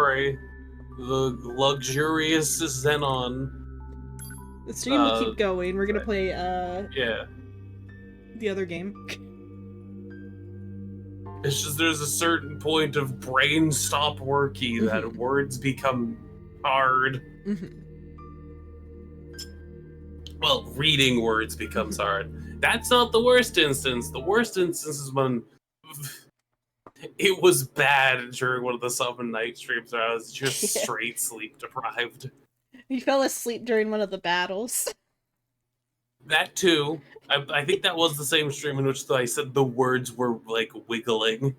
sorry. The luxurious Xenon. The stream will keep going. We're gonna play, Yeah. the other game. It's just there's a certain point of brain stop worky that words become hard. Well, reading words becomes hard. That's not the worst instance. The worst instance is when it was bad during one of the Summon Night streams where I was just straight sleep deprived. You fell asleep during one of the battles. That too. I think that was the same stream in which I said the words were like wiggling.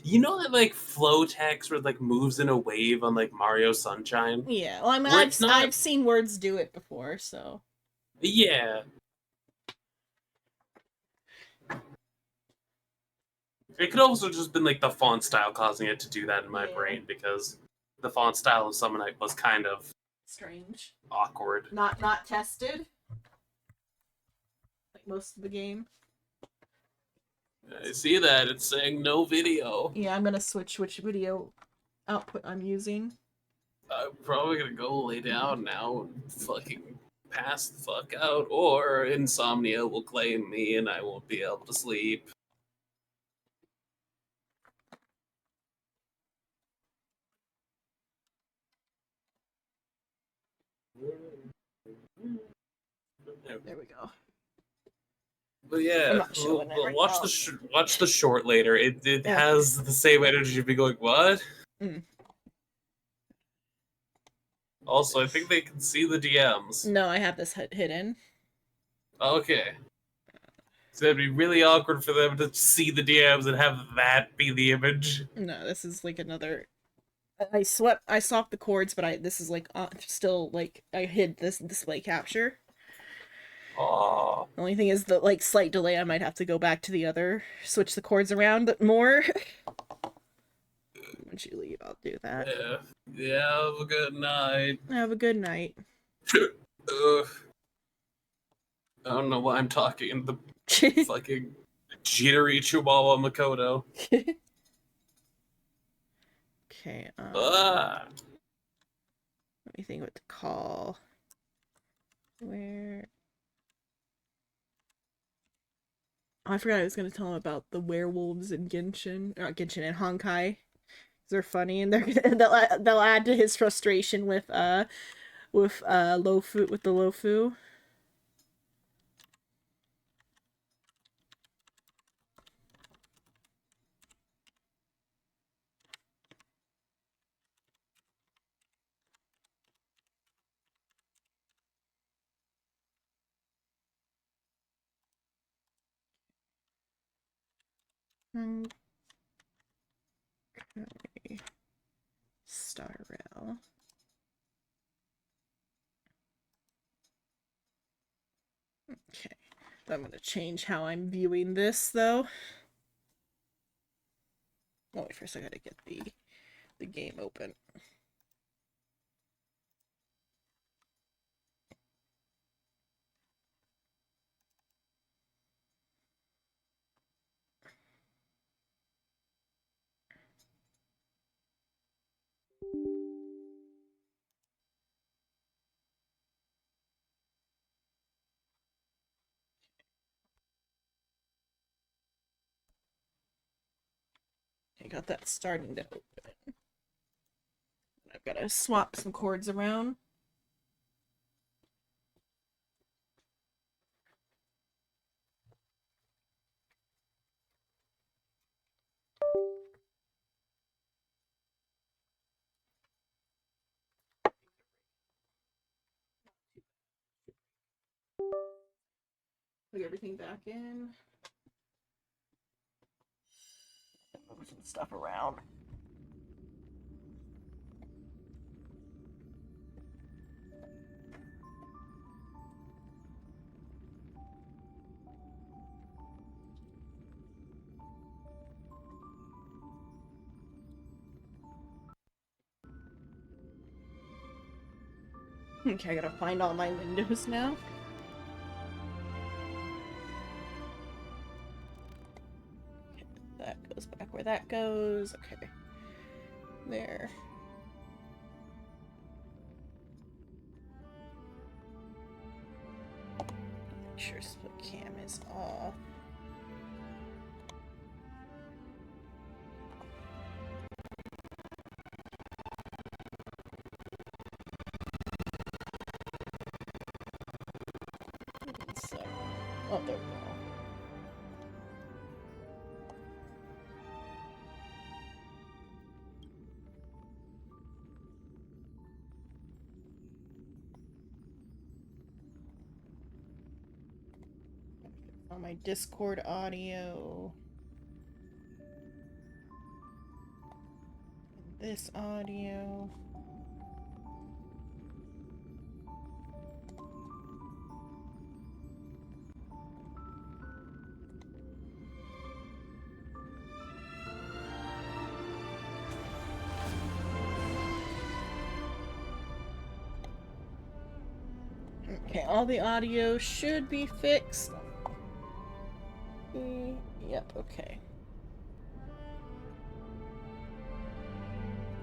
You know that like flow text where it like moves in a wave on like Mario Sunshine? Yeah, well, I mean, I've seen words do it before, so. Yeah. It could also just been like the font style causing it to do that in my brain, because the font style of Summon Night was kind of strange, awkward, not tested, like most of the game. I see that it's saying no video. Yeah, I'm gonna switch which video output I'm using. I'm probably gonna go lay down now and fucking pass the fuck out, or insomnia will claim me and I won't be able to sleep. There we go. But yeah, we'll watch the short later. It has the same energy of be going, what? Also, I think they can see the DMs. No, I have this hidden. Okay. So it'd be really awkward for them to see the DMs and have that be the image. No, this is like another. I swapped the chords, but this is like still like I hid this display capture. Aww. The only thing is the like slight delay. I might have to go back to the other, switch the chords around more. Once you leave, I'll do that. Yeah. Have a good night. Have a good night. I don't know why I'm talking the fucking jittery Chihuahua Makoto. Okay. Let me think what to call. Where? Oh, I forgot I was going to tell him about the werewolves in Genshin, or not Genshin, and Honkai. They're funny, and they'll add to his frustration with Lofu, with the Lofu. Okay. Star Rail. Okay. I'm going to change how I'm viewing this, though. Oh, wait, first I gotta get the game open. I got that starting to open. I've got to swap some chords around. Put everything back in. Move some stuff around. Okay, I gotta find all my windows now. Okay, that goes back where that goes. Okay. There. Make sure split cam is off. So, oh, there we go. On my Discord audio. This audio. Okay, all the audio should be fixed. Yep, okay.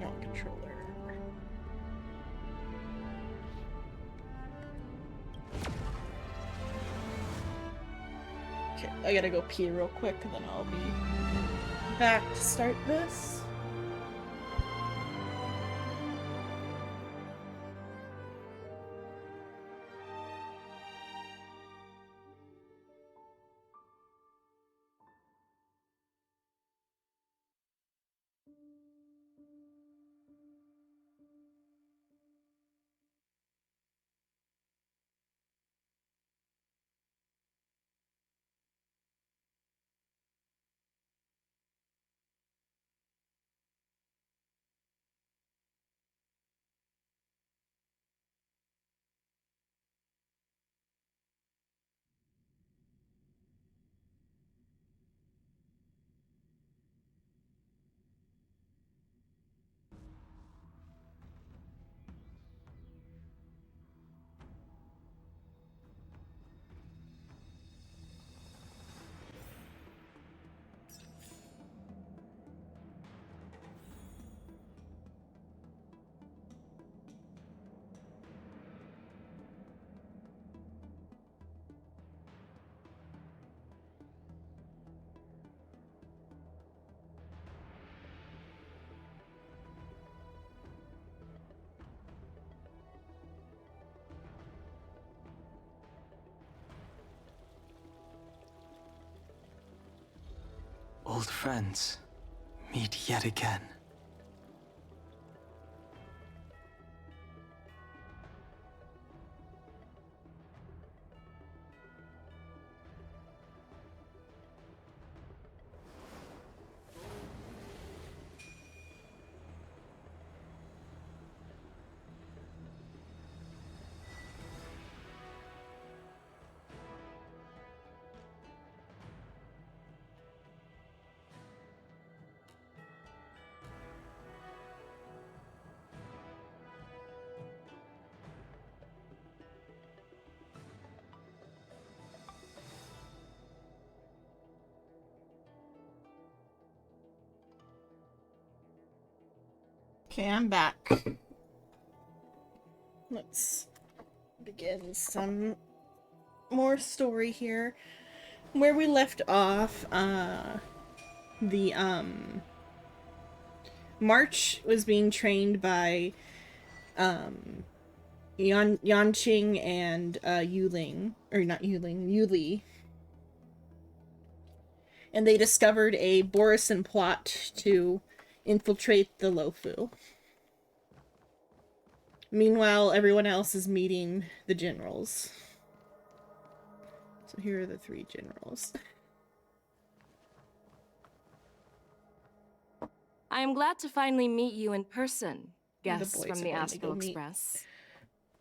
Not controller. Okay, I gotta go pee real quick and then I'll be back to start this. Old friends, meet yet again. Okay, I'm back. Let's begin some more story here. Where we left off, the March was being trained by Yanqing and Yuling, or not Yuling, Yuli. And they discovered a Borisin plot to infiltrate the Lofu. Meanwhile, everyone else is meeting the generals. So here are the three generals. I am glad to finally meet you in person, guests boys from are the going to go Astral meet. Express.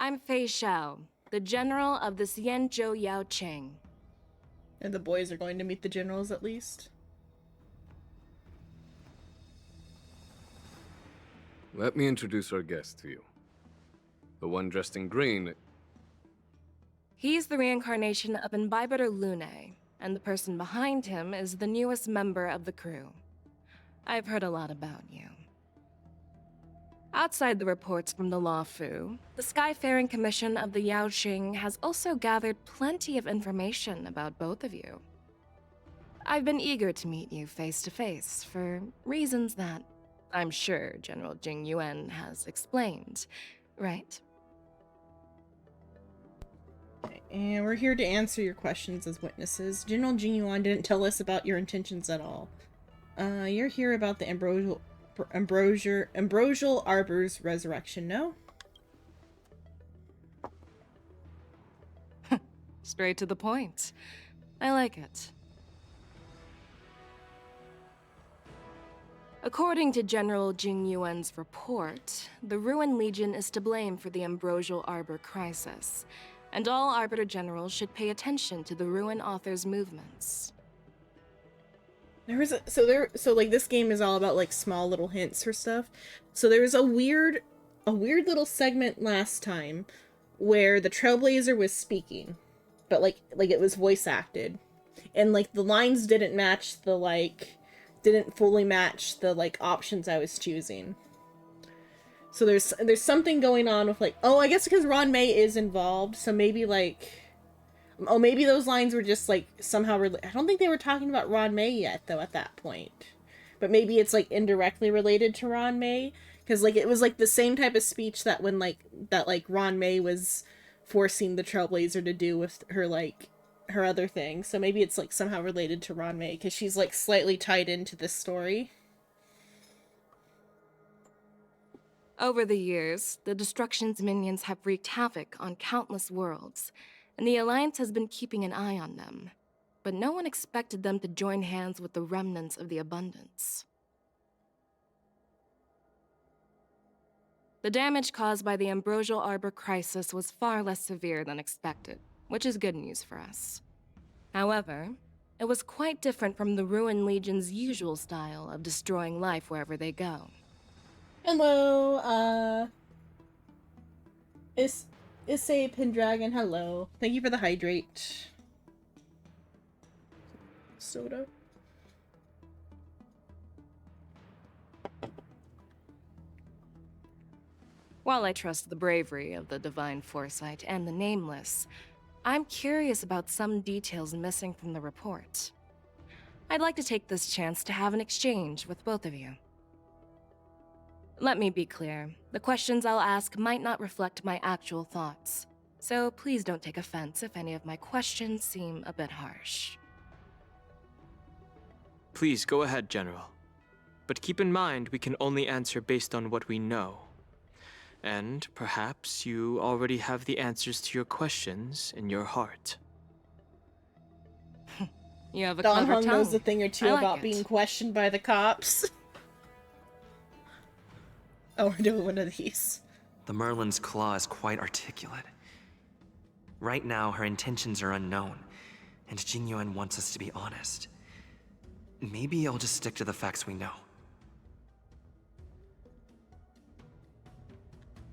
I'm Fei Xiao, the general of the Xianzhou Yao Cheng. And the boys are going to meet the generals at least. Let me introduce our guest to you. The one dressed in green. He's the reincarnation of Imbibitor Lune, and the person behind him is the newest member of the crew. I've heard a lot about you. Outside the reports from the Luofu, the Skyfaring Commission of the Yaoxing has also gathered plenty of information about both of you. I've been eager to meet you face to face for reasons that I'm sure General Jing Yuan has explained, right? And we're here to answer your questions as witnesses. General Jing Yuan didn't tell us about your intentions at all. You're here about the Ambrosial Arbor's resurrection, no? Straight to the point. I like it. According to General Jing Yuan's report, the Ruin Legion is to blame for the Ambrosial Arbor crisis, and all Arbiter Generals should pay attention to the Ruin Author's movements. So like this game is all about like small little hints for stuff. So there was a weird little segment last time where the Trailblazer was speaking, but like it was voice acted, and like the lines didn't match didn't fully match the like options I was choosing. So there's something going on with like, oh, I guess because Ron May is involved, so maybe like, oh, maybe those lines were just like somehow I don't think they were talking about Ron May yet though at that point, but maybe it's like indirectly related to Ron May, because like it was like the same type of speech that when like Ron May was forcing the Trailblazer to do with her like her other thing. So maybe it's like somehow related to Ron May because she's like slightly tied into this story. Over the years, the Destruction's minions have wreaked havoc on countless worlds, and the Alliance has been keeping an eye on them. But no one expected them to join hands with the remnants of the Abundance. The damage caused by the Ambrosial Arbor crisis was far less severe than expected, which is good news for us. However, it was quite different from the Ruin Legion's usual style of destroying life wherever they go. Hello, Issei Pendragon, hello. Thank you for the hydrate. Soda. While I trust the bravery of the Divine Foresight and the Nameless, I'm curious about some details missing from the report. I'd like to take this chance to have an exchange with both of you. Let me be clear, the questions I'll ask might not reflect my actual thoughts, so please don't take offense if any of my questions seem a bit harsh. Please go ahead, General. But keep in mind we can only answer based on what we know. And perhaps you already have the answers to your questions in your heart. You have a Don clever Hung tongue. knows a thing or two I like about it. being questioned by the cops. Oh, we're doing one of these. The Merlin's claw is quite articulate. Right now, her intentions are unknown, and Jing Yuan wants us to be honest. Maybe I'll just stick to the facts we know.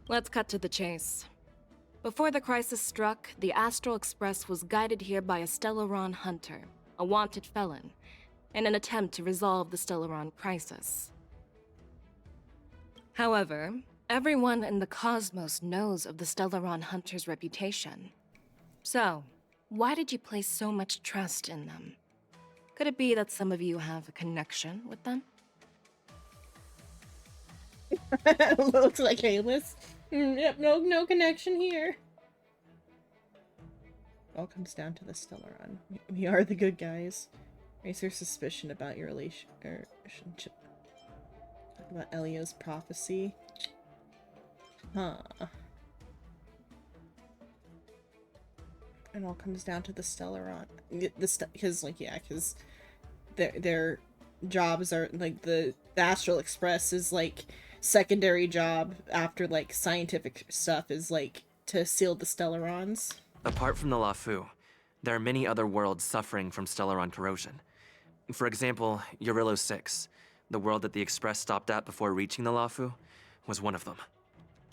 Let's cut to the chase. Before the crisis struck, the Astral Express was guided here by a Stellaron hunter, a wanted felon, in an attempt to resolve the Stellaron crisis. However, everyone in the cosmos knows of the Stellaron hunter's reputation. So, why did you place so much trust in them? Could it be that some of you have a connection with them? Looks like Alis. Yep, no connection here. All comes down to the Stellaron. We are the good guys. Raise your suspicion about your relationship. Talk about Elio's prophecy. Huh. It all comes down to the Stellaron. Because their jobs are like the Astral Express is like secondary job after like scientific stuff is like to seal the Stellarons. Apart from the Luofu, there are many other worlds suffering from Stellaron corrosion. For example, Eurillo 6, the world that the Express stopped at before reaching the Luofu, was one of them.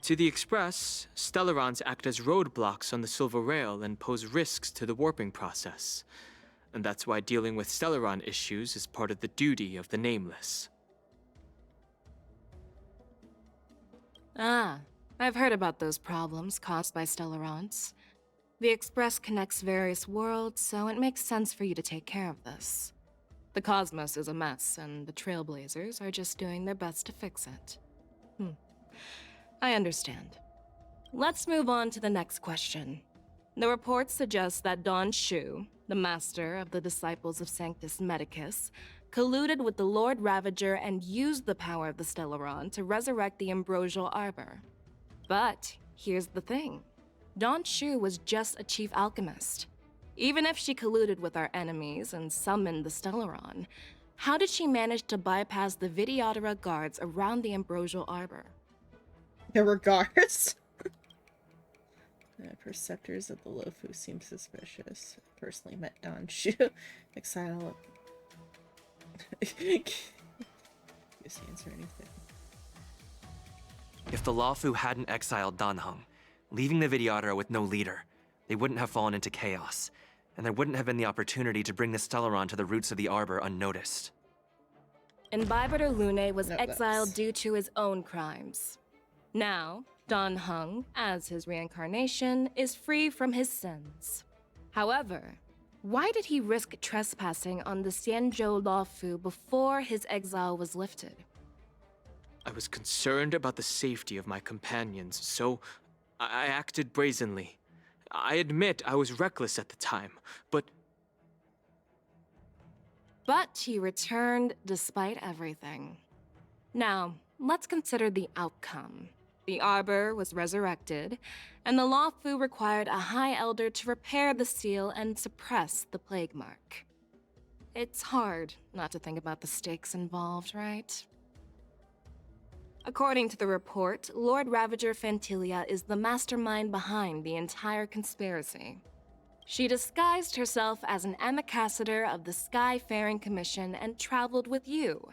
To the Express, Stellarons act as roadblocks on the Silver Rail and pose risks to the warping process. And that's why dealing with Stellaron issues is part of the duty of the Nameless. Ah, I've heard about those problems caused by Stellarons. The Express connects various worlds, so it makes sense for you to take care of this. The cosmos is a mess, and the Trailblazers are just doing their best to fix it. I understand. Let's move on to the next question. The report suggests that Don Shu, the master of the Disciples of Sanctus Medicus, colluded with the Lord Ravager and used the power of the Stellaron to resurrect the Ambrosial Arbor. But here's the thing. Don Shu was just a chief alchemist. Even if she colluded with our enemies and summoned the Stellaron, how did she manage to bypass the Vidyadhara guards around the Ambrosial Arbor? The regards. The perceptors of the Lofu seem suspicious. Personally met Don Shu. Exile. Just answer anything. If the Luofu hadn't exiled Dan Heng, leaving the Vidyadhara with no leader, they wouldn't have fallen into chaos, and there wouldn't have been the opportunity to bring the Stellaron to the roots of the Arbor unnoticed. Imbibitor Lune was No, exiled that's- due to his own crimes. Now, Dan Heng, as his reincarnation, is free from his sins. However, why did he risk trespassing on the Xianzhou Luofu before his exile was lifted? I was concerned about the safety of my companions, so I acted brazenly. I admit I was reckless at the time, but he returned despite everything. Now, let's consider the outcome. The Arbor was resurrected, and the Luofu required a High Elder to repair the seal and suppress the Plague Mark. It's hard not to think about the stakes involved, right? According to the report, Lord Ravager Fantilia is the mastermind behind the entire conspiracy. She disguised herself as an ambassador of the Skyfaring Commission and traveled with you,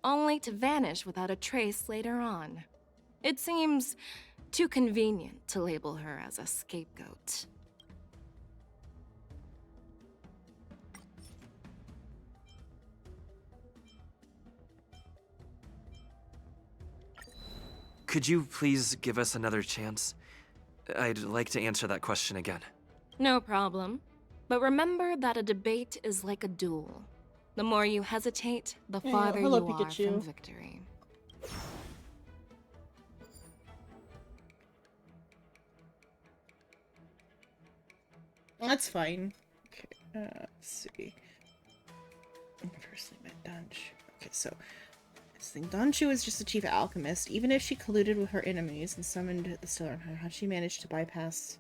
only to vanish without a trace later on. It seems too convenient to label her as a scapegoat. Could you please give us another chance? I'd like to answer that question again. No problem. But remember that a debate is like a duel. The more you hesitate, the Yeah, farther hello, you are Pikachu. from victory. That's fine. Okay, let's see. Personally met Don Shu. Okay, so this thing. Don Shu is just a chief alchemist. Even if she colluded with her enemies and summoned the Stellar, how'd she manage to bypass?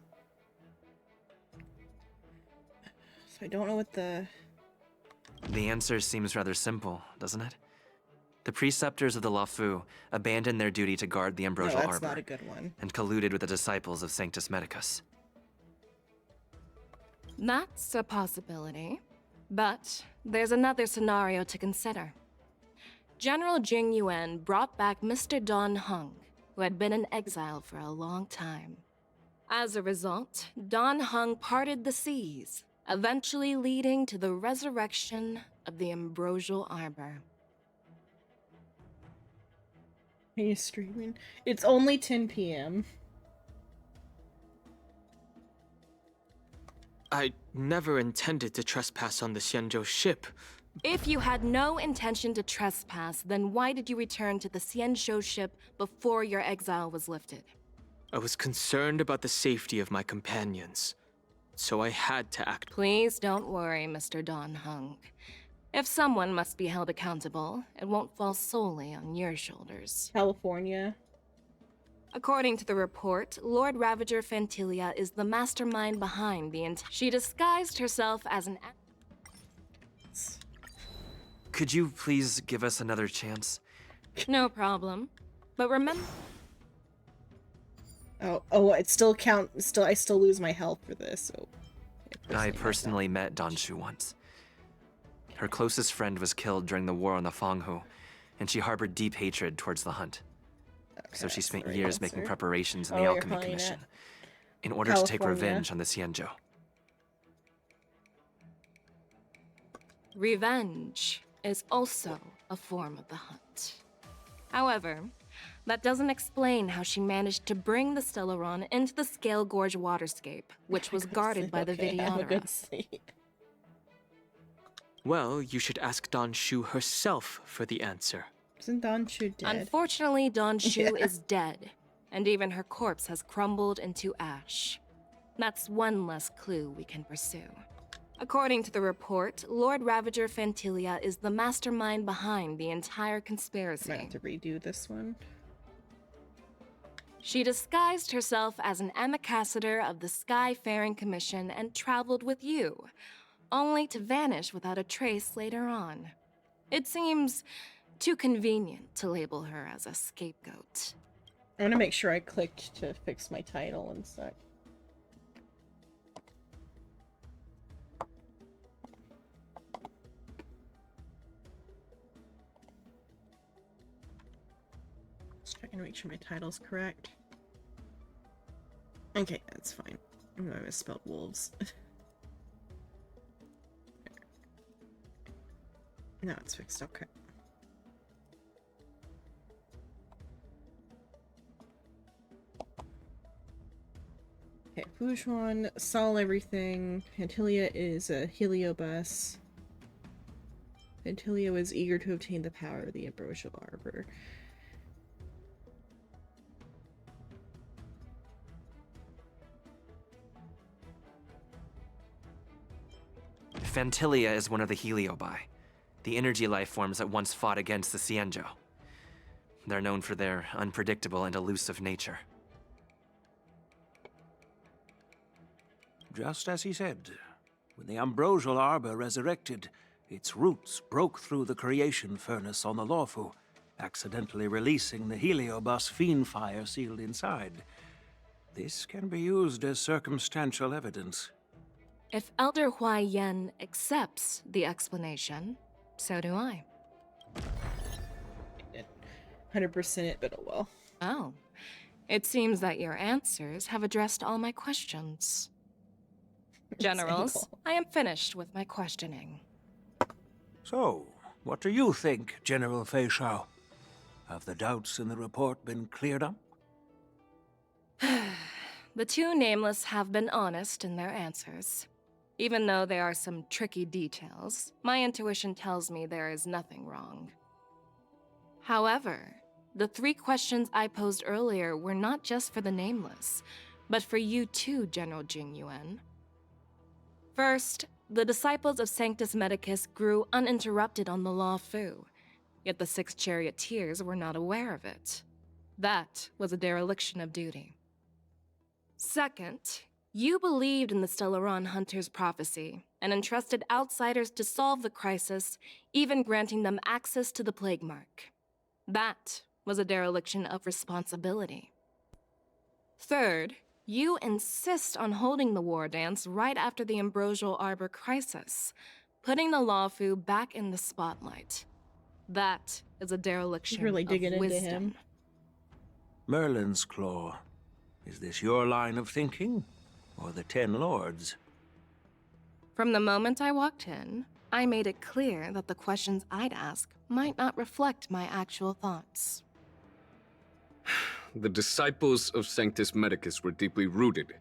So I don't know what the. The answer seems rather simple, doesn't it? The preceptors of the Luofu abandoned their duty to guard the No, Ambrosial that's Arbor not a good one. and colluded with the disciples of Sanctus Medicus. That's a possibility. But there's another scenario to consider. General Jing Yuan brought back Mr. Don Heng, who had been in exile for a long time. As a result, Don Heng parted the seas, eventually leading to the resurrection of the Ambrosial Arbor. Are you streaming? It's only 10 p.m. I never intended to trespass on the Xianzhou ship. If you had no intention to trespass, then why did you return to the Xianzhou ship before your exile was lifted? I was concerned about the safety of my companions, so I had to act. Please don't worry, Mr. Don Heng. If someone must be held accountable, it won't fall solely on your shoulders. California. According to the report, Lord Ravager Fantilia is the mastermind behind the She disguised herself as an... Could you please give us another chance? No problem. But remember... Oh, it still counts. I still lose my health for this. So I personally met Dan Shu once. Her closest friend was killed during the war on the Fanghu, and she harbored deep hatred towards the Hunt. So she spent years making preparations in the Oh, you're Alchemy calling it Commission in order to take California. revenge on the Xianzhou. Revenge is also a form of the hunt. However, That doesn't explain how she managed to bring the Stellaron into the Scale Gorge waterscape, which was guarded by the Okay, have a Vidyadhara. good sleep. Well, you should ask Don Shu herself for the answer. Isn't Don Chu dead? Unfortunately, Don Shu is dead, and even her corpse has crumbled into ash. That's one less clue we can pursue. According to the report, Lord Ravager Phantilia is the mastermind behind the entire I'm conspiracy. gonna have to redo this one. She disguised herself as an ambassador of the Skyfaring Commission and traveled with you, only to vanish without a trace later on. It seems too convenient to label her as a scapegoat. I want to make sure I clicked to fix my title and such. Just checking to make sure my title's correct. Okay, that's fine. I misspelled wolves. No, it's fixed. Okay. Okay, Fujuan, Sol everything. Phantilia is a Heliobus. Phantilia is eager to obtain the power of the Ambrosial Arbor. Phantilia is one of the Heliobi, the energy life forms that once fought against the Xianzhou. They're known for their unpredictable and elusive nature. Just as he said, when the Ambrosial Arbor resurrected, its roots broke through the creation furnace on the Lawfu, accidentally releasing the Heliobus fiend fire sealed inside. This can be used as circumstantial evidence. If Elder Hua Yen accepts the explanation, so do I. 100% it, but oh well. Oh, it seems that your answers have addressed all my questions. Generals, Angle. I am finished with my questioning. So, what do you think, General Fei Shao? Have the doubts in the report been cleared up? The two nameless have been honest in their answers. Even though there are some tricky details, my intuition tells me there is nothing wrong. However, the 3 questions I posed earlier were not just for the nameless, but for you too, General Jing Yuan. First, the disciples of Sanctus Medicus grew uninterrupted on the Law Fu, yet the 6 charioteers were not aware of it. That was a dereliction of duty. Second, you believed in the Stellaron Hunter's prophecy and entrusted outsiders to solve the crisis, even granting them access to the Plague Mark. That was a dereliction of responsibility. Third, you insist on holding the war dance right after the Ambrosial Arbor crisis, putting the Lawfu back in the spotlight. That is a dereliction Really of digging into wisdom. him. Merlin's Claw. Is this your line of thinking? Or the 10 Lords? From the moment I walked in, I made it clear that the questions I'd ask might not reflect my actual thoughts. The disciples of Sanctus Medicus were deeply rooted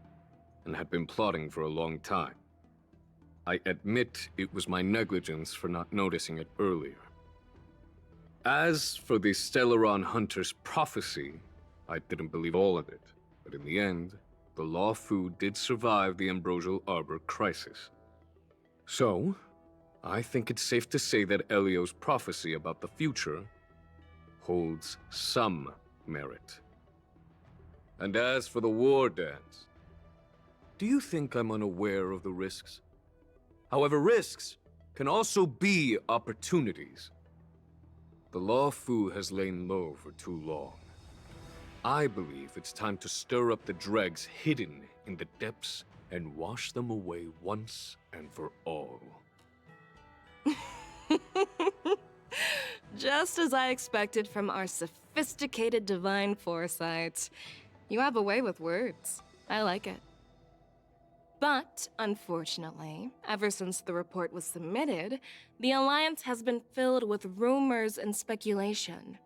and had been plotting for a long time. I admit it was my negligence for not noticing it earlier. As for the Stellaron Hunter's prophecy, I didn't believe all of it, but in the end, the Lawfu did survive the Ambrosial Arbor crisis. So, I think it's safe to say that Elio's prophecy about the future holds some merit. And as for the war dance, do you think I'm unaware of the risks? However, risks can also be opportunities. The Lawfu has lain low for too long. I believe it's time to stir up the dregs hidden in the depths and wash them away once and for all. Just as I expected from our sophisticated divine foresight. You have a way with words. I like it. But, unfortunately, ever since the report was submitted, the Alliance has been filled with rumors and speculation.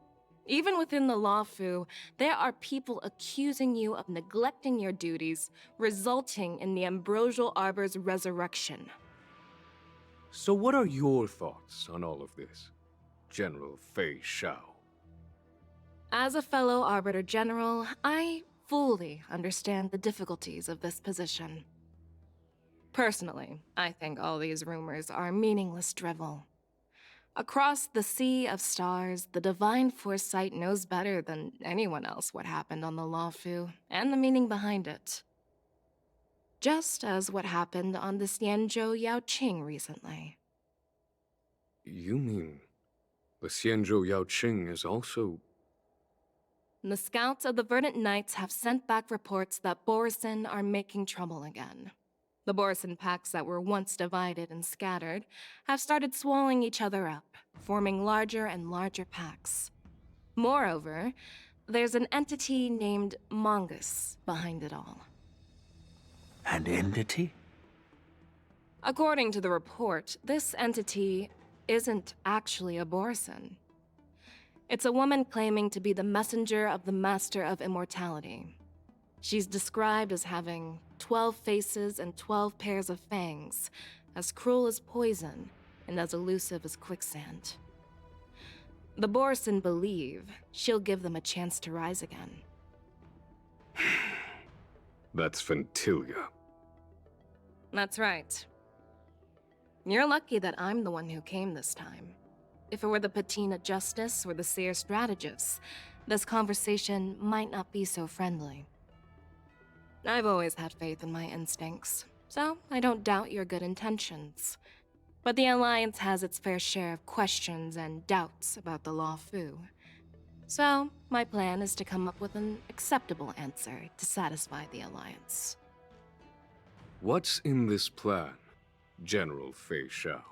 Even within the Lawfu, there are people accusing you of neglecting your duties, resulting in the Ambrosial Arbor's resurrection. So what are your thoughts on all of this, General Fei Shao? As a fellow Arbiter General, I fully understand the difficulties of this position. Personally, I think all these rumors are meaningless drivel. Across the sea of stars, the Divine Foresight knows better than anyone else what happened on the Lawfu and the meaning behind it. Just as what happened on the Xianzhou Yaoqing recently. You mean the Xianzhou Yaoqing is also... The scouts of the Verdant Knights have sent back reports that Borisin are making trouble again. The Borisin packs that were once divided and scattered have started swallowing each other up, forming larger and larger packs. Moreover, there's an entity named Mongus behind it all. An entity? According to the report, this entity isn't actually a Borisin. It's a woman claiming to be the messenger of the Master of Immortality. She's described as having 12 faces and 12 pairs of fangs, as cruel as poison and as elusive as quicksand. The Borisin believe she'll give them a chance to rise again. That's Ventilia. That's right. You're lucky that I'm the one who came this time. If it were the Patina Justice or the Seer Strategist, this conversation might not be so friendly. I've always had faith in my instincts, so I don't doubt your good intentions. But the Alliance has its fair share of questions and doubts about the Lawfu. So, my plan is to come up with an acceptable answer to satisfy the Alliance. What's in this plan, General Fei Shao?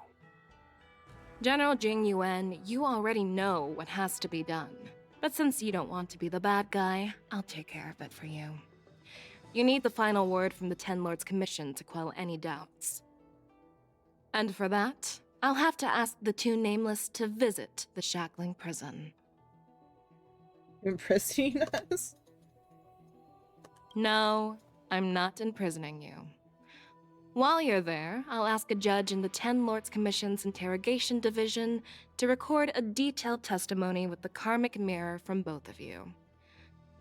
General Jing Yuan, you already know what has to be done. But since you don't want to be the bad guy, I'll take care of it for you. You need the final word from the Ten Lords Commission to quell any doubts. And for that, I'll have to ask the two Nameless to visit the Shackling Prison. Imprisoning us? No, I'm not imprisoning you. While you're there, I'll ask a judge in the Ten Lords Commission's Interrogation Division to record a detailed testimony with the karmic mirror from both of you.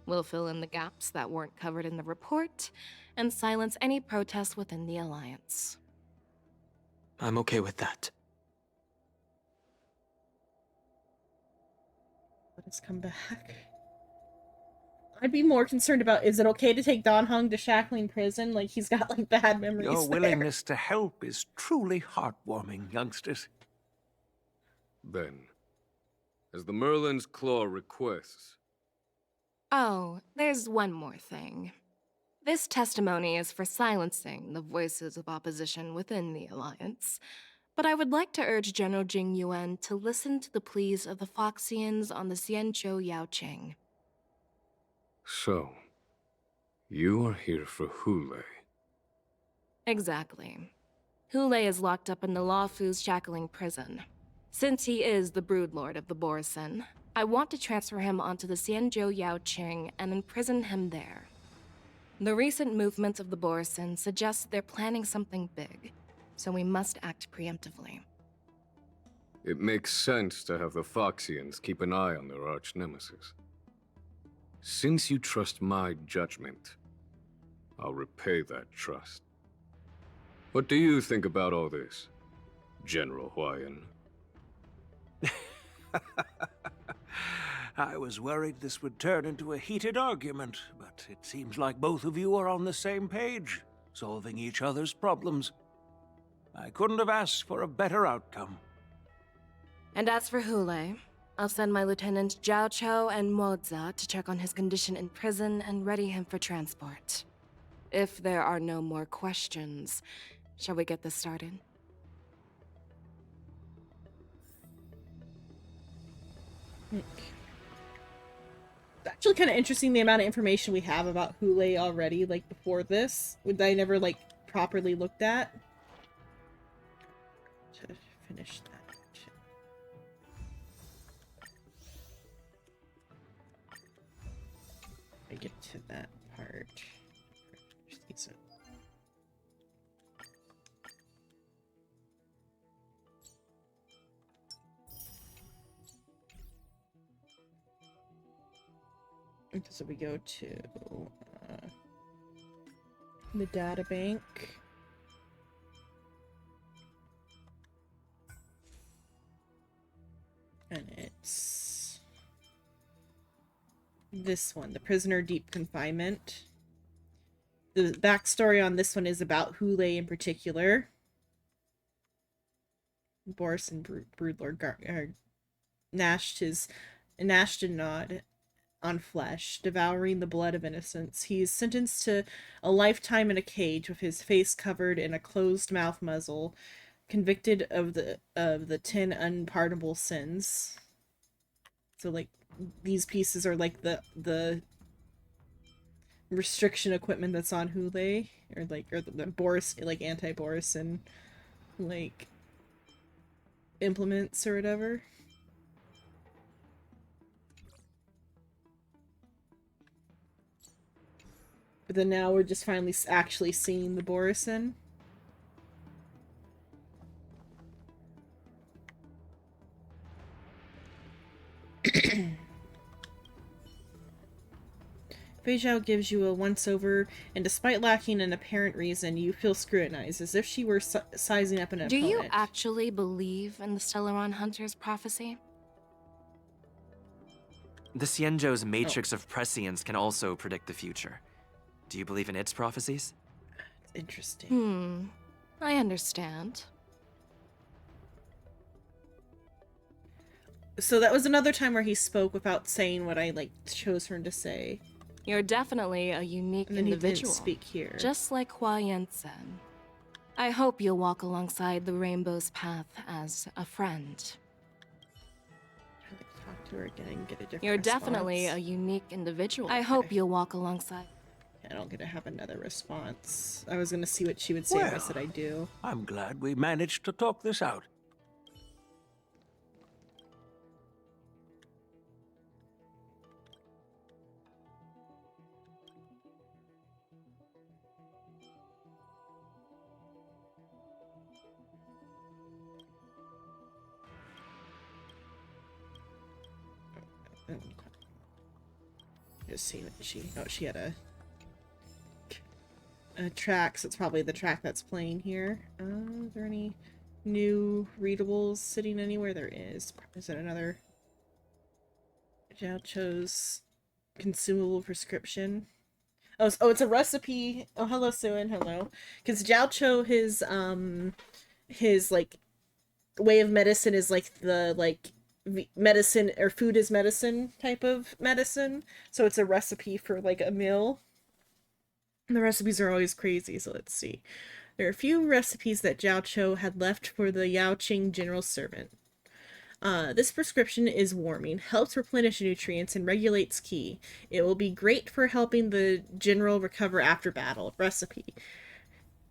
We'll fill in the gaps that weren't covered in the report, and silence any protests within the Alliance. I'm okay with that. Let us come back. I'd be more concerned about, is it okay to take Dan Heng to Shackling Prison? Like, he's got, like, bad memories Your there. willingness to help is truly heartwarming, youngsters. Then, as the Merlin's Claw requests... Oh, there's one more thing. This testimony is for silencing the voices of opposition within the Alliance, but I would like to urge General Jing Yuan to listen to the pleas of the Foxians on the Xianzhou Yaoqing. So, you are here for Hule. Exactly. Hule is locked up in the Lawfu's Shackling Prison. Since he is the Broodlord of the Borisin, I want to transfer him onto the Xianzhou Yaoqing and imprison him there. The recent movements of the Borisin suggest they're planning something big, so we must act preemptively. It makes sense to have the Foxians keep an eye on their arch-nemesis. Since you trust my judgment, I'll repay that trust. What do you think about all this, General Huayan? I was worried this would turn into a heated argument, but it seems like both of you are on the same page, solving each other's problems. I couldn't have asked for a better outcome. And as for Hule, I'll send my Lieutenant Zhao Chou and Moza to check on his condition in prison and ready him for transport. If there are no more questions, shall we get this started? It's actually kind of interesting the amount of information we have about Hule already, like, before this. Would I never, like, properly looked at? To finish that. to get to that part. Just so we go to the data bank. And it's this one, the prisoner deep confinement. The backstory on this one is about Hule in particular. Boris and Broodlord gnashed a nod on flesh, devouring the blood of innocents. He is sentenced to a lifetime in a cage with his face covered in a closed mouth muzzle, convicted of the 10 unpardonable sins. So like these pieces are like the restriction equipment that's on Hule, or the Boris, like anti-Boris and like implements or whatever. But then now we're just finally actually seeing the Borisin. Fei Zhao gives you a once-over, and despite lacking an apparent reason, you feel scrutinized, as if she were sizing up an opponent. Do you actually believe in the Stellaron Hunter's prophecy? The Xianzhou's matrix of prescience can also predict the future. Do you believe in its prophecies? Interesting. I understand. So that was another time where he spoke without saying what I chose for him to say. You're definitely a unique and then individual. He didn't speak here. Just like Hua Yansen. I hope you'll walk alongside the Rainbow's path as a friend. Talk to her again and get a different You're response. definitely a unique individual. I hope you'll walk alongside. I don't get to have another response. I was gonna see what she would say if I said I do. I'm glad we managed to talk this out. Just see what she had a track, so it's probably the track that's playing here. Are there any new readables sitting anywhere? There is. Is it another Zhao Cho's consumable prescription? Oh, it's a recipe. Oh, hello, Suin. Hello. Because Zhao Cho, his like way of medicine is like the medicine or food is medicine type of medicine. So it's a recipe for like a meal. The recipes are always crazy, so let's see. There are a few recipes that Zhao Cho had left for the Yaoqing general servant. This prescription is warming, helps replenish nutrients, and regulates ki. It will be great for helping the general recover after battle. Recipe.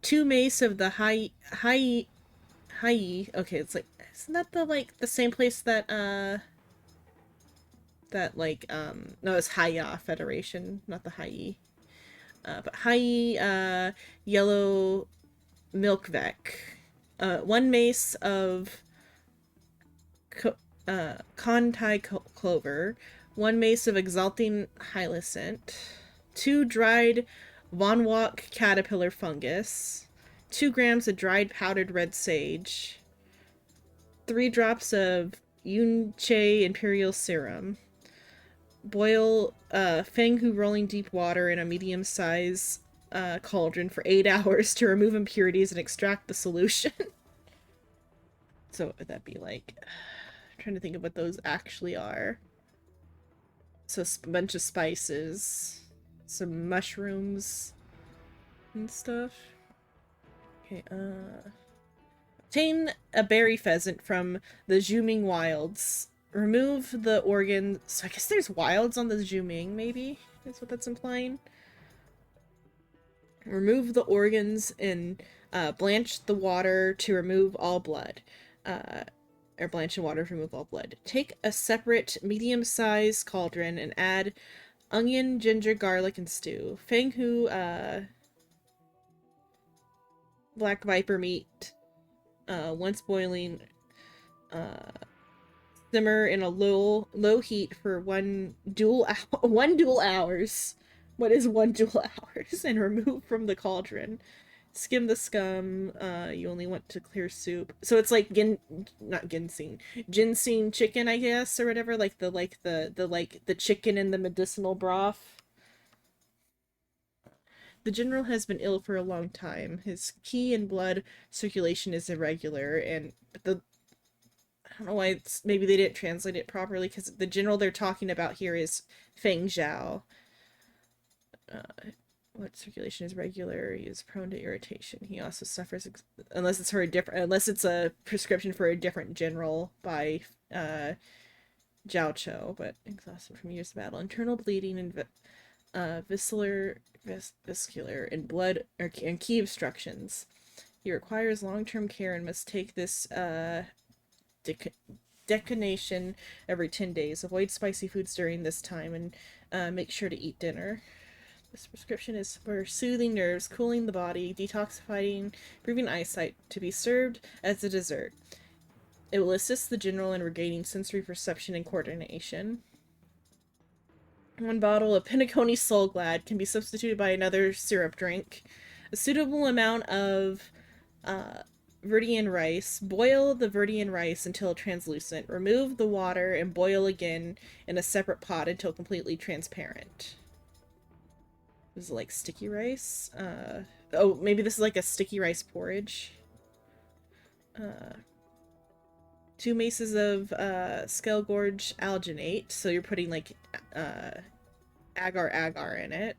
2 mace of the Hai. Okay, it's like, isn't that the same place that no, it's Haiya Federation, not the Hai. But Hai yellow milkvec. 1 mace of Kontai clover, 1 mace of exalting hyacinth, 2 dried Vonwalk caterpillar fungus, 2 grams of dried powdered red sage, 3 drops of Yunche imperial serum. Boil Fenghu rolling deep water in a medium-size cauldron for 8 hours to remove impurities and extract the solution. So what would that be like? I'm trying to think of what those actually are. So a bunch of spices, some mushrooms and stuff. Okay, obtain a berry pheasant from the Zhuming wilds. Remove the organs. So I guess there's wilds on the Zhuming, maybe? That's what that's implying. Remove the organs and blanch the water to remove all blood. Or blanch in water to remove all blood. Take a separate medium-sized cauldron and add onion, ginger, garlic, and stew. Feng Hu, black viper meat, once boiling, simmer in a low heat for one dual hours. What is 1 dual hours? And remove from the cauldron. Skim the scum. You only want to clear soup. So it's like not ginseng, ginseng chicken, I guess, or whatever. Like the chicken in the medicinal broth. The general has been ill for a long time. His qi and blood circulation is irregular, and I don't know why maybe they didn't translate it properly, because the general they're talking about here is Feng Zhao. What circulation is regular? He is prone to irritation. He also suffers unless it's a prescription for a different general by Zhao Cho, but exhausted from years of battle, internal bleeding and visceral and blood and key obstructions. He requires long-term care and must take this declination every 10 days. Avoid spicy foods during this time and make sure to eat dinner. This prescription is for soothing nerves, cooling the body, detoxifying, improving eyesight, to be served as a dessert. It will assist the general in regaining sensory perception and coordination. 1 bottle of Penacony Soul Glad can be substituted by another syrup drink. A suitable amount of Verdian rice. Boil the Verdian rice until translucent. Remove the water and boil again in a separate pot until completely transparent. Is it like sticky rice? Oh, maybe this is like a sticky rice porridge. 2 maces of Skelgorge alginate. So you're putting like agar in it.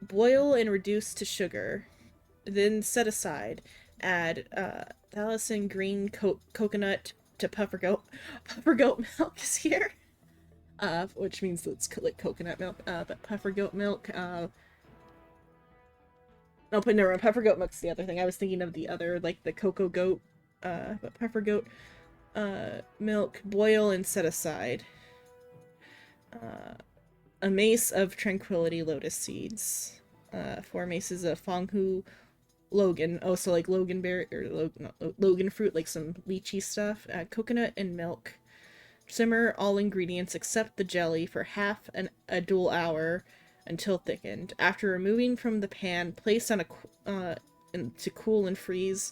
Boil and reduce to sugar. Then set aside. Add Thalison green coconut to puffer goat milk is here. Which means it's like coconut milk, but puffer goat milk, no, but never mind, puffer goat milk's the other thing. I was thinking of the other, like the cocoa goat, but puffer goat, milk, boil and set aside. A mace of tranquility lotus seeds, 4 maces of Fanghu Logan, oh, so like Logan berry, or Logan fruit, like some lychee stuff, coconut and milk. Simmer all ingredients except the jelly for half a dual hour until thickened. After removing from the pan, place on to cool and freeze.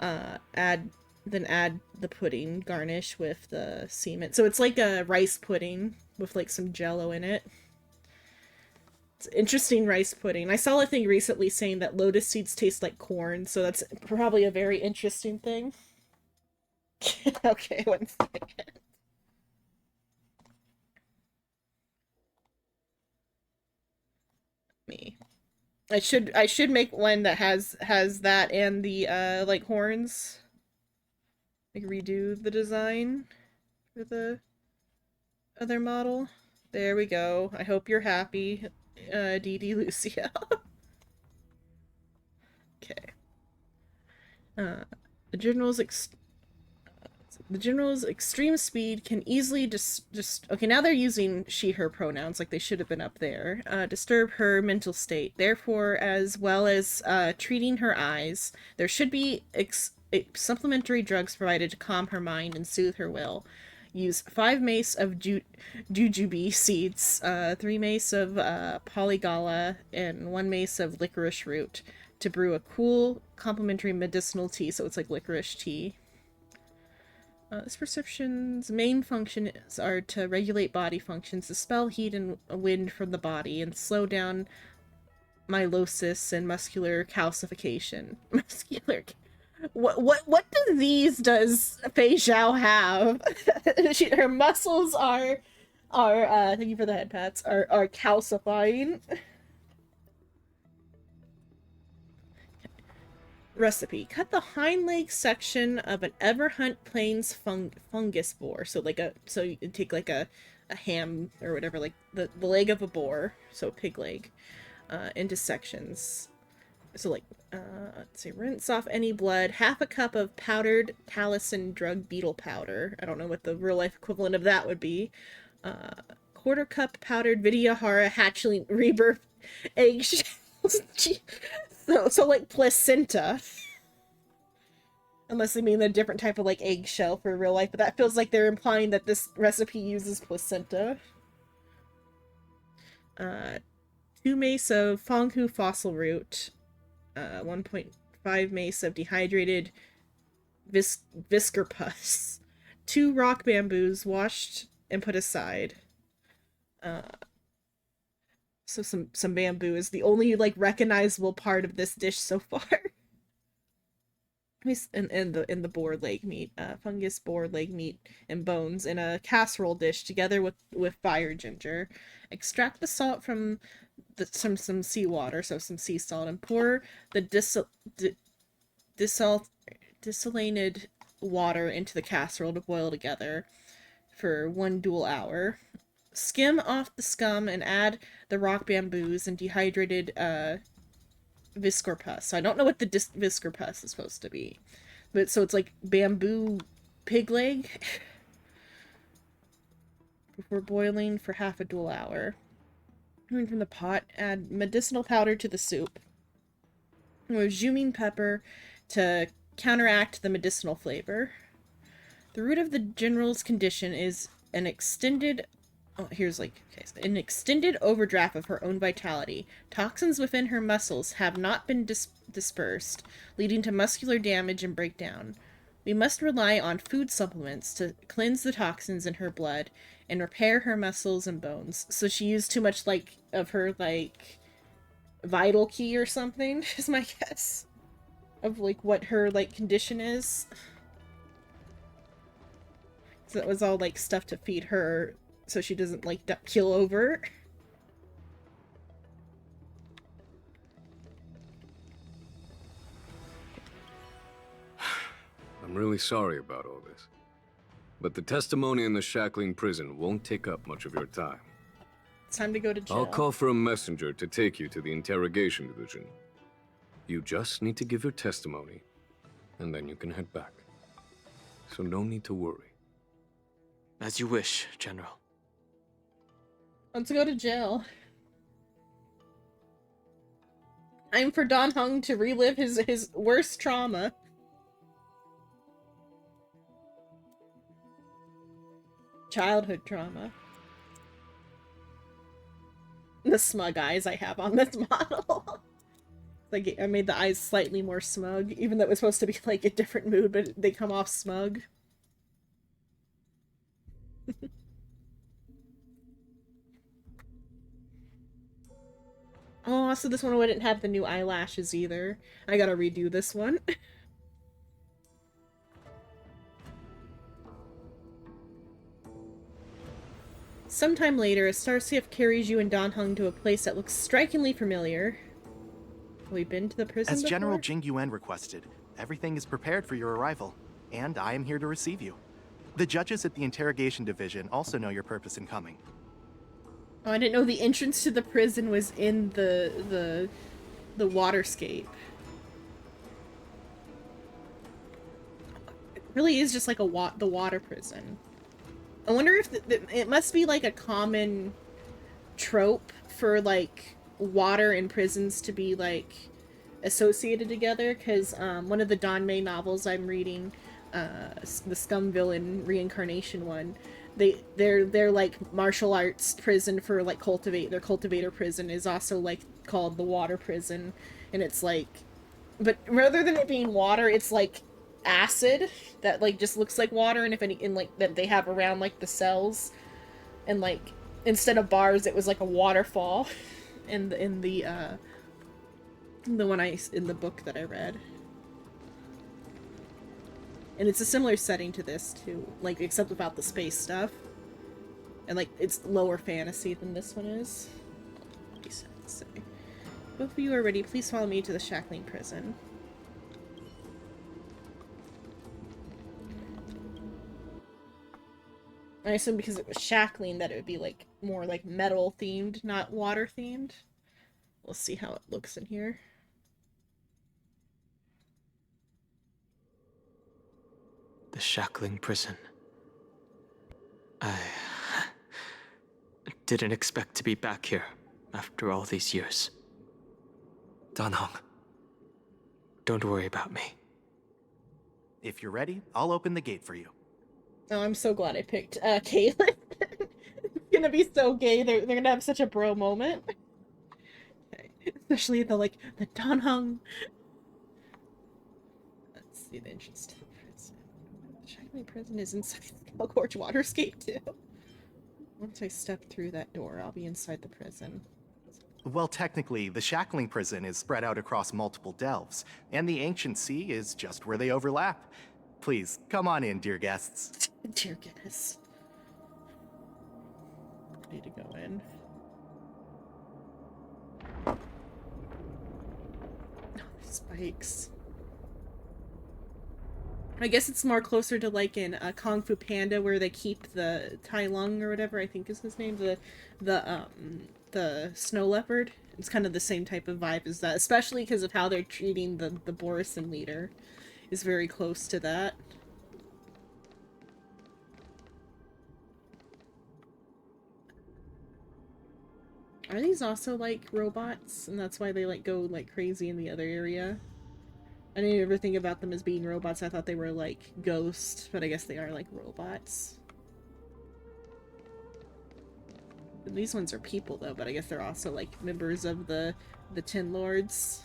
Add the pudding. Garnish with the semen. So it's like a rice pudding with like some jello in it. It's interesting rice pudding. I saw a thing recently saying that lotus seeds taste like corn, so that's probably a very interesting thing. Okay, 1 second. I should make one that has that and the like horns. Like redo the design for the other model. There we go. I hope you're happy, DD Lucia. Okay. The general's extreme speed can easily okay, now they're using she, her pronouns like they should have been up there. Disturb her mental state. Therefore, as well as treating her eyes, there should be supplementary drugs provided to calm her mind and soothe her will. Use 5 mace of jujube seeds, 3 mace of polygala, and 1 mace of licorice root to brew a cool, complementary medicinal tea, so it's like licorice tea. This prescription's main functions are to regulate body functions, dispel heat and wind from the body, and slow down myelinosis and muscular calcification. What disease does Fei Zhao have? Her muscles are thank you for the head pats, are calcifying. Recipe. Cut the hind leg section of an Everhunt Plains fungus boar. So you take like a ham or whatever, like the leg of a boar, so a pig leg, into sections. So like, let's see, rinse off any blood, 1/2 cup of powdered Talison drug beetle powder. I don't know what the real life equivalent of that would be. quarter cup powdered Vidyahara hatchling rebirth eggshells. so like placenta. Unless they mean a different type of like eggshell for real life, but that feels like they're implying that this recipe uses placenta. 2 mace of Fonghu fossil root, 1.5 mace of dehydrated Viscor pus, 2 rock bamboos washed and put aside. So some bamboo is the only like recognizable part of this dish so far. In the boar leg meat, fungus boar leg meat and bones in a casserole dish together with fire ginger. Extract the salt from some seawater, so some sea salt, and pour the desalinated water into the casserole to boil together for 1 dual hour. Skim off the scum and add the rock bamboos and dehydrated Viscor pus. So I don't know what the Viscor pus is supposed to be, but so it's like bamboo pig leg. Before boiling for half a dual hour. Remove from the pot, add medicinal powder to the soup. With juming pepper to counteract the medicinal flavor. The root of the general's condition is an extended overdraft of her own vitality. Toxins within her muscles have not been dispersed, leading to muscular damage and breakdown. We must rely on food supplements to cleanse the toxins in her blood and repair her muscles and bones. So she used too much of her vital key or something, is my guess. Of what her condition is. So that was all stuff to feed her so she doesn't keel over. I'm really sorry about all this. But the testimony in the Shackling prison won't take up much of your time. It's time to go to jail. I'll call for a messenger to take you to the interrogation division. You just need to give your testimony, and then you can head back. So no need to worry. As you wish, General. Let's go to jail. Time for Dan Heng to relive his worst trauma. Childhood trauma. The smug eyes I have on this model. I made the eyes slightly more smug, even though it was supposed to be a different mood, but they come off smug. Oh, so this one wouldn't have the new eyelashes either. I gotta redo this one. Sometime later, a Starsief carries you and Dan Heng to a place that looks strikingly familiar. Have we been to the prison As before? General Jing Yuan requested, everything is prepared for your arrival, and I am here to receive you. The judges at the interrogation division also know your purpose in coming. Oh, I didn't know the entrance to the prison was in the waterscape. It really is just the water prison. I wonder if it must be a common trope for water and prisons to be associated together, because one of the Danmei novels I'm reading, the Scum Villain reincarnation one, their martial arts prison for their cultivator prison is also called the water prison, and it's but rather than it being water, it's acid that just looks like water, and that they have around the cells, and instead of bars it was a waterfall in the book that I read. And it's a similar setting to this too, except without the space stuff, and it's lower fantasy than this one is. Both of you are ready. Please follow me to the Shackling prison. I assume because it was shackling that it would be more metal themed, not water themed. We'll see how it looks in here. The Shackling prison. I didn't expect to be back here after all these years. Dan Heng. Don't worry about me. If you're ready, I'll open the gate for you. Oh, I'm so glad I picked Caitlyn. It's gonna be so gay. They're gonna have such a bro moment. Okay. Especially the Dan Heng. Let's see the entrance to the prison. The Shackling prison is inside the Skullgorge Waterscape too. Once I step through that door, I'll be inside the prison. Well, technically, the Shackling prison is spread out across multiple delves, and the Ancient Sea is just where they overlap. Please, come on in, dear guests. Dear goodness. Need to go in. Oh, the spikes. I guess it's more closer to like in Kung Fu Panda, where they keep the Tai Lung or whatever I think is his name, the snow leopard. It's kind of the same type of vibe as that, especially because of how they're treating the Borisin leader. Is very close to that. Are these also like robots, and that's why they like go like crazy in the other area? I didn't ever think about them as being robots. I thought they were like ghosts, but I guess they are like robots. And these ones are people though, but I guess they're also like members of the Ten Lords.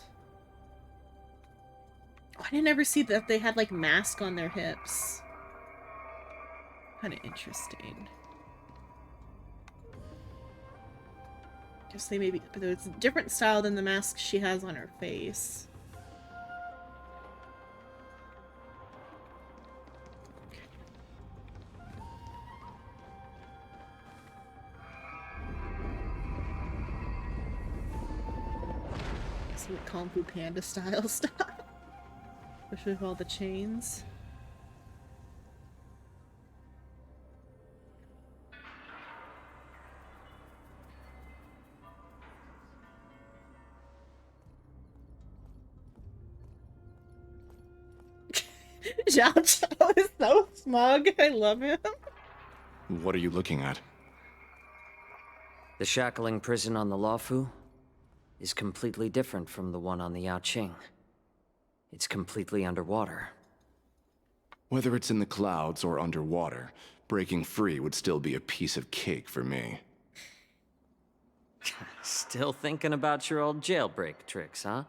Oh, I didn't ever see that they had like masks on their hips. Kind of interesting. Guess they maybe, but it's a different style than the mask she has on her face. Some Kung Fu Panda style stuff. Especially with all the chains. Zhao Chao is so smug. I love him. What are you looking at? The Shackling prison on the Luofu is completely different from the one on the Yaoqing. It's completely underwater. Whether it's in the clouds or underwater, breaking free would still be a piece of cake for me. Still thinking about your old jailbreak tricks, huh?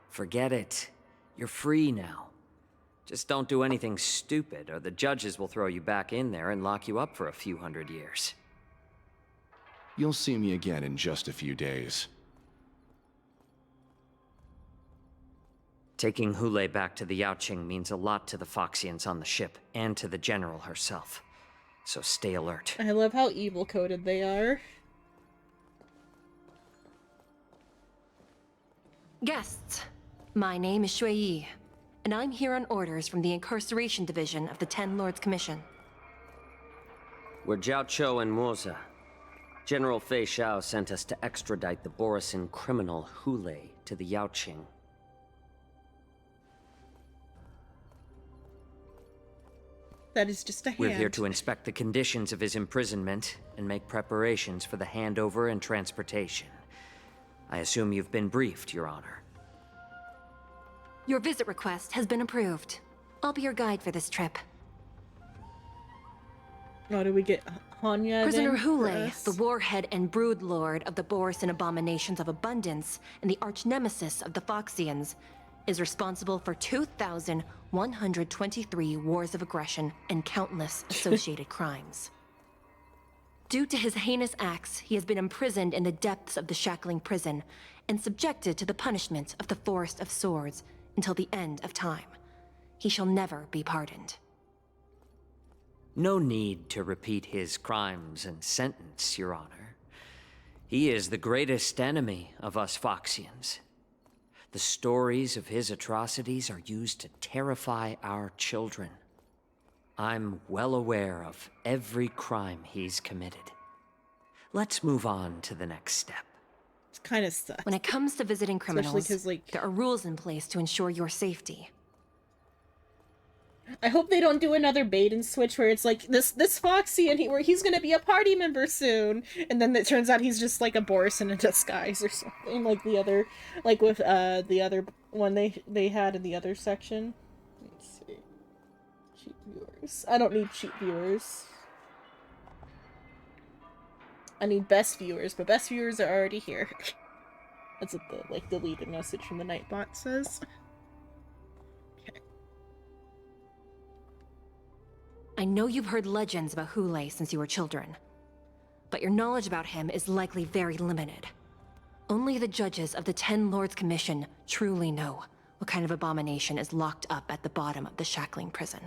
Forget it. You're free now. Just don't do anything stupid, or the judges will throw you back in there and lock you up for a few hundred years. You'll see me again in just a few days. Taking Hulei back to the Yaoqing means a lot to the Foxians on the ship, and to the General herself. So stay alert. I love how evil-coded they are. Guests, my name is Shui Yi, and I'm here on orders from the Incarceration Division of the Ten Lords Commission. We're Zhao Chou and Moza. General Fei Xiao sent us to extradite the Borisin criminal Hulei to the Yaoqing. That is just a hand. We're here to inspect the conditions of his imprisonment and make preparations for the handover and transportation. I assume you've been briefed, Your Honor. Your visit request has been approved. I'll be your guide for this trip. Oh, do we get Hanya Prisoner then for Hulei, us? the warhead and brood lord of the Borisin Abominations of Abundance and the arch-nemesis of the Foxians, is responsible for 2,123 wars of aggression and countless associated crimes. Due to his heinous acts, he has been imprisoned in the depths of the Shackling prison and subjected to the punishment of the Forest of Swords until the end of time. He shall never be pardoned. No need to repeat his crimes and sentence, Your Honor. He is the greatest enemy of us Foxians. The stories of his atrocities are used to terrify our children. I'm well aware of every crime he's committed. Let's move on to the next step. It's kind of sucks. When it comes to visiting criminals, 'cause, like, there are rules in place to ensure your safety. I hope they don't do another bait and switch where it's like this Foxy and where he's gonna be a party member soon, and then it turns out he's just like a Borison in disguise or something, like the other, like with the other one they had in the other section. Let's see. Cheap viewers. I don't need cheap viewers. I need best viewers, but best viewers are already here. That's what the deleted message from the Nightbot says. I know you've heard legends about Hule since you were children, but your knowledge about him is likely very limited. Only the judges of the Ten Lords Commission truly know what kind of abomination is locked up at the bottom of the Shackling Prison.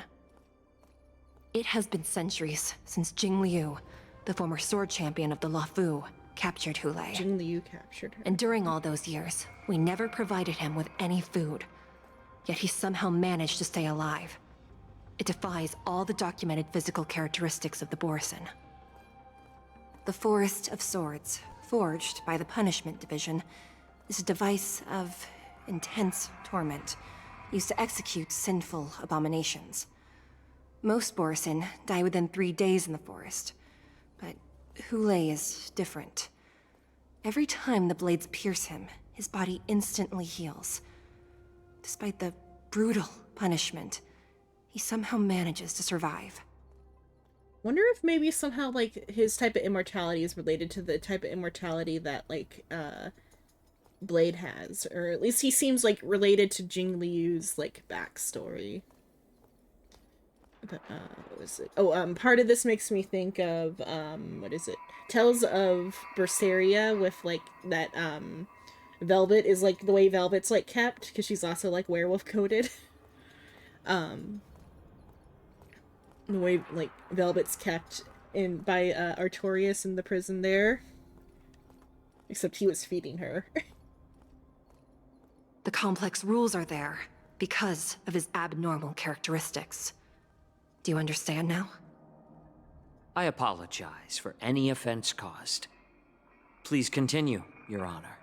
It has been centuries since Jing Liu, the former sword champion of the Luofu, captured Hule. Jing Liu captured her. And during all those years, we never provided him with any food. Yet he somehow managed to stay alive. It defies all the documented physical characteristics of the Borison. The Forest of Swords, forged by the Punishment Division, is a device of intense torment, used to execute sinful abominations. Most Borison die within 3 days in the forest, but Hule is different. Every time the blades pierce him, his body instantly heals. Despite the brutal punishment, he somehow manages to survive. Wonder if maybe somehow, like, his type of immortality is related to the type of immortality that, like, Blade has. Or at least he seems, like, related to Jing Liu's, like, backstory. But, what was it? Oh, part of this makes me think of, what is it? Tales of Berseria with, like, that, Velvet is, like, the way Velvet's, like, kept, because she's also, like, werewolf-coded. The way, like, Velvet's kept in by Artorias in the prison there. Except he was feeding her. The complex rules are there because of his abnormal characteristics. Do you understand now? I apologize for any offense caused. Please continue, Your Honor.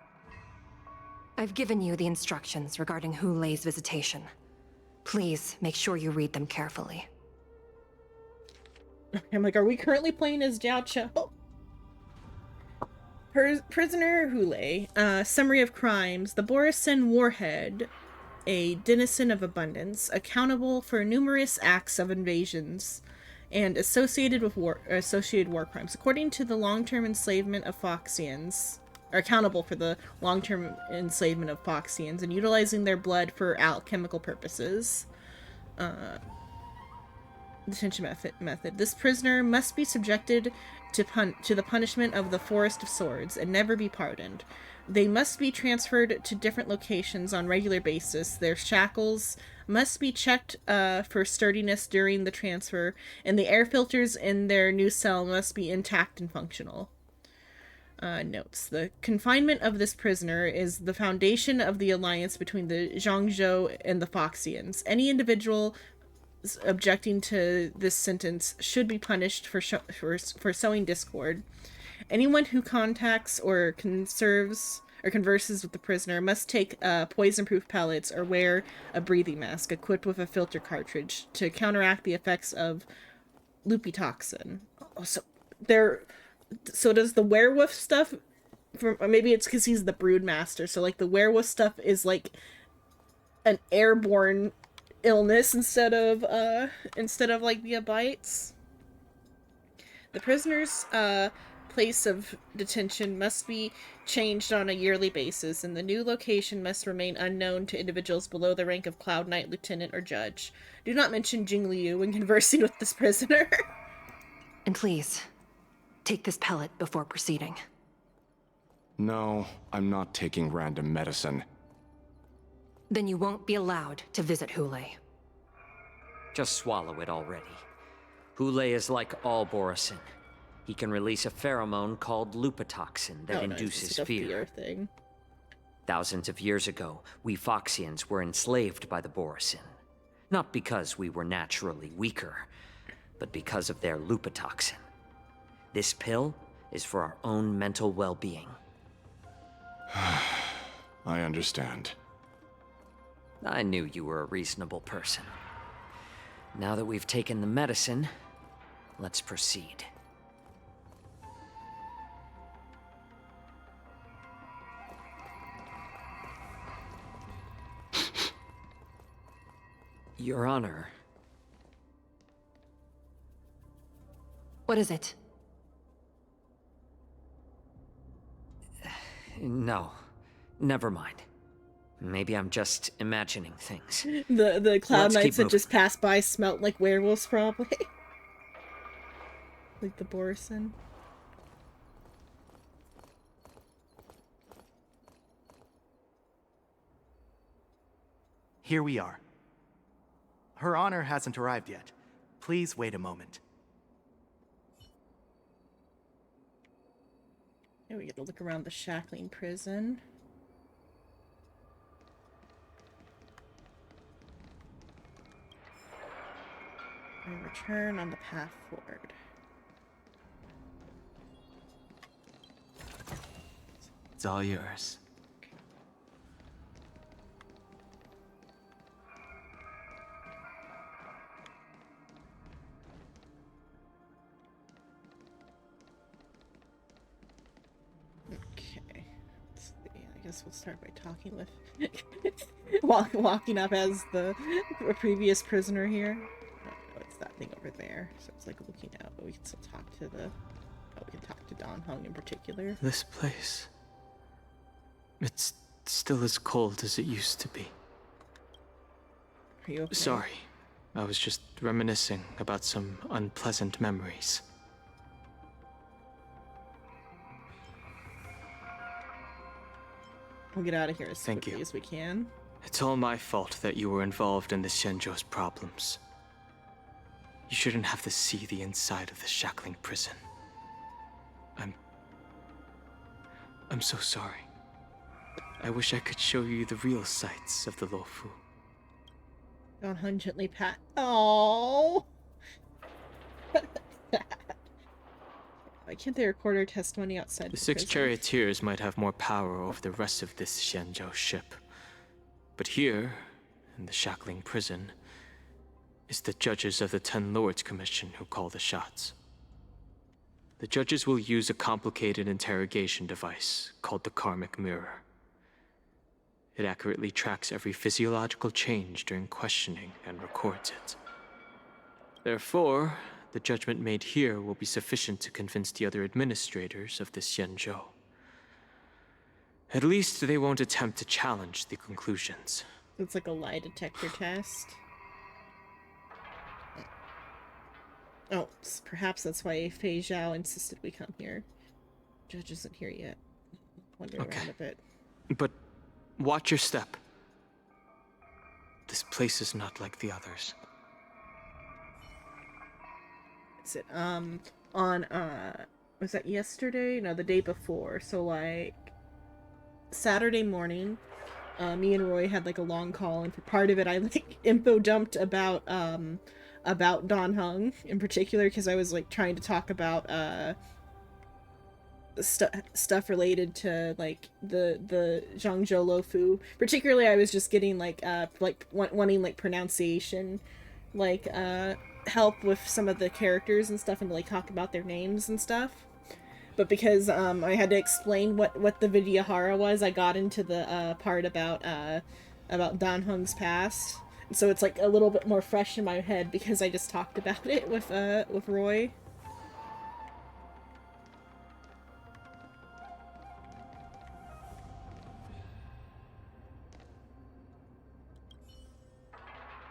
I've given you the instructions regarding Hule's visitation. Please make sure you read them carefully. I'm like, are we currently playing as Jiao Cho? Prisoner Hule. Summary of crimes. The Borison Warhead, a denizen of abundance, accountable for numerous acts of invasions and associated war crimes. According to the long-term enslavement of Foxians, are accountable for the long-term enslavement of Foxians and utilizing their blood for alchemical purposes. Detention method. This prisoner must be subjected to the punishment of the Forest of Swords and never be pardoned. They must be transferred to different locations on regular basis. Their shackles must be checked for sturdiness during the transfer, and the air filters in their new cell must be intact and functional. Notes. The confinement of this prisoner is the foundation of the alliance between the Zhangzhou and the Foxians. Any individual objecting to this sentence should be punished for sowing discord. Anyone who contacts or converses with the prisoner must take poison-proof pellets or wear a breathing mask equipped with a filter cartridge to counteract the effects of lupitoxin. So does the werewolf stuff? Maybe it's because he's the broodmaster. So like the werewolf stuff is like an airborne illness instead of like the bites. The prisoner's place of detention must be changed on a yearly basis, and the new location must remain unknown to individuals below the rank of Cloud Knight, Lieutenant, or Judge. Do not mention Jing Liu when conversing with this prisoner. And please, take this pellet before proceeding. No, I'm not taking random medicine. Then you won't be allowed to visit Hule. Just swallow it already. Hule is like all Borison. He can release a pheromone called lupitoxin that induces fear. Thing. Thousands of years ago, we Foxians were enslaved by the Borison. Not because we were naturally weaker, but because of their lupitoxin. This pill is for our own mental well-being. I understand. I knew you were a reasonable person. Now that we've taken the medicine, let's proceed. Your Honor. What is it? No. Never mind. Maybe I'm just imagining things. The Cloud Let's keep Knights that moving. just passed by smelt like werewolves, probably. Like the Borison. Here we are. Her Honor hasn't arrived yet. Please wait a moment. Yeah, we get to look around the Shackling prison. And return on the path forward. It's all yours. Okay. Let's see. I guess we'll start by talking with walking up as the previous prisoner here. Oh, it's that thing over there. So it's like looking out, but we can still talk to the. Oh, we can talk to Dan Heng in particular. This place. It's still as cold as it used to be. Are you okay? Sorry. I was just reminiscing about some unpleasant memories. We'll get out of here as Thank quickly you. as we can. It's all my fault that you were involved in the Xianzhou's problems. You shouldn't have to see the inside of the Shackling prison. I'm so sorry. I wish I could show you the real sights of the Luofu. Dan Heng gently pat. Oh. Why can't they record our testimony outside The six prison? charioteers might have more power over the rest of this Xianzhou ship. But here, in the Shackling prison, it's the judges of the Ten Lords Commission who call the shots. The judges will use a complicated interrogation device called the Karmic Mirror. It accurately tracks every physiological change during questioning and records it. Therefore, the judgment made here will be sufficient to convince the other administrators of the Xianzhou. At least they won't attempt to challenge the conclusions. It's like a lie detector test. Oh, perhaps that's why Fei Zhao insisted we come here. Judge isn't here yet. Wander around a bit. But watch your step. This place is not like the others. Is it, on, was that yesterday? No, the day before. So, like, Saturday morning, me and Roy had, like, a long call, and for part of it, I, like, info dumped about Dan Heng in particular, because I was, like, trying to talk about, stuff related to, like, the Zhangzhou Luofu. Particularly, I was just getting, like, wanting, like, pronunciation, like, help with some of the characters and stuff, and to, like, talk about their names and stuff. But because I had to explain what the Vidyahara was, I got into the part about Dan Heng's past. And so it's like a little bit more fresh in my head because I just talked about it with Roy.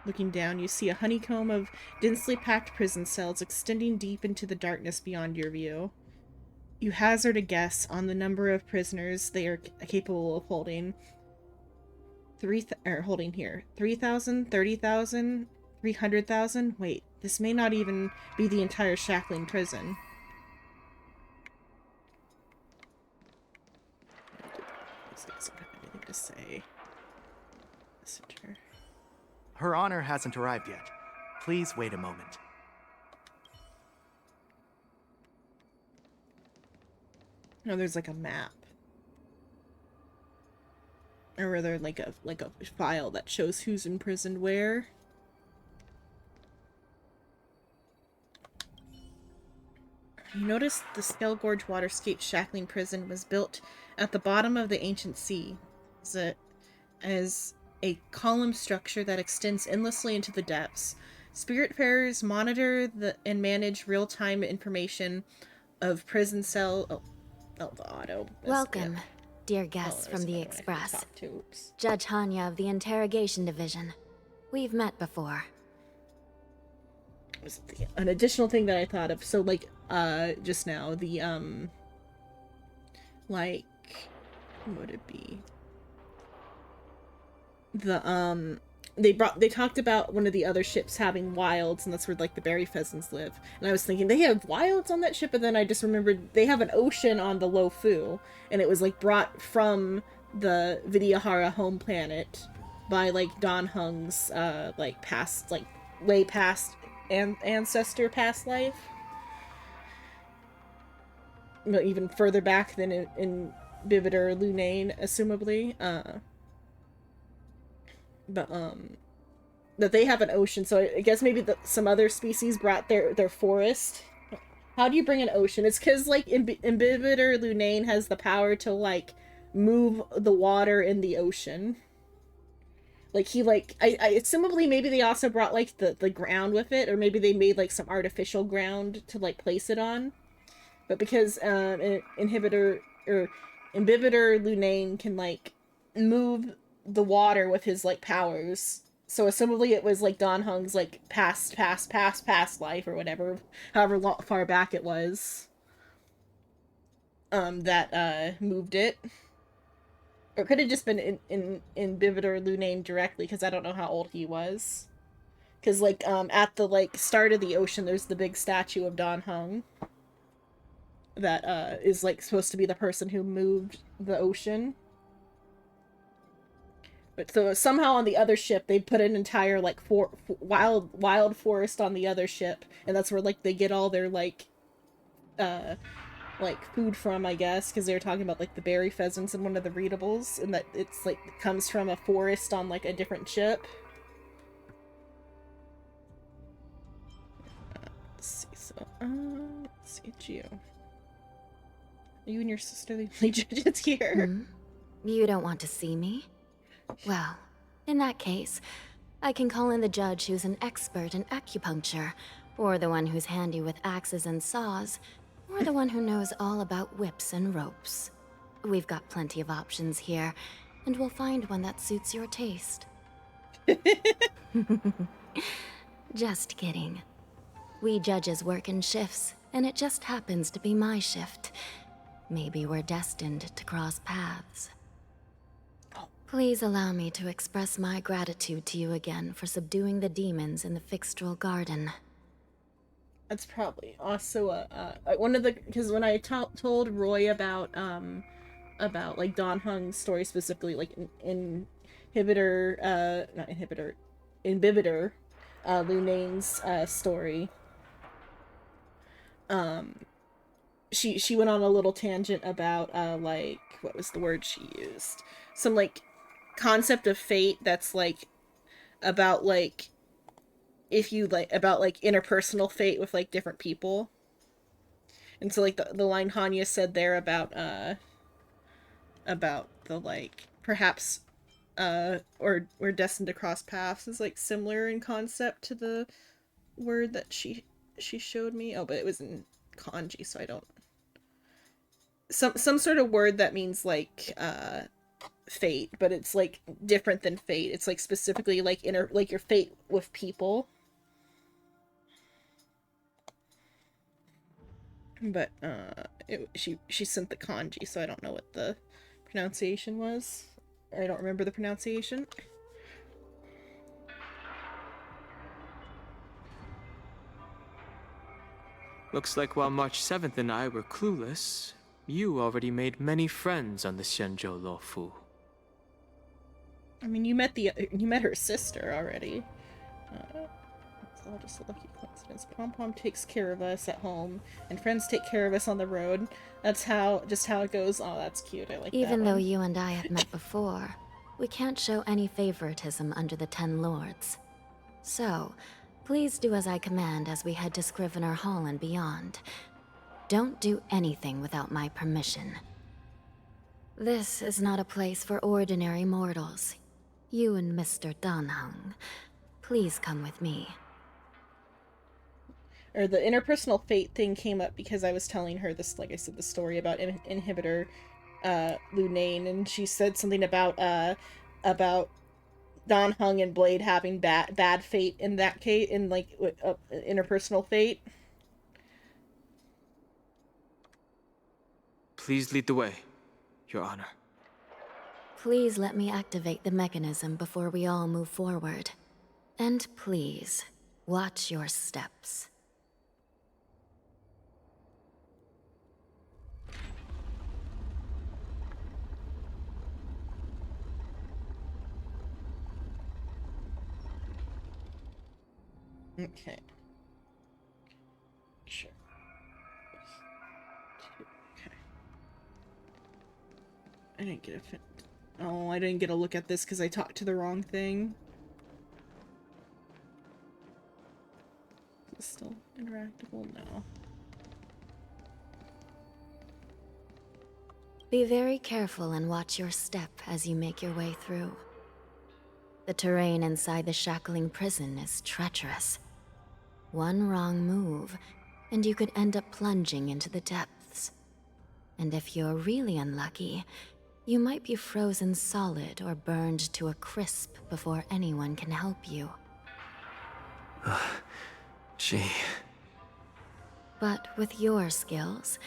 Looking down, you see a honeycomb of densely packed prison cells extending deep into the darkness beyond your view. You hazard a guess on the number of prisoners they are capable of holding. 3,000, 30,000, 300,000? Wait, this may not even be the entire Shackling prison. These guys don't have anything to say. Messenger. Her Honor hasn't arrived yet. Please wait a moment. No, there's like a map. Or rather, like a file that shows who's imprisoned where. You notice the Skull Gorge Waterscape Shackling Prison was built at the bottom of the ancient sea as a column structure that extends endlessly into the depths. Spiritfarers monitor and manage real-time information of prison cell... Oh, the auto. Welcome, dear guests from the Express. Judge Hanya of the Interrogation Division. We've met before. An additional thing that I thought of, so like just now, the like what would it be, the they talked about one of the other ships having wilds, and that's where like the berry pheasants live, and I was thinking they have wilds on that ship, but then I just remembered they have an ocean on the Lofu, and it was like brought from the Vidyahara home planet by like Don Hung's like past, like way past ancestor past life, even further back than in Bibitor Lunane, assumably. But that they have an ocean, so I guess maybe some other species brought their forest. How do you bring an ocean? It's because like in Bibitor Lunane has the power to like move the water in the ocean. Like he like I assumably maybe they also brought like the ground with it, or maybe they made like some artificial ground to like place it on. But because Bibitor Lunane can like move the water with his like powers, so assumably it was like Don Hung's like past life or whatever, however far back it was, that moved it. Or it could have just been in Bibitor Lunane directly, because I don't know how old he was. Because, like, at the, like, start of the ocean, there's the big statue of Don Hung. That, is, like, supposed to be the person who moved the ocean. But so, somehow on the other ship, they put an entire, like, wild forest on the other ship. And that's where, like, they get all their, like food from, I guess, because they were talking about like the berry pheasants in one of the readables, and that it's like it comes from a forest on like a different ship. Let's see, so let's see, Geo. You and your sisterly judges here. You don't want to see me? Well, in that case, I can call in the judge who's an expert in acupuncture, or the one who's handy with axes and saws, or the one who knows all about whips and ropes. We've got plenty of options here, and we'll find one that suits your taste. Just kidding. We judges work in shifts, and it just happens to be my shift. Maybe we're destined to cross paths. Please allow me to express my gratitude to you again for subduing the demons in the Fixtral Garden. That's probably also one of the, because when I told Roy about like Don Hung's story specifically, like in Bibitor Lunane's story, she went on a little tangent about like, what was the word she used? Some like concept of fate that's like about like, if you like, about like interpersonal fate with like different people. And so like the line Hanya said there about the like perhaps or we're destined to cross paths is like similar in concept to the word that she showed me. Oh, but it was in kanji, so I don't, some sort of word that means like fate, but it's like different than fate. It's like specifically like like your fate with people. But she sent the kanji, so I don't know what the pronunciation was. I don't remember the pronunciation. Looks like while March 7th and I were clueless, you already made many friends on the Shenzhou Luofu. I mean, you met her sister already. It's all just a lucky coincidence. Pom Pom takes care of us at home, and friends take care of us on the road. That's just how it goes. Oh, that's cute. I like that. Even though you and I have met before, we can't show any favoritism under the Ten Lords. So, please do as I command as we head to Scrivener Hall and beyond. don't do anything without my permission. This is not a place for ordinary mortals. You and Mr. Dan Heng, please come with me. Or the interpersonal fate thing came up because I was telling her this, like I said, the story about Inhibitor, Lunane, and she said something about Dan Heng and Blade having bad fate in that case, in like interpersonal fate. Please lead the way, Your Honor. Please let me activate the mechanism before we all move forward. And please, watch your steps. Okay. Sure. Okay. I didn't get a fit. Oh, I didn't get a look at this because I talked to the wrong thing. Is this still interactable? No. Be very careful and watch your step as you make your way through. The terrain inside the shackling prison is treacherous. One wrong move, and you could end up plunging into the depths. And if you're really unlucky, you might be frozen solid or burned to a crisp before anyone can help you. But with your skills,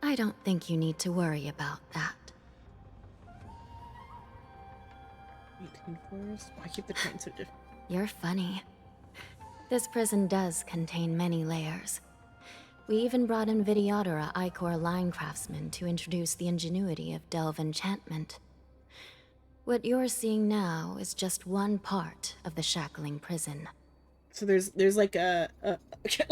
I don't think you need to worry about that. 18 floors? Why keep the train so different? You're funny. This prison does contain many layers. We even brought in Videodora Icor line craftsmen to introduce the ingenuity of Delve enchantment. What you're seeing now is just one part of the shackling prison. So there's like a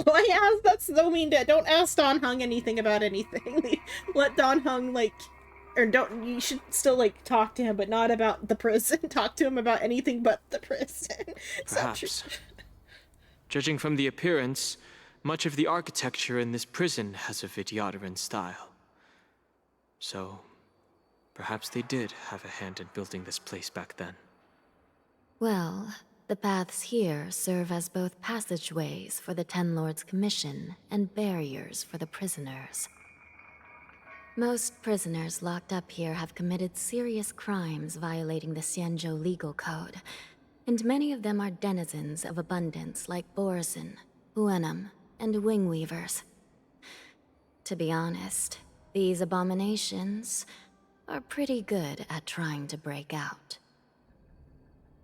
why ask? That's so mean. Don't ask Dan Heng anything about anything. Let Dan Heng like, or don't. You should still like talk to him, but not about the prison. Talk to him about anything but the prison. Perhaps. Judging from the appearance, much of the architecture in this prison has a Vidyadoran style. So, perhaps they did have a hand in building this place back then. Well, the paths here serve as both passageways for the Ten Lords' Commission and barriers for the prisoners. Most prisoners locked up here have committed serious crimes violating the Xianzhou legal code, and many of them are denizens of abundance like Borisin, Huenum, and Wingweavers. To be honest, these abominations are pretty good at trying to break out.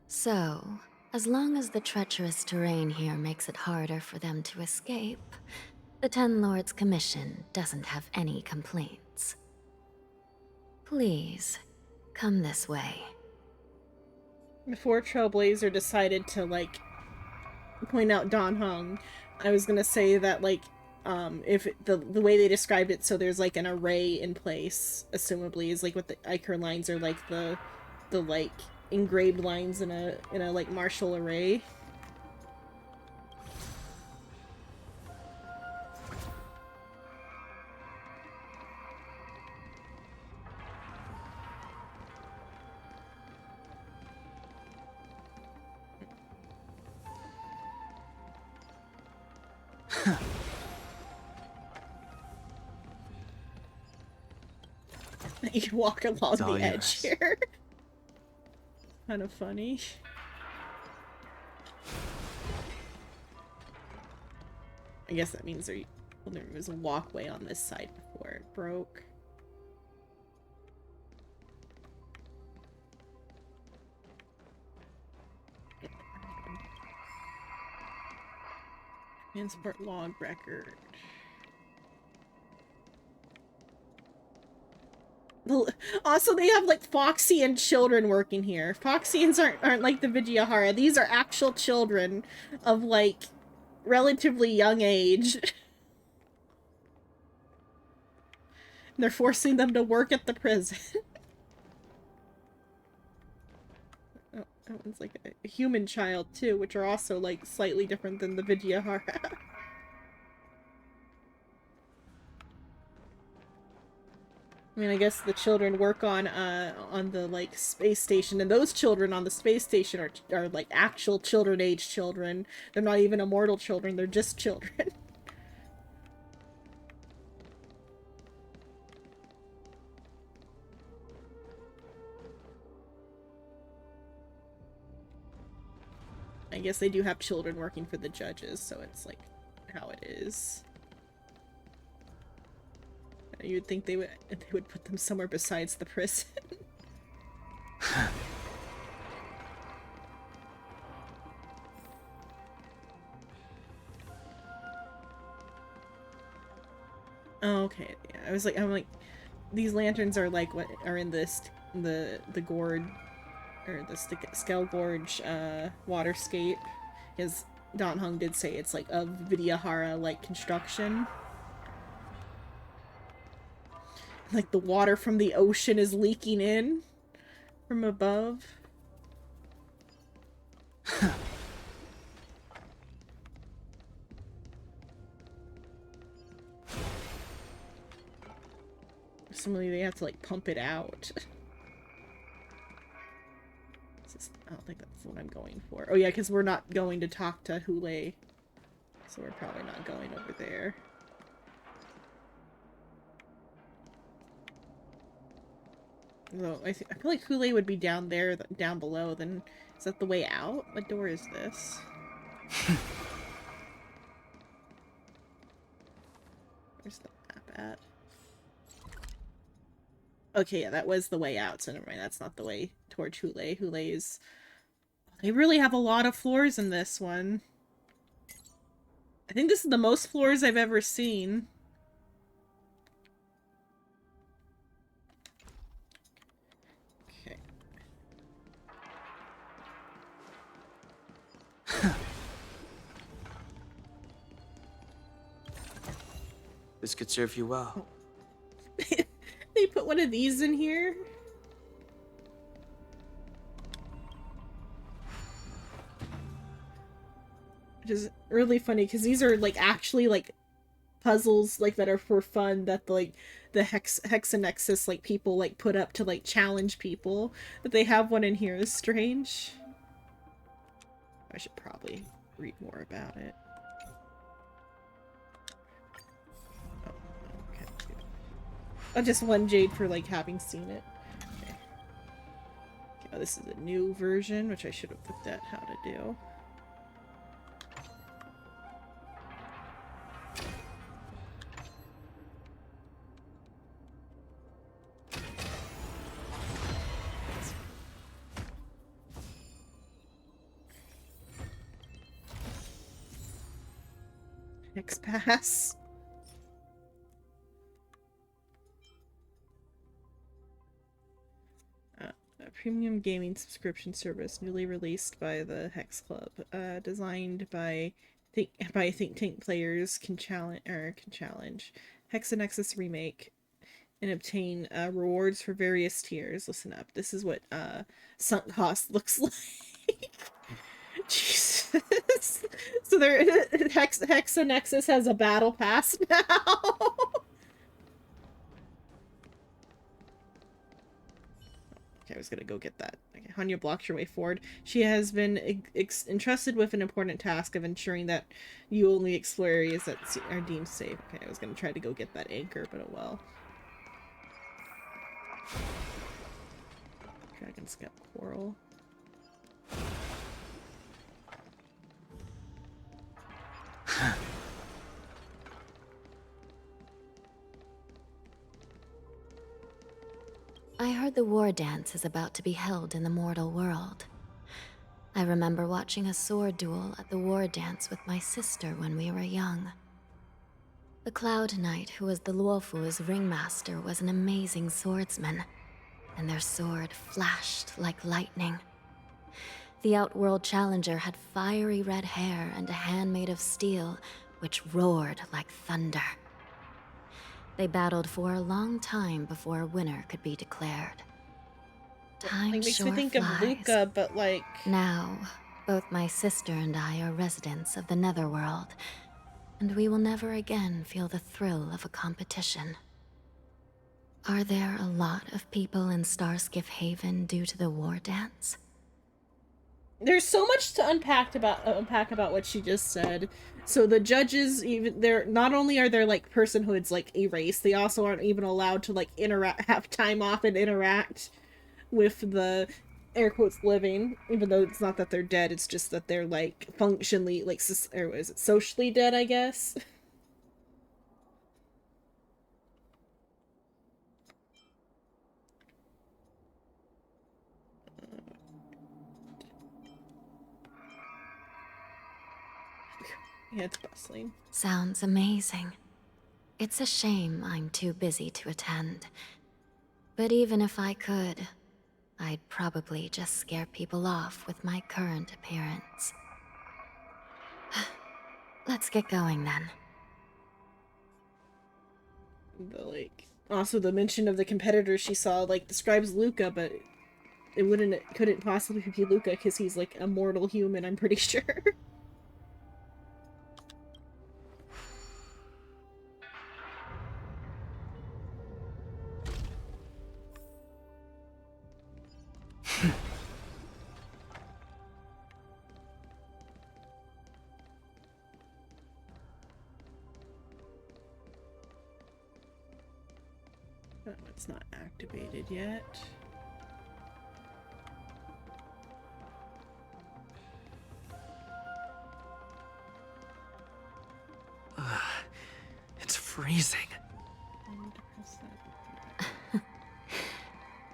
So, as long as the treacherous terrain here makes it harder for them to escape, the Ten Lords' Commission doesn't have any complaints. Please, come this way. Before Trailblazer decided to like point out Dan Heng, I was gonna say that like if the way they described it, so there's like an array in place, assumably, is like what the Iker lines are like the like engraved lines in a like martial array. You can walk along the edge here. Kind of funny. I guess that means there was a walkway on this side before it broke. Transport log record. Also, they have like Foxian children working here. Foxians aren't like the Vidyahara. These are actual children of like relatively young age. They're forcing them to work at the prison. Oh, that one's like a human child too, which are also like slightly different than the Vidyahara. mean, I guess the children work on the like space station, and those children on the space station are like actual children-age children. They're not even immortal children, they're just children. I guess they do have children working for the judges, so it's like how it is. You'd think they would put them somewhere besides the prison. Oh, okay. Yeah, I'm like, these lanterns are like what are in this the gourd or the Skell Gorge waterscape, because Dan Heng did say it's like of Vidyahara like construction. Like the water from the ocean is leaking in from above. Similarly, they have to like pump it out. I don't think that's what I'm going for. Oh yeah, because we're not going to talk to Hule, so we're probably not going over there. Although I feel like Hule would be down there, down below. Then is that the way out? What door is this? Where's the map at? Okay, yeah, that was the way out. So never mind. That's not the way towards Hule. Hule is. They really have a lot of floors in this one. I think this is the most floors I've ever seen. This could serve you well. They put one of these in here? Which is really funny, because these are, like, actually, like, puzzles, like, that are for fun, that, like, the Hexanexus, like, people, like, put up to, like, challenge people. That they have one in here is strange. I should probably read more about it. Just one jade for like having seen it. Okay. Oh, this is a new version, which I should have looked at how to do. Hex pass. Premium gaming subscription service newly released by the Hex Club, designed by Think Tank players can challenge Hexanexus remake and obtain rewards for various tiers. Listen up. This is what sunk cost looks like. Jesus. So there Hexanexus has a battle pass now. I was gonna go get that. Okay, Hanya blocks your way forward. She has been entrusted with an important task of ensuring that you only explore areas that are deemed safe. Okay, I was gonna try to go get that anchor, but oh well. Dragon Scalp Coral. I heard the war dance is about to be held in the mortal world. I remember watching a sword duel at the war dance with my sister when we were young. The Cloud Knight, who was the Luofu's ringmaster, was an amazing swordsman, and their sword flashed like lightning. The Outworld Challenger had fiery red hair and a hand made of steel, which roared like thunder. They battled for a long time before a winner could be declared. Time makes sure me think flies. of Luca, but like... Now, both my sister and I are residents of the Netherworld, and we will never again feel the thrill of a competition. Are there a lot of people in Starskiff Haven due to the war dance? There's so much to unpack about what she just said. So the judges, even they're not only are their like personhoods like erased, they also aren't even allowed to like have time off and interact with the air quotes living, even though it's not that they're dead, it's just that they're like functionally like or is it socially dead, I guess. Yeah, it's bustling. Sounds amazing. It's a shame I'm too busy to attend. But even if I could, I'd probably just scare people off with my current appearance. Let's get going then. Also the mention of the competitor she saw like describes Luca, but it couldn't possibly be Luca because he's like a mortal human, I'm pretty sure. Oh, it's not activated yet. It's freezing.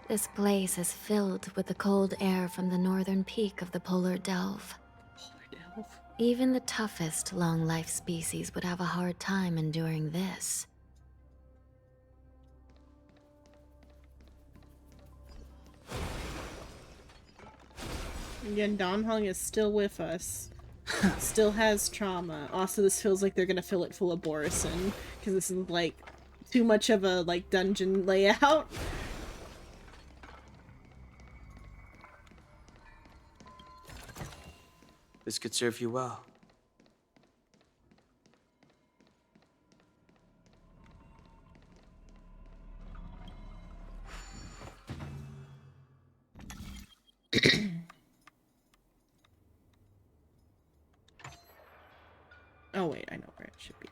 This place is filled with the cold air from the northern peak of the Polar Delve. Even the toughest long-life species would have a hard time enduring this. Again, Dan Heng is still with us. Still has trauma. Also, this feels like they're gonna fill it full of Borison, because this is like too much of a like dungeon layout. This could serve you well. Oh wait, I know where it should be.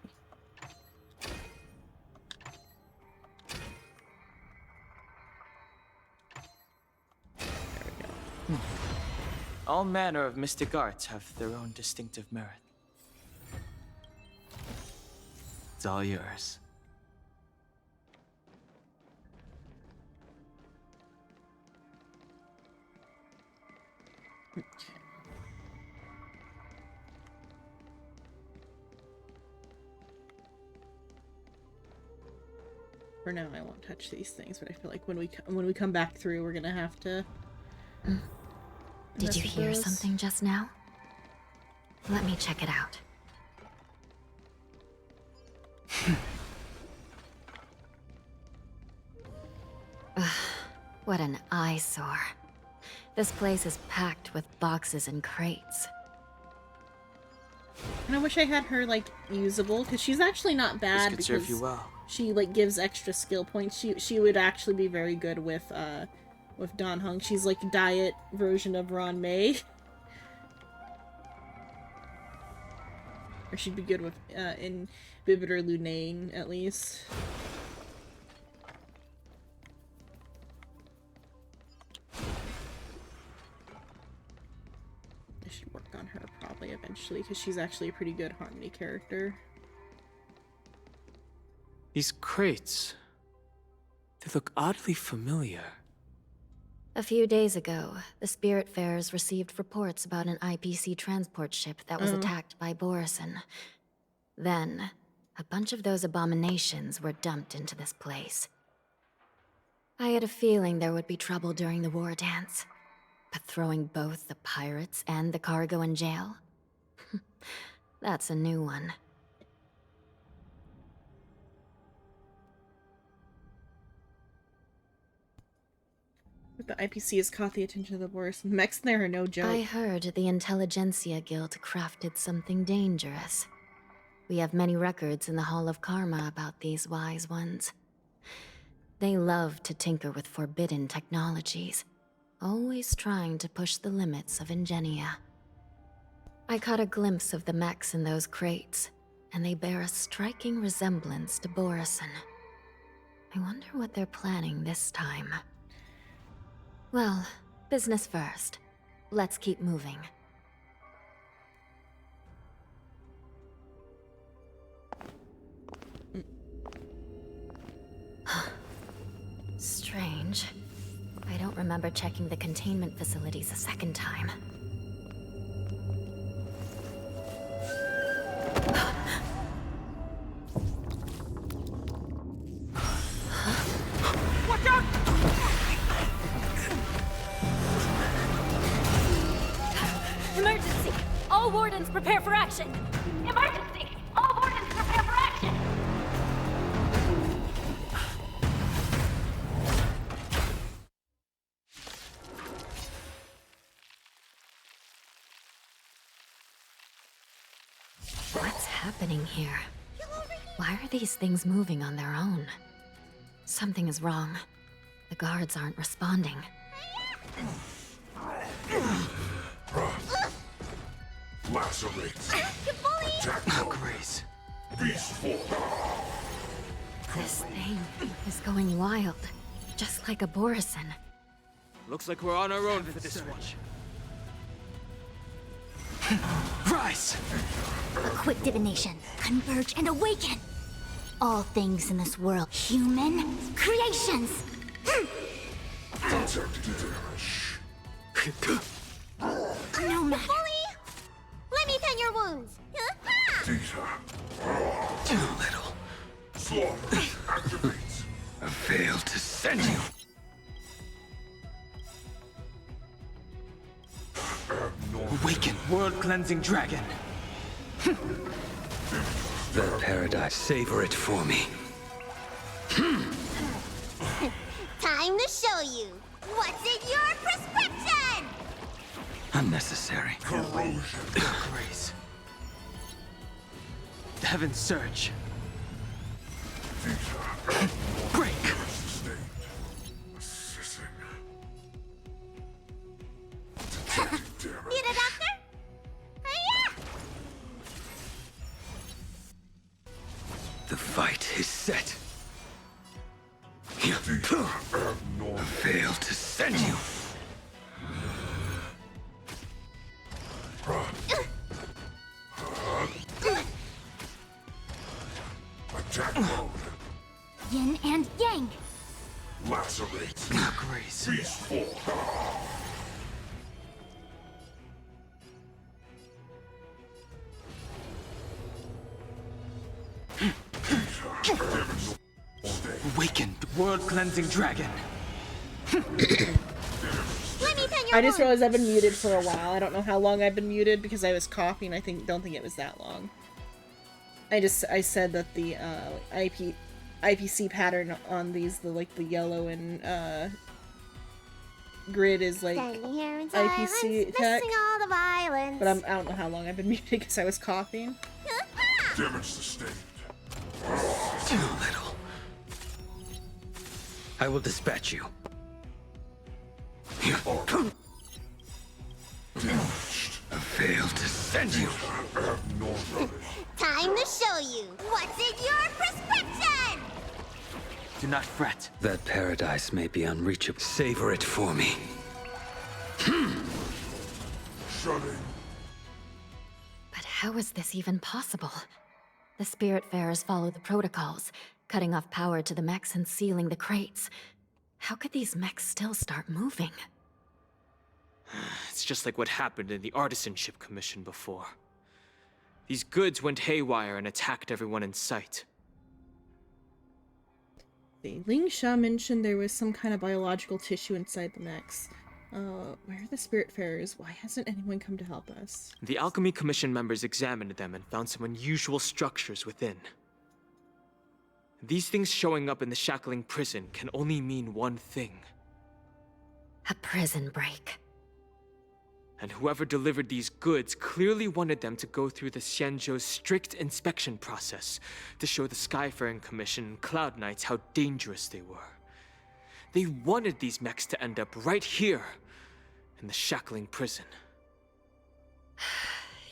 There we go. All manner of mystic arts have their own distinctive merit. It's all yours. Okay. For now, I won't touch these things, but I feel like when we come back through, we're gonna have to. Did you hear something just now? Let me check it out. Ugh, what an eyesore. This place is packed with boxes and crates. And I wish I had her like usable, because she's actually not bad. This could serve you well. She like gives extra skill points. She would actually be very good with Dan Heng. She's like a diet version of Ron May. Or she'd be good with in Bibiter Lunane at least. I should work on her probably eventually, because she's actually a pretty good Harmony character. These crates, they look oddly familiar. A few days ago, the Spiritfarers received reports about an IPC transport ship that was attacked by Borison. Then, a bunch of those abominations were dumped into this place. I had a feeling there would be trouble during the war dance, but throwing both the pirates and the cargo in jail? That's a new one. The IPC has caught the attention of the Boris. The mechs there are no joke. I heard the Intelligentsia Guild crafted something dangerous. We have many records in the Hall of Karma about these wise ones. They love to tinker with forbidden technologies, always trying to push the limits of Ingenia. I caught a glimpse of the mechs in those crates, and they bear a striking resemblance to Borison. I wonder what they're planning this time. Well, business first. Let's keep moving. Strange. I don't remember checking the containment facilities a second time. Watch out! Emergency! All wardens prepare for action! Emergency! All wardens prepare for action! What's happening here? Why are these things moving on their own? Something is wrong. The guards aren't responding. Lacerate. Attack Grace. Beast form. This thing is going wild, just like a Borison. Looks like we're on our own for this one. Rise! Quick divination, converge and awaken. All things in this world, human creations. No matter. Let me tend your wounds. Too little. Slaughter. Activate. I failed to send you. Awaken, world-cleansing dragon. The paradise, savor it for me. Time to show you. What's in your prescription? Unnecessary. Corrosion. Grace. Heaven's Surge. Break! Need a doctor? Hiya! The fight is set. I failed to send you. Attack mode. Yin and yang. Lacerate. Grace. Beast form. Awakened, world-cleansing dragon. Let me tend your I just wounds. realized I've been muted for a while. I don't know how long I've been muted because I was coughing. Don't think it was that long. I said that the IPC pattern on these, the yellow and grid is like Standing here in IPC silence, attack. missing all the violence. But I don't know how long I've been muted because I was coughing. Damage sustained. Too little. I will dispatch you. Damaged. I failed to send you. Abnormal. Time to show you. What's in your prescription? Do not fret. That paradise may be unreachable. Savor it for me. Shutting. But how is this even possible? The Spiritfarers follow the protocols, cutting off power to the mechs and sealing the crates. How could these mechs still start moving? It's just like what happened in the Artisanship Commission before. These goods went haywire and attacked everyone in sight. Ling Sha mentioned there was some kind of biological tissue inside the mechs. Where are the Spiritfarers? Why hasn't anyone come to help us? The Alchemy Commission members examined them and found some unusual structures within. These things showing up in the Shackling prison can only mean one thing. A prison break. And whoever delivered these goods clearly wanted them to go through the Xianzhou's strict inspection process to show the Skyfaring Commission and Cloud Knights how dangerous they were. They wanted these mechs to end up right here, in the shackling prison.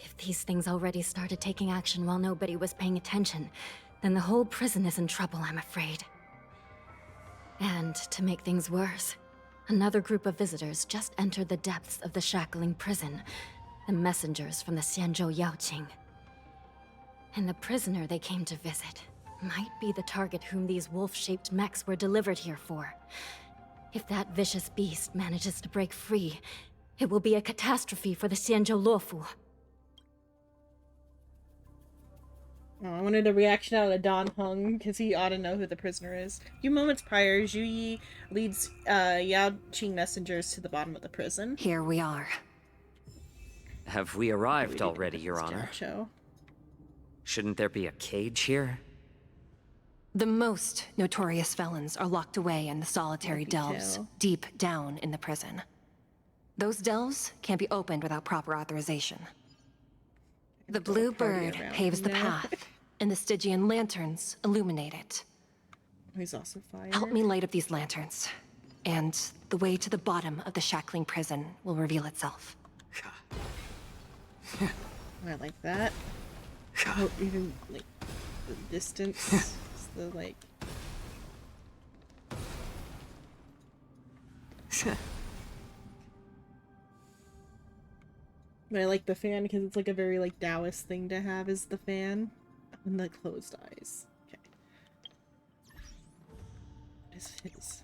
If these things already started taking action while nobody was paying attention, then the whole prison is in trouble, I'm afraid. And to make things worse, another group of visitors just entered the depths of the shackling prison. The messengers from the Xianzhou Yaoqing. And the prisoner they came to visit might be the target whom these wolf-shaped mechs were delivered here for. If that vicious beast manages to break free, it will be a catastrophe for the Xianzhou Luofu. Oh, I wanted a reaction out of Don Hung, because he ought to know who the prisoner is. A few moments prior, Zhu Yi leads Yaoqing messengers to the bottom of the prison. Here we are. Have we arrived already, Your Honor? Shouldn't there be a cage here? The most notorious felons are locked away in the solitary delves, deep down in the prison. Those delves can't be opened without proper authorization. The blue bird paves the path, and the Stygian lanterns illuminate it. He's also fire. Help me light up these lanterns, and the way to the bottom of the shackling prison will reveal itself. I like that. Oh, even like the distance, is the like. But I like the fan because it's like a very like Taoist thing to have is the fan and the closed eyes. Okay. What is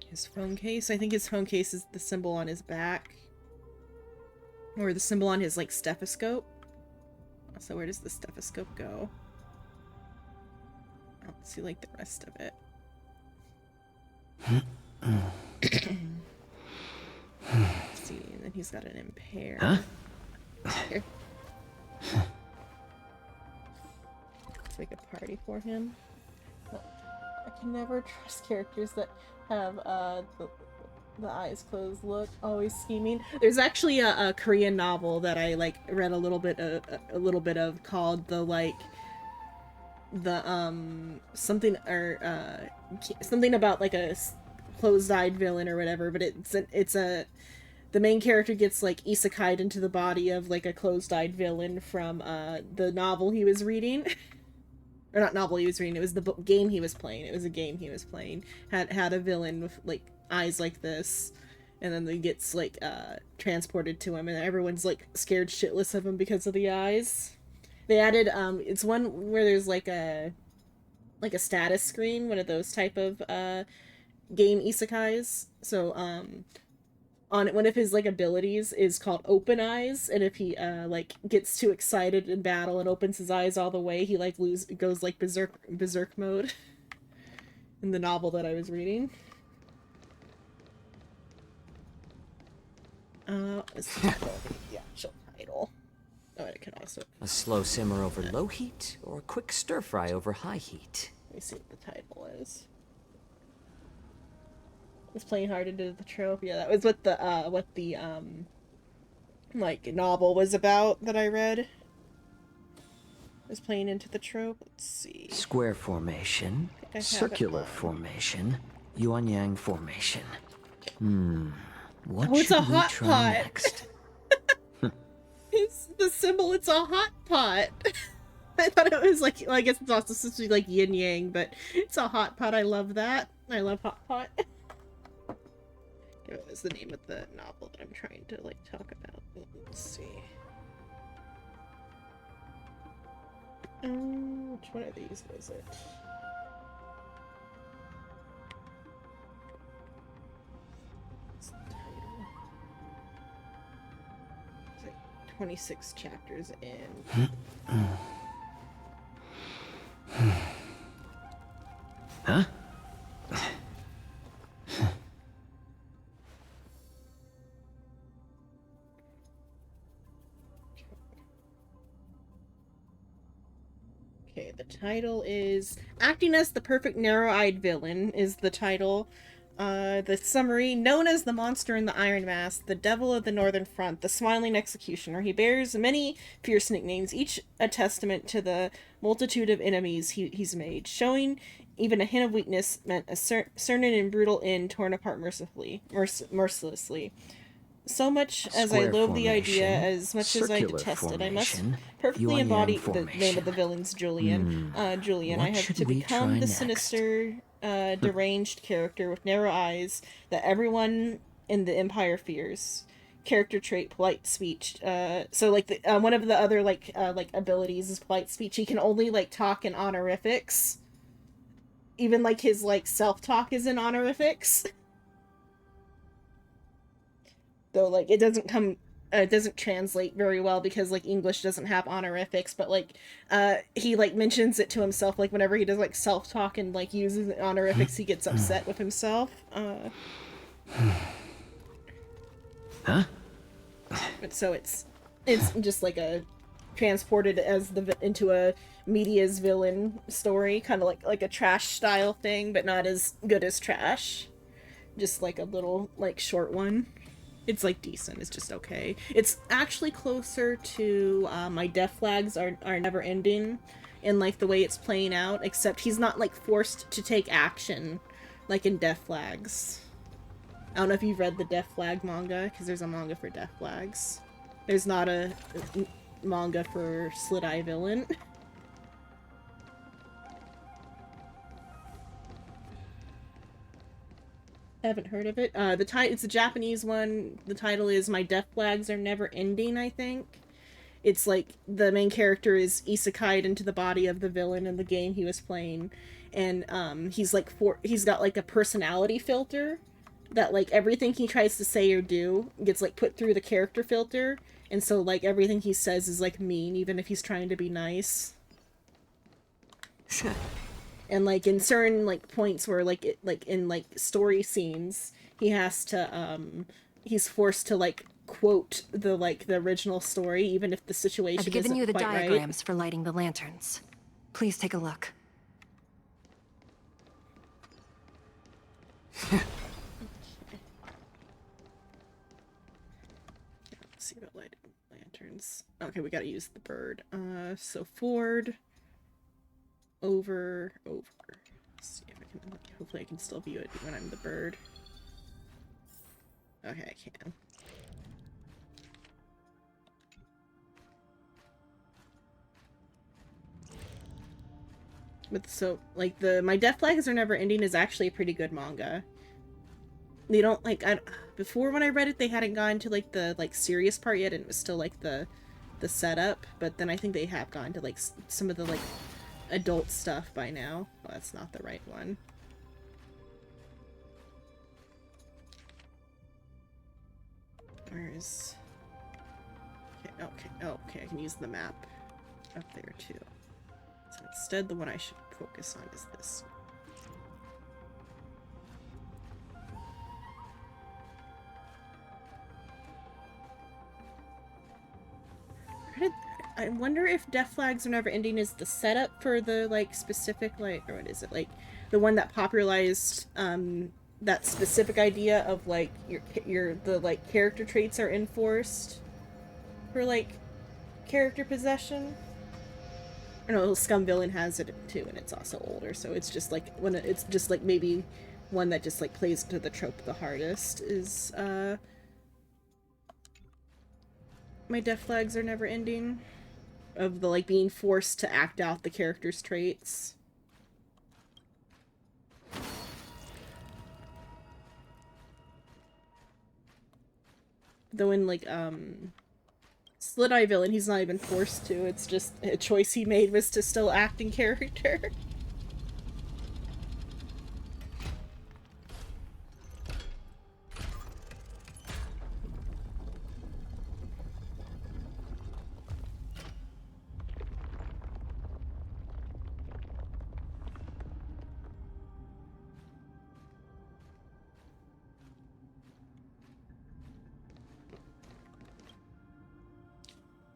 his phone case? I think his phone case is the symbol on his back. Or the symbol on his like stethoscope. So where does the stethoscope go? I don't see like the rest of it. Let's see, and then he's got an impair. Here. It's like a party for him. I can never trust characters that have the eyes closed look, always scheming. There's actually a Korean novel that I like read a little bit of called something about like a closed-eyed villain or whatever, but the main character gets like isekai'd into the body of like a closed-eyed villain from the novel he was reading. Or not novel he was reading, it was the game he was playing. It was a game he was playing. Had a villain with like eyes like this, and then he gets like transported to him, and everyone's like scared shitless of him because of the eyes. They added it's one where there's like a status screen, one of those type of game isekais. So on one of his like abilities is called Open Eyes, and if he like gets too excited in battle and opens his eyes all the way, he like goes like berserk mode. In the novel that I was reading. It's the actual title. Oh, it can also. A slow simmer over low heat, or a quick stir fry over high heat? Let me see what the title is. Was playing hard into the trope. Yeah, that was what the like novel was about that I read. Was playing into the trope. Let's see. Square formation, circular formation, Yuan Yang formation. What should we try next? It's the symbol. It's a hot pot. I thought it was like. Well, I guess it's also supposed to be like yin yang, but it's a hot pot. I love that. I love hot pot. What was the name of the novel that I'm trying to like talk about? Let's see. Which one of these was it? What's the title? It's like 26 chapters in. Huh? Okay, the title is Acting as the Perfect Narrow-Eyed Villain is the title. The summary, known as the Monster in the Iron Mask, the Devil of the Northern Front, the Smiling Executioner, he bears many fierce nicknames, each a testament to the multitude of enemies he's made, showing even a hint of weakness meant a certain and brutal end torn apart mercilessly. So much as I loathe the idea, as much as I detest it, I must perfectly embody the name of the villain's Julian. Julian, I have to become the sinister, deranged character with narrow eyes that everyone in the Empire fears. Character trait, polite speech. So like one of the other like abilities is polite speech. He can only like talk in honorifics. Even like his like self-talk is in honorifics. Though like it doesn't translate very well because like English doesn't have honorifics, but like he like mentions it to himself like whenever he does like self-talk and like uses honorifics he gets upset with himself. Huh? So it's just like a transported as into a media's villain story, kind of like a trash style thing, but not as good as trash. Just like a little like short one. It's like decent. It's just okay. It's actually closer to my Death Flags are never ending in like the way it's playing out, except he's not like forced to take action like in Death Flags. I don't know if you've read the Death Flag manga, because there's a manga for Death Flags. There's not a manga for Slit Eye Villain. I haven't heard of it. It's a Japanese one. The title is My Death Flags Are Never Ending, I think. It's like the main character is isekai'd into the body of the villain in the game he was playing, and he's got like a personality filter that like everything he tries to say or do gets like put through the character filter, and so like everything he says is like mean even if he's trying to be nice. And like in certain like points where like in like story scenes he has to he's forced to like quote the original story even if the situation I've given isn't you the quite diagrams right. for lighting the lanterns. Please take a look. Let's see about lighting lanterns. Okay, we gotta use the bird. So forward, over. Let's see if I can. Hopefully, I can still view it when I'm the bird. Okay, I can. But so, like, My Death Flags Are Never Ending is actually a pretty good manga. They don't, like, before when I read it, they hadn't gotten to, like, the, like, serious part yet, and it was still, like, the setup, but then I think they have gotten to, like, some of the, like, adult stuff by now. Oh, that's not the right one. Where's... Okay, I can use the map up there, too. So instead, the one I should focus on is this. I wonder if Death Flags Are Never Ending is the setup for the, like, specific, like, or what is it, like, the one that popularized, that specific idea of, like, the, like, character traits are enforced for, like, character possession? I know Scum Villain has it too, and it's also older, so it's just, like, it's just, like, maybe one that just, like, plays to the trope the hardest is, My Death Flags Are Never Ending. Of the, like, being forced to act out the character's traits. Though in, like, Slit Eye Villain, he's not even forced to. It's just a choice he made was to still act in character.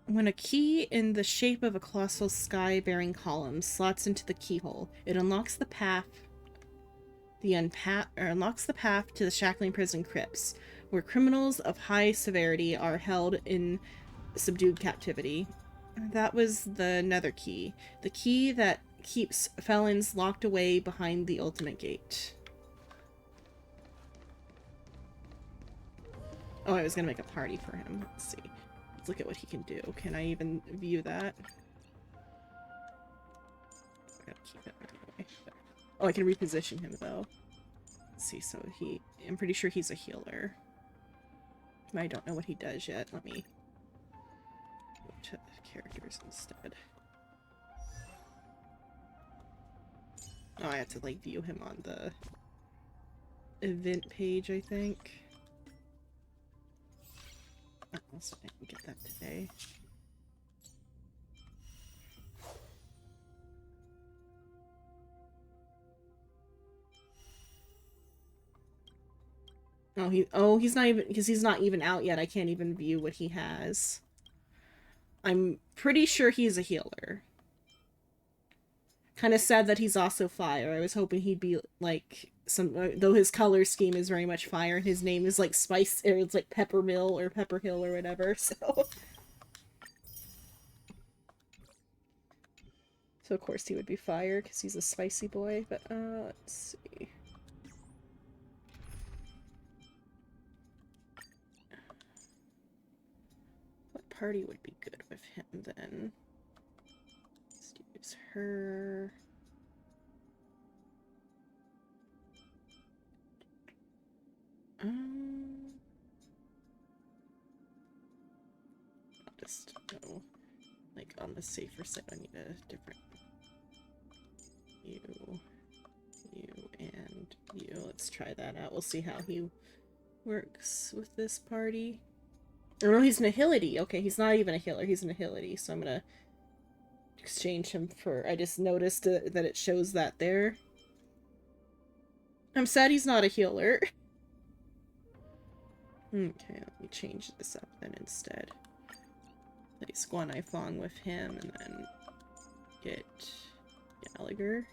When a key in the shape of a colossal sky-bearing column slots into the keyhole, it unlocks the path to the Shackling Prison crypts, where criminals of high severity are held in subdued captivity. That was the Nether Key, the key that keeps felons locked away behind the ultimate gate. Oh, I was gonna make a party for him. Let's see. Let's look at what he can do. Can I even view that? I gotta keep it anyway. Oh, I can reposition him though. Let's see, so I'm pretty sure he's a healer. I don't know what he does yet. Let me go to characters instead. Oh, I have to like view him on the event page, I think. Oh, so I can get that today. He's not even, because he's not even out yet. I can't even view what he has. I'm pretty sure he's a healer. Kind of sad that he's also fire. I was hoping he'd be like though his color scheme is very much fire, and his name is like Spice, or it's like Peppermill or Pepper Hill or whatever. So of course he would be fire because he's a spicy boy. But let's see. What party would be good with him then? Let's use her. I'll just go like on the safer side. I need a different you, and you. Let's try that out. We'll see how he works with this party. Oh no, he's an Nihility. Okay, he's not even a healer. He's an Nihility. So I'm gonna exchange him for. I just noticed that it shows that there. I'm sad he's not a healer. Okay, let me change this up then instead. Place Guan Ifong with him and then get Gallagher.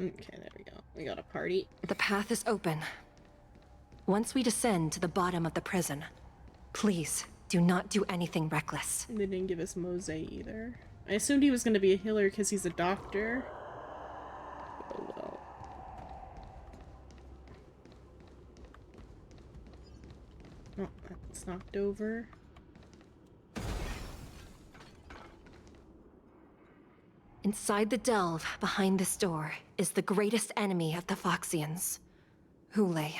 Okay, there we go. We got a party. The path is open. Once we descend to the bottom of the prison, please do not do anything reckless. They didn't give us Mose either. I assumed he was going to be a healer because he's a doctor. Oh well. Oh, that's knocked over. Inside the delve, behind this door, is the greatest enemy of the Foxians, Hule.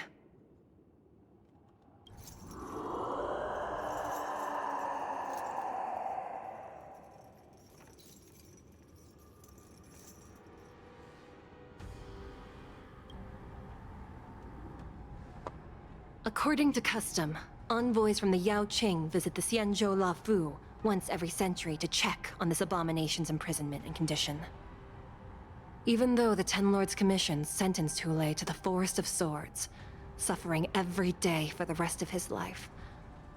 According to custom, envoys from the Yao Qing visit the Xianzhou La Fu once every century to check on this abomination's imprisonment and condition. Even though the Ten Lords Commission sentenced Hule to the Forest of Swords, suffering every day for the rest of his life,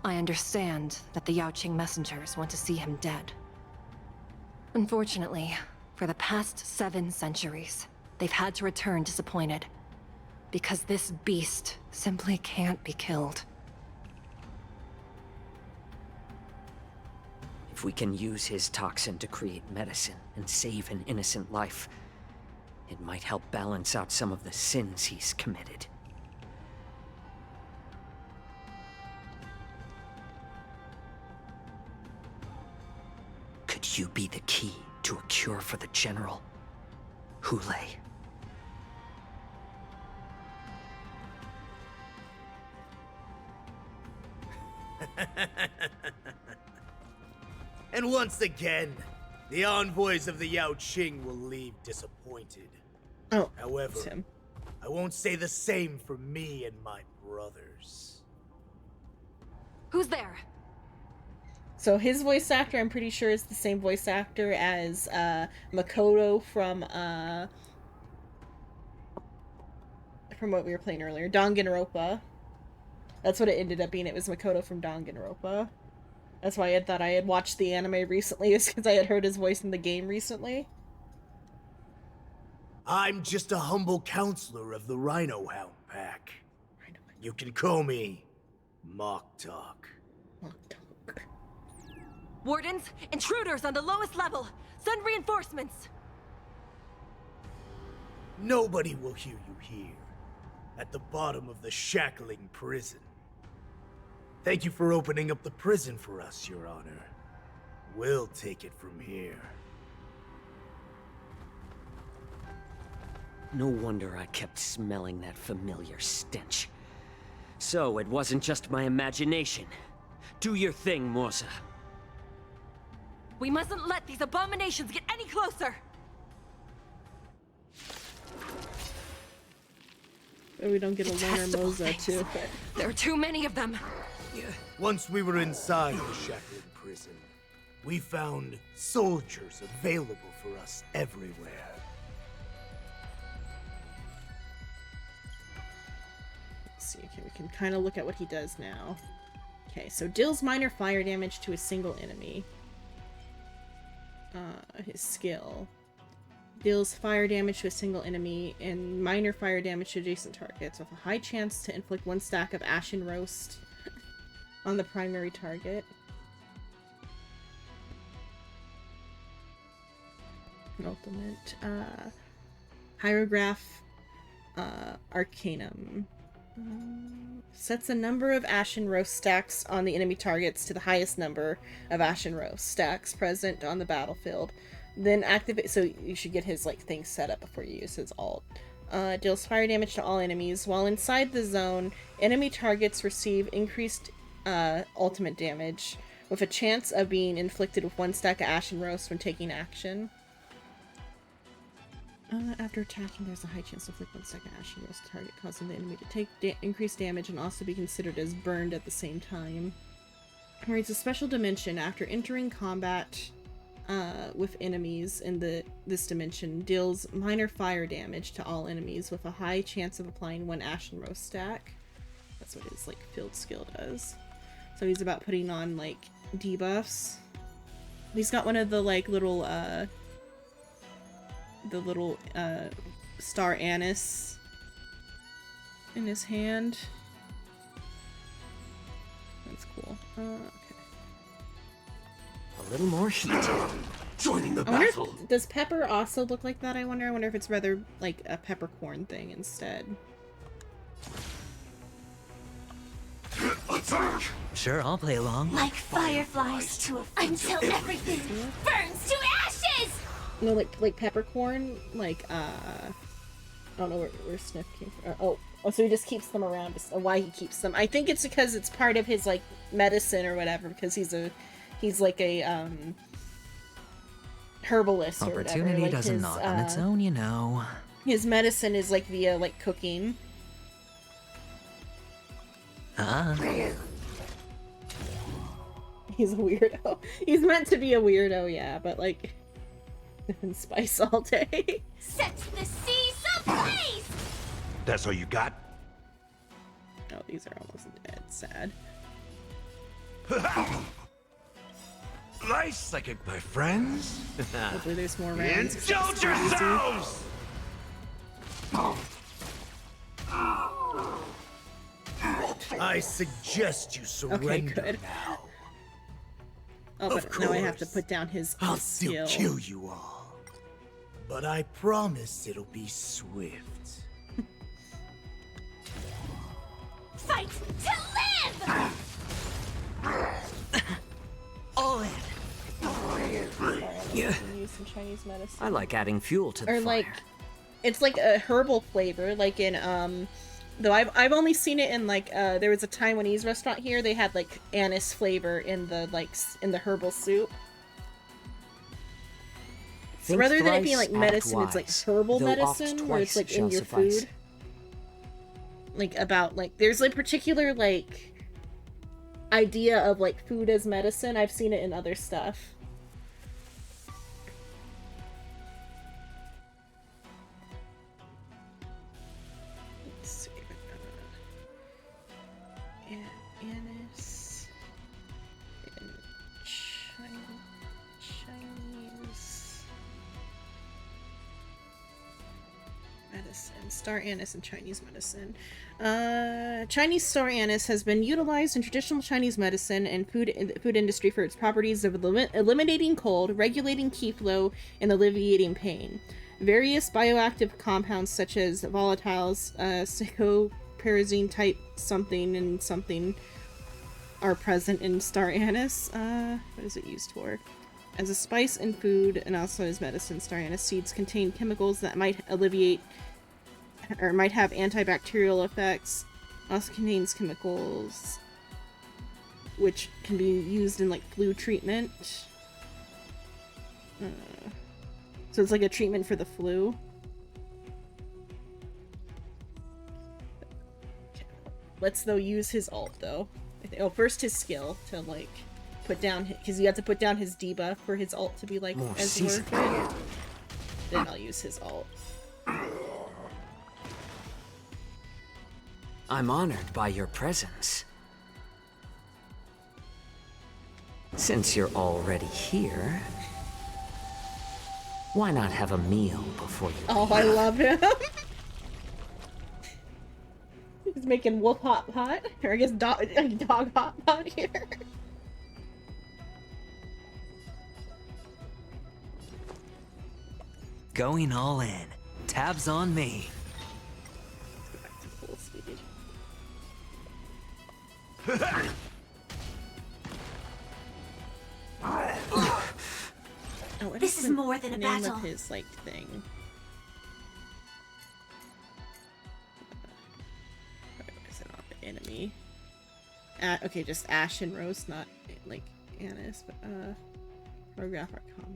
I understand that the Yao Qing messengers want to see him dead. Unfortunately, for the past 7 centuries, they've had to return disappointed, because this beast simply can't be killed. If we can use his toxin to create medicine and save an innocent life, it might help balance out some of the sins he's committed. Could you be the key to a cure for the General, Hule? And once again, the envoys of the Yao Qing will leave disappointed. Oh, however, I won't say the same for me and my brothers. Who's there? So his voice actor, I'm pretty sure, is the same voice actor as Makoto from what we were playing earlier, Danganronpa. That's what it ended up being. It was Makoto from Danganronpa. That's why I thought I had watched the anime recently, is because I had heard his voice in the game recently. I'm just a humble counselor of the Rhino Hound Pack. You can call me Mock Talk. Wardens, intruders on the lowest level! Send reinforcements! Nobody will hear you here, at the bottom of the shackling prison. Thank you for opening up the prison for us, Your Honor. We'll take it from here. No wonder I kept smelling that familiar stench. So, it wasn't just my imagination. Do your thing, Morza. We mustn't let these abominations get any closer! We don't get a loner Moza too. There are too many of them. Once we were inside the shackling prison, we found soldiers available for us everywhere. Let's see, okay, we can kind of look at what he does now. Okay, so deals minor fire damage to a single enemy. His skill. Deals fire damage to a single enemy and minor fire damage to adjacent targets with a high chance to inflict 1 stack of Ashen Roast on the primary target. Ultimate. Hierograph Arcanum. Sets a number of Ashen Roast stacks on the enemy targets to the highest number of Ashen Roast stacks present on the battlefield. Then activate, so you should get his like thing set up before you use his ult. Deals fire damage to all enemies. While inside the zone, enemy targets receive increased ultimate damage with a chance of being inflicted with 1 stack of Ashen Roast when taking action. After attacking, there's a high chance to inflict 1 stack of Ashen Roast target, causing the enemy to take increased damage and also be considered as burned at the same time. Reads a special dimension. After entering combat with enemies in this dimension, deals minor fire damage to all enemies with a high chance of applying 1 Ashen Roast stack. That's what his like field skill does. So he's about putting on like debuffs. He's got one of the like little star anise in his hand. That's cool. Okay. A little more heat. Joining the I wonder battle. Does pepper also look like that? I wonder if it's rather like a peppercorn thing instead. Attack! Sure, I'll play along. Like fireflies to a until everything burns to ashes! No, like peppercorn, like I don't know where Sniff came from. Oh, so he just keeps them around. Why he keeps them? I think it's because it's part of his like medicine or whatever. Because he's like a herbalist or whatever. Opportunity Like doesn't his, knock on its own, you know. His medicine is like via like cooking. He's a weirdo. He's meant to be a weirdo, yeah, but like and spice all day. Set the seas ablaze! That's all you got? Oh, these are almost dead. Sad. Life second, my friends. Hopefully there's more rounds. Indulge yourselves! I suggest you surrender Okay, good. now. Oh, but Of now I have to course. put down his I'll skill. still kill you all. But I promise it'll be swift. Fight to live! All in. Yeah. Use some Chinese medicine. I like adding fuel to the Or fire. like, it's like a herbal flavor, like in though I've only seen it in like there was a Taiwanese restaurant here. They had like anise flavor in the in the herbal soup. So Think rather than it being thrice, like medicine, act it's like wise, herbal though oft medicine where it's twice like in shall your suffice. food. Like about like there's like particular like idea of like food as medicine. I've seen it in other stuff. Let's see. Anise. And Chinese. medicine. Star anise and Chinese medicine. Chinese star anise has been utilized in traditional Chinese medicine and food industry for its properties of eliminating cold, regulating qi flow, and alleviating pain. Various bioactive compounds such as volatiles, psychoparazine type something and something are present in star anise. What is it used for? As a spice in food and also as medicine, star anise seeds contain chemicals that might alleviate or might have antibacterial effects. Also contains chemicals which can be used in like flu treatment. So it's like a treatment for the flu. Okay. Let's though use his ult though. Oh, first his skill to like put down, because you have to put down his debuff for his ult to be like More as worth it. Then I'll use his ult. I'm honored by your presence. Since you're already here, why not have a meal before you Oh, I love him. He's making wolf hot pot, or I guess dog hot pot here. Going all in. Tabs on me. Full speed. Oh, This is more than a name battle. of his like thing. What is it on the enemy? Okay, just Ash and Rose, not like Anise, but Photograph Arcana.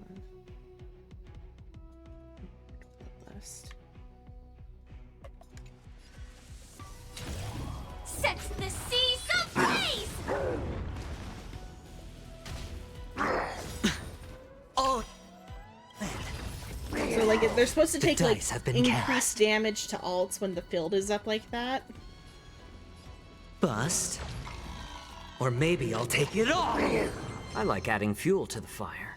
List. Set the seas ablaze! Oh. So like they're supposed to The take like dice have been increased cast. damage to alts when the field is up like that. Bust. Or maybe I'll take it all. I like adding fuel to the fire.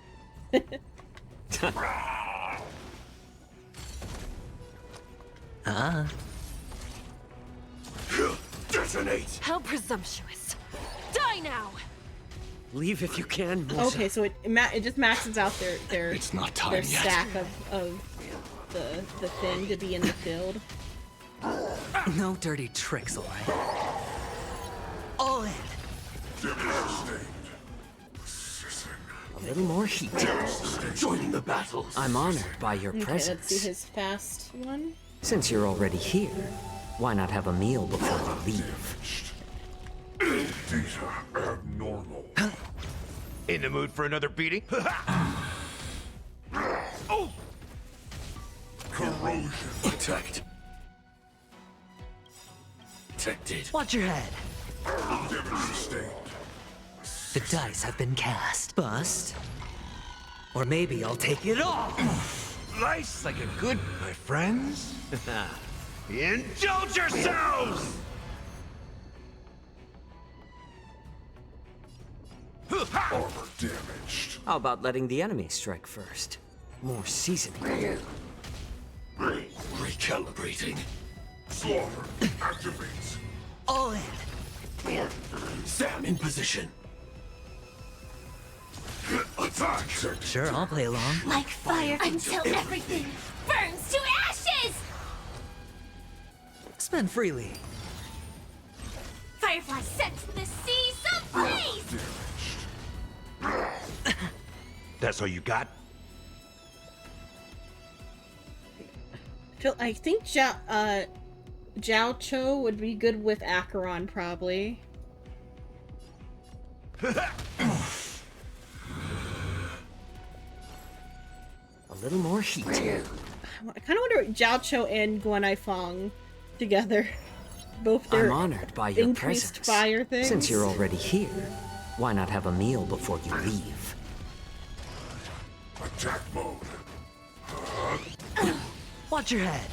Detonate! How presumptuous. Die now! Leave if you can. Musa. Okay, so it just maxes out their It's not time their yet. stack of the thing to be in the field. No dirty tricks, alright? All in. A little more heat. Joining the battles. I'm honored by your Okay, presence. let's see his fast one. Since you're already here, why not have a meal before you leave? Data abnormal. In the mood for another beating? Oh! Corrosion. Attacked. Detected. Watch your head. Damage sustained. The dice have been cast. Bust. Or maybe I'll take it all. Life's like a good, my friends. Indulge yourselves! Armor damaged. How about letting the enemy strike first? More seasoning. Recalibrating. Slaughter. Activate. All in. Sam in position. Attack! Sure, I'll play along. Like fire until everything burns to ashes! Spend freely. Firefly sets the seas ablaze! That's all you got? I think Zhao Cho would be good with Acheron, probably. A little more heat. I kind of wonder Zhao Cho and Gwen Ifong together. Both their I'm honored by your increased presence. fire things. Since you're already here, why not have a meal before you leave? Attack mode. Watch your head.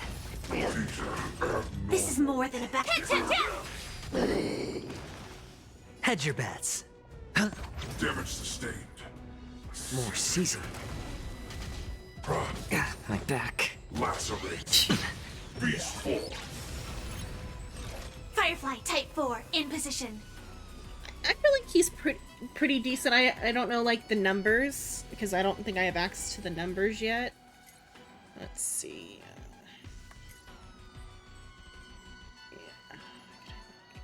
This is more than a battle. Hedge your bets. Damage sustained. More seasoning. My back. Lacerate. Beast form. Firefly Type 4 in position. I feel like he's pretty decent. I don't know like the numbers because I don't think I have access to the numbers yet. Let's see. Yeah.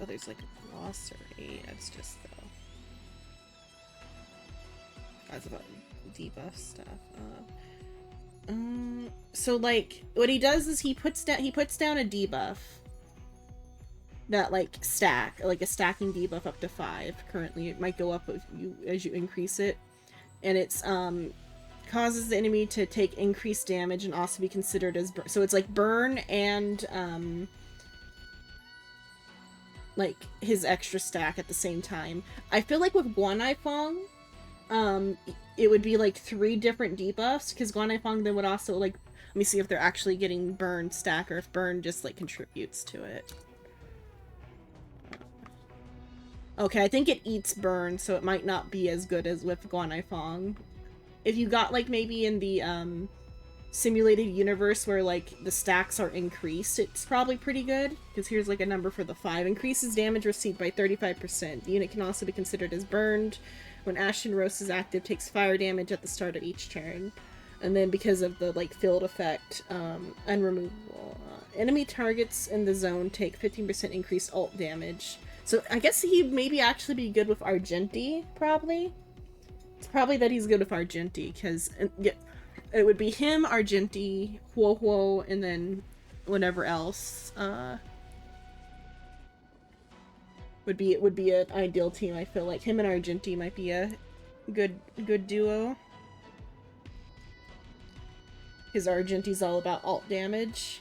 Oh, there's like a glossary. That's just that's about debuff stuff. So like what he does is he puts down a debuff that like a stacking debuff up to 5. Currently it might go up as you increase it, and it's causes the enemy to take increased damage and also be considered as so it's like burn and like his extra stack at the same time. I feel like with Guanai Fong it would be like 3 different debuffs, because Guanai Fong then would also like, let me see if they're actually getting burn stack or if burn just like contributes to it. Okay, I think it eats burn, so it might not be as good as with Guanai Fong. If you got like maybe in the simulated universe where like the stacks are increased, it's probably pretty good, because here's like a number for the 5. Increases damage received by 35%. The unit can also be considered as burned. When Ashen Roast is active, takes fire damage at the start of each turn. And then because of the like field effect, unremovable. Enemy targets in the zone take 15% increased ult damage. So I guess he'd maybe actually be good with Argenti, probably. It's probably that he's good with Argenti, because it would be him, Argenti, Huo Huo, and then whatever else would be an ideal team. I feel like him and Argenti might be a good duo. His Argenti's all about ult damage.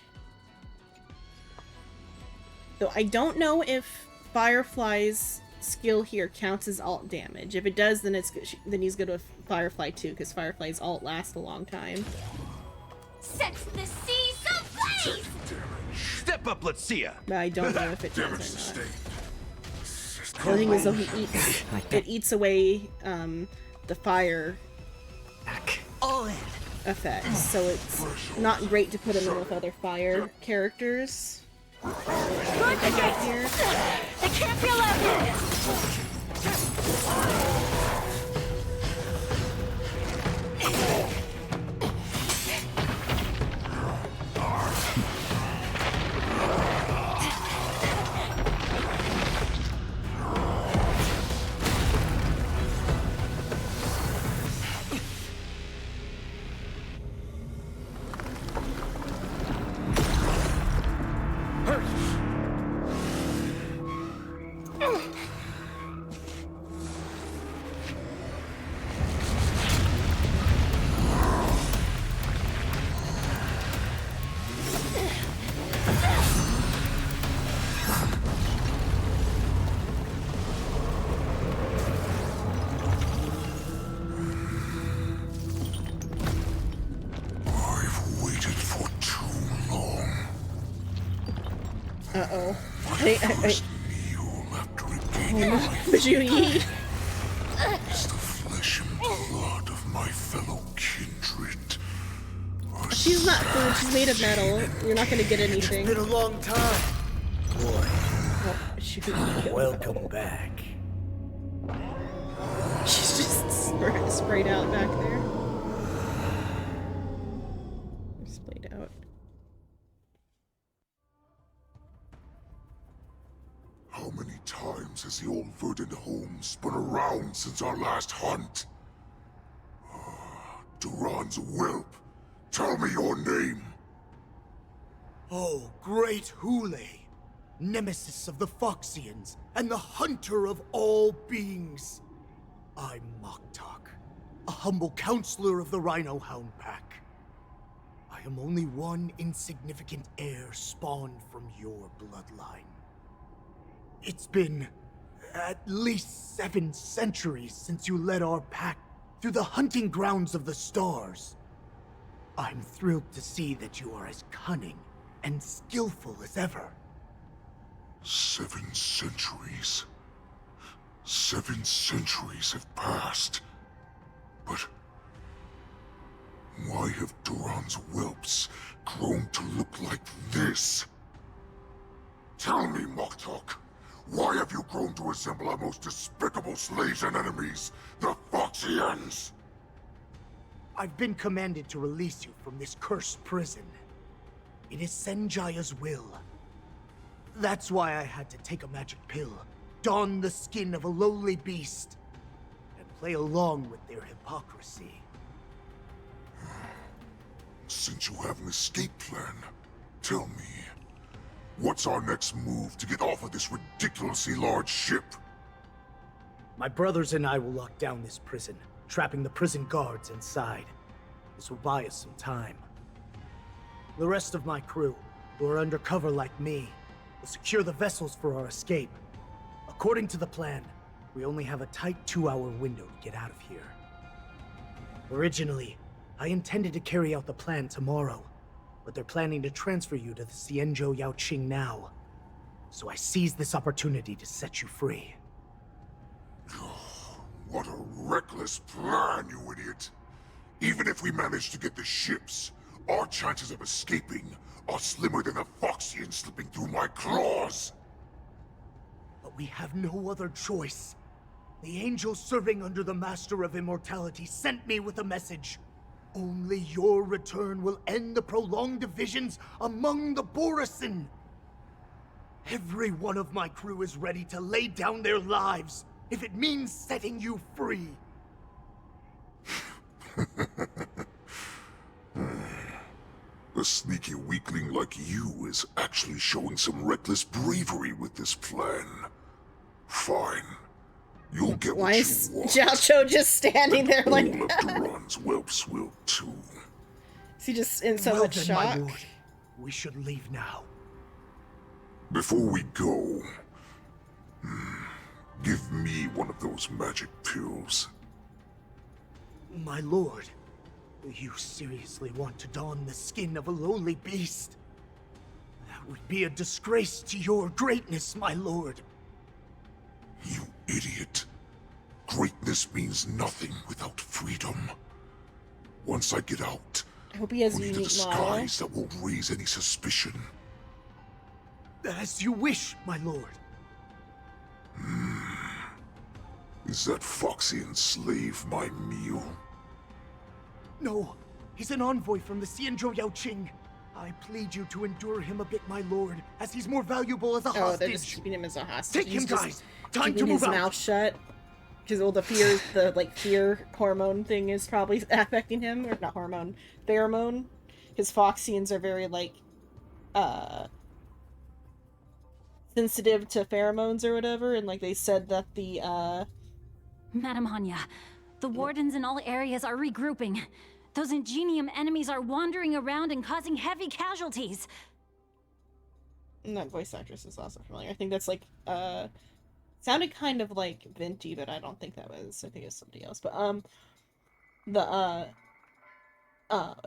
Though I don't know if Firefly's skill here counts as ult damage. If it does, then he's good with Firefly too, because Firefly's ult lasts a long time. Set the seas ablaze! Step up, let's see ya. But I don't know if it does or not. The thing is, though, it eats away the fire effects, so it's not great to put him in with other fire characters. Good here. It can't be left. Uh-oh. Judy. It's the flesh and blood of my fellow kindred. She's not food, she's made of metal. You're not gonna get anything. It's been a long time. Boy. Oh, shoot. Welcome back. She's just sprayed out back there. Splayed out. How many times has the old verdant home spun around since our last hunt? Duran's whelp, tell me your name. Oh, great Hule, nemesis of the Foxians, and the hunter of all beings. I'm Moktok, a humble counselor of the Rhino Hound Pack. I am only one insignificant heir spawned from your bloodline. It's been at least 7 centuries since you led our pack through the hunting grounds of the stars. I'm thrilled to see that you are as cunning and skillful as ever. 7 centuries. 7 centuries have passed. But Why have Duran's whelps grown to look like this? Tell me, Moktok, why have you grown to resemble our most despicable slaves and enemies, the Foxians? I've been commanded to release you from this cursed prison. It is Senjaya's will. That's why I had to take a magic pill, don the skin of a lowly beast, and play along with their hypocrisy. Since you have an escape plan, tell me, what's our next move to get off of this ridiculously large ship? My brothers and I will lock down this prison, trapping the prison guards inside. This will buy us some time. The rest of my crew, who are undercover like me, will secure the vessels for our escape. According to the plan, we only have a tight 2-hour window to get out of here. Originally, I intended to carry out the plan tomorrow, but they're planning to transfer you to the Xianzhou Yaoqing now. So I seized this opportunity to set you free. What a reckless plan, you idiot! Even if we manage to get the ships, our chances of escaping are slimmer than a Foxian slipping through my claws! But we have no other choice. The angel serving under the Master of Immortality sent me with a message. Only your return will end the prolonged divisions among the Borisin. Every one of my crew is ready to lay down their lives if it means setting you free. A sneaky weakling like you is actually showing some reckless bravery with this plan. Fine. You'll get Why what is you want. Jiao just standing there like All of that? Duran's whelps will too. Is he just in so Well much then, my shock? lord, we should leave now. Before we go, give me one of those magic pills. My lord, you seriously want to don the skin of a lowly beast? That would be a disgrace to your greatness, my lord. You idiot. Greatness means nothing without freedom. Once I get out, I hope he has I'll a need a unique model. disguise that won't raise any suspicion. As you wish, my lord. Is that Foxian slave my meal? No, he's an envoy from the Xianzhou Yaoqing. I plead you to endure him a bit, my lord, as he's more valuable as a Oh, they're just hostage. keeping him as a hostage. Take him, He's just guys. Time keeping to move his out. mouth shut. Because all the fear, fear hormone thing is probably affecting him, or not hormone, pheromone. His Foxians are very sensitive to pheromones or whatever, and they said that the Madam Hanya, the wardens in all areas are regrouping. Those Ingenium enemies are wandering around and causing heavy casualties. And that voice actress is also familiar. I think that's sounded kind of like Venti, but I don't think that was. I think it's somebody else. But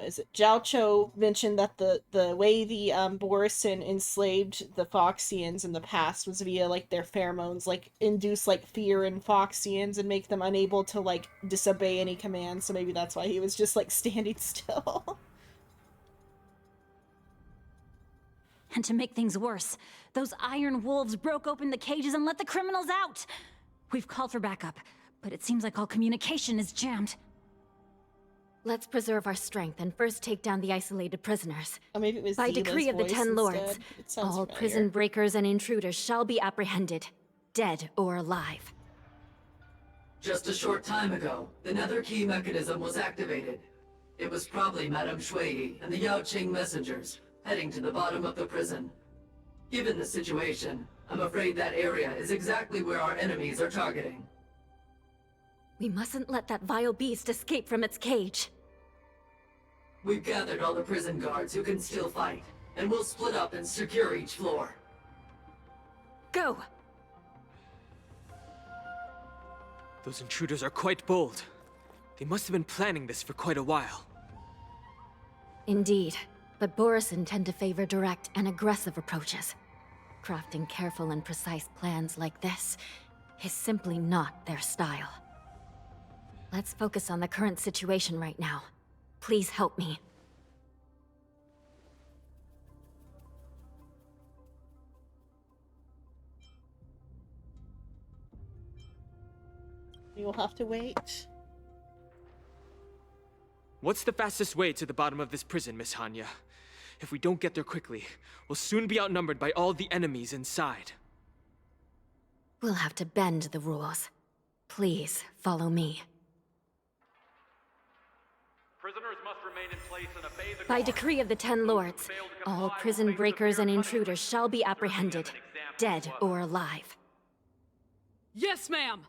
is it Zhao Cho mentioned that the way the Borisin enslaved the Foxians in the past was via their pheromones, induce fear in Foxians and make them unable to disobey any commands. So maybe that's why he was just standing still. And to make things worse, those iron wolves broke open the cages and let the criminals out. We've called for backup, but it seems like all communication is jammed. Let's preserve our strength and first take down the isolated prisoners. Oh, maybe it was By Zila's decree of the voice 10 Lords, instead. It sounds all familiar. prison breakers and intruders shall be apprehended, dead or alive. Just a short time ago, the Nether Key mechanism was activated. It was probably Madame Shui and the Yaoqing messengers, heading to the bottom of the prison. Given the situation, I'm afraid that area is exactly where our enemies are targeting. We mustn't let that vile beast escape from its cage. We've gathered all the prison guards who can still fight, and we'll split up and secure each floor. Go! Those intruders are quite bold. They must have been planning this for quite a while. Indeed, but Borisin tend to favor direct and aggressive approaches. Crafting careful and precise plans like this is simply not their style. Let's focus on the current situation right now. Please help me. You will have to wait. What's the fastest way to the bottom of this prison, Miss Hanya? If we don't get there quickly, we'll soon be outnumbered by all the enemies inside. We'll have to bend the rules. Please, follow me. Prisoners must remain in place and obey the By decree of the Ten Lords, all prison breakers and intruders shall be apprehended, dead or alive. Yes, ma'am!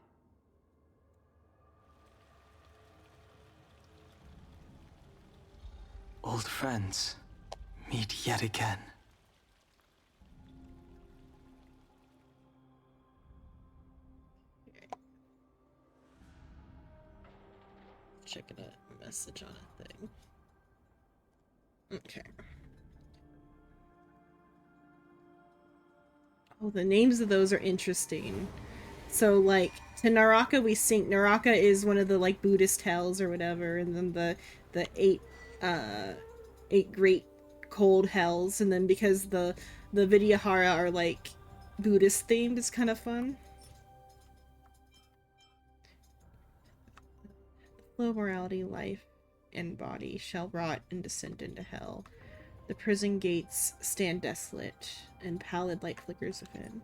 Old friends, meet yet again. Checking a message on a thing. Okay. Oh, the names of those are interesting. So, like, to Naraka we sink. Naraka is one of the, like, Buddhist hells or whatever, and then the eight great cold hells, and then because the Vidyahara are, like, Buddhist themed, it's kind of fun. Low morality, life, and body shall rot and descend into hell. The prison gates stand desolate, and pallid light flickers within.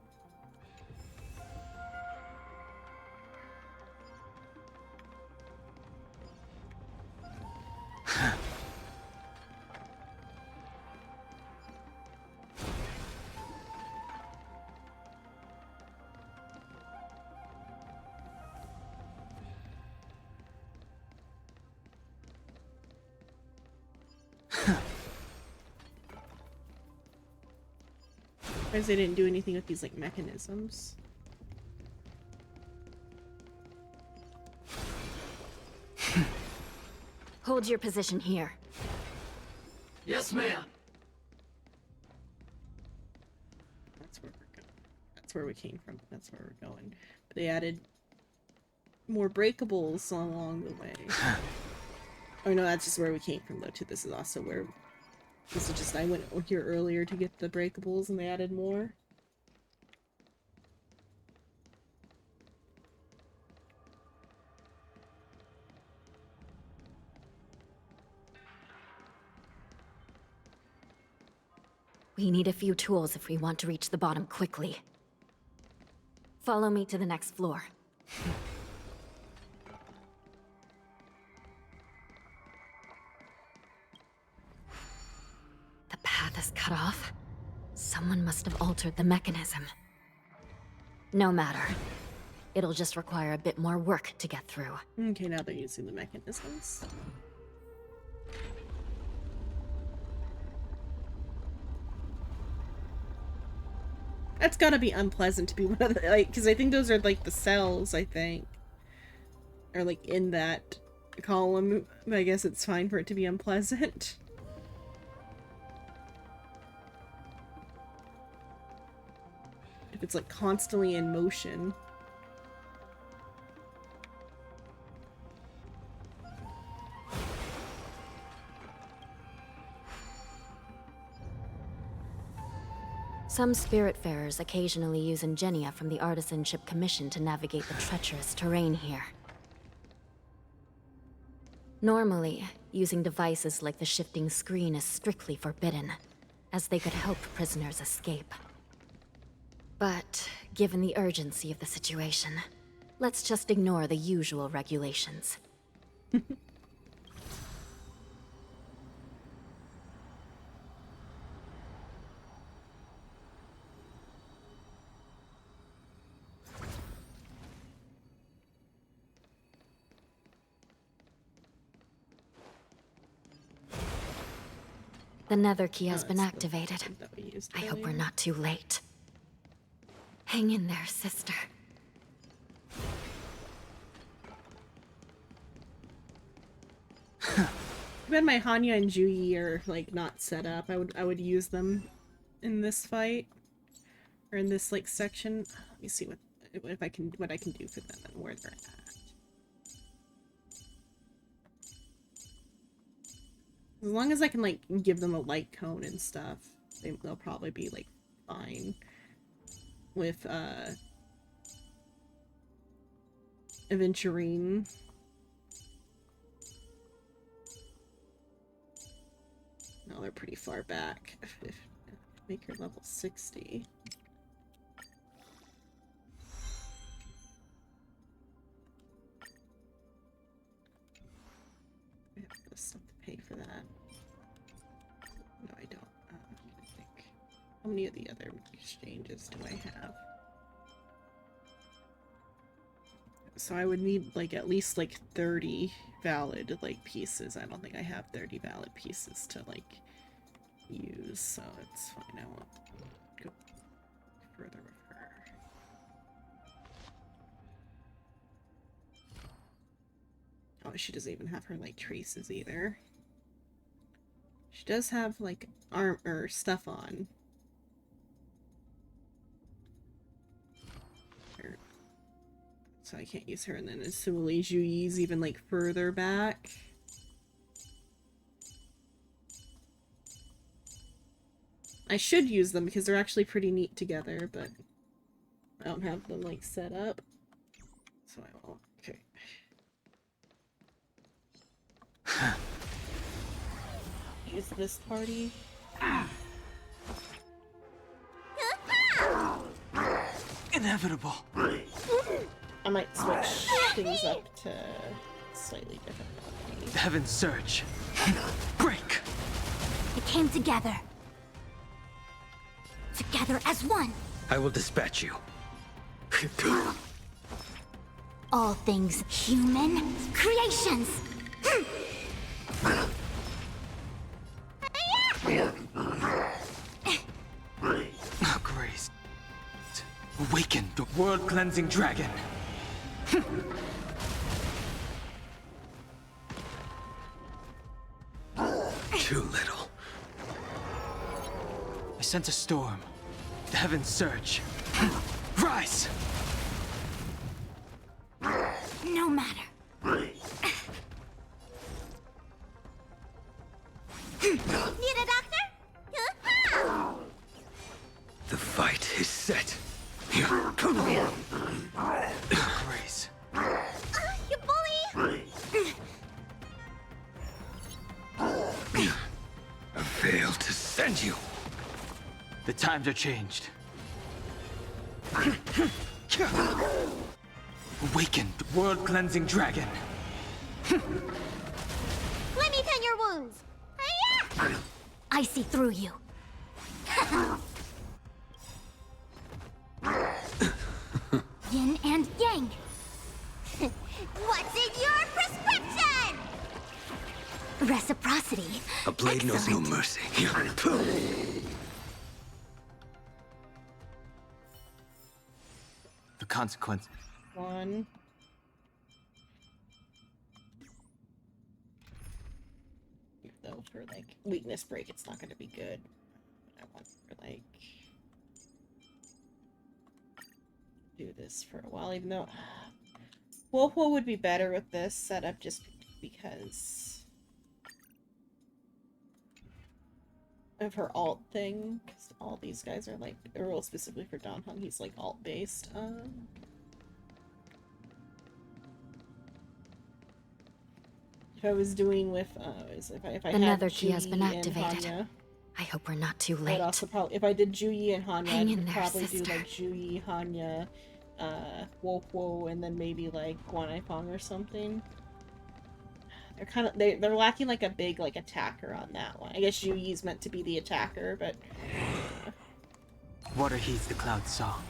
Because they didn't do anything with these, like, mechanisms. Hold your position here. Yes, ma'am. That's where we're going. That's where we came from. That's where we're going. But they added more breakables along the way. Oh no, that's just where we came from though too. This is also where this is just I went here earlier to get the breakables and they added more. We need a few tools if we want to reach the bottom quickly. Follow me to the next floor. The path is cut off. Someone must have altered the mechanism. No matter. It'll just require a bit more work to get through. Okay, now they're using the mechanisms. That's gotta be unpleasant to be one of the, like, because I think those are, like, the cells, I think. Or, like, in that column. I guess it's fine for it to be unpleasant. If it's, like, constantly in motion. Some Spiritfarers occasionally use Ingenia from the Artisanship Commission to navigate the treacherous terrain here. Normally, using devices like the shifting screen is strictly forbidden, as they could help prisoners escape. But, given the urgency of the situation, let's just ignore the usual regulations. The nether key has been activated. I hope we're not too late. Hang in there, sister. Too bad my Hanya and Juyi are, like, not set up. I would use them in this fight. Or in this, like, section. Let me see what I can do for them and where they're at. As long as I can, like, give them a light cone and stuff, they'll probably be, like, fine with, Aventurine. No, they're pretty far back. Make her level 60. I have to pay for that. No, I don't. I think. How many of the other exchanges do I have? So I would need, like, at least, like, 30 valid, like, pieces. I don't think I have 30 valid pieces to, like, use, so it's fine. I won't go further with her. Oh, she doesn't even have her, like, traces either. She does have, like, arm or stuff on. So I can't use her, and then similarly, Juyi's even, like, further back. I should use them because they're actually pretty neat together, but I don't have them, like, set up. So I won't. Okay. Use this party. Inevitable. I might switch things up to slightly different quality. Heaven's Surge. Break! It came together. Together as one. I will dispatch you. All things human creations. Grace. Awaken the world-cleansing dragon. Too little. I sense a storm. The heavens surge. Rise! No matter. Need a doctor? The fight is set. Grace. You bully! I failed to send you. The times are changed. Awaken the world-cleansing dragon. Let me tend your wounds. I see through you. Yin and yang. What's in your prescription? Reciprocity. A blade knows no mercy. The consequences. One. Though for, like, weakness break, it's not going to be good. I want for, like, do this for a while, even though Wolfwo would be better with this setup just because of her alt thing, because all these guys are, like, Earl specifically for Dan Heng, he's, like, alt based. If I was doing with, if I Another had key has been Juyi and activated. Hanya, I hope we're not too I'd late. also probably, if I did Juyi and Hanya, Hang I'd in there, probably do, sister. like, Juyi, Hanya, Wolfwo, and then maybe, like, Guanaifeng or something. They're kind of, they're lacking, like, a big, like, attacker on that one. I guess Juyi's meant to be the attacker, but... Water heeds the cloud song.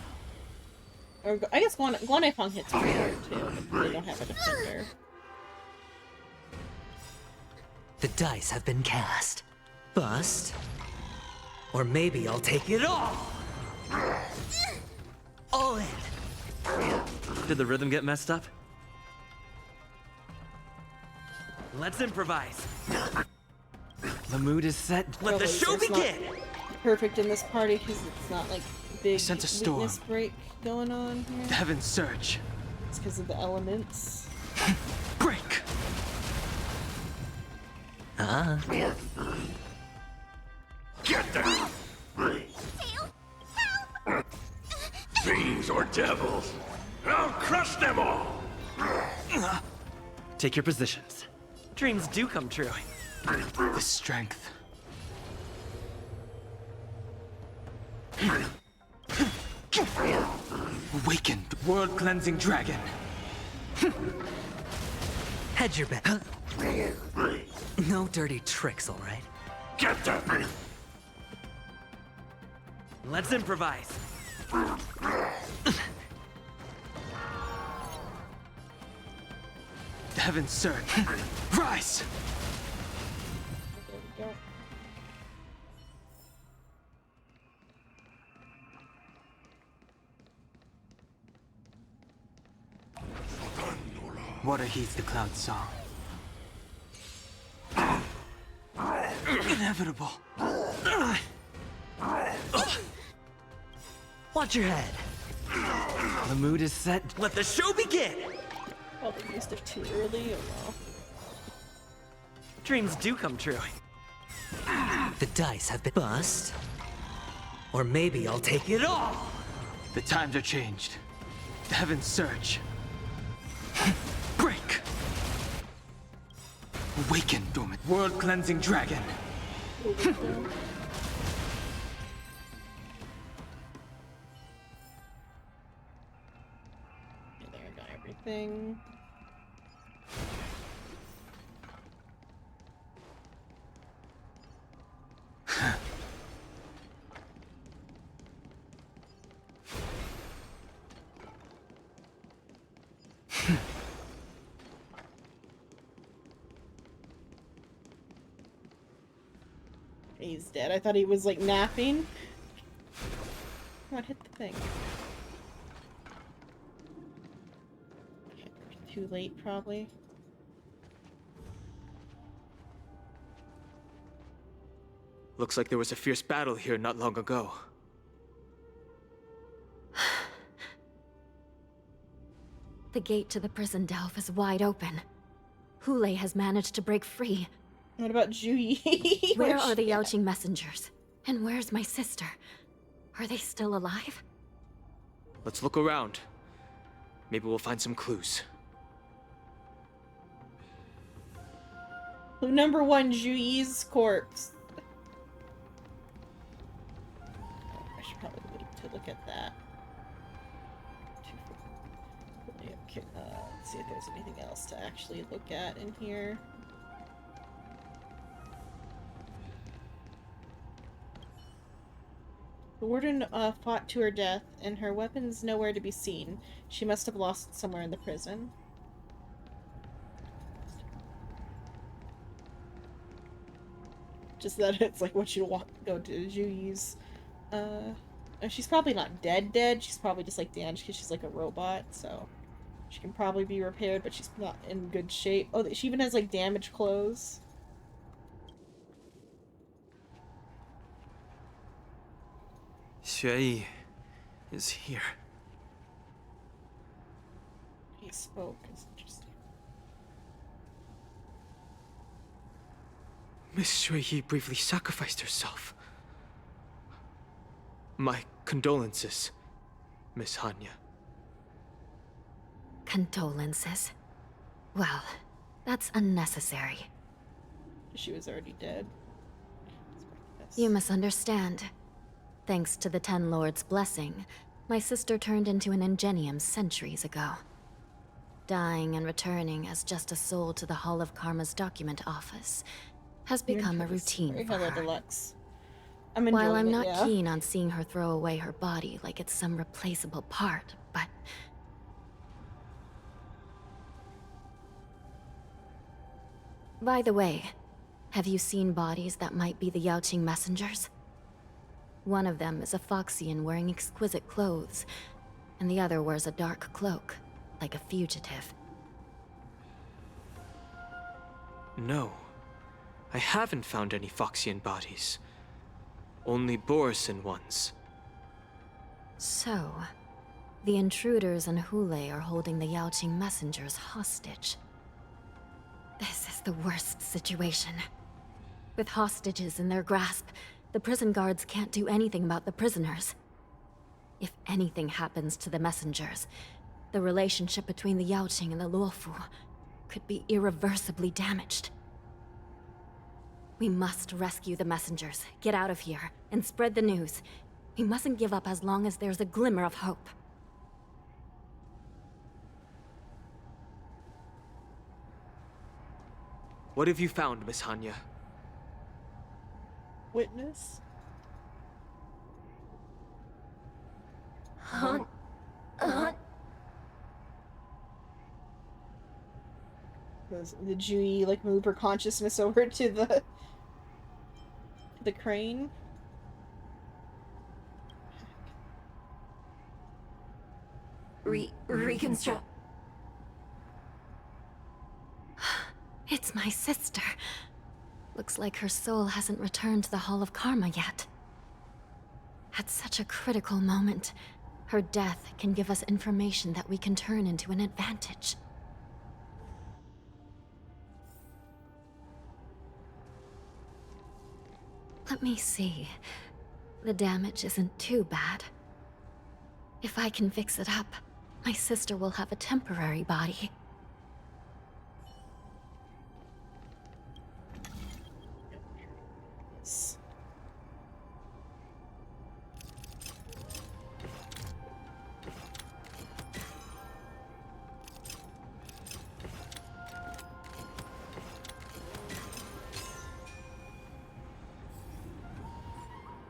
Or, I guess Guanaifeng hits pretty hard, too, but they don't have a defender. The dice have been cast. Bust. Or maybe I'll take it all! All in! Did the rhythm get messed up? Let's improvise. The mood is set. Let the show It's begin! not perfect in this party, because it's not, like, big sense a storm. weakness break going on here. The heavens surge. It's because of the elements. Break! Huh? Get them! Fiends or devils! I'll crush them all! Take your positions. Dreams do come true. The strength. Awakened world-cleansing dragon. Hedge your bet. No dirty tricks, all right? Get them! Let's improvise. Heaven's surge. Rise! There we go. Water heeds the cloud song. Inevitable. Watch your head. The mood is set. Let the show begin! Oh, they used it too early. Oh well. Dreams do come true. The dice have been bust. Or maybe I'll take it all. The times are changed. The heavens surge. Break! Awaken, dormant world-cleansing dragon. Okay, there I got everything. He's dead. I thought he was like napping. What hit the thing? Too late, probably. Looks like there was a fierce battle here not long ago. The gate to the prison delve is wide open. Hule has managed to break free. What about Juyi? Where are the Yaoqing messengers? And where's my sister? Are they still alive? Let's look around. Maybe we'll find some clues. Clue number 1, Juyi's corpse. I should probably wait to look at that. Okay, let's see if there's anything else to actually look at in here. The warden fought to her death, and her weapons nowhere to be seen. She must have lost it somewhere in the prison. Just that it's like what you want to go to Juyi's. She's probably not dead. She's probably just like damaged because she's like a robot, so she can probably be repaired, but she's not in good shape. Oh, she even has like damaged clothes. Xueyi is here. He spoke. It's interesting. Miss Xueyi briefly sacrificed herself. My condolences, Miss Hanya. Condolences? Well, that's unnecessary. She was already dead. You misunderstand. Thanks to the Ten Lords' blessing, my sister turned into an Ingenium centuries ago. Dying and returning as just a soul to the Hall of Karma's document office has become a routine for her. Deluxe. While I'm it, not yeah. keen on seeing her throw away her body like it's some replaceable part, but... By the way, have you seen bodies that might be the Yaoqing messengers? One of them is a Foxian wearing exquisite clothes, and the other wears a dark cloak, like a fugitive. No. I haven't found any Foxian bodies. Only Borisin ones. So, the intruders and Hule are holding the Yaoqing messengers hostage. This is the worst situation. With hostages in their grasp, the prison guards can't do anything about the prisoners. If anything happens to the messengers, the relationship between the Yaoqing and the Luofu could be irreversibly damaged. We must rescue the messengers, get out of here, and spread the news. We mustn't give up as long as there's a glimmer of hope. What have you found, Miss Hanya? Witness? Did Jui like move her consciousness over to the crane? Reconstruct. It's my sister. Looks like her soul hasn't returned to the Hall of Karma yet. At such a critical moment, her death can give us information that we can turn into an advantage. Let me see. The damage isn't too bad. If I can fix it up, my sister will have a temporary body.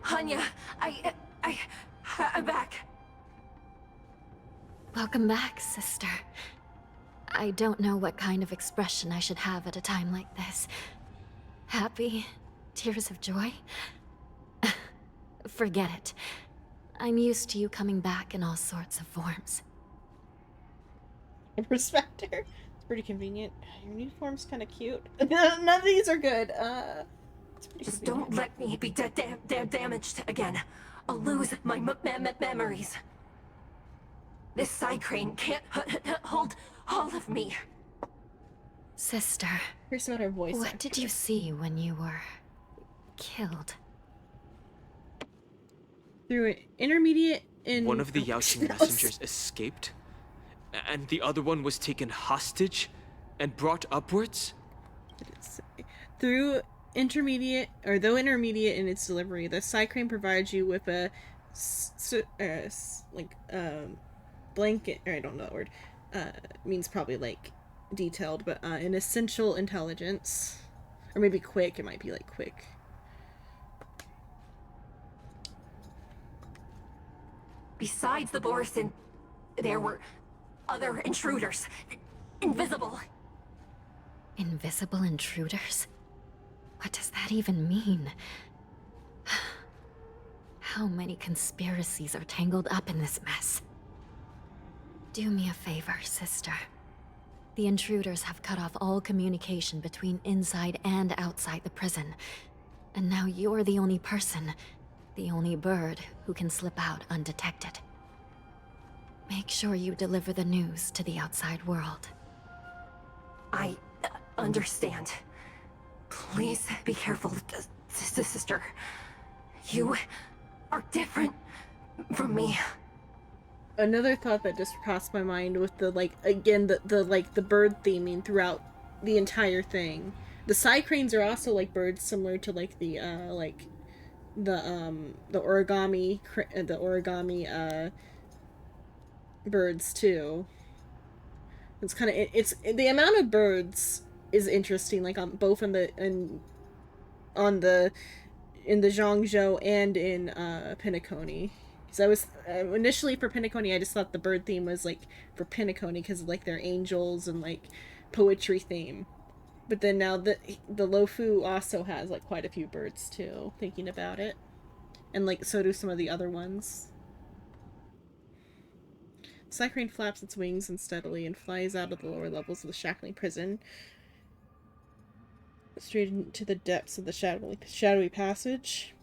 Hanya, I'm back. Welcome back, sister. I don't know what kind of expression I should have at a time like this. Happy? Tears of joy? Forget it. I'm used to you coming back in all sorts of forms. Respect her. It's pretty convenient. Your uniform's kind of cute. None of these are good. Just don't let me be damaged again. I'll lose my memories. This side crane can't hold all of me. Sister, here's not her voice. What did you see when you were killed? Through an intermediate in... One of the Yaoqing messengers escaped, and the other one was taken hostage and brought upwards? Through intermediate, or though intermediate in its delivery, the side crane provides you with a blanket, or I don't know that word, means probably like detailed, but an essential intelligence, or maybe quick. It might be like quick. Besides the Borson, there were other intruders. Invisible. Invisible intruders? What does that even mean? How many conspiracies are tangled up in this mess? Do me a favor, sister. The intruders have cut off all communication between inside and outside the prison. And now you're the only person, the only bird, who can slip out undetected. Make sure you deliver the news to the outside world. I understand. Please be careful, sister. You are different from me. Another thought that just crossed my mind with the, like, again, the bird theming throughout the entire thing. The side cranes are also like birds, similar to like the origami birds too. It's kind of it's the amount of birds is interesting, like on both in the Zhangzhou and in Penacony. Because I was initially for Penacony, I just thought the bird theme was like for Penacony because of like their angels and like poetry theme. But then now the Luofu also has like quite a few birds too, thinking about it. And like so do some of the other ones. Side crane flaps its wings unsteadily and flies out of the lower levels of the shackling prison, straight into the depths of the shadowy passage.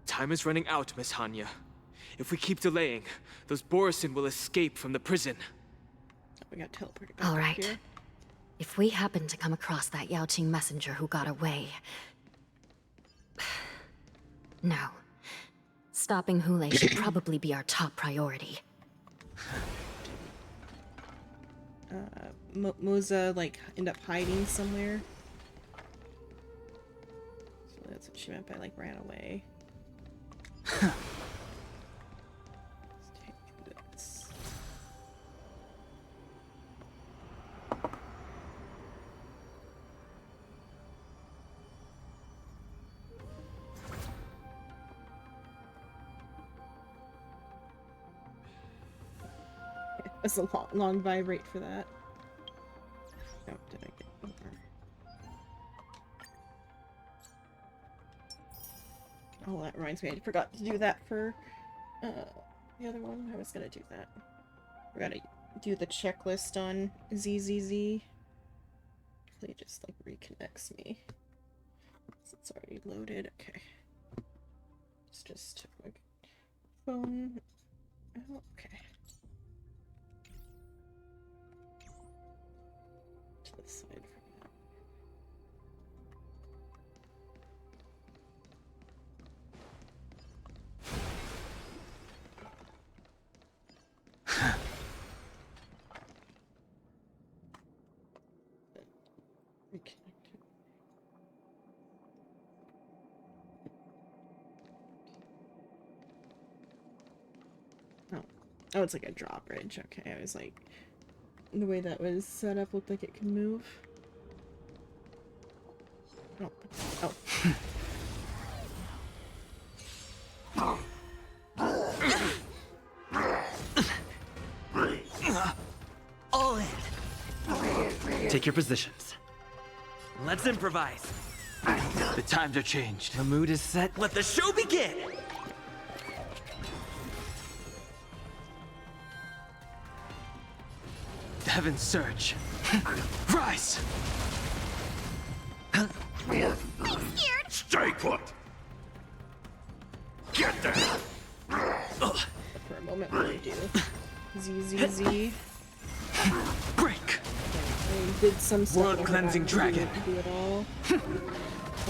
Time is running out, Miss Hanya. If we keep delaying, those Borson will escape from the prison. Oh, we got teleported back All up right. here. If we happen to come across that Yaoqing messenger who got away... No. Stopping Hule should probably be our top priority. Moza, like, end up hiding somewhere. So that's what she meant by, like, ran away. Let's take this. That's a long vibrate for that. Oh, did I get over? Oh, that reminds me, I forgot to do that for the other one. I was gonna do that. We gotta do the checklist on ZZZ. Hopefully it just like reconnects me. It's already loaded. Okay. It's just like phone. Oh, okay. This side for now. Reconnected. Oh, it's like a drawbridge. Okay, I was like, the way that was set up looked like it could move. Oh. All in. Take your positions. Let's improvise. The times are changed. The mood is set. Let the show begin! Heaven's surge. Rise! Stay put! Get there! For a moment, what do I do? ZZZ. Break! I did some stuff. World cleansing dragon. Do it all. So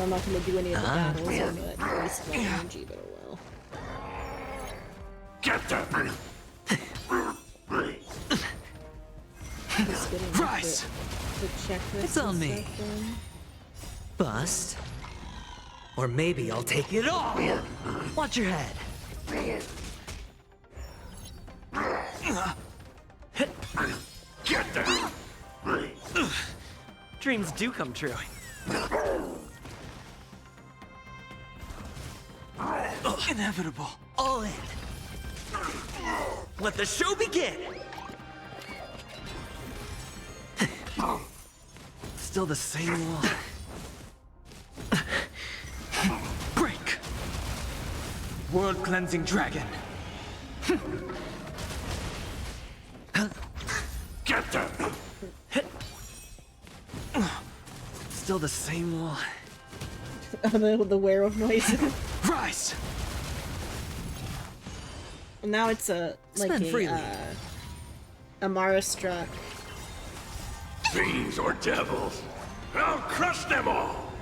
I'm not gonna do any of the battles. I'm gonna waste my energy, but oh well. Get there! Rise! The checklist. It's on me. Bust. Or maybe I'll take it all. Watch your head. Get there! Dreams do come true. Inevitable. All in. Let the show begin. Still the same wall. Break! World cleansing dragon. Get there! Still the same wall. The werewolf noise. Rise! Now it's a like a Mara struck. Fiends or devils, I'll crush them all!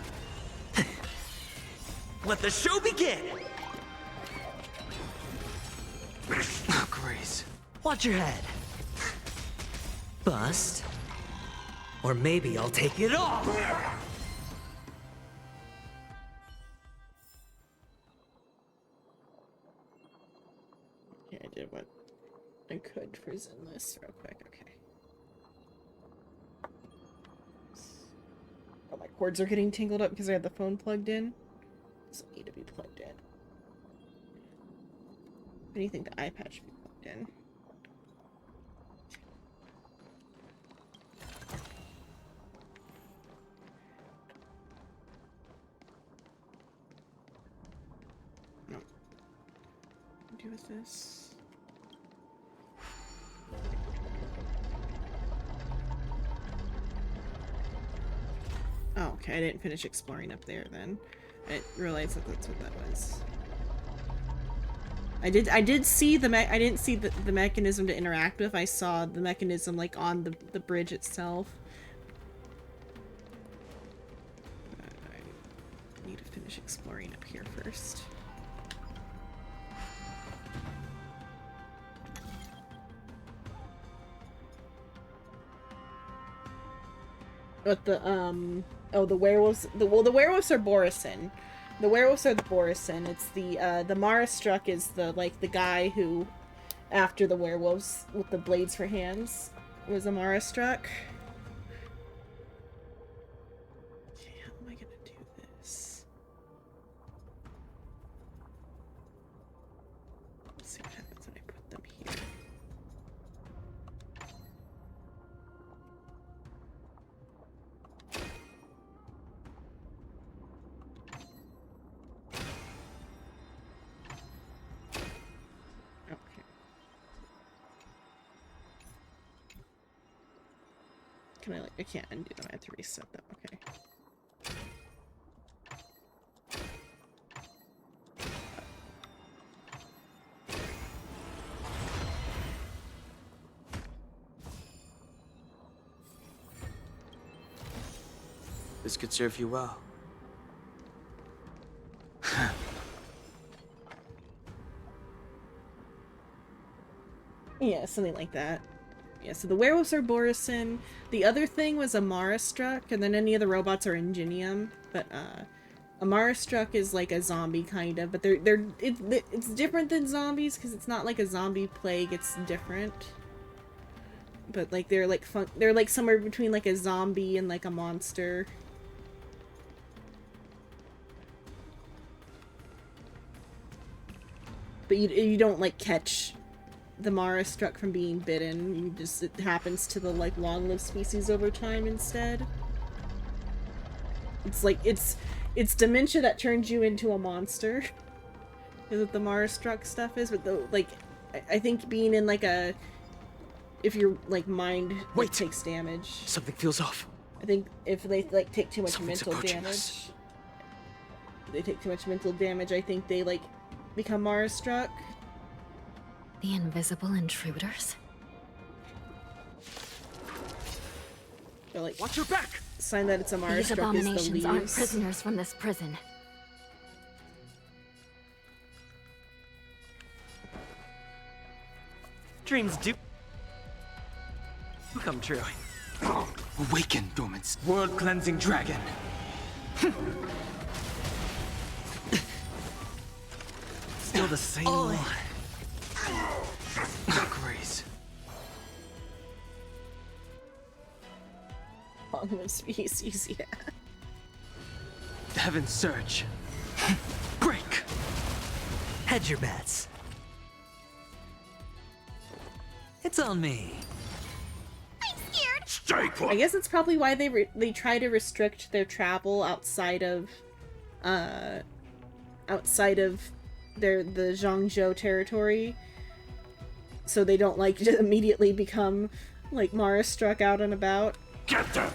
Let the show begin! Oh, Grace. Watch your head. Bust. Or maybe I'll take it all! Yeah, I did what I could for Zenless real quick, okay. Oh, my cords are getting tangled up because I had the phone plugged in. Doesn't need to be plugged in. If anything, the iPad should be plugged in. No. What do with this? Oh, okay, I didn't finish exploring up there then. I didn't realize that that's what that was. I did see I didn't see the mechanism to interact with. I saw the mechanism like on the bridge itself. finish exploring up here first. But the oh, the werewolves, the werewolves are Borisin. The werewolves are the Borisin. It's the Marastruck is the guy who, after the werewolves with the blades for hands, was a Marastruck. Okay, how am I gonna do this? Let's see what happens when I put them here. Can I I can't undo them, I have to reset them, okay. This could serve you well. Yeah, something like that. Yeah, so the werewolves are Borisin. The other thing was a Marastruck, and then any of the robots are Ingenium. But a Marastruck is like a zombie kind of, but it's different than zombies because it's not like a zombie plague. It's different. But like they're like somewhere between like a zombie and like a monster. But you don't like catch the Marastruck from being bitten. It happens to the like long-lived species over time instead. It's like it's dementia that turns you into a monster. Is what the Marastruck stuff is, but I think being in like a, if your like mind takes damage. Something feels off. I think if they like take too much Something's mental approaching damage. us. If they take too much mental damage, I think they like become Marastruck. The invisible intruders? They're like, watch your back! Sign that it's a Marastruck. These abominations aren't prisoners from this prison. Dreams do come true. Awaken, dormant world-cleansing dragon. Still the same one. Grace. Long-lived species, yeah. Heaven's surge. Break. Hedge your bets. It's on me. I guess it's probably why they try to restrict their travel outside of the Zhangzhou territory, so they don't like just immediately become like Marastruck out and about. Get them.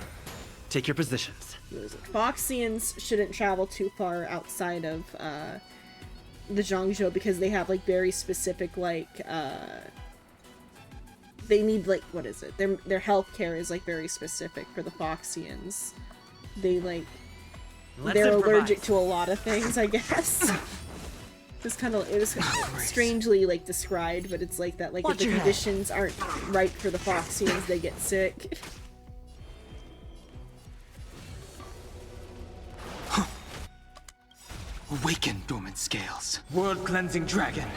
Take your positions. Foxians shouldn't travel too far outside of the Zhangzhou because they have like very specific like they need like, what is it? Their healthcare is like very specific for the Foxians. They like they're allergic to a lot of things, I guess. It was strangely like described, but it's like that like if the conditions aren't right for the Foxians, they get sick. Awaken, dormant scales. World-cleansing dragon.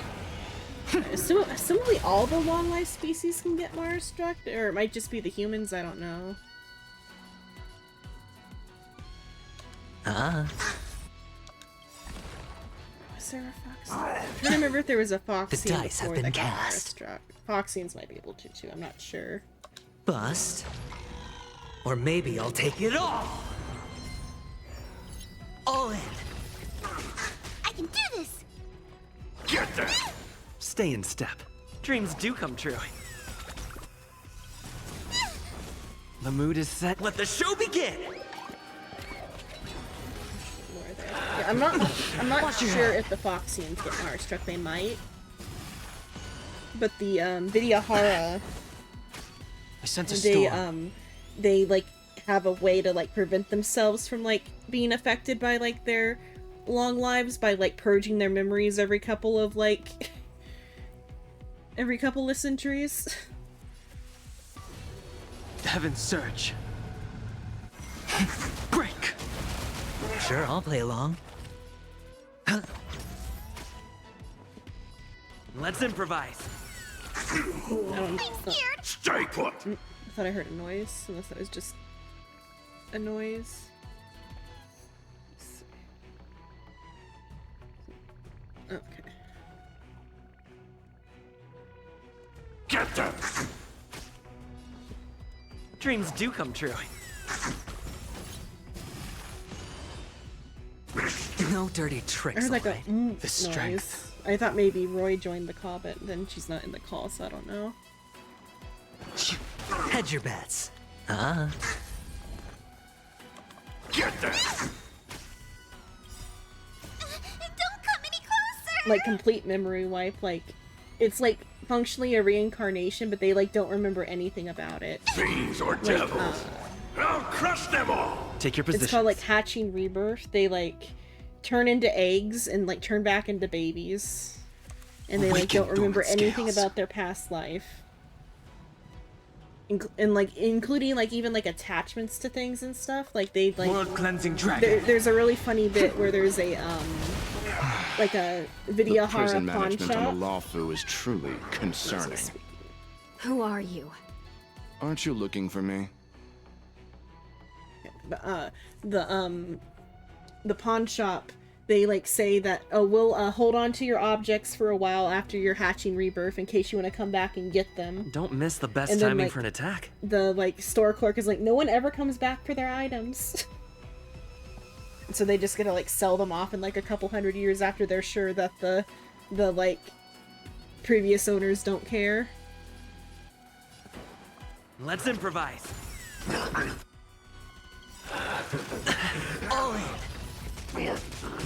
Assumably all the long-life species can get Marastruck, or it might just be the humans, I don't know. Was there a fox? I don't remember if there was a Foxian The dice have before been that got cast. Marastruck. Foxians might be able to too, I'm not sure. Bust. Or maybe I'll take it all. All in. I can do this! Get them! Stay in step. Dreams do come true. The mood is set. Let the show begin! Yeah, I'm not sure if the Foxians get Marastruck, they might. But the Vidyahara, I sense a storm. they like have a way to like prevent themselves from like being affected by like their long lives by like purging their memories every couple of centuries. Heaven's Surge. Break! Sure, I'll play along. Let's improvise. Stay put! I thought I heard a noise, unless that was just a noise. Okay. Get them! Dreams do come true. No dirty I tricks. heard like a The strength. noise. I thought maybe Roy joined the call, but then she's not in the call, so I don't know. Hedge your bets. Ah. Get them! Don't come any closer! Like complete memory wipe, like it's like functionally a reincarnation, but they like don't remember anything about it. Fiends or devils! I'll crush them all! Take your position. It's called like hatching rebirth. They like turn into eggs and like turn back into babies, and they like don't remember anything about their past life. And like including like even like attachments to things and stuff. Like they like World cleansing dragon. There's a really funny bit where there's a like a Vidyahara Prison pawn management shop. on the Lawfu is truly concerning. Who are you? Aren't you looking for me? The pawn shop, they like say that, oh, we'll hold on to your objects for a while after your hatching rebirth in case you want to come back and get them. Don't miss the best And then, timing like, for an attack. The like store clerk is like, no one ever comes back for their items. So they just gotta like sell them off in like a couple hundred years after they're sure that the like previous owners don't care. Let's improvise. All in.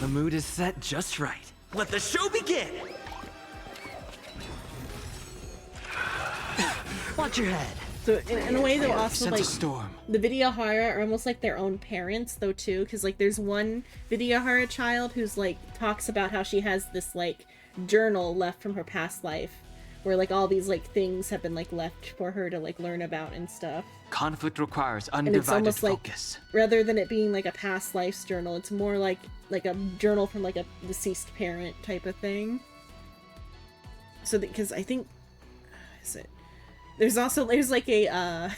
The mood is set just right. Let the show begin! Watch your head. So in a way, they'll also Sense a like storm. the Vidyahara are almost like their own parents, though too, because like there's one Vidyahara child who's like talks about how she has this like journal left from her past life, where like all these like things have been like left for her to like learn about and stuff. Conflict requires And it's undivided almost focus. like rather than it being like a past life's journal, it's more like a journal from like a deceased parent type of thing. So because I think is it. There's like a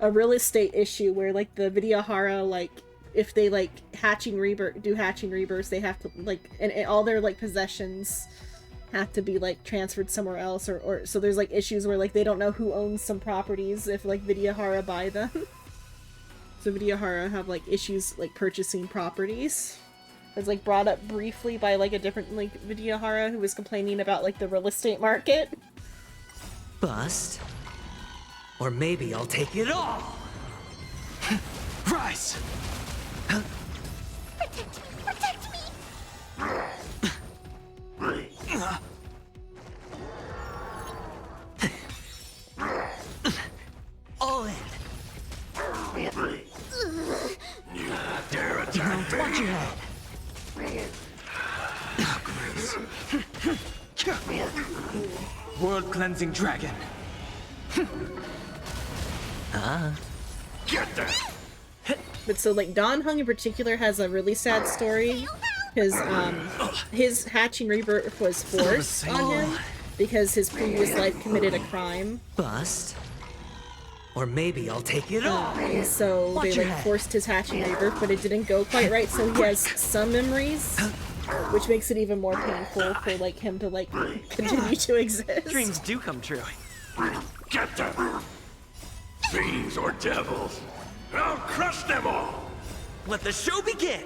real estate issue where like the Vidyahara, like if they like do hatching rebirths, they have to like and all their like possessions have to be like transferred somewhere else, or so there's like issues where like they don't know who owns some properties if like Vidyahara buy them. So Vidyahara have like issues like purchasing properties. It's like brought up briefly by like a different like Vidyahara who was complaining about like the real estate market. Bust. Or maybe I'll take it all. Rise! Protect me! All in. You dare attack me? Watch your head. World cleansing dragon. Get them! But so like Don Hung in particular has a really sad story. His hatching rebirth was forced on him because his previous life committed a crime. Bust. Or maybe I'll take it all. And so Watch they your like head. forced his hatching rebirth, but it didn't go quite right. So he has some memories, which makes it even more painful for like him to like continue to exist. Dreams do come true. Get them! Fiends or devils! I'll crush them all! Let the show begin.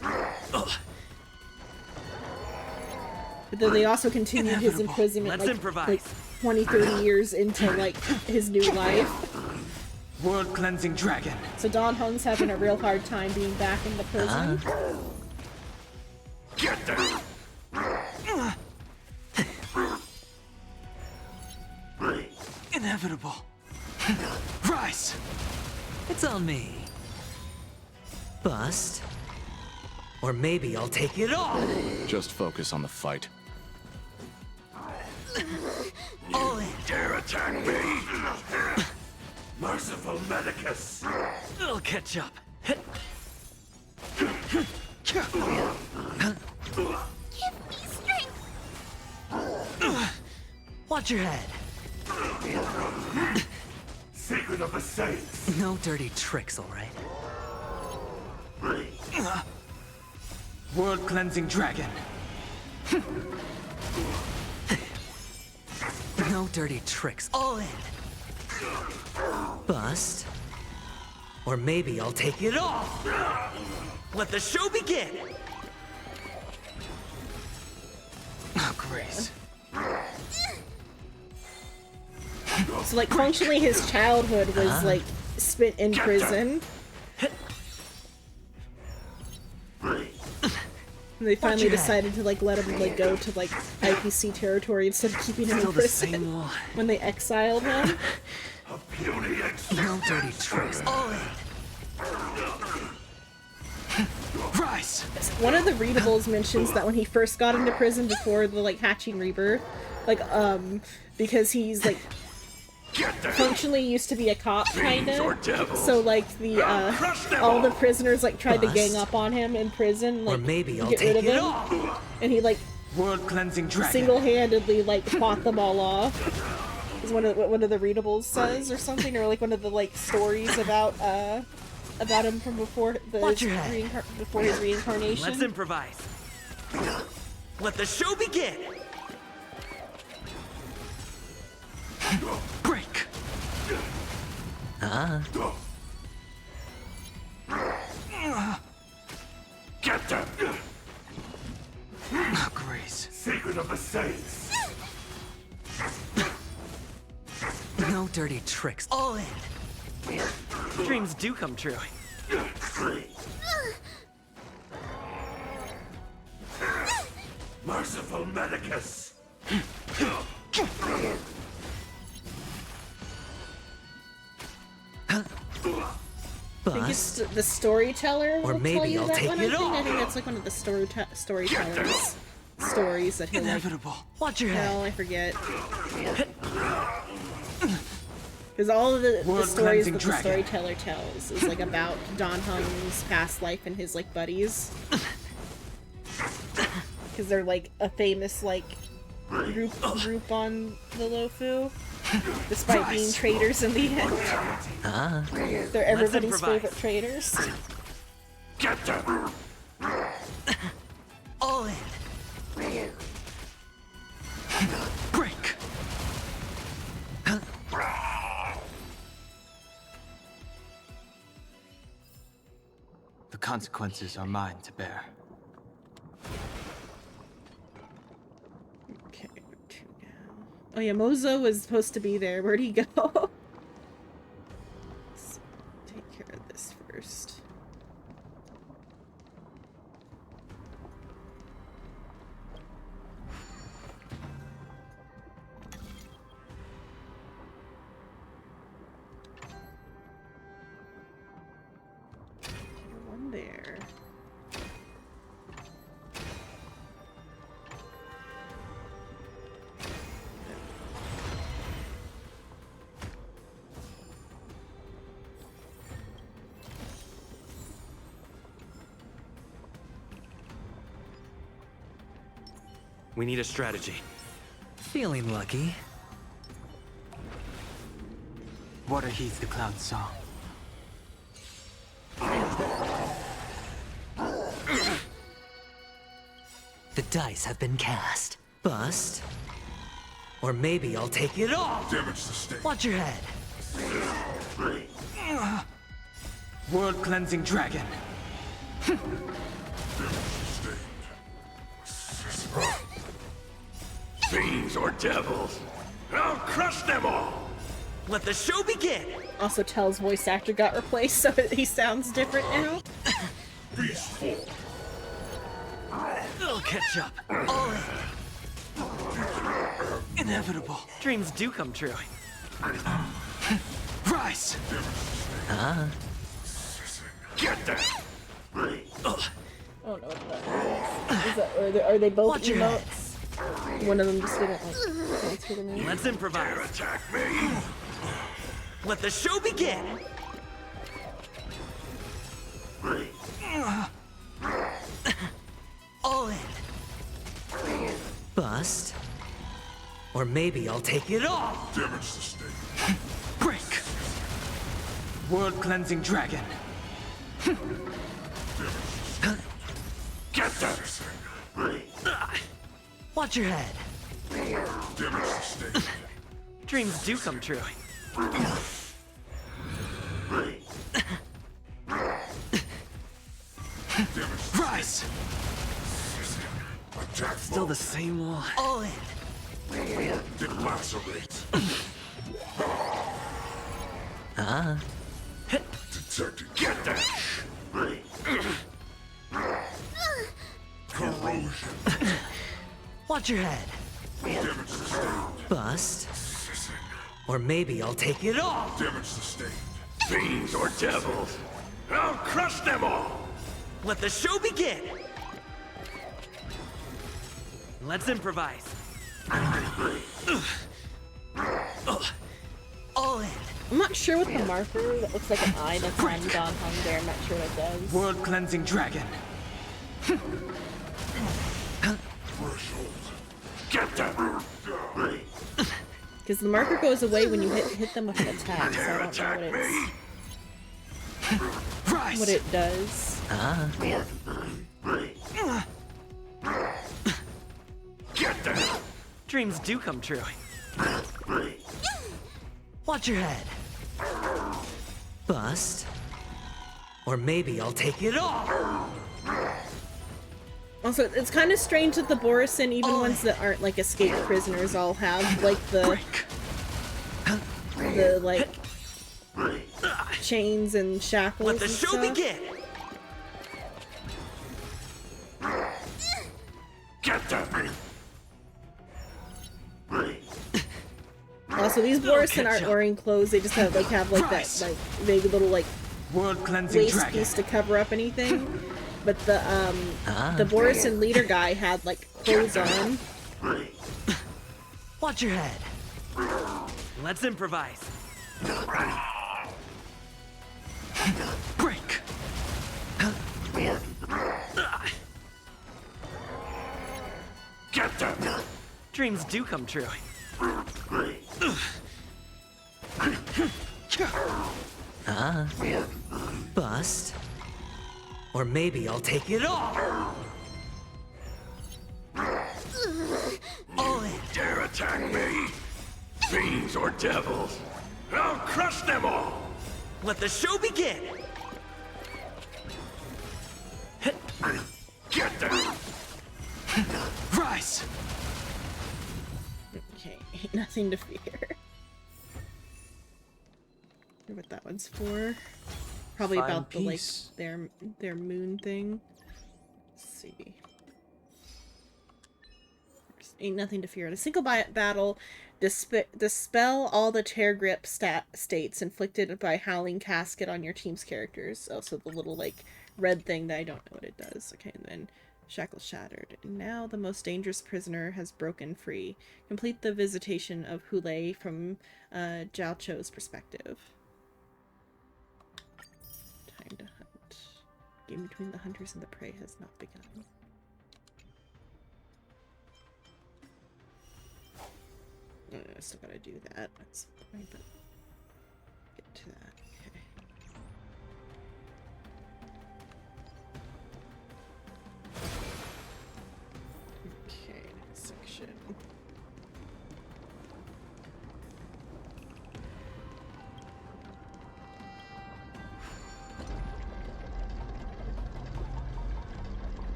But then they also continued his imprisonment Let's like improvise. 20, 30 years into like his new life. World cleansing dragon. So Don Hung's having a real hard time being back in the prison. Get them! Inevitable. Rise! It's on me. Bust. Or maybe I'll take it all. Just focus on the fight. All in. Dare attack me? Merciful Medicus! It'll catch up. Give me strength. Watch your head. Secret of the Saints! No dirty tricks, all right? World cleansing dragon. No dirty tricks. All in. Bust. Or maybe I'll take it all. Let the show begin. Oh, Grace. So like functionally his childhood was like spent in prison. And they finally decided to like let him like go to like IPC territory instead of keeping him in prison when they exiled him. No dirty tricks. All in. Rise. One of the readables mentions that when he first got into prison before the like hatching rebirth, like because he's like functionally used to be a cop kinda, so like the all the prisoners like tried to gang up on him in prison, like or maybe I'll get rid of take it him, all. and he like World cleansing dragon. single-handedly like fought them all off. Is one of the readables says or something, or like one of the like stories about him from before Watch your head. before his reincarnation. Let's improvise. Let the show begin. Break. Get them! Oh, Grace. Secret of the Saints! No dirty tricks. All in. Dreams do come true. Merciful Medicus! I think it's the storyteller Or will maybe tell you I'll that take one. it I think all. that's like one of the storyteller's stories that he'll like. Inevitable. Watch your head. Hell, I forget. Because all of the World stories cleansing that the dragon. storyteller tells is like about Don Hung's past life and his like buddies. Because they're like a famous like group on the Lofu, despite being traitors in the end. They're everybody's improvise. favorite traitors. Get them! All in. Break. The consequences are mine to bear. Okay, where to now? Oh yeah, Mozo was supposed to be there. Where'd he go? Let's take care of this first. One there. We need a strategy. Feeling lucky. Water heeds the cloud's song. The dice have been cast. Bust. Or maybe I'll take it all. Damage sustained. Watch your head. World cleansing dragon. Fiends or devils! I'll crush them all! Let the show begin. Also, Tell's voice actor got replaced, so he sounds different now. Beastful! It'll catch up. All in. Inevitable. Dreams do come true. Rise. Get them! Oh no, what that is that, are they both Watch your head. emotes? One of them just didn't like transfer to me. Let's improvise. Attack me! Let the show begin. All in. Bust. Or maybe I'll take it all. Damage sustained. Break! World Cleansing Dragon. Get that! Watch your head. Damage sustained. Dreams do come true. Rise! Attack Still the same one. All in. Delacerate. Detected. Get that! Corrosion. Watch your head. Damage sustained. Bust. Or maybe I'll take it all. Damage sustained. Fiends or devils! I'll crush them all! Let the show begin. Let's improvise. All in. I'm not sure what the marker that looks like an eye that's on Don Hung there. I'm not sure what it does. World Cleansing Dragon. Get them! Because the marker goes away when you hit them with an attack, so I don't know Attack what me! what it does. Get them! Dreams do come true. Watch your head. Bust. Or maybe I'll take it all. Also, it's kind of strange that the Borisin, even ones that aren't like escaped prisoners, all have like the like chains and shackles. Let the and show stuff. begin. Get them! Also, these Borisin aren't wearing clothes; they just have like that like big little like World Cleansing waist Dragon. piece to cover up anything. But the Borisin leader guy had like clothes on. Watch your head. Let's improvise. Break! Get them! Dreams do come true. Bust. Or maybe I'll take it all. All in. Dare attack me? Fiends or devils? I'll crush them all! Let the show begin. Get them! Rise! Okay, ain't nothing to fear. I wonder what that one's for. Probably Find about the like peace. their moon thing. Let's see. Ain't nothing to fear. In a single battle, dispel all the tear grip states inflicted by Howling Casket on your team's characters. Also, the little like red thing that I don't know what it does. Okay, and then shackles shattered. And now the most dangerous prisoner has broken free. Complete the visitation of Hule from Jiao Cho's perspective. Time to hunt. Game between the hunters and the prey has not begun. I still gotta do that at some point, but get to that. Okay. Okay, next section.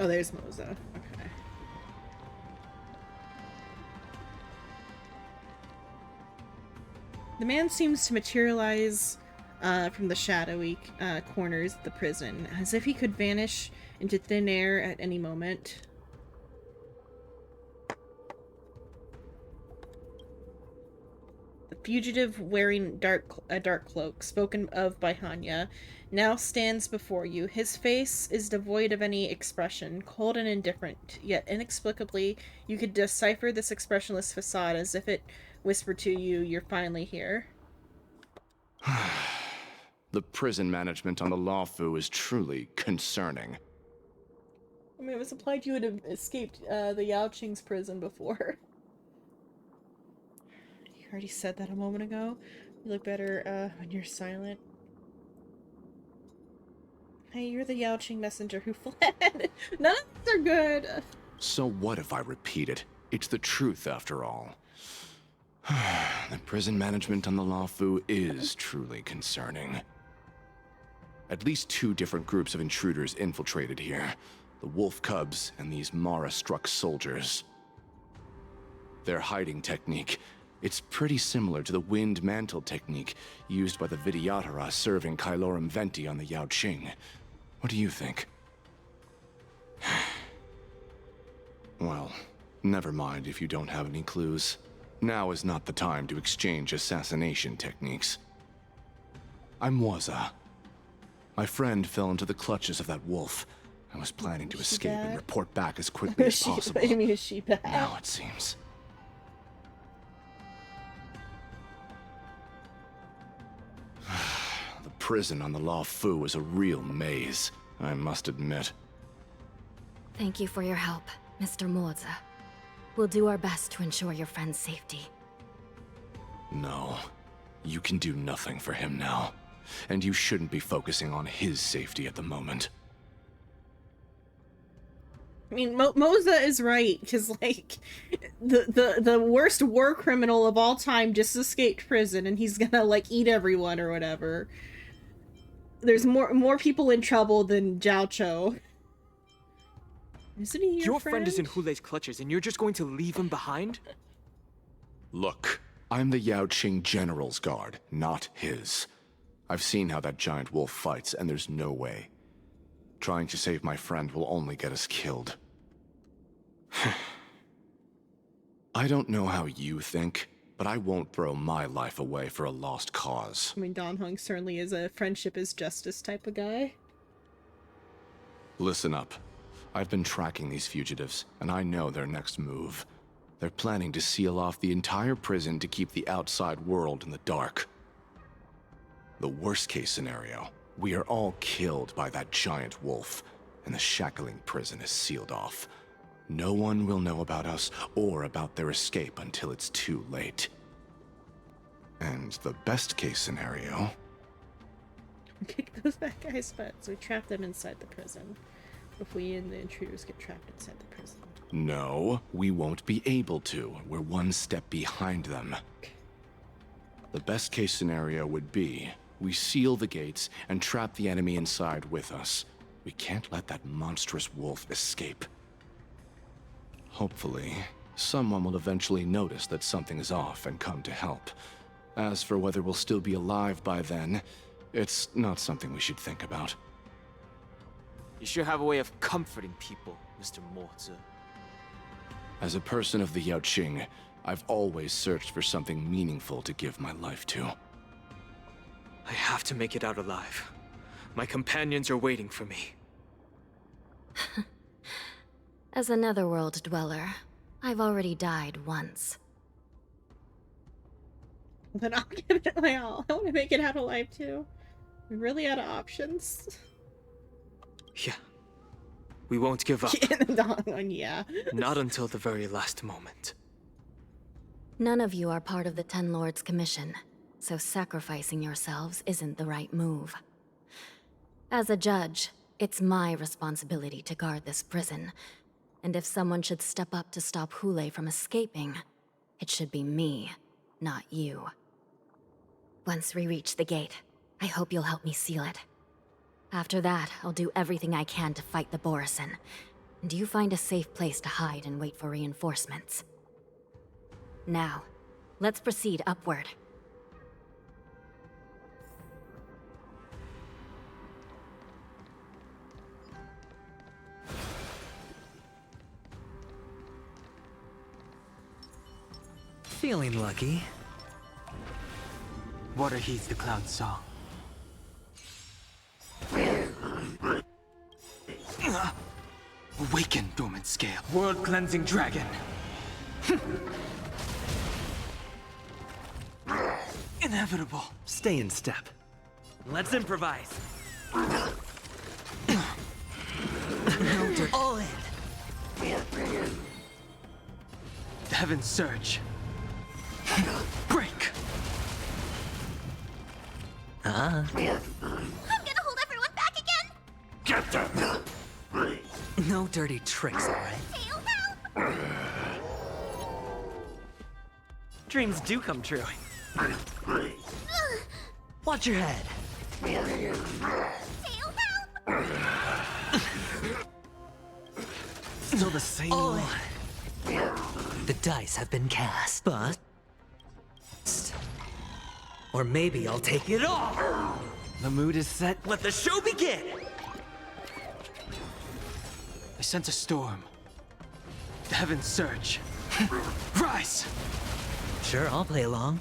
Oh, there's Moza. Okay. The man seems to materialize from the shadowy corners of the prison, as if he could vanish into thin air at any moment. The fugitive wearing a dark cloak, spoken of by Hanya, now stands before you. His face is devoid of any expression, cold and indifferent, yet inexplicably you could decipher this expressionless facade as if it whispered to you, "You're finally here." The prison management on the Lawfu is truly concerning. I mean, it was implied you had escaped the Yao Qing's prison before. You already said that a moment ago. You look better when you're silent. Hey, you're the Yao Qing messenger who fled. None of these are good. So what if I repeat it? It's the truth, after all. The prison management on the Lawfu is truly concerning. At least 2 different groups of intruders infiltrated here. The Wolf Cubs and these Mara-struck soldiers. Their hiding technique, it's pretty similar to the Wind Mantle technique used by the Vidyadhara serving Kailorum Venti on the Yao Qing. What do you think? Well, never mind if you don't have any clues. Now is not the time to exchange assassination techniques. I'm Waza. My friend fell into the clutches of that wolf. I was planning to escape and report back as quickly as possible. Is she bad? Now it seems. The prison on the Lawfu is a real maze, I must admit. Thank you for your help, Mr. Moza. We'll do our best to ensure your friend's safety. No, you can do nothing for him now. And you shouldn't be focusing on his safety at the moment. I mean, Moza is right, because, like, the worst war criminal of all time just escaped prison, and he's gonna, like, eat everyone or whatever. There's more people in trouble than Zhao Cho. Isn't he your friend is in Hulei's clutches, and you're just going to leave him behind? Look, I'm the Yao Qing General's guard, not his. I've seen how that giant wolf fights, and there's no way. Trying to save my friend will only get us killed. I don't know how you think, but I won't throw my life away for a lost cause. I mean, Dan Heng certainly is a friendship is justice type of guy. Listen up. I've been tracking these fugitives, and I know their next move. They're planning to seal off the entire prison to keep the outside world in the dark. The worst-case scenario, we are all killed by that giant wolf, and the shackling prison is sealed off. No one will know about us or about their escape until it's too late. And the best-case scenario... Kick those bad guys' butts. We trap them inside the prison. If we and the intruders get trapped inside the prison. No, we won't be able to. We're one step behind them. The best-case scenario would be... we seal the gates and trap the enemy inside with us. We can't let that monstrous wolf escape. Hopefully, someone will eventually notice that something is off and come to help. As for whether we'll still be alive by then, it's not something we should think about. You sure have a way of comforting people, Mr. Moza. As a person of the Yao Qing, I've always searched for something meaningful to give my life to. I have to make it out alive. My companions are waiting for me. As a Netherworld dweller, I've already died once. Then I'll give it my all. I want to make it out alive too. We're really out of options. Yeah. We won't give up. Yeah. Not until the very last moment. None of you are part of the Ten Lords Commission, so sacrificing yourselves isn't the right move. As a judge, it's my responsibility to guard this prison, and if someone should step up to stop Hulei from escaping, it should be me, not you. Once we reach the gate, I hope you'll help me seal it. After that, I'll do everything I can to fight the Borisin, and you find a safe place to hide and wait for reinforcements. Now, let's proceed upward. Feeling lucky. Water heeds the cloud's song. Awaken, dormant scale. World-cleansing dragon. Inevitable. Stay in step. Let's improvise. All in. Heaven surge. Break. I'm gonna hold everyone back again! Get them! No dirty tricks, all right? Tail help! Dreams do come true. Watch your head. Tail help! Still the same one. The dice have been cast, but... Or maybe I'll take it all! The mood is set. Let the show begin! I sense a storm. The heavens surge. Rise! Sure, I'll play along.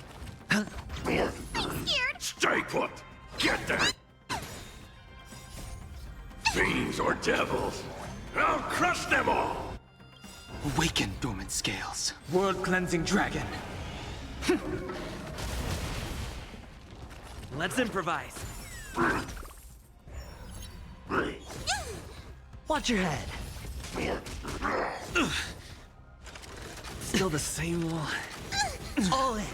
I'm scared! Stay put! Get them! Fiends or devils! I'll crush them all! Awaken, dormant scales. World-cleansing dragon. Let's improvise. Watch your head. Still the same one. All in.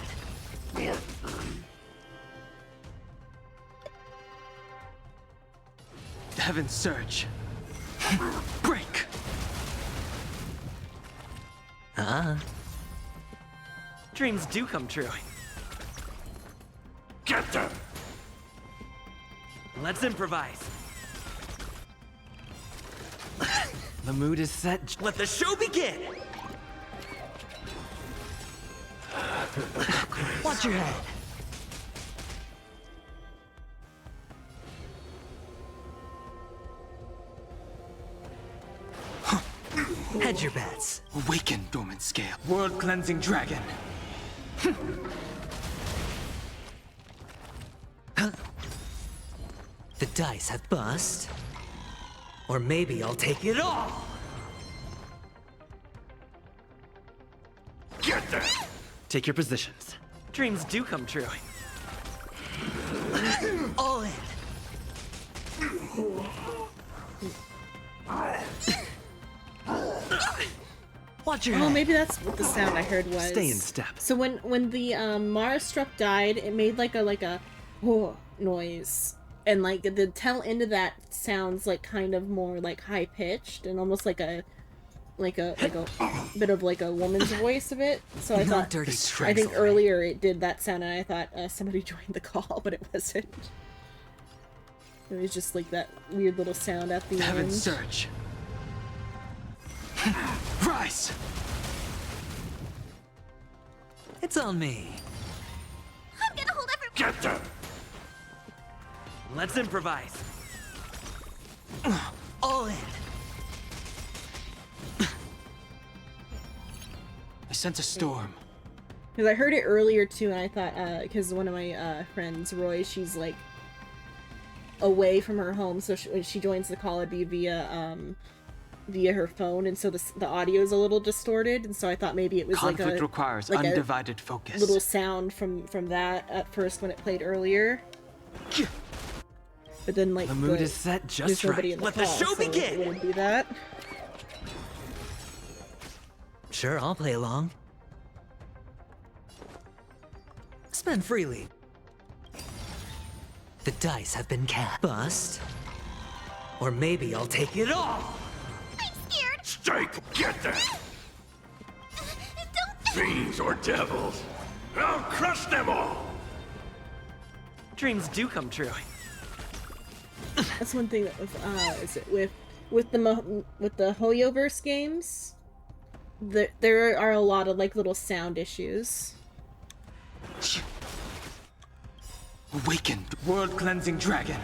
The heavens surge. Break. Dreams do come true. Get them! Let's improvise. The mood is set. Let the show begin! Watch your head. Hedge your bets. Awaken, dormant scale. World-cleansing dragon. The dice have bust. Or maybe I'll take it all! Get them! Take your positions. Dreams do come true. All in. Watch your head. Oh, maybe that's what the sound I heard was. Stay in step. So when the Mara struck died, it made like a whoa noise, and like the tail end of that sounds like kind of more like high pitched and almost like a bit of like a woman's voice of it. So I thought, I think earlier it did that sound, and I thought somebody joined the call, but it wasn't. It was just like that weird little sound at the end. Heaven surge. Rise! It's on me. I'm gonna hold everyone. Get them! Let's improvise. All in. I sense a storm. Because I heard it earlier too, and I thought, because one of my friends, Roy, she's like away from her home, so when she joins the call, it'd be via her phone, and so the audio is a little distorted, and so I thought maybe it was Conflict requires undivided focus. Little sound from that at first when it played earlier. But then like the mood is set just right. Let the show begin. It wouldn't be that. Sure, I'll play along. Spend freely. The dice have been cast. Bust. Or maybe I'll take it all. I'm scared. Stay! Get them! Don't. Fiends or devils! I'll crush them all! Dreams do come true. That's one thing that is it with the Hoyoverse games. There are a lot of like little sound issues. Awakened, world-cleansing dragon.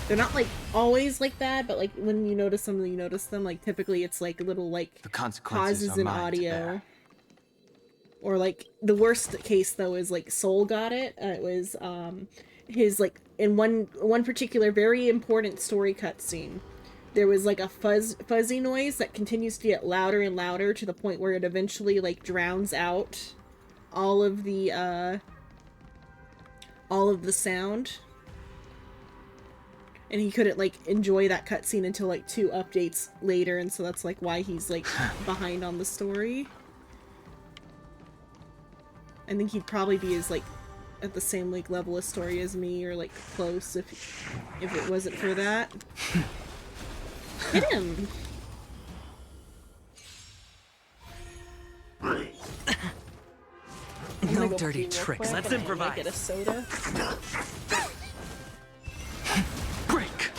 They're not like always like that, but like when you notice them, you notice them. Like typically, it's like little like the consequences pauses are in mine to audio. bear. Or like the worst case though is like Soul got it. It was his like in one particular very important story cutscene. There was like a fuzzy noise that continues to get louder and louder to the point where it eventually like drowns out all of the sound. And he couldn't like enjoy that cutscene until like 2 updates later, and so that's like why he's like behind on the story. I think he'd probably be as like at the same like level of story as me, or like close if it wasn't for that. Hit him. No dirty tricks. Let's improvise. Get a soda. Break.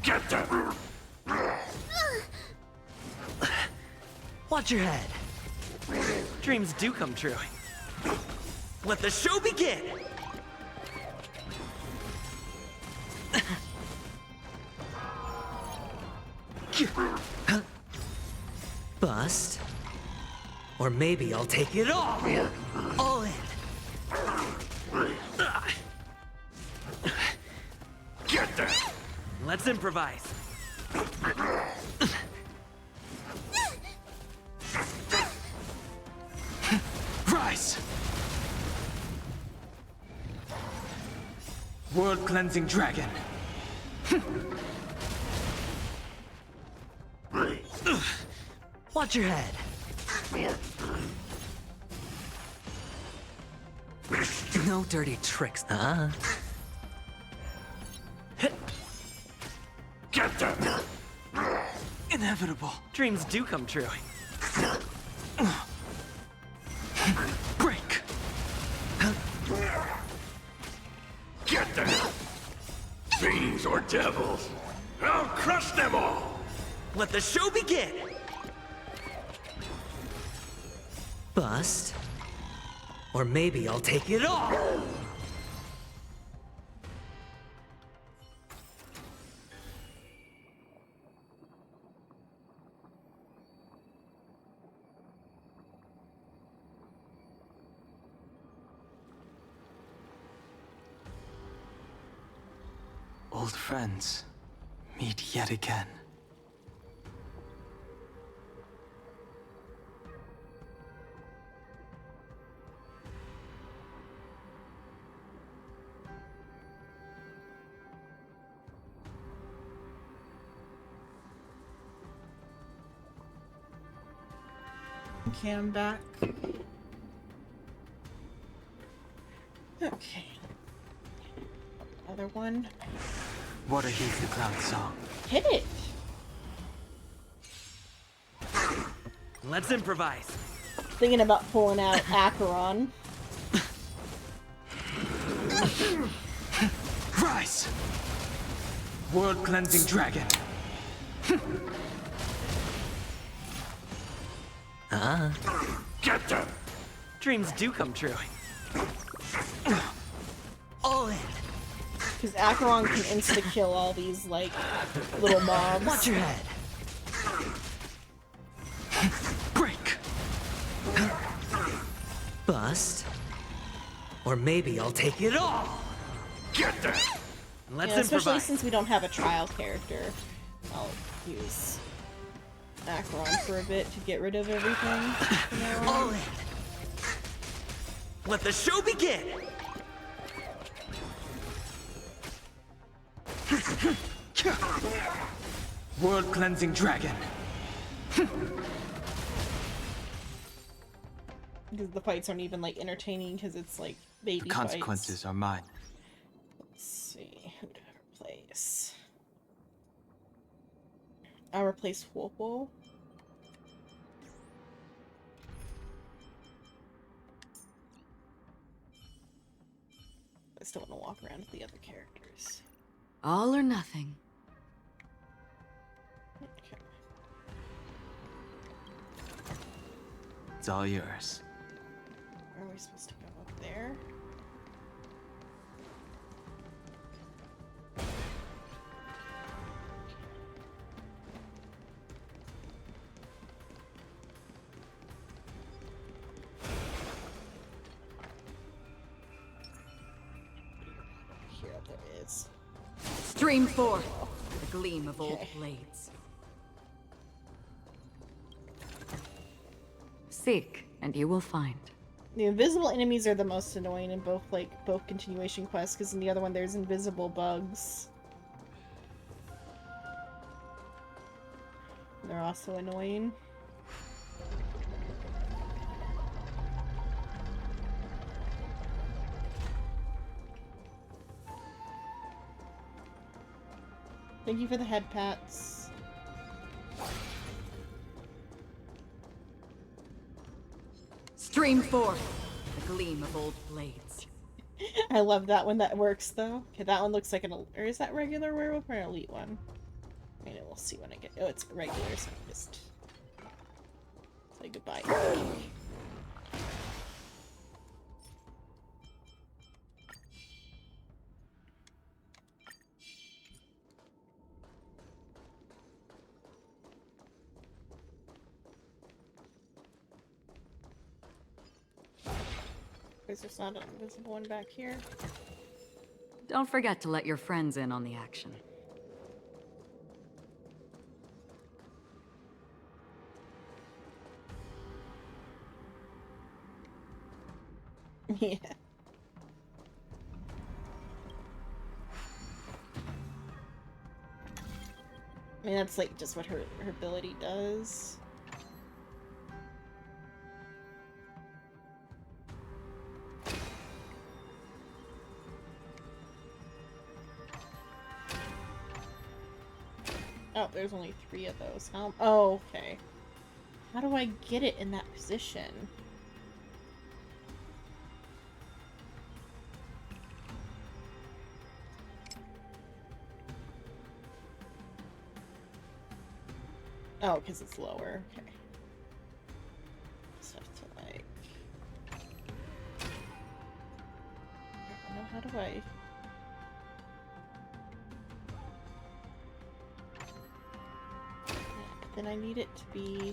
Get them! Watch your head. Dreams do come true. Let the show begin. Bust. Or maybe I'll take it all. All in. Get them! Let's improvise. Rise! World Cleansing Dragon. Watch your head. No dirty tricks. Get them! Inevitable. Dreams do come true. Break. Get them! Fiends or devils! I'll crush them all! Let the show begin. Bust. Or maybe I'll take it all. Old friends meet yet again. Okay, I'm back. Okay. Other one. Water heeds the cloud song. Hit it! Let's improvise. Thinking about pulling out Acheron. Rise! World Cleansing Dragon. Get them! Dreams do come true. All in. Because Acheron can insta-kill all these, like, little mobs. Watch your head. Break. Bust. Or maybe I'll take it all. Get them! Let's Yeah, especially improvise. since we don't have a trial character. I'll use Acheron for a bit to get rid of everything. from now on. All in. Let the show begin. World Cleansing Dragon. Because the fights aren't even, like, entertaining because it's, like, baby The consequences are mine. Let's see. Who do I replace? I'll replace Wopo. I still want to walk around with the other characters. All or nothing. Okay. It's all yours. Where are we supposed to go? Up there? it is. Stream forth the gleam of old blades. Seek, and you will find. The invisible enemies are the most annoying in both continuation quests, because in the other one there's invisible bugs. They're also annoying. Thank you for the head pats. Stream forth the gleam of old blades. I love that one. That works though. Okay, that one looks like an, or is that regular werewolf or an elite one? I mean, we'll see when I get. Oh, it's regular, so I just say goodbye. Is there not an invisible one back here? Don't forget to let your friends in on the action. Yeah. I mean, that's like just what her ability does. Oh, there's only 3 of those. Oh, okay. How do I get it in that position? Oh, because it's lower. Okay. Just have to, like... I don't know, how do I... Then I need it to be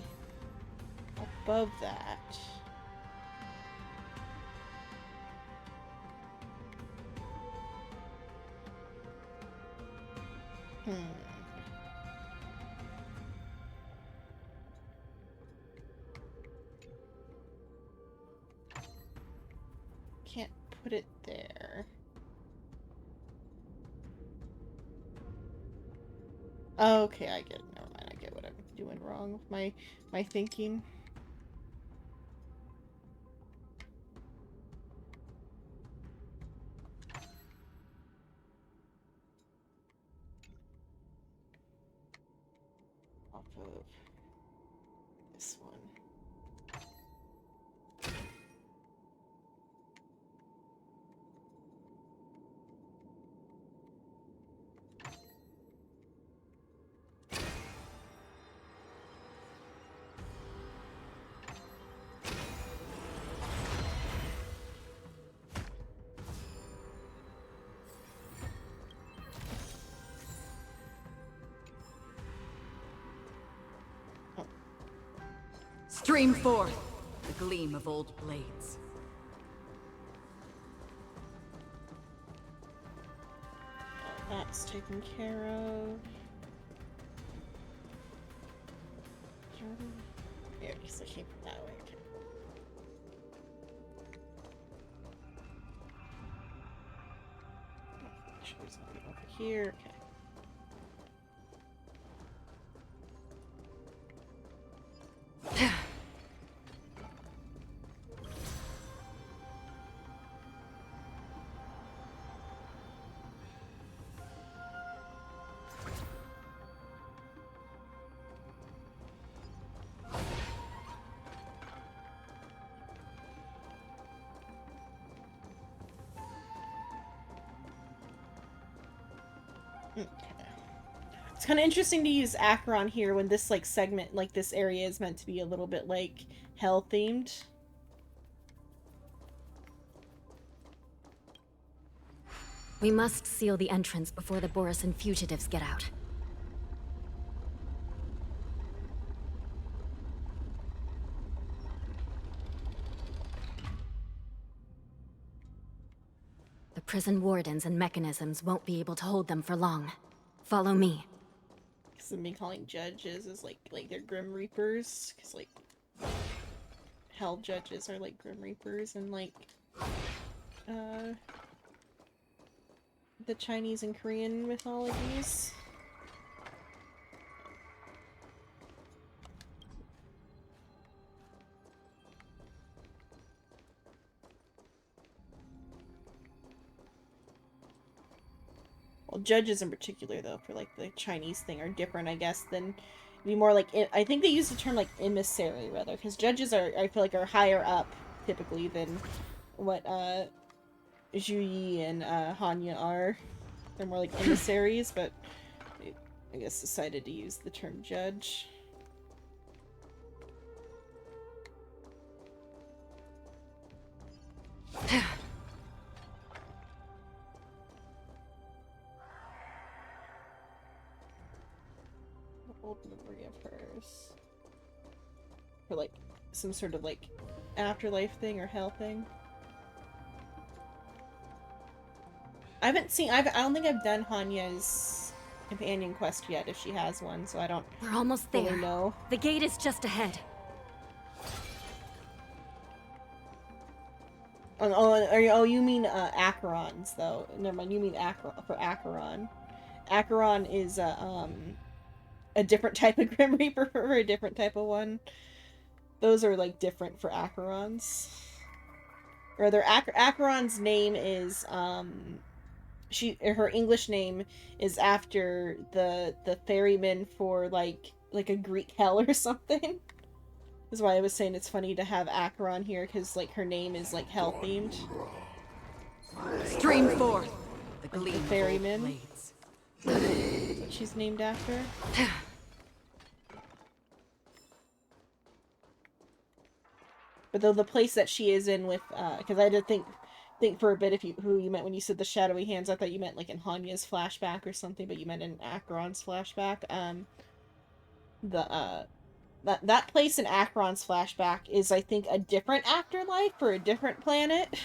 above that. Can't put it there. Okay, I get it. Never mind, I get what I'm doing wrong with my thinking. Off of this one. Stream forth the gleam of old blades. That's taken care of. Yeah, because I came from that way. Okay. Make sure there's nothing over here. Okay. Okay. It's kind of interesting to use Acheron here when this like segment, like this area is meant to be a little bit like hell themed. We must seal the entrance before the Borisin fugitives get out. The prison wardens and mechanisms won't be able to hold them for long. Follow me. Because me calling judges is like they're Grim Reapers. Because like hell judges are like Grim Reapers and like the Chinese and Korean mythologies. Well, judges in particular, though, for like the Chinese thing are different, I guess, than be more like I think they use the term like emissary rather, because judges are I feel like are higher up typically than what Zhu Yi and Hanya are. They're more like emissaries, but they, I guess, decided to use the term judge. Old memory of hers. For like some sort of like afterlife thing or hell thing. I haven't seen. I don't think I've done Hanya's companion quest yet, if she has one. So I don't. We're almost really there. know. The gate is just ahead. Oh, you mean Acheron's though? Never mind. You mean Acheron. Acheron is a different type of Grim Reaper for a different type of one. Those are like different for Acheron's. Or rather, Acheron's name is her English name is after the ferryman for like a Greek hell or something. That's why I was saying it's funny to have Acheron here, because like her name is like hell themed. Stream forth. The Like gleam the of ferryman. old blades. That's what she's named after. But though the place that she is in with, because I had to think for a bit who you meant when you said the shadowy hands. I thought you meant like in Hanya's flashback or something, but you meant in Acheron's flashback. That place in Acheron's flashback is, I think, a different afterlife for a different planet.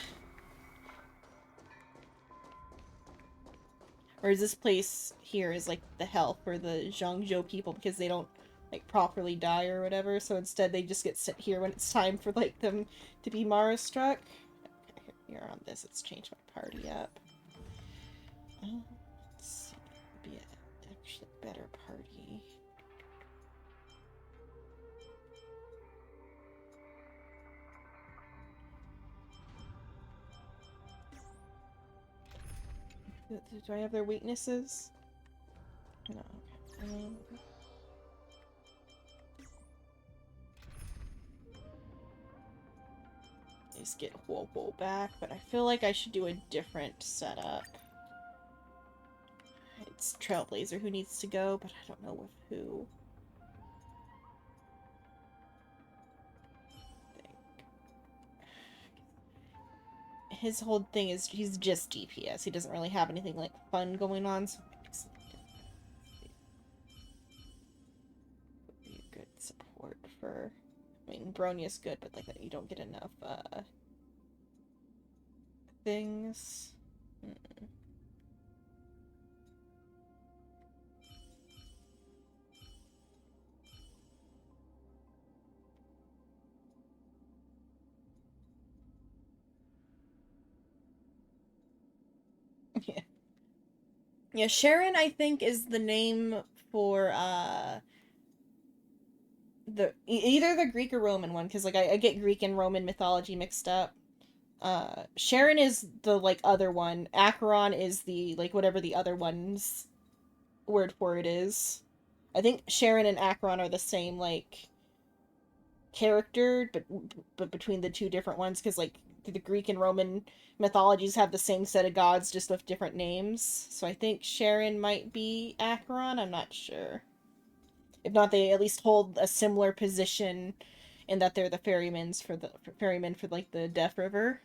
Whereas this place here is like the hell for the Zhangzhou people, because they don't like properly die or whatever, so instead they just get sent here when it's time for like them to be Mara struck. Okay, here on this, let's change my party up. Let's see, be an actually better party. Do I have their weaknesses? No. Okay. Just get Huobo back, but I feel like I should do a different setup. It's Trailblazer who needs to go, but I don't know with who. His whole thing is he's just DPS. He doesn't really have anything like fun going on, so would be a good support for. I mean, Bronia's good, but like you don't get enough things. Yeah. Yeah, Sharon, I think, is the name for either the Greek or Roman one, because like I get Greek and Roman mythology mixed up. Sharon is the like other one. Acheron is the like whatever the other one's word for it is. I think Sharon and Acheron are the same like character, but between the two different ones, because like the Greek and Roman mythologies have the same set of gods, just with different names. So I think Sharon might be Acheron. I'm not sure. If not, they at least hold a similar position in that they're the ferrymen for like the Death River.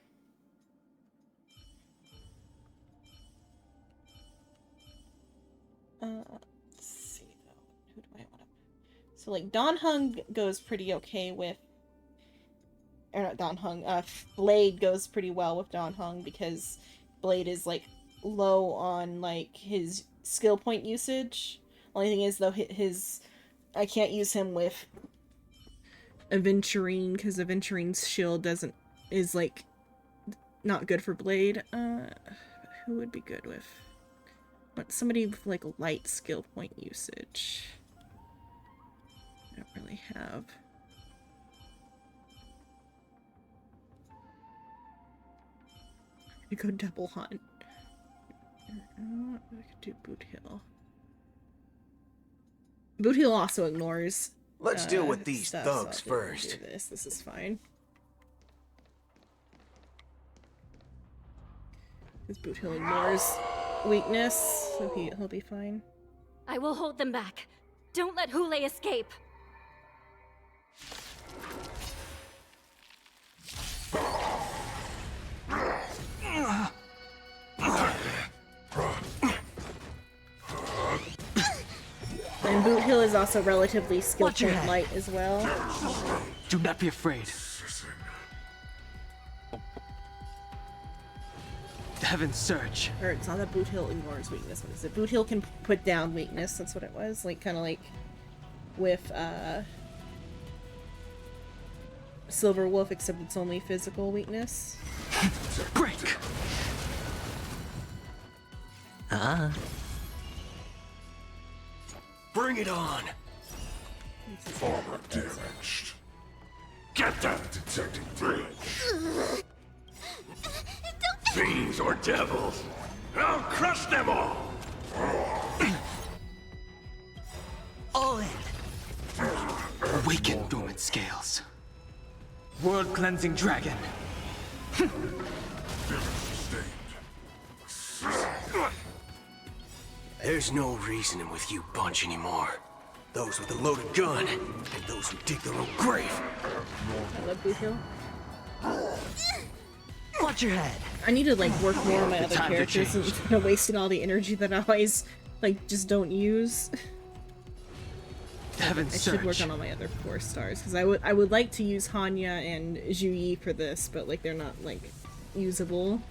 Let's see though. Who do I want to? So like Dan Heng goes pretty okay with. Or not Dan Heng. Blade goes pretty well with Dan Heng because Blade is like low on like his skill point usage. Only thing is though, his I can't use him with Aventurine because Aventurine's shield is like not good for Blade. Who would be good with? But somebody with like light skill point usage. I don't really have. I go double hunt. I could do Boot Hill. Boot Hill also ignores. Let's deal with these stuff, thugs so I'll do first. This is fine. Because Boot Hill ignores weakness, so he'll be fine. I will hold them back. Don't let Hule escape. And Boot Hill is also relatively skill point light as well. Do not be afraid. Heaven's Surge. Or it's not that Boot Hill ignores weakness. What is it? Boot Hill can put down weakness. That's what it was. Like kind of like with Silver Wolf, except it's only physical weakness. Break. Bring it on. Armor damaged. Get that detecting bridge. Fiends or devils, I'll crush them all! All in. Awaken dormant scales. World cleansing dragon. There's no reasoning with you bunch anymore. Those with a loaded gun, and those who dig their own grave. I love Boot Hill. Watch your head. I need to like work more on my other time to characters change. instead of wasting all the energy that I always like just don't use. Heaven's I should work Surge. on all my other 4-stars because I would like to use Hanya and Zhu Yi for this, but like they're not like usable.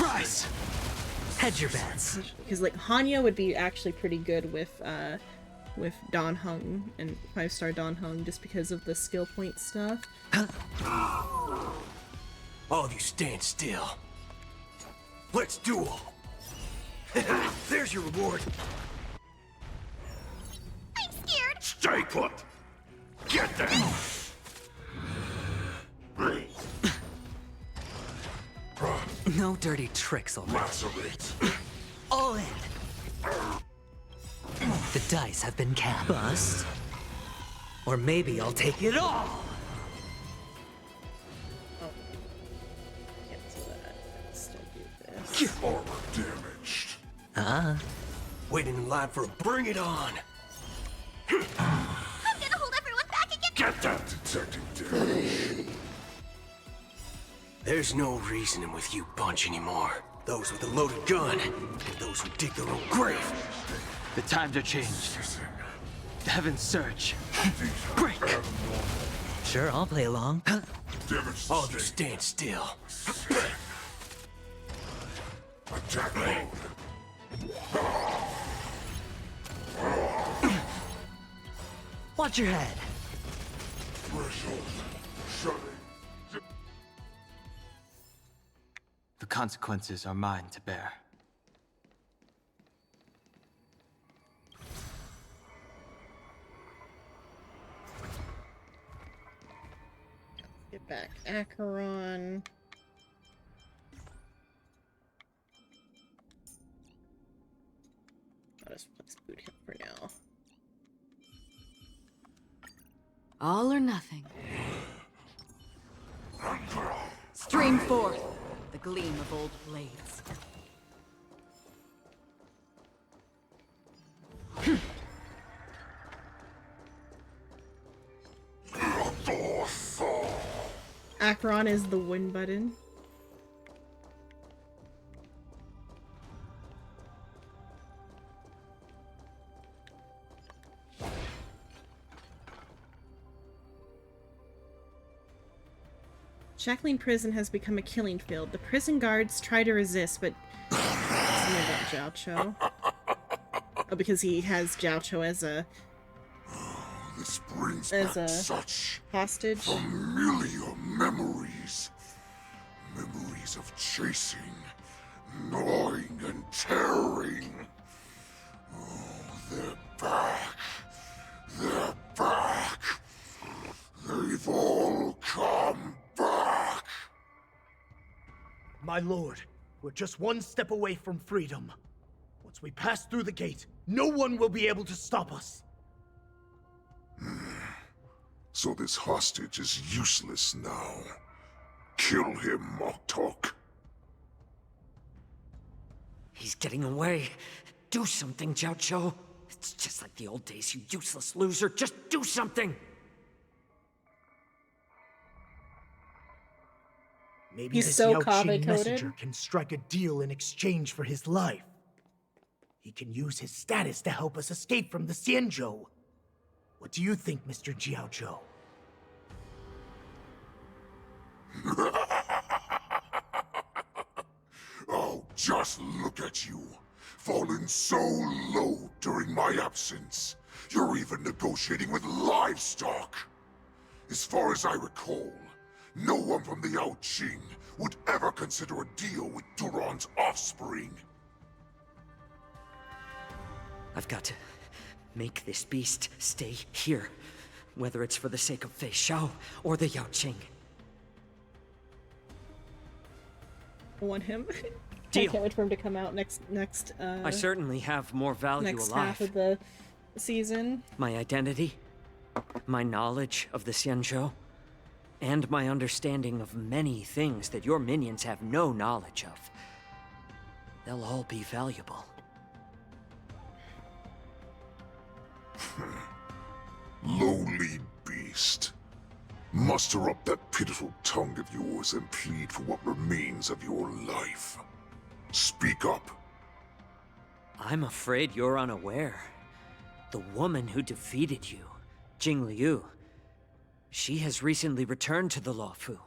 Rise. Hedge your bets. Because like Hanya would be actually pretty good with Dan Heng and 5-star Dan Heng just because of the skill point stuff. All of you stand still. Let's duel. There's your reward. I'm scared. Stay put! Get them! No dirty tricks, all right. Lacerate. All in. The dice have been cast. Bust. Or maybe I'll take it all. Cancel that. Still do this. Armor damaged. Waiting in line for a bring it on. I'm gonna hold everyone back again. Get that detecting damage. There's no reasoning with you bunch anymore. Those with a loaded gun, and those who dig their own grave. The times are changed. Heaven's Surge. Break. Sure, I'll play along. All of you stand still. Attack mode. Watch your head. Threshold. Shutting. The consequences are mine to bear. Get back Acheron. I'll just place Boot Hill for now. All or nothing. Stream forth the gleam of old blades. Acheron is the win button. Shackling Prison has become a killing field. The prison guards try to resist, but it's about Jiao Oh, because he has Jiao as a This brings back such hostage. familiar memories. Memories of chasing, gnawing, and tearing. Oh, they're back. They're back. They've all come back. My lord, we're just one step away from freedom. Once we pass through the gate, no one will be able to stop us. So this hostage is useless now. Kill him, Moktok. He's getting away. Do something, Jiao. It's just like the old days, you useless loser. Just do something! Maybe He's this so Yao Kaveh Qing coded. messenger can strike a deal in exchange for his life. He can use his status to help us escape from the Xianzhou. What do you think, Mr. Jiao? Oh, just look at you. Fallen so low during my absence. You're even negotiating with livestock. As far as I recall, no one from the Yao Qing would ever consider a deal with Duran's offspring. I've got to make this beast stay here, whether it's for the sake of Fei Shao or the Yao Qing. I want him. Deal. I can't wait for him to come out next I certainly have more value next alive. half of the season. My identity, my knowledge of the Xianzhou, and my understanding of many things that your minions have no knowledge of. They'll all be valuable. Lowly beast. Muster up that pitiful tongue of yours and plead for what remains of your life. Speak up. I'm afraid you're unaware. The woman who defeated you, Jing Liu, she has recently returned to the Luofu.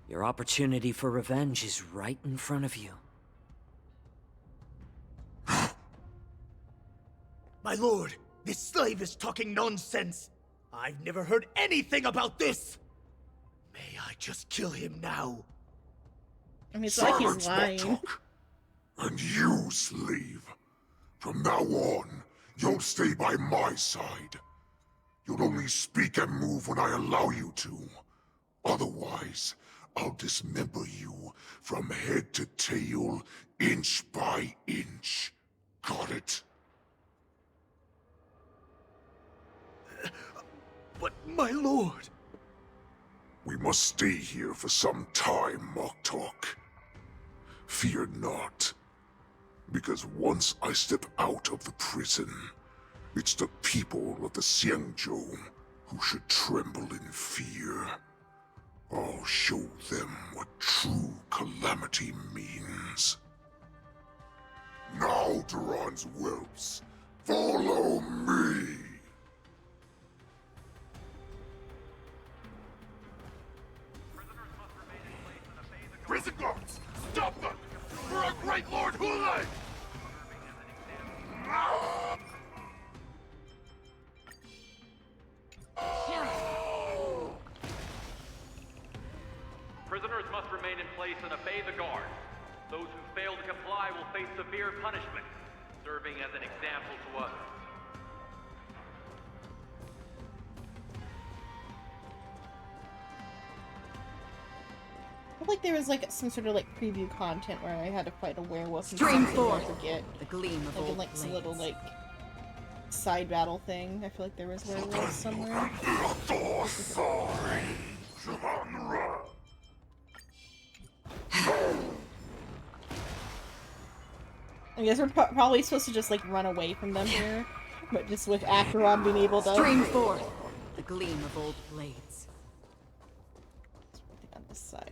Your opportunity for revenge is right in front of you. My lord, this slave is talking nonsense. I've never heard anything about this. May I just kill him now? I mean, it's like he's Silence, lying. Moktok. And you, slave. From now on, you'll stay by my side. You'll only speak and move when I allow you to. Otherwise, I'll dismember you from head to tail, inch by inch. Got it? But my lord... We must stay here for some time, Moktok. Fear not. Because once I step out of the prison, it's the people of the Xianzhou who should tremble in fear. I'll show them what true calamity means. Now, Duran's whelps, follow me! Prison guards! Stop them! For our great Lord Hulei! Prisoners must remain in place and obey the guard. Those who fail to comply will face severe punishment, serving as an example to others. I feel like there was like some sort of like preview content where I had to fight a werewolf. And Stream something 4. I forget. The gleam of Like in old like some little blades. like side battle thing. I feel like there was werewolves somewhere. I guess we're probably supposed to just like run away from them here, but just with Acheron being able to. Stream 4. The gleam of old blades. On this side.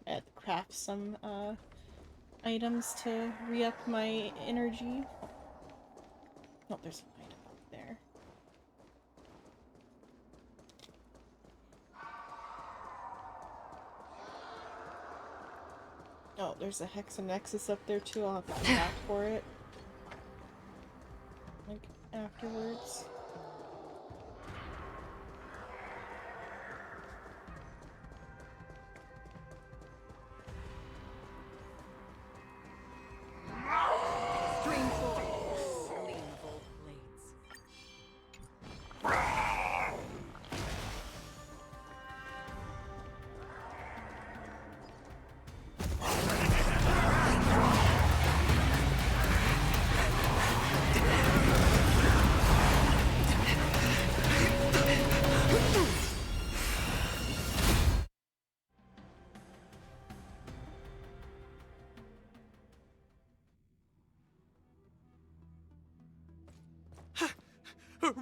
I had to craft some items to re-up my energy. Oh, there's an item Oh, there's a Hexanexus up there too. I'll have to come back for it. Like, afterwards. Stream 4. Gleam of old blades.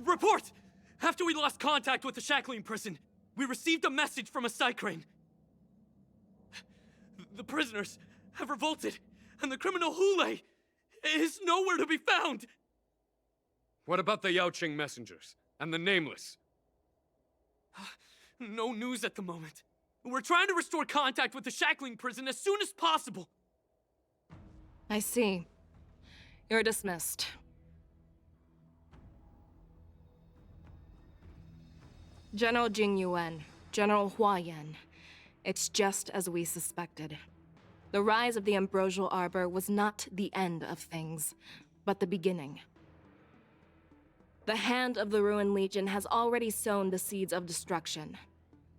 Report! After we lost contact with the Shackling prison, we received a message from a Psycrane. The prisoners have revolted, and the criminal Hule is nowhere to be found! What about the Yaoqing messengers and the Nameless? No news at the moment. We're trying to restore contact with the Shackling prison as soon as possible. I see. You're dismissed. General Jing Yuan, General Hua Yan. It's just as we suspected. The rise of the Ambrosial Arbor was not the end of things, but the beginning. The hand of the Ruined Legion has already sown the seeds of destruction.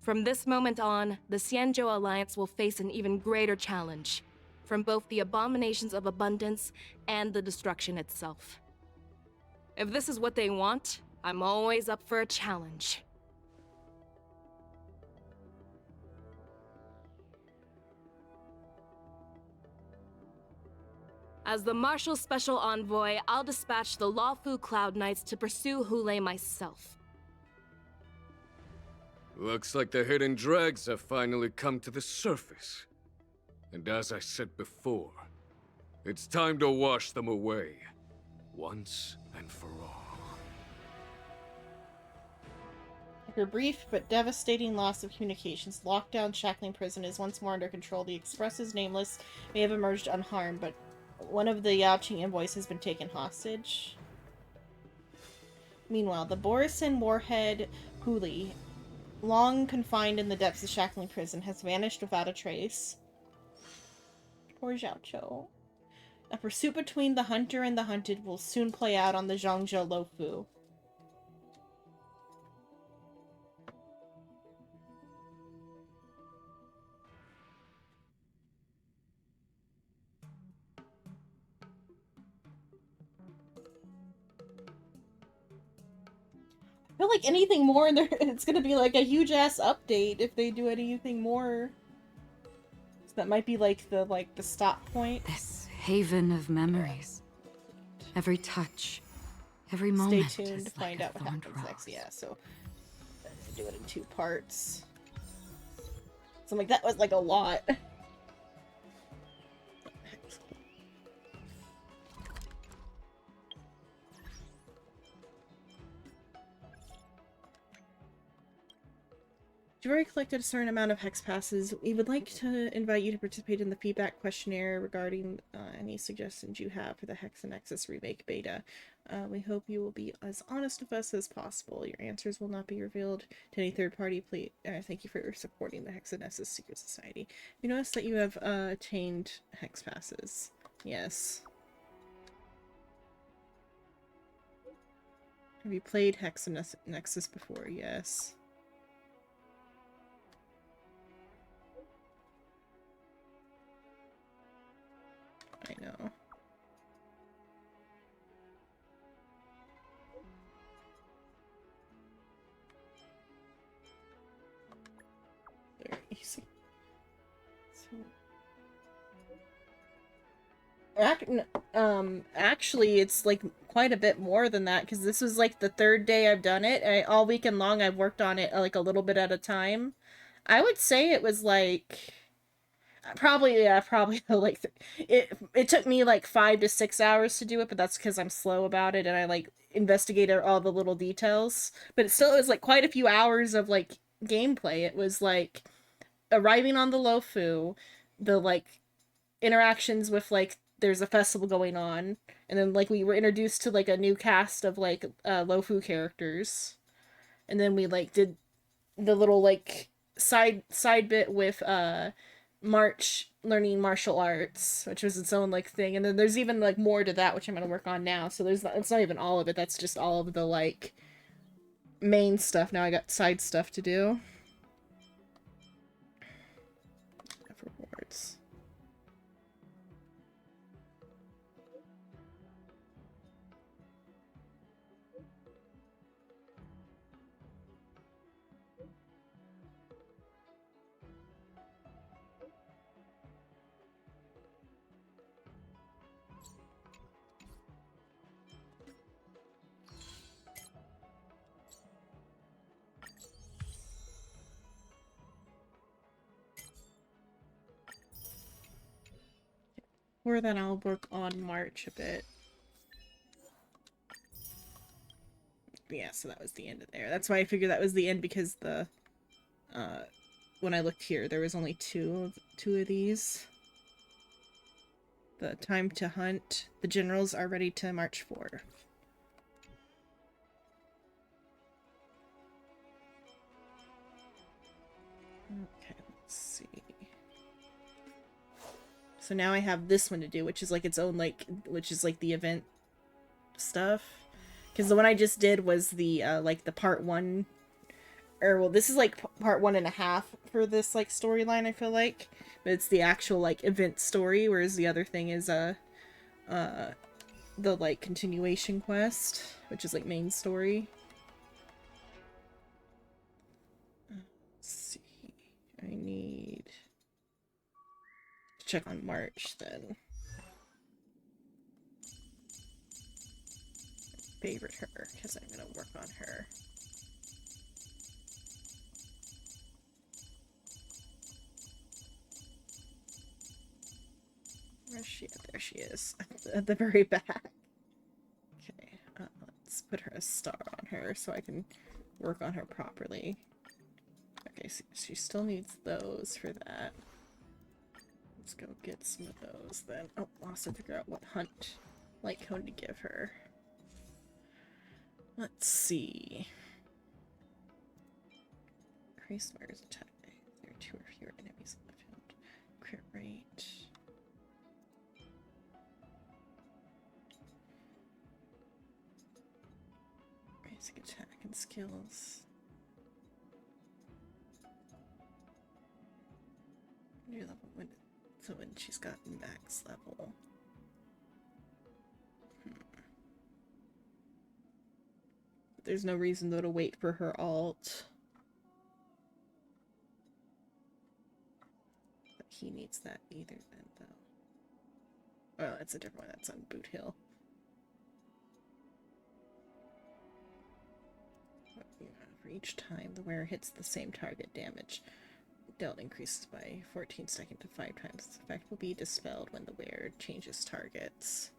From this moment on, the Xianzhou Alliance will face an even greater challenge, from both the abominations of abundance and the destruction itself. If this is what they want, I'm always up for a challenge. As the Marshal Special Envoy, I'll dispatch the Luofu Cloud Knights to pursue Hule myself. Looks like the hidden dregs have finally come to the surface. And as I said before, it's time to wash them away, once and for all. After a brief but devastating loss of communications, lockdown Shackling Prison is once more under control. The Express's Nameless may have emerged unharmed, but one of the Yaoqing envoys has been taken hostage. Meanwhile, the Borisin warhead Huli, long confined in the depths of Shackling Prison, has vanished without a trace. Poor Xiaoqiu. A pursuit between the hunter and the hunted will soon play out on the Zhongzhou Luofu. I feel like anything more, it's gonna be like a huge ass update if they do anything more. So that might be like the stop point. This haven of memories. Every touch, every moment. Stay tuned is to find like out what a thorned happens rose. next. Yeah, so do it in 2 parts. So I'm like, that was like a lot. You've already collected a certain amount of Hex Passes. We would like to invite you to participate in the feedback questionnaire regarding any suggestions you have for the Hexanexus Remake Beta. We hope you will be as honest with us as possible. Your answers will not be revealed to any third party. Please, thank you for supporting the Hexanexus Secret Society. You notice that you have attained Hex Passes. Yes. Have you played Hexanexus before? Yes. I know. Very easy. Actually, it's like quite a bit more than that because this was like the 3rd day I've done it. All weekend long I've worked on it like a little bit at a time. I would say it was like probably like it took me like 5 to 6 hours to do it, but that's because I'm slow about it and I like investigated all the little details. But it still was like quite a few hours of like gameplay. It was like arriving on the Luofu, the like interactions with like there's a festival going on, and then like we were introduced to like a new cast of like Lofu characters, and then we like did the little like side bit with March learning martial arts, which was its own like thing, and then there's even like more to that which I'm gonna work on now. So it's not even all of it. That's just all of the like main stuff. Now I got side stuff to do. Rewards. Or then I'll work on March a bit. Yeah, so that was the end of there. That's why I figured that was the end, because the when I looked here there was only two of these. The time to hunt. The generals are ready to march for. Okay, let's see. So now I have this one to do, which is like its own like, which is like the event stuff. Because the one I just did was the like the part 1, or well, this is like part 1.5 for this like storyline, I feel like, but it's the actual like event story, whereas the other thing is the like continuation quest, which is like main story. Let's see, I need to check on March then. Favorite her, because I'm gonna work on her. Where's she at? There she is, at the very back. Okay, let's put her a star on her so I can work on her properly. Okay, so she still needs those for that. Let's go get some of those then. Oh, I'll also figure out what hunt light cone to give her. Let's see. Increase Mare's attack. There are 2 or fewer enemies in the field. Crit rate. Basic attack and skills. New level when, so when she's got max level. There's no reason though to wait for her alt. But he needs that either then though. Oh, that's a different one. That's on Boot Hill. For each time the wearer hits the same target, damage dealt increases by 14 seconds to 5 times. This effect will be dispelled when the wearer changes targets.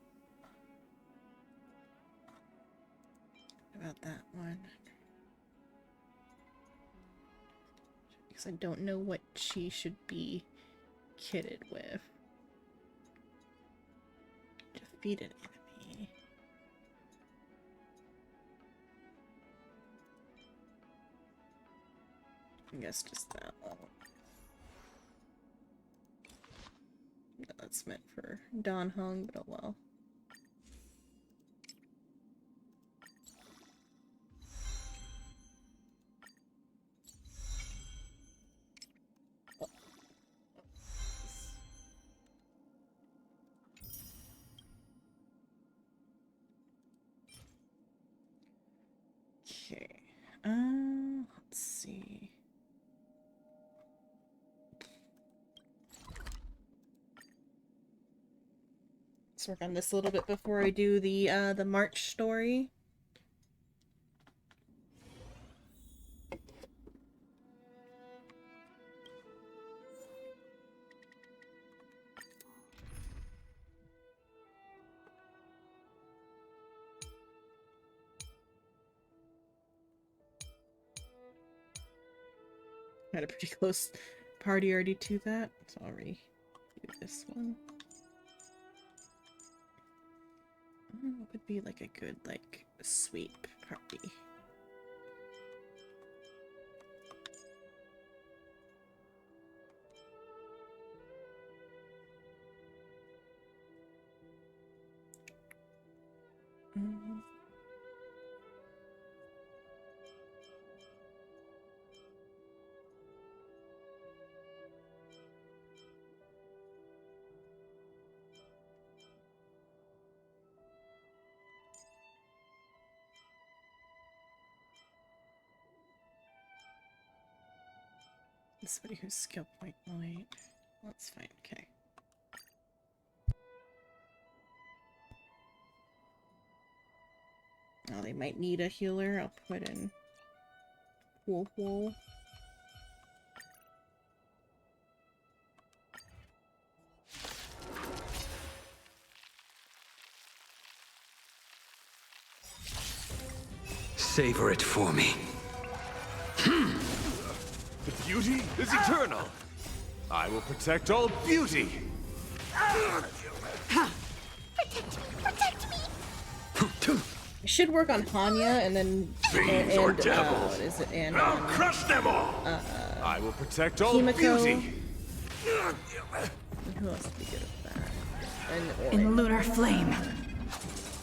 About that one, because I don't know what she should be kitted with. Defeat an enemy. I guess just that one. No, that's meant for Dan Heng, but oh well. Okay, let's see. Let's work on this a little bit before I do the March story. Had a pretty close party already to that, so I'll already do this one. What would be like a good like sweep party? Somebody who's skill point light. That's fine, okay. Oh, they might need a healer. I'll put in Wool. Savor it for me. The beauty is eternal. I will protect all beauty. Protect me! I should work on Hanya and then Fiends or devils. what is it? And I'll crush them all. I will protect all Himiko. beauty. Who else would be good at that? In lunar flame.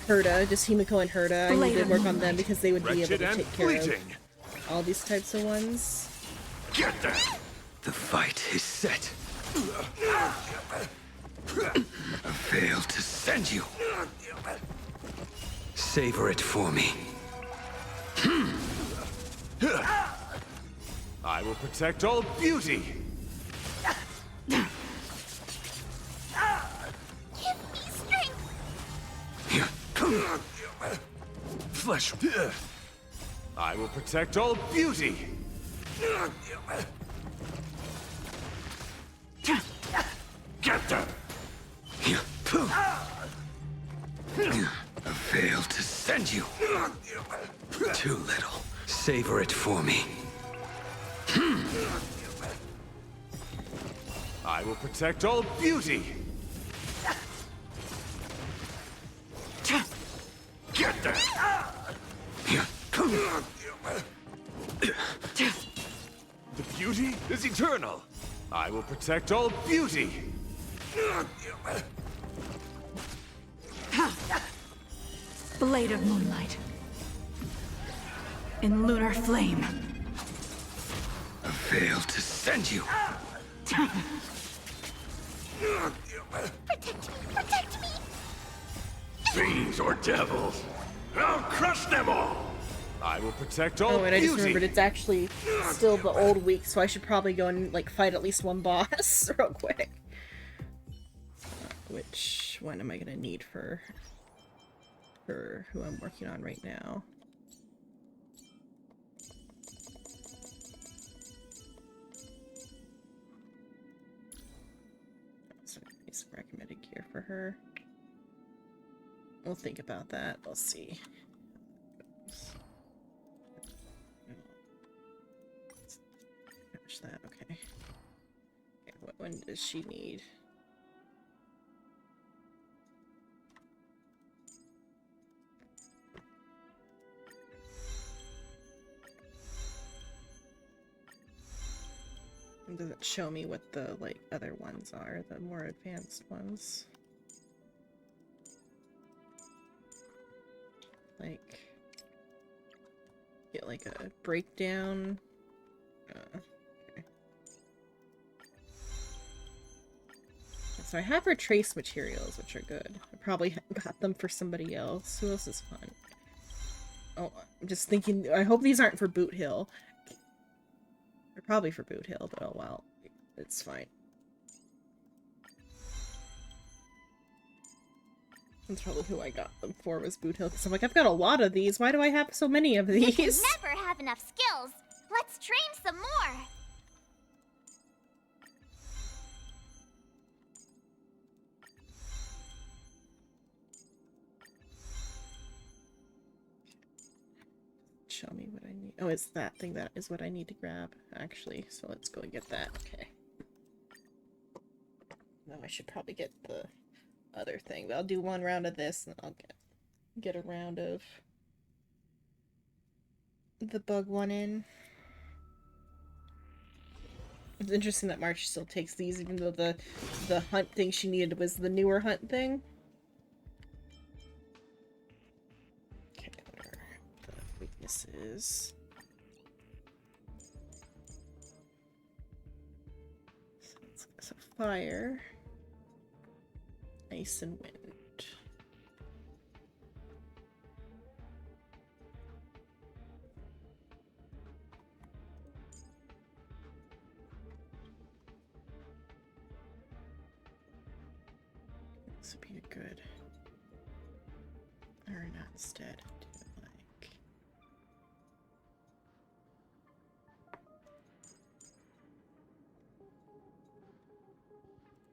Herda, just Himiko and Herda. I need to work on them because they would be able Wretched to and take care fleeting. of all these types of ones. Get them. The fight is set. I failed to send you. Savor it for me. I will protect all beauty. Give me strength! Flesh. I will protect all beauty. Get them. I failed to send you. Too little. Savor it for me. I will protect all beauty. Get them. The beauty is eternal. I will protect all beauty. Blade of moonlight. In lunar flame. I failed to send you. Protect me! Fiends or devils. I'll crush them all. I will protect all Oh, and I beauty. just remembered it's actually still the old week, so I should probably go and like fight at least one boss real quick. Which one am I gonna need for who I'm working on right now? So need some recommended gear for her. We'll think about that. We'll see. Finish that. Okay. Okay. What one does she need? It doesn't show me what the like other ones are, the more advanced ones. Like get like a breakdown. Okay. So I have her trace materials, which are good. I probably got them for somebody else. Who else is fun? Oh, I'm just thinking. I hope these aren't for Boot Hill. They're probably for Boot Hill, but oh well. It's fine. That's probably who I got them for, was Boot Hill, because I'm like, I've got a lot of these. Why do I have so many of You these? can never have enough skills. Let's train some more. Show me what I need. Oh, it's that thing that is what I need to grab, actually. So let's go and get that. Okay. No, I should probably get the other thing, but I'll do one round of this and I'll get get a round of the bug one in. It's interesting that March still takes these, even though the hunt thing she needed was the newer hunt thing. Okay, what are the weaknesses? So fire, ice, and wind. This would be a good, or not instead, do it like.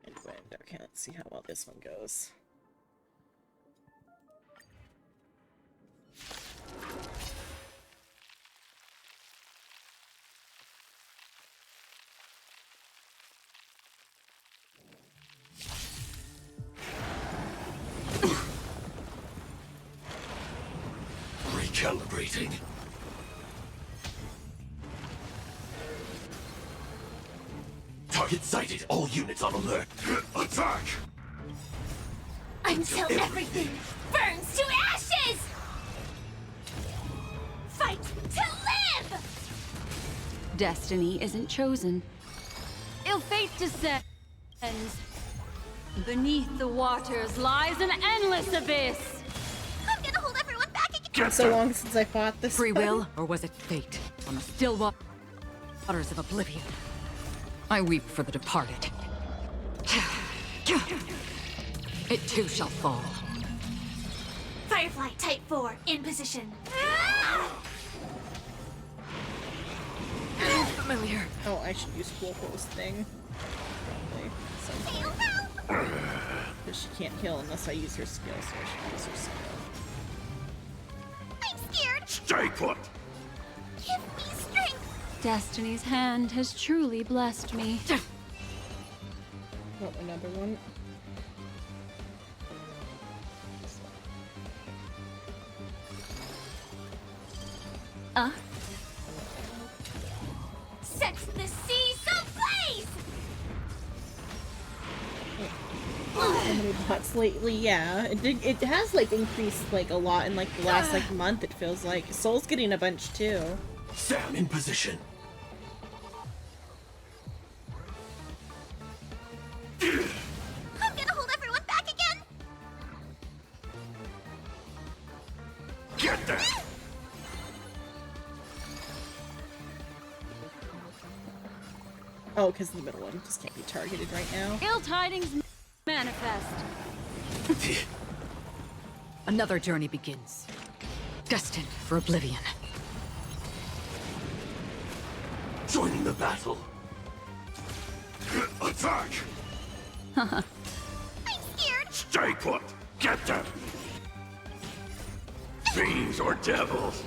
And wind. Okay, let's see how well this one goes. Recalibrating. Target sighted. All units on alert. Attack! Until everything burns to ashes! Fight to live! Destiny isn't chosen. Ill fate descends. Beneath the waters lies an endless abyss. I'm gonna hold everyone back again! It's been so long since I fought this. Free will, or was it fate? On the still waters of oblivion. I weep for the departed. It too shall fall. Firefly Type 4 in position. Familiar. Oh, I should use Wolfo's thing. Because she can't heal unless I use her skill, so I should use her skill. I'm scared! Stay put! Give me strength! Destiny's hand has truly blessed me. Oh, another one. Set the seas ablaze! So many bots lately, yeah. It has like increased like a lot in like the last like month, it feels like. Soul's getting a bunch too. Sam in position. I'm gonna hold everyone back again! Get them! Oh, because the middle one just can't be targeted right now. Ill tidings manifest. Another journey begins. Destined for oblivion. Joining the battle. Attack! I'm scared! Stay put! Get them! Fiends or devils!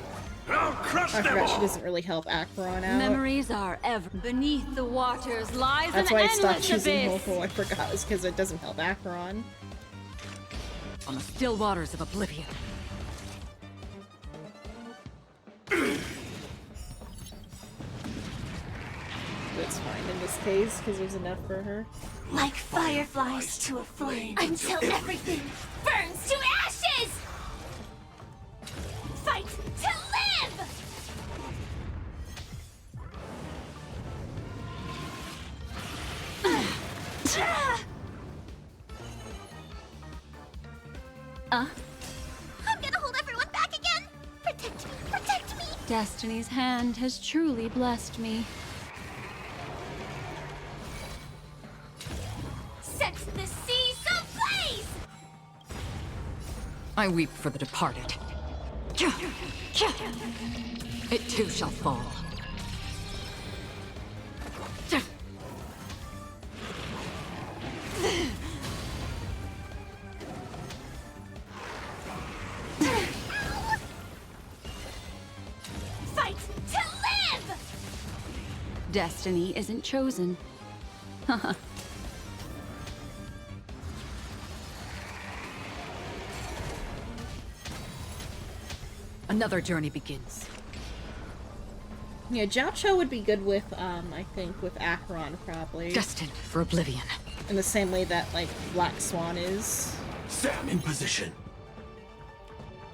I'll crush I them forgot she all! doesn't really help Acheron out. Memories are ever beneath the waters lies That's an why I endless stopped choosing abyss. Wolfo. I forgot it was because it doesn't help Acheron. On the still waters of oblivion. That's fine in this case because there's enough for her. Like fireflies to a flame. Until everything burns to ashes! Fight to live! Uh? I'm gonna hold everyone back again! Protect me! Protect me! Destiny's hand has truly blessed me. Set the seas ablaze! I weep for the departed. It too shall fall. Fight to live! Destiny isn't chosen. Another journey begins. Yeah, Jiao Cho would be good with, I think, with Acheron, probably. Destined for oblivion. In the same way that, like, Black Swan is. Sam in position.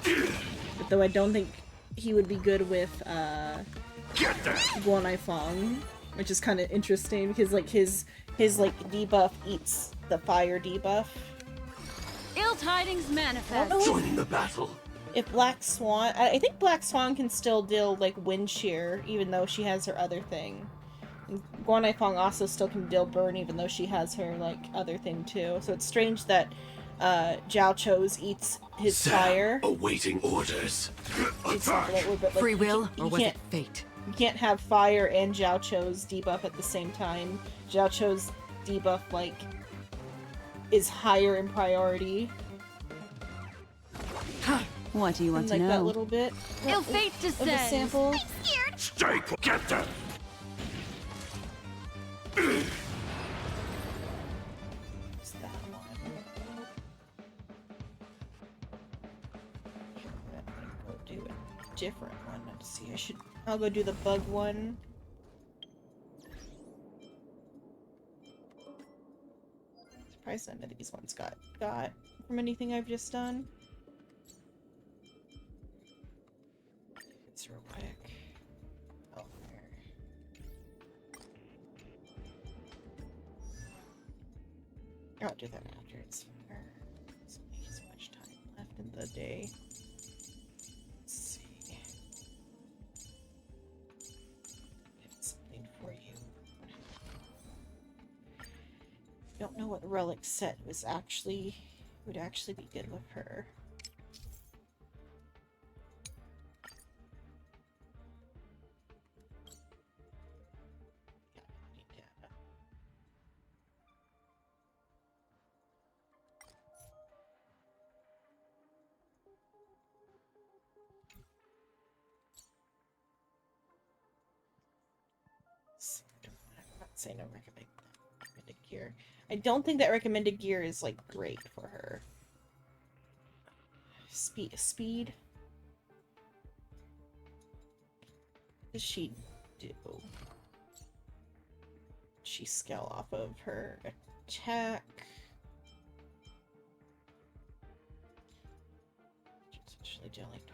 But though I don't think he would be good with, Guanai Fong, which is kind of interesting, because, like, his like, debuff eats the fire debuff. Ill tidings manifest. Joining the battle. If Black Swan... I think Black Swan can still deal, like, Wind Shear, even though she has her other thing. And Guanai Fong also still can deal Burn, even though she has her, like, other thing, too. So it's strange that, Jiao Cho's eats his Sam, fire. awaiting orders. Free will, or was it fate? You can't have fire and Jiao Cho's debuff at the same time. Jiao Cho's debuff, like, is higher in priority. What do you want like to know? that little bit. Ill fate of the descends. sample. I'm scared. Stay put. Get them. What's that one? I'm gonna go do a different one. Let's see. I'll go do the bug one. Surprised none of these ones got from anything I've just done. It's real quick. Oh, there. I'll do that after it's fair. There's only so much time left in the day. Let's see. Get something for you. Don't know what relic set would actually be good with her. I'm not saying I recommended gear. I don't think that recommended gear is like great for her. Speed. What does she do? She scale off of her attack. She's actually doing like 20%.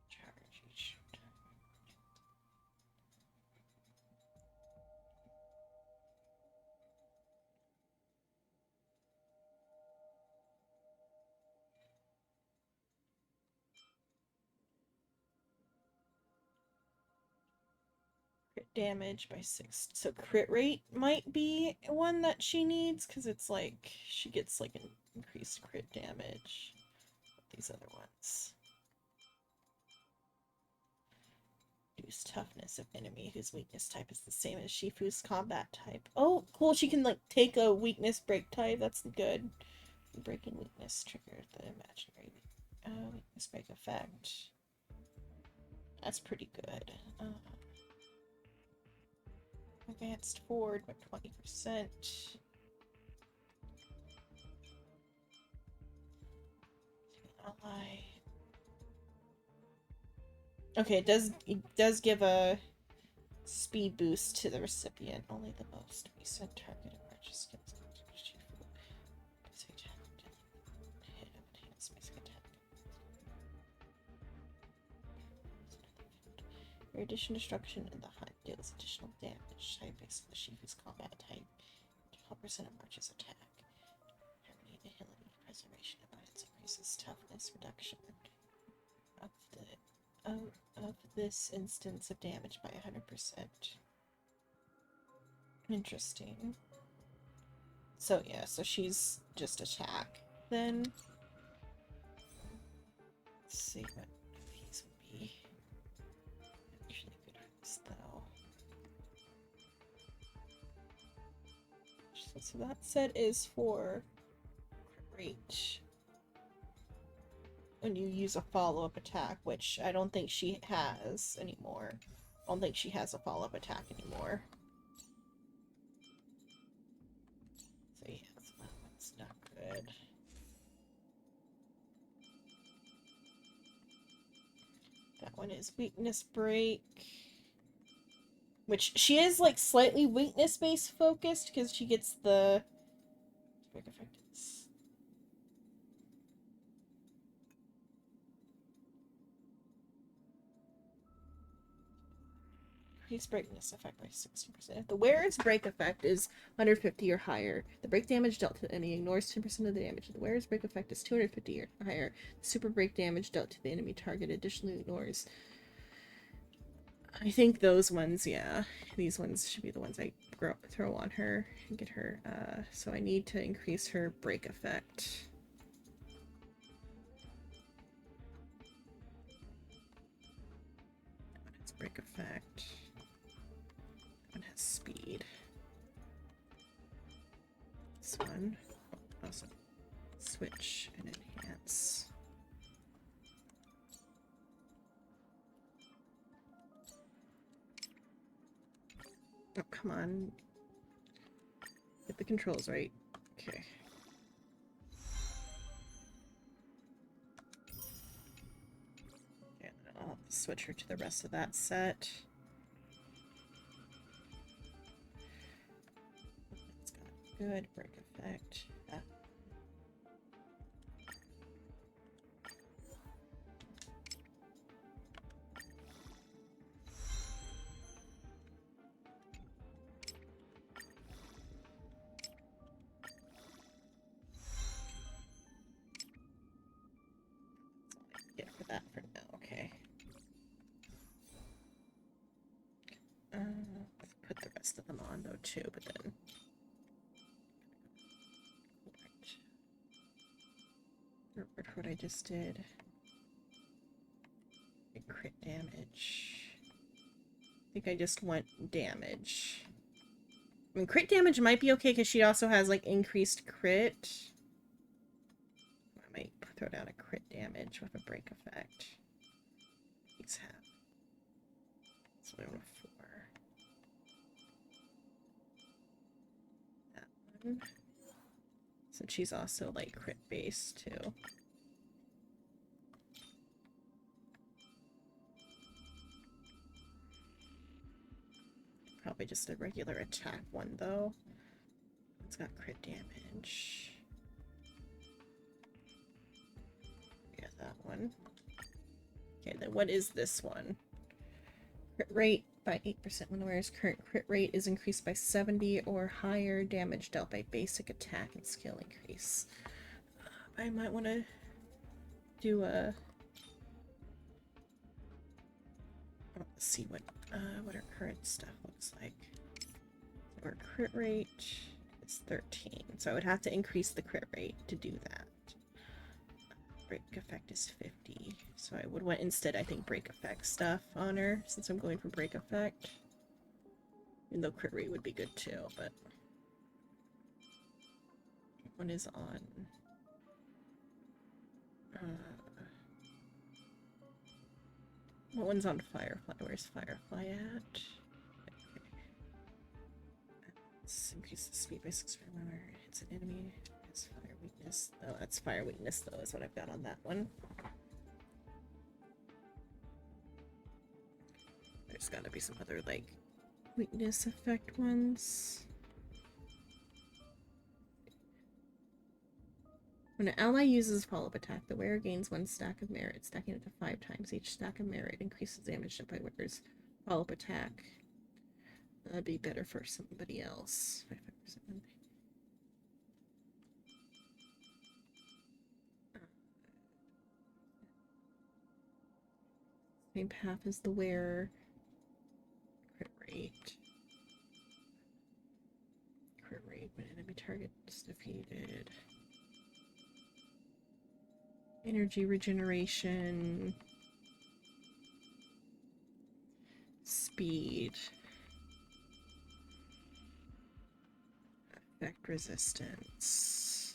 Charge each time. Damage by 6. So crit rate might be one that she needs, because it's like she gets like an increased crit damage. These other ones. Reduce toughness of enemy whose weakness type is the same as Shifu's combat type. Oh, cool. She can like take a weakness break type. That's good. Breaking weakness trigger the imaginary weakness break effect. That's pretty good. Advanced forward by 20%. Ally. Okay, it does give a speed boost to the recipient. Only the most recent target of purchase skills. Your addition destruction in the hunt deals additional damage type based on the Shifu's combat type. 12% of March's attack. Harmony, agility, preservation, abundance increases toughness reduction of this instance of damage by 100%. Interesting. So yeah, so she's just attack then. Let's see what these would be. Actually good for this though. So that set is for rate. When you use a follow-up attack, which I don't think she has anymore. I don't think she has a follow-up attack anymore. So yeah, so that one's not good. one is weakness break. Which she is like slightly weakness based focused because she gets the break effect is. Increase breakness effect by 60%. If the wearer's break effect is 150 or higher, the break damage dealt to the enemy ignores 10% of the damage. If the wearer's break effect is 250 or higher, the super break damage dealt to the enemy target additionally ignores. I think those ones, yeah. These ones should be the ones I throw on her and get her. So I need to increase her break effect. One has break effect. One has speed. This one. Also switch and enhance. Oh, come on. Get the controls right. Okay. Yeah, I'll switch her to the rest of that set. It's got good break effect. Yeah. For that for now, okay. Let's put the rest of them on though too, but then remember what I just did. Crit damage. I think I just want damage. I mean, crit damage might be okay because she also has like increased crit. I might throw down a crit damage with a break effect. These have. So I want 4. That one. Since she's also like crit based too. Probably just a regular attack one though. It's got crit damage. Yeah, that one. Okay, then what is this one? Crit rate by 8% when the wearer's current crit rate is increased by 70 or higher, damage dealt by basic attack and skill increase. I might want to do a... Let's see what our current stuff looks like. Our crit rate is 13, so I would have to increase the crit rate to do that. Break effect is 50, so I would want instead, I think, break effect stuff on her since I'm going for break effect. Even though crit rate would be good too, but one is on. What one's on Firefly? Where's Firefly at? Let's increase the speed by 6 for whenever it's an enemy. It's fire weakness. Oh, that's fire weakness though, is what I've got on that one. There's gotta be some other like weakness effect ones. When an ally uses follow-up attack, the wearer gains 1 stack of merit, stacking it to 5 times. Each stack of merit increases damage done by wearer's follow-up attack. That'd be better for somebody else. 55%. Same path as the wearer. Crit rate. Crit rate when enemy target is defeated. Energy regeneration. Speed. Effect resistance.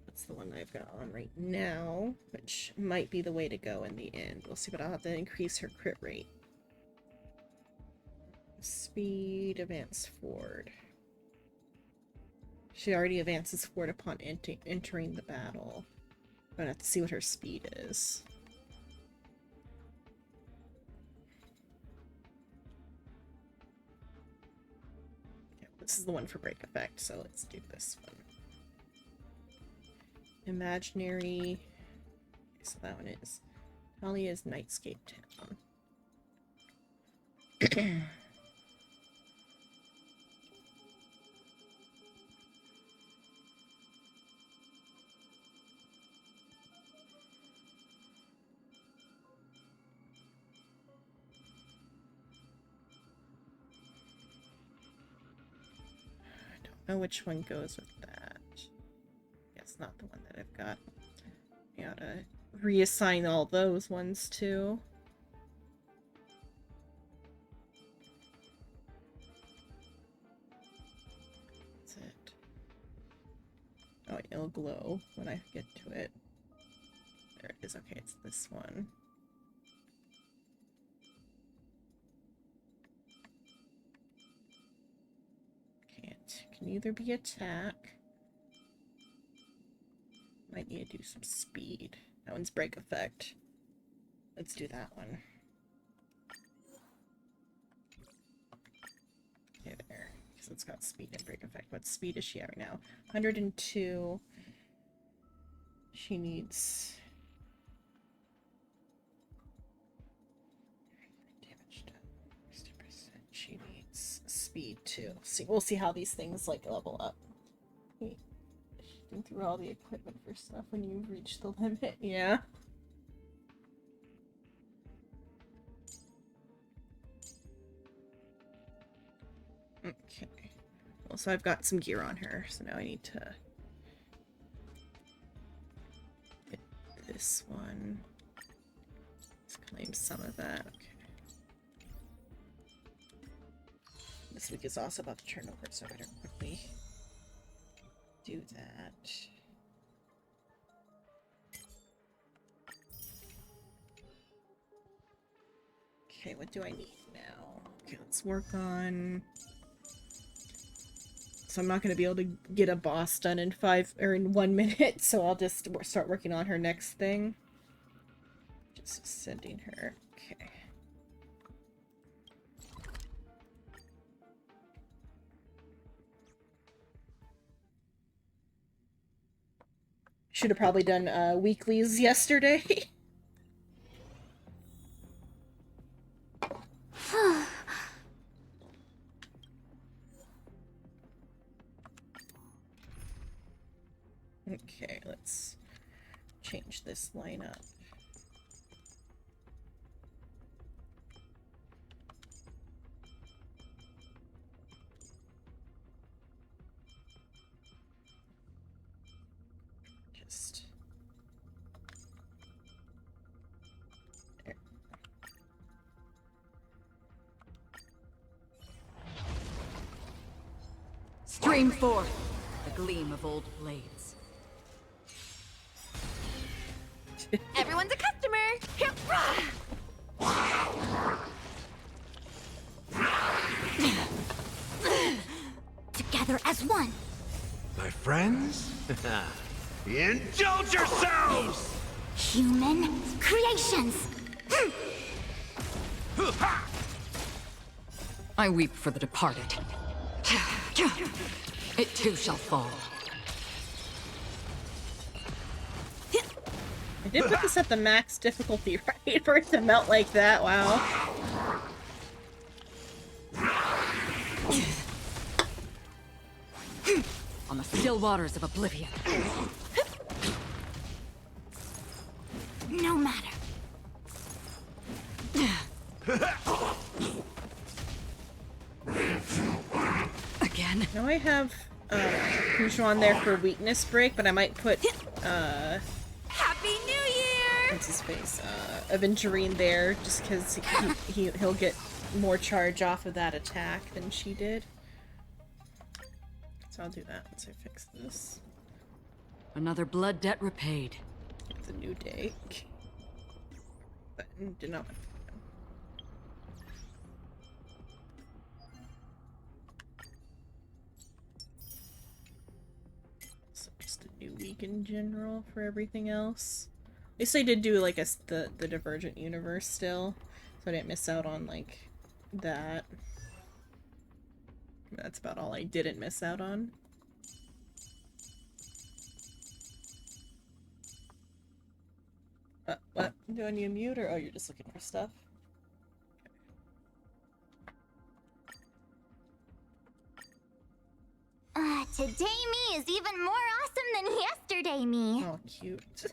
That's the one I've got on right now, which might be the way to go in the end. We'll see, but I'll have to increase her crit rate. Speed, advance forward. She already advances forward upon entering the battle. I'm gonna have to see what her speed is. This is the one for break effect, so let's do this one. Imaginary. Okay, so that one is Talia's Nightscape Town. Know which one goes with that. Yeah, it's not the one that I've got. I gotta reassign all those ones too. That's it. Oh, it'll glow when I get to it. There it is. Okay, it's this one. Can either be attack. Might need to do some speed. That one's break effect. Let's do that one. Okay, there. Because it's got speed and break effect. What speed is she at right now? 102. She needs... damage done. 60%. She needs speed too. See, we'll see how these things like level up. Wait, shifting through all the equipment for stuff when you've reached the limit. Yeah. Okay. Well, so I've got some gear on her, so now I need to get this one. Let's claim some of that. Okay. This week is also about to turn over, so I better quickly do that. Okay, what do I need now? Okay, let's work on... So I'm not going to be able to get a boss done in 1 minute, so I'll just start working on her next thing. Just sending her. Okay. Should have probably done weeklies yesterday. Okay, let's change this lineup. Just there. Stream forth the gleam of old blades. Everyone's a customer! Together as one! My friends? Indulge yourselves! Human creations! I weep for the departed. It too shall fall. I did put this at the max difficulty, right? For it to melt like that, wow. On the still waters of oblivion. No matter. Again. Now I have Kushu on there for weakness break, but I might put Happy New Year! what's his face? Aventurine there, just because he'll get more charge off of that attack than she did. So I'll do that once I fix this. Another blood debt repaid. It's a new day. But did not. So just a new week in general for everything else. At least I did do like the Divergent universe still, so I didn't miss out on like that. That's about all I didn't miss out on. What? Do I need a mute, or oh, you're just looking for stuff? Today me is even more awesome than yesterday me. Oh, cute.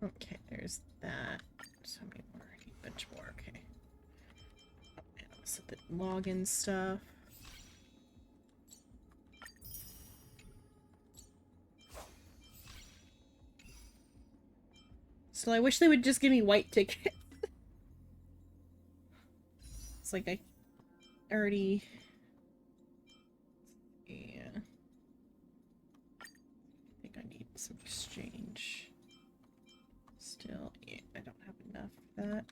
Okay, there's that. So many more, a bunch more, okay. Oh, and also the login stuff. So I wish they would just give me white tickets. It's like I already... Yeah. I think I need some exchange. Still, yeah, I don't have enough for that.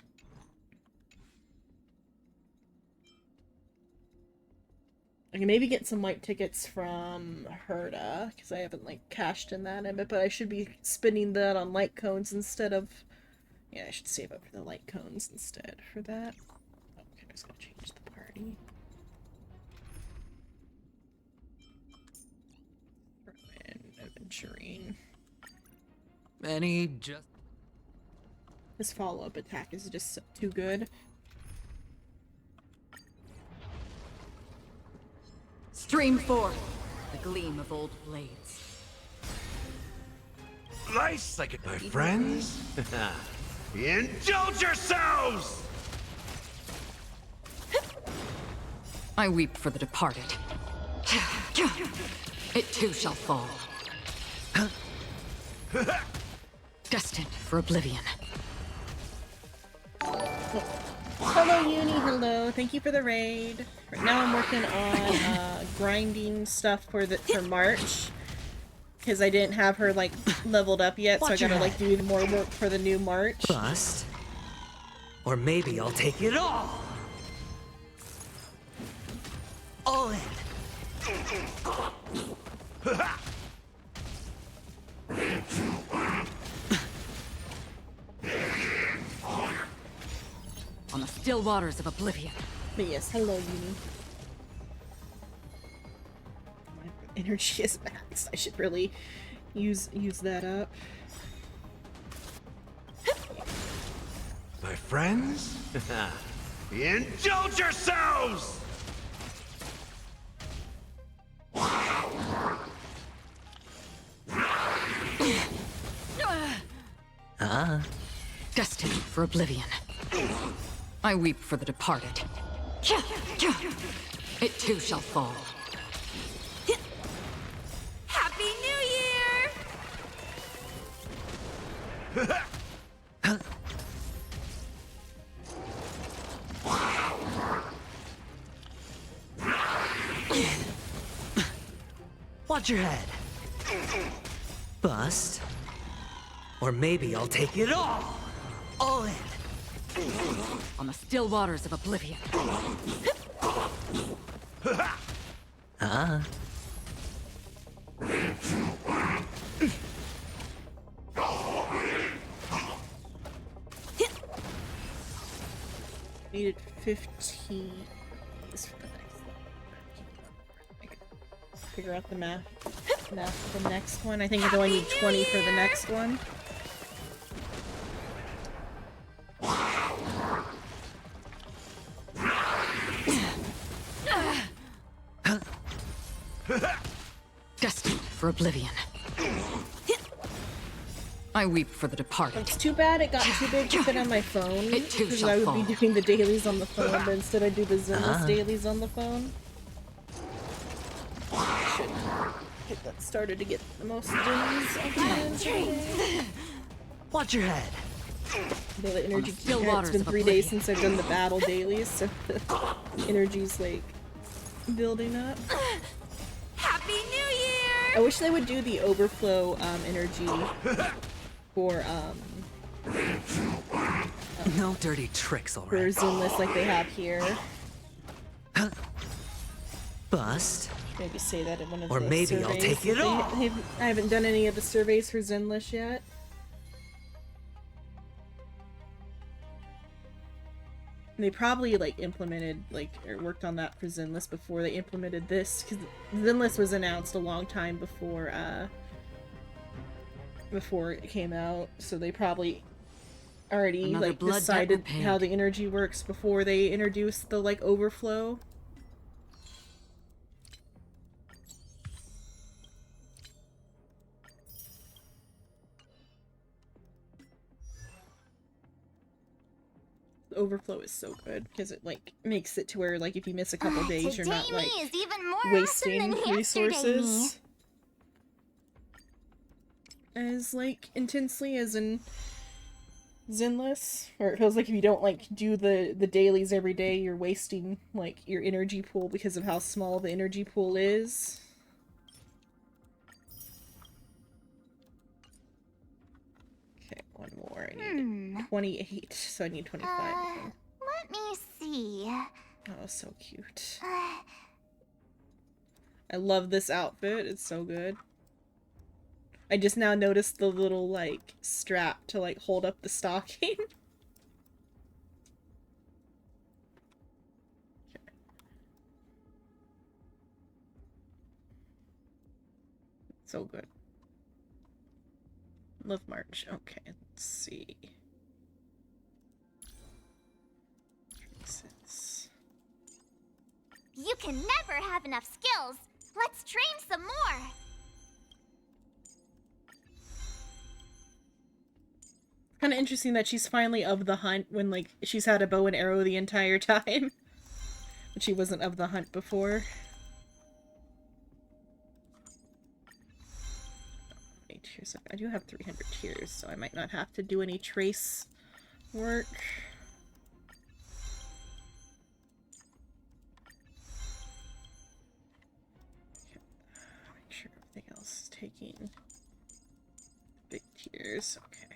I can maybe get some white tickets from Herda, because I haven't, like, cashed in that, but I should be spending that on light cones instead of... Yeah, I should save up for the light cones instead for that. Okay, I was gonna change the party. Throw in Aventurine. Any just... This follow-up attack is just too good. Stream forth the gleam of old blades. Nice, my friends. Indulge yourselves! I weep for the departed. It too shall fall. Destined for oblivion. Hello, Uni. Hello. Thank you for the raid. Right now, I'm working on grinding stuff for March, because I didn't have her like leveled up yet, so I gotta like do more work for the new March. Bust. Or maybe I'll take it all. All in. On the still waters of oblivion. But yes, hello, Uni. My energy is max. I should really use that up. My friends? Indulge yourselves! Destined for oblivion. I weep for the departed. It too shall fall. Happy New Year! Watch your head. Bust. Or maybe I'll take it all. All in. On the still waters of oblivion. Needed 15 for the next one. Figure out the math for the next one. I think I only need 20 for the next one. Destined for oblivion. I weep for the departed. It's too bad it got too big to fit on my phone, It too because shall I would fall. be doing the dailies on the phone, but instead I do the Zenless dailies on the phone. Should get that started to get the most dailies I can. Watch your head. The energy. still It's waters been of 3 days since I've done the battle dailies, so the energy's like building up. Happy New Year! I wish they would do the overflow energy for No dirty tricks, for alright. Zenless like they have here. Bust. Maybe say that in one of Or the maybe surveys. I'll take it all. I haven't done any of the surveys for Zenless yet. They probably like implemented like or worked on that for Zenless before they implemented this, because Zenless was announced a long time before it came out, so they probably already Another like blood debt decided repaid. how the energy works before they introduced the like overflow. Overflow is so good because it like makes it to where like if you miss a couple days you're not like Today me is even more wasting awesome than resources as like intensely as in Zenless. Or it feels like if you don't like do the dailies every day, you're wasting like your energy pool because of how small the energy pool is. Okay, one more. I need 28, so I need 25 of them. Let me see. Oh, so cute. I love this outfit. It's so good. I just now noticed the little, like, strap to, like, hold up the stocking. Okay. So good. Love March. Okay, let's see. You can never have enough skills. Let's train some more. Kind of interesting that she's finally of the hunt when, like, she's had a bow and arrow the entire time. But she wasn't of the hunt before. Tears. I do have 300 tears, so I might not have to do any trace work. Make sure everything else is taking big tears. Okay.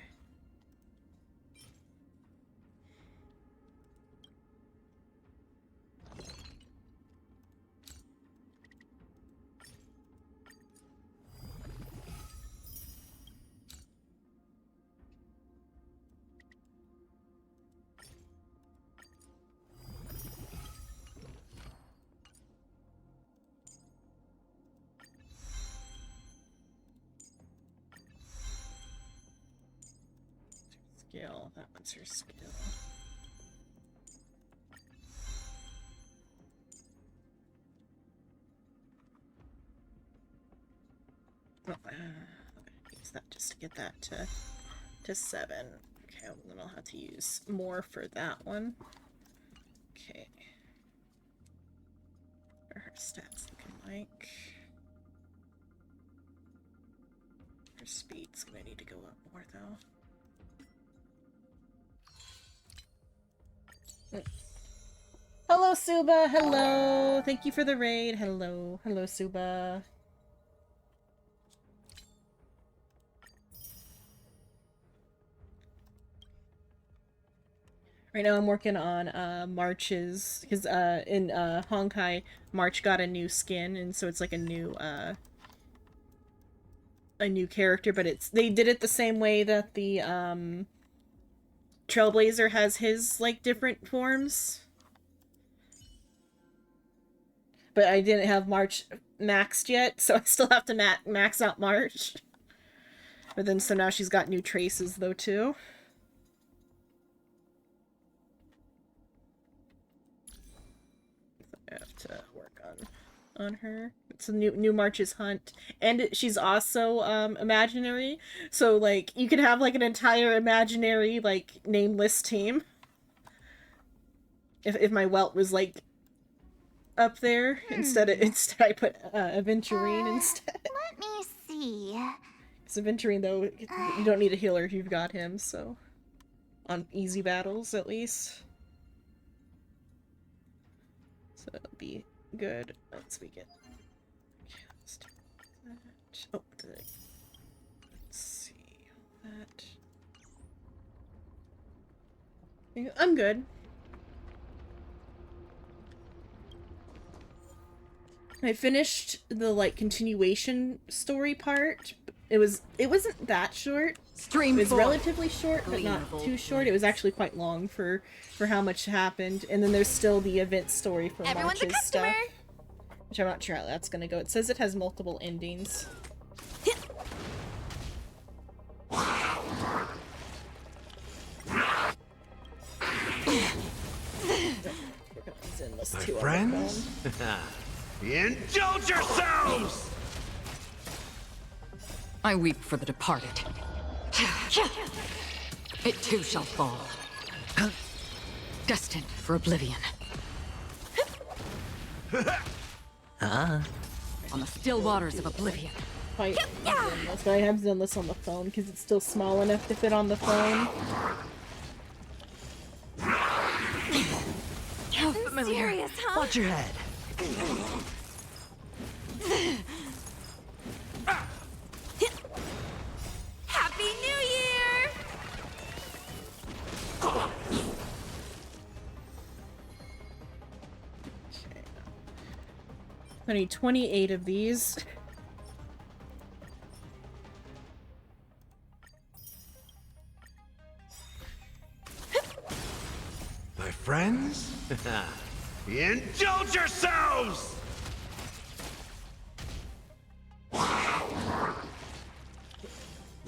Skill. That one's her skill. Oh, use that just to get that to 7. Okay, well, then I'll have to use more for that one. Okay. What are her stats looking like? Her speed's gonna need to go up more though. Hello, Suba. Hello. Thank you for the raid. Hello. Hello, Suba. Right now I'm working on March's, because in Honkai, March got a new skin, and so it's like a new character, but they did it the same way that the Trailblazer has his like different forms. But I didn't have March maxed yet, so I still have to max out March. But then so now she's got new traces though too. I have to work on her. It's a new March's hunt, and she's also imaginary. So like you could have like an entire imaginary like nameless team. If my Welt was like up there instead I put Aventurine instead. Let me see. Because Aventurine though, you don't need a healer if you've got him. So on easy battles at least. So it'll be good once we get. Okay, let's do that. Oh, let's see that. I'm good. I finished the like continuation story part, It wasn't that short. Stream it was 4. relatively short, but not too short. It was actually quite long for how much happened. And then there's still the event story for Everyone's a March's stuff, customer. which I'm not sure how that's gonna go. It says it has multiple endings. My friends? Indulge yourselves! I weep for the departed. It too shall fall. Destined for oblivion. On the still waters of oblivion. Quite Zenless, but I have Zenless on the phone because it's still small enough to fit on the phone. How familiar. Serious, huh? Watch your head. Happy New Year! I need 28 of these. My friends? Indulge yourselves!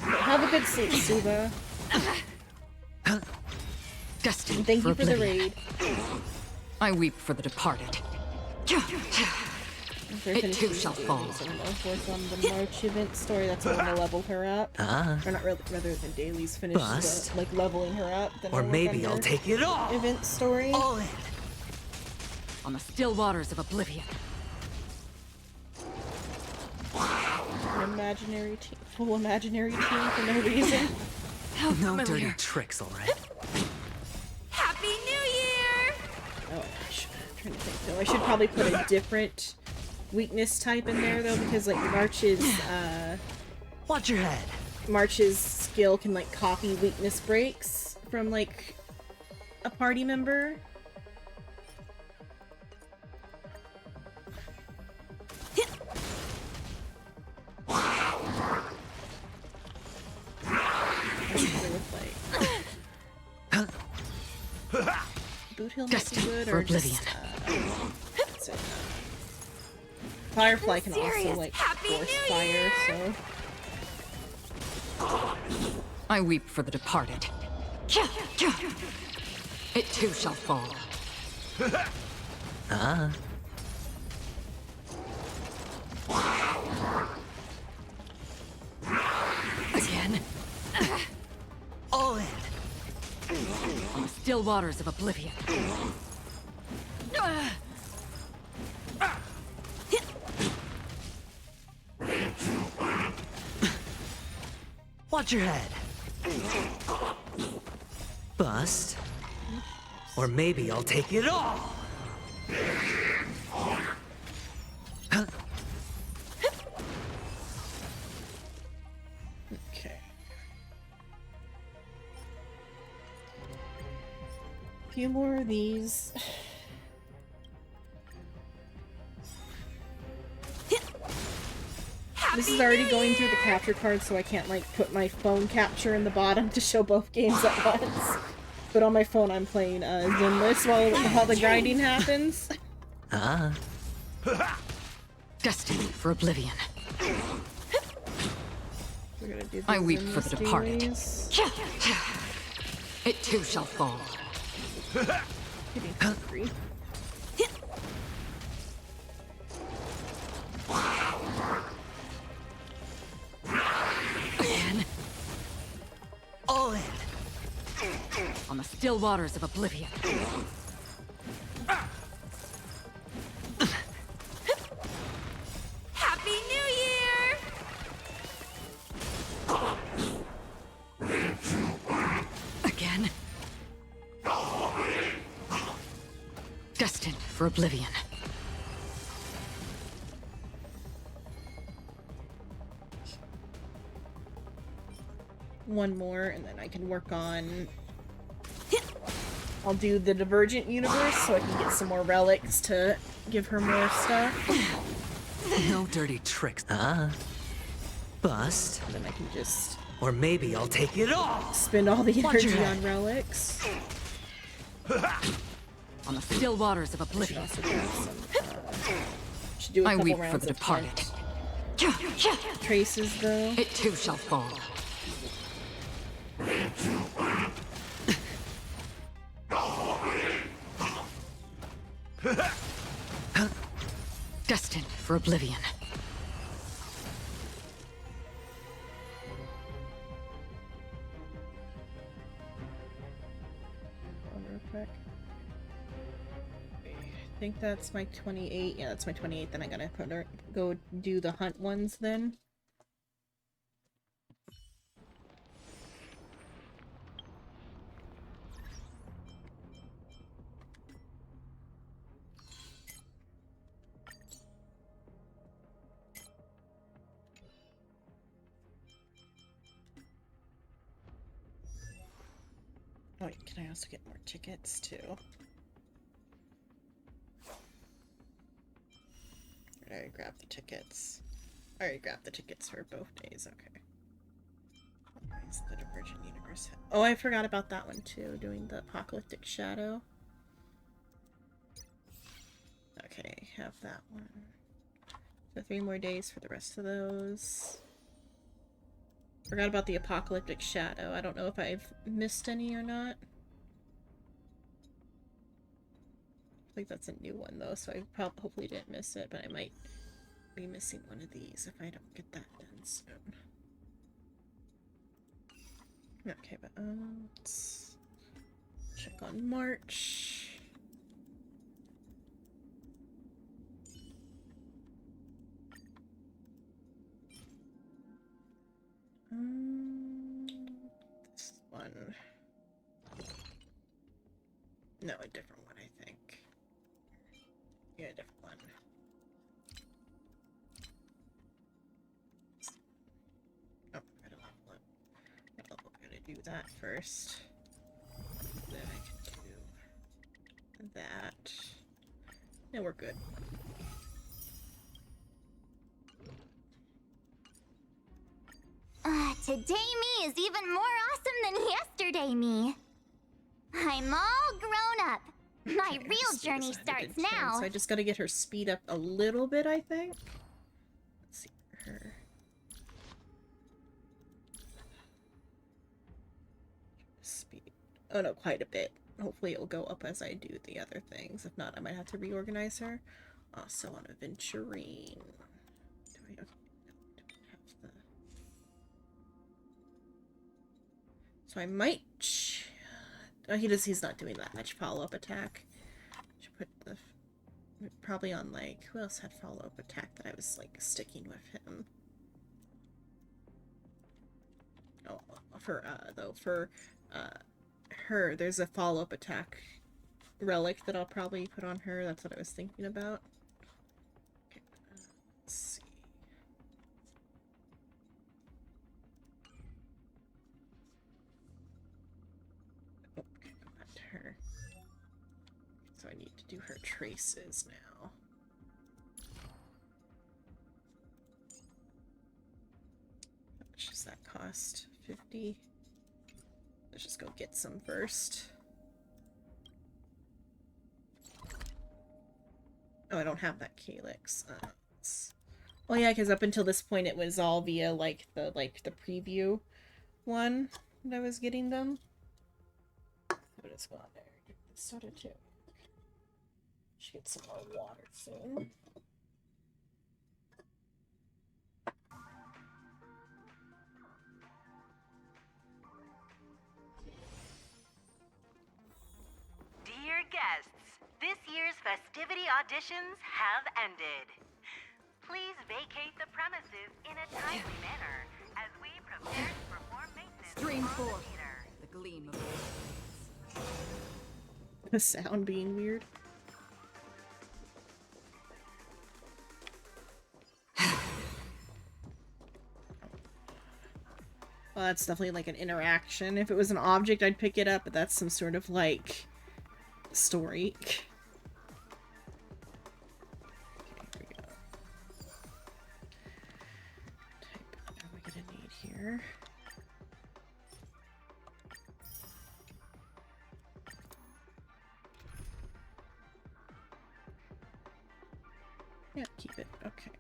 Have a good sleep, Suba. Destined And thank for you for the oblivion. raid. I weep for the departed. It too shall fall. Work on the March event story. That's how I'm gonna level her up. Or not really, rather than dailies finish Bust. the, like leveling her up. Then Or I'll work maybe on I'll her take it all. Event story. All in. On the still waters of oblivion. An imaginary team, full imaginary team for no reason. How No familiar. dirty tricks, alright? Happy New Year! Oh, I'm trying to think though. I should probably put a different weakness type in there though, because like March's Watch your head. March's skill can like copy weakness breaks from like a party member. Boot Hill might be good, or just, what's it? Firefly can also serious. like Happy force New fire, Year! so I weep for the departed. It too shall fall. Again. All in. On the still waters of oblivion. Watch your head. Bust. Or maybe I'll take it all. okay. A few more of these. This is already going through the capture card, so I can't like put my phone capture in the bottom to show both games at once. But on my phone, I'm playing Zenless while the grinding happens. Destined for oblivion. We're gonna do I weep for the Zenless departed. dailies. It too shall fall. Getting hungry. Again. All in. On the still waters of oblivion. Happy New Year! Again. Destined for oblivion. One more, and then I can work on... I'll do the Divergent universe so I can get some more relics to give her more stuff. No dirty tricks. Bust. And then I can just Or maybe I'll take it all. spend all the Watch your energy head. on relics. On the still waters of oblivion. Should do a I couple weep for rounds the of departed. traces though. It too shall fall. Destined for oblivion. Real quick. I think that's my 28. Yeah, that's my 28. Then I gotta go do the hunt ones then. Oh, wait, can I also get more tickets too? I already grabbed the tickets. I already grabbed the tickets for both days, okay. Is the Divergent Universe? Oh, I forgot about that one too, doing the Apocalyptic Shadow. Okay, have that one. So 3 more days for the rest of those. Forgot about the Apocalyptic Shadow. I don't know if I've missed any or not. I think that's a new one though, so I hopefully didn't miss it, but I might be missing one of these if I don't get that done soon. Okay, but let's check on March. This one. No, a different one, I think. Yeah, a different one. Oh, I gotta level up. Gotta do that first. Then I can do that. Yeah, we're good. Today me is even more awesome than yesterday me. I'm all grown up. My real journey starts now. So I just gotta get her speed up a little bit, I think. Let's see her. Speed. Oh no, quite a bit. Hopefully it'll go up as I do the other things. If not, I might have to reorganize her. Also on Aventurine. Do I, okay, no, don't have the... So I might... Oh, he's not doing that much follow-up attack. Should put the... Probably on, like... Who else had follow-up attack that I was, like, sticking with him? Oh, for, though, for, her, there's a follow-up attack relic that I'll probably put on her. That's what I was thinking about. Okay, let's see. Okay, go back to her. So I need to do her traces now. How much does that cost? 50? Let's just go get some first. Oh, I don't have that calyx. Oh yeah, because up until this point it was all via like the preview one that I was getting them. What is going on there? Get this started too. Should get some more water soon. Dear guests, this year's festivity auditions have ended. Please vacate the premises in a timely manner as we prepare to perform maintenance Stream on 4. the theater. The gleam of The sound being weird. Well, that's definitely like an interaction. If it was an object, I'd pick it up, but that's some sort of like story. Okay, here we go. Type here. Yeah, keep it. Okay.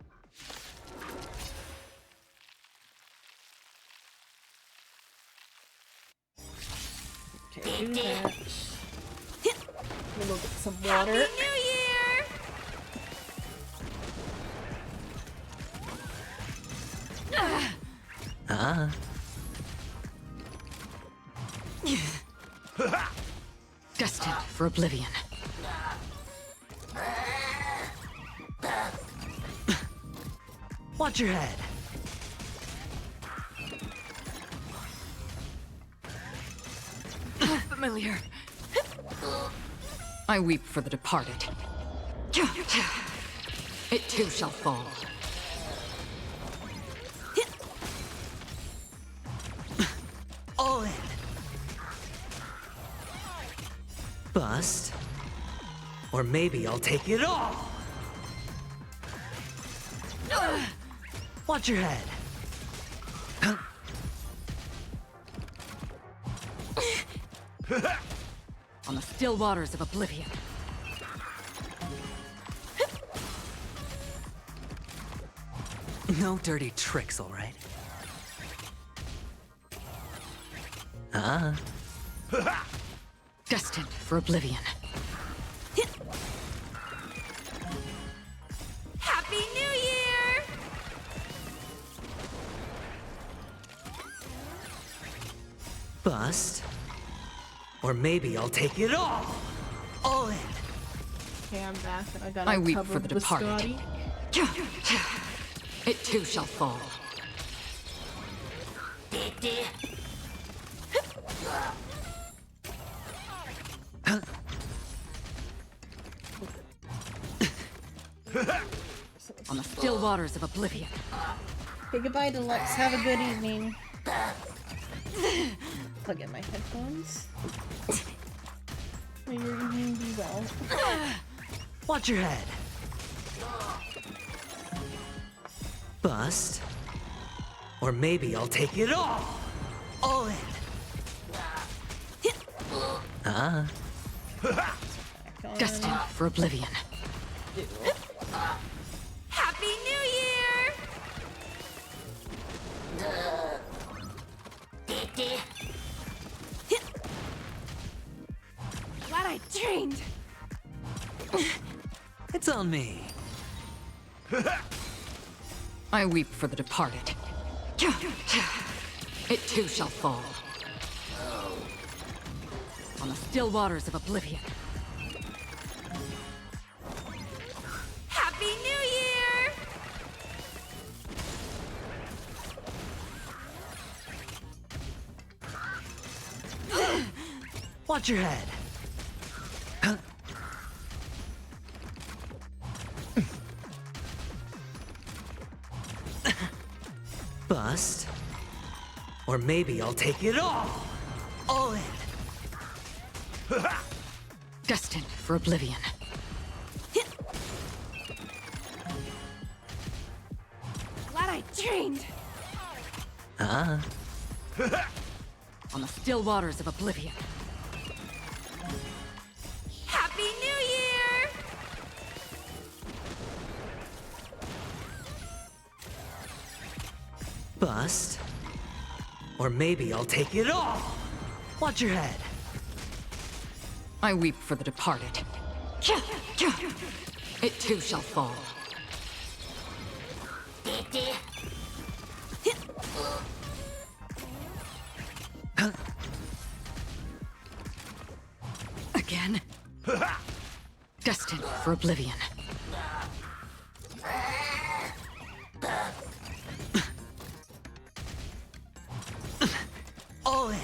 Okay, do that. We'll go get some water. Happy New Year! Ah. Destined for oblivion. Watch your head. Familiar. I weep for the departed. It too shall fall. All in. Bust. Or maybe I'll take it all. Watch your head. On the still waters of oblivion. No dirty tricks, all right? Ah. Destined for oblivion. Happy New Year! Bust. Or maybe I'll take it all. All in. Okay, I'm back. I got I a weep tub for of the departed. biscotti. It too shall fall. On the still waters of oblivion. Okay, goodbye, Deluxe. Have a good evening. Plug in my headphones. May your evening be well. Watch your head. Bust. Or maybe I'll take it all. All in. Ah. Destined for oblivion. Happy New Year! Glad I trained. It's on me. I weep for the departed. It too shall fall. On the still waters of oblivion. Happy New Year! Watch your head. Bust. Or maybe I'll take it all. All in. Destined for oblivion. Glad I trained. Ah. On the still waters of oblivion. Happy New Year! Bust. Or maybe I'll take it all. Watch your head. I weep for the departed. It too shall fall. Again? Destined for oblivion. All in.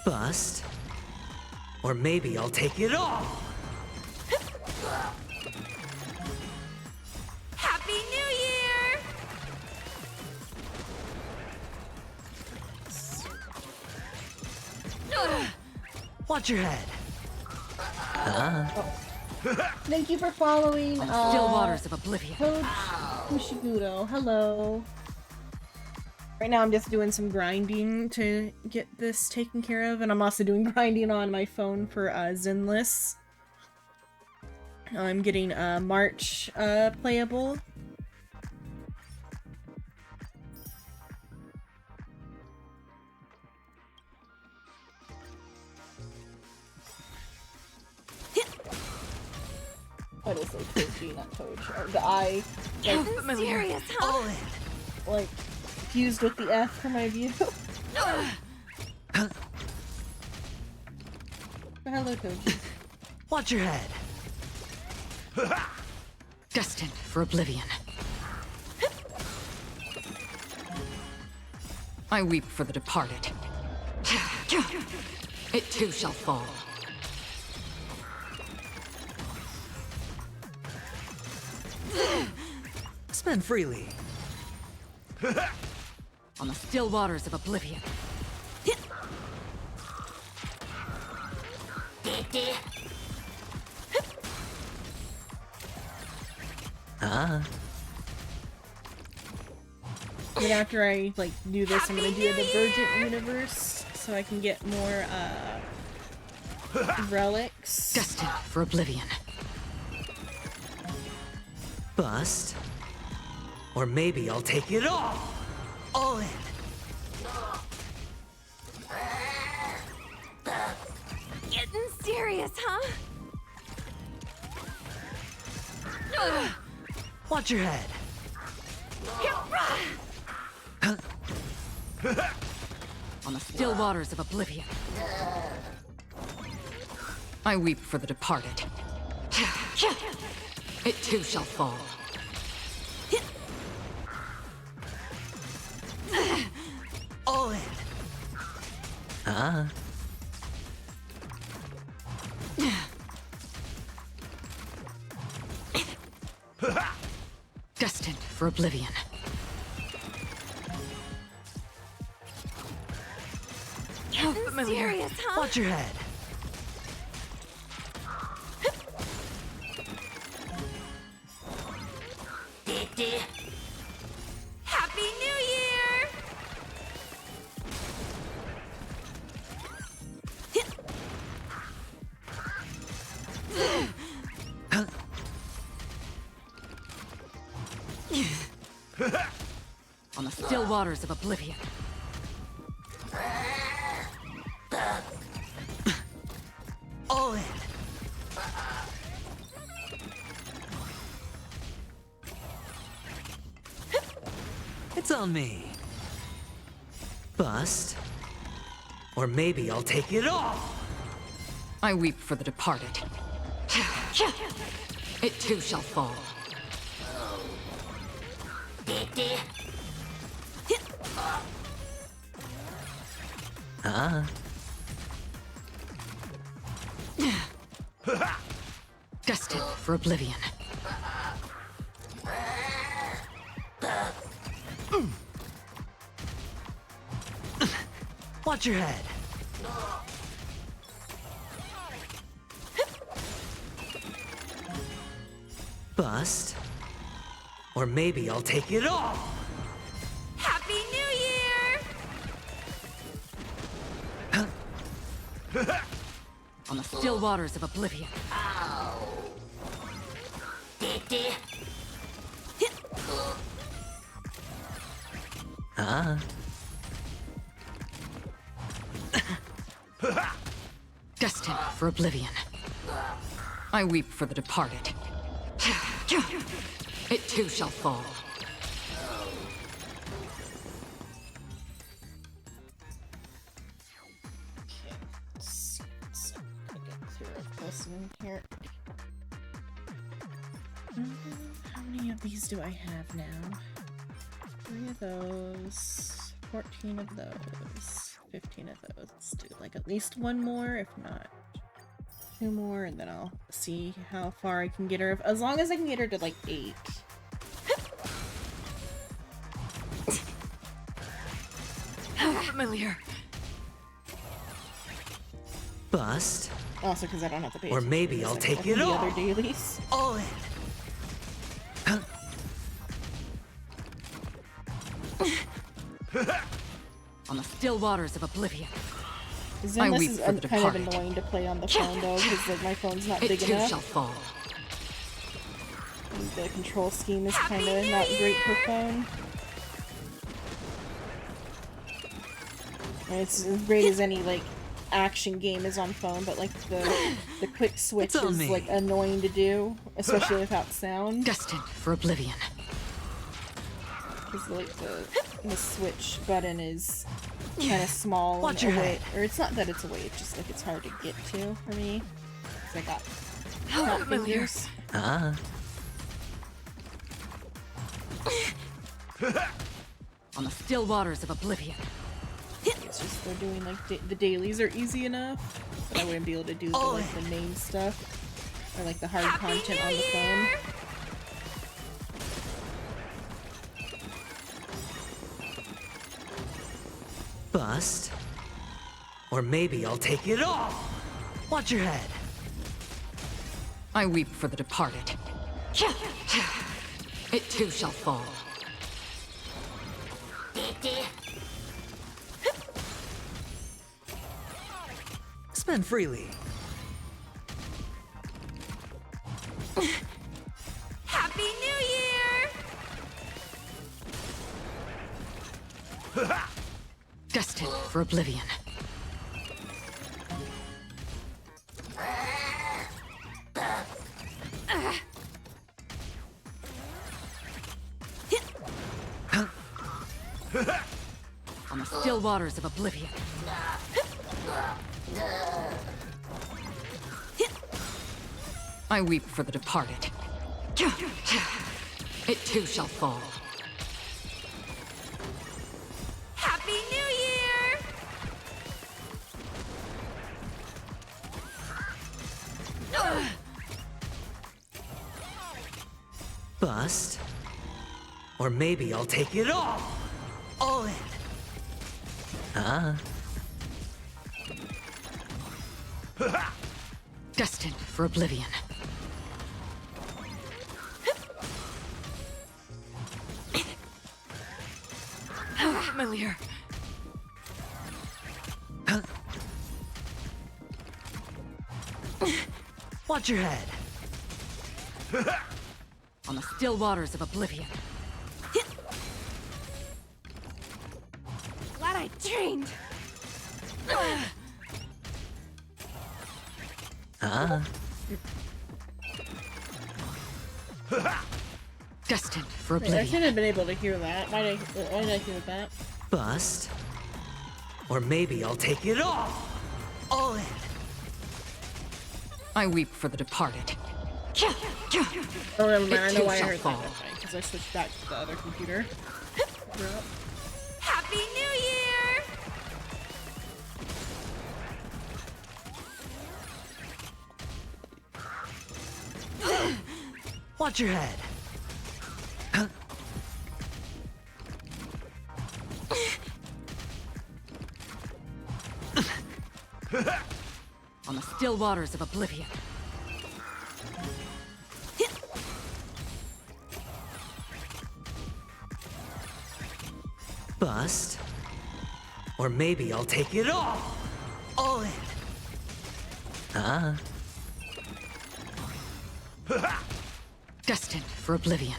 Bust. Or maybe I'll take it all. Happy New Year! Watch your head. Thank you for following. Still waters of oblivion. Code Kushigudo. Hello. Right now I'm just doing some grinding to get this taken care of, and I'm also doing grinding on my phone for Zenless. I'm getting March playable. What is it? Toji, not Toji. Or the I. Like, Serious, huh? Like, fused with the F for my view. Hello, Toji. Watch your head. Destined for oblivion. I weep for the departed. It too shall fall. Spend freely. On the still waters of oblivion. But after I like do this, I'm gonna do the Divergent universe so I can get more relics. Destined for oblivion. Bust. Or maybe I'll take it all in. Getting serious, huh? Watch your head. On the still waters of oblivion. I weep for the departed. It too shall fall. All in. Destined for oblivion. Serious, huh? Watch your head. Happy New Year! On the still waters of oblivion. All in. It's on me. Bust. Or maybe I'll take it all. I weep for the departed. It too shall fall. Destined for oblivion. Watch your head. Bust. Or maybe I'll take it all. Happy New Year! On the still waters of oblivion. Destined for oblivion. I weep for the departed. It too shall fall. This one here. How many of these do I have now? 3 of those, 14 of those, 15 of those. Let's do like at least one more, if not 2 more, and then I'll see how far I can get her. As long as I can get her to like 8. How familiar. Bust. Also, because I don't have to pay. Or maybe I'll take it the all. other dailies. All in. On the still waters of oblivion. Zenless is kind of annoying to play on the phone though, because like my phone's not big enough. Shall fall. And the control scheme is kind of not great for phone. And it's as great as any like action game is on phone, but like the quick switch is like annoying to do, especially without sound. Destined for oblivion. Because like the switch button is kind of small Watch and your away, head. or it's not that it's away, it's just like it's hard to get to for me. 'Cause I got fat fingers. On the still waters of oblivion. It's just they're doing like the dailies are easy enough, but I wouldn't be able to do like the main stuff or like the hard content on the phone. Bust. Or maybe I'll take it all. Watch your head. I weep for the departed. It too shall fall. Spend freely. Happy New Year! Destined for oblivion. On the still waters of oblivion. I weep for the departed. It too shall fall. Happy New Year! Bust. Or maybe I'll take it all. All in. Destined for oblivion. How familiar. Watch your head. On the still waters of oblivion. Glad I trained. Destined for Wait, I oblivion. should have been able to hear that. Why did I hear that? Bust. Or maybe I'll take it all. All in. I weep for the departed. Oh, never mind. I It know too why I shall heard fall. that. Because I switched back to the other computer. Happy New Year! Watch your head. On the still waters of oblivion. Bust. Or maybe I'll take it all. All in. Destined for oblivion.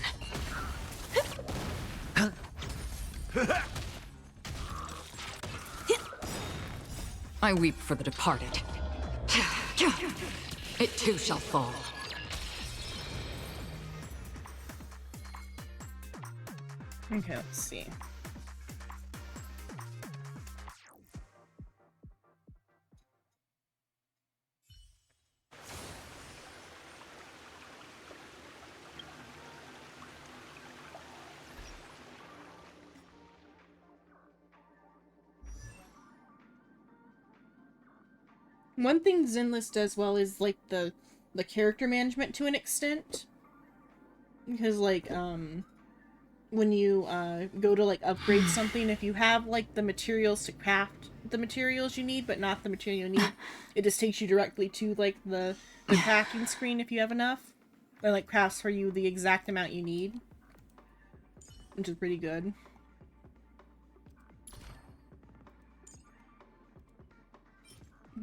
I weep for the departed. It too shall fall. Okay, let's see. One thing Zenless does well is like the character management to an extent. Because like when you go to like upgrade something, if you have like the materials to craft the materials you need but not the material you need, it just takes you directly to like the crafting screen if you have enough. Or like crafts for you the exact amount you need. Which is pretty good.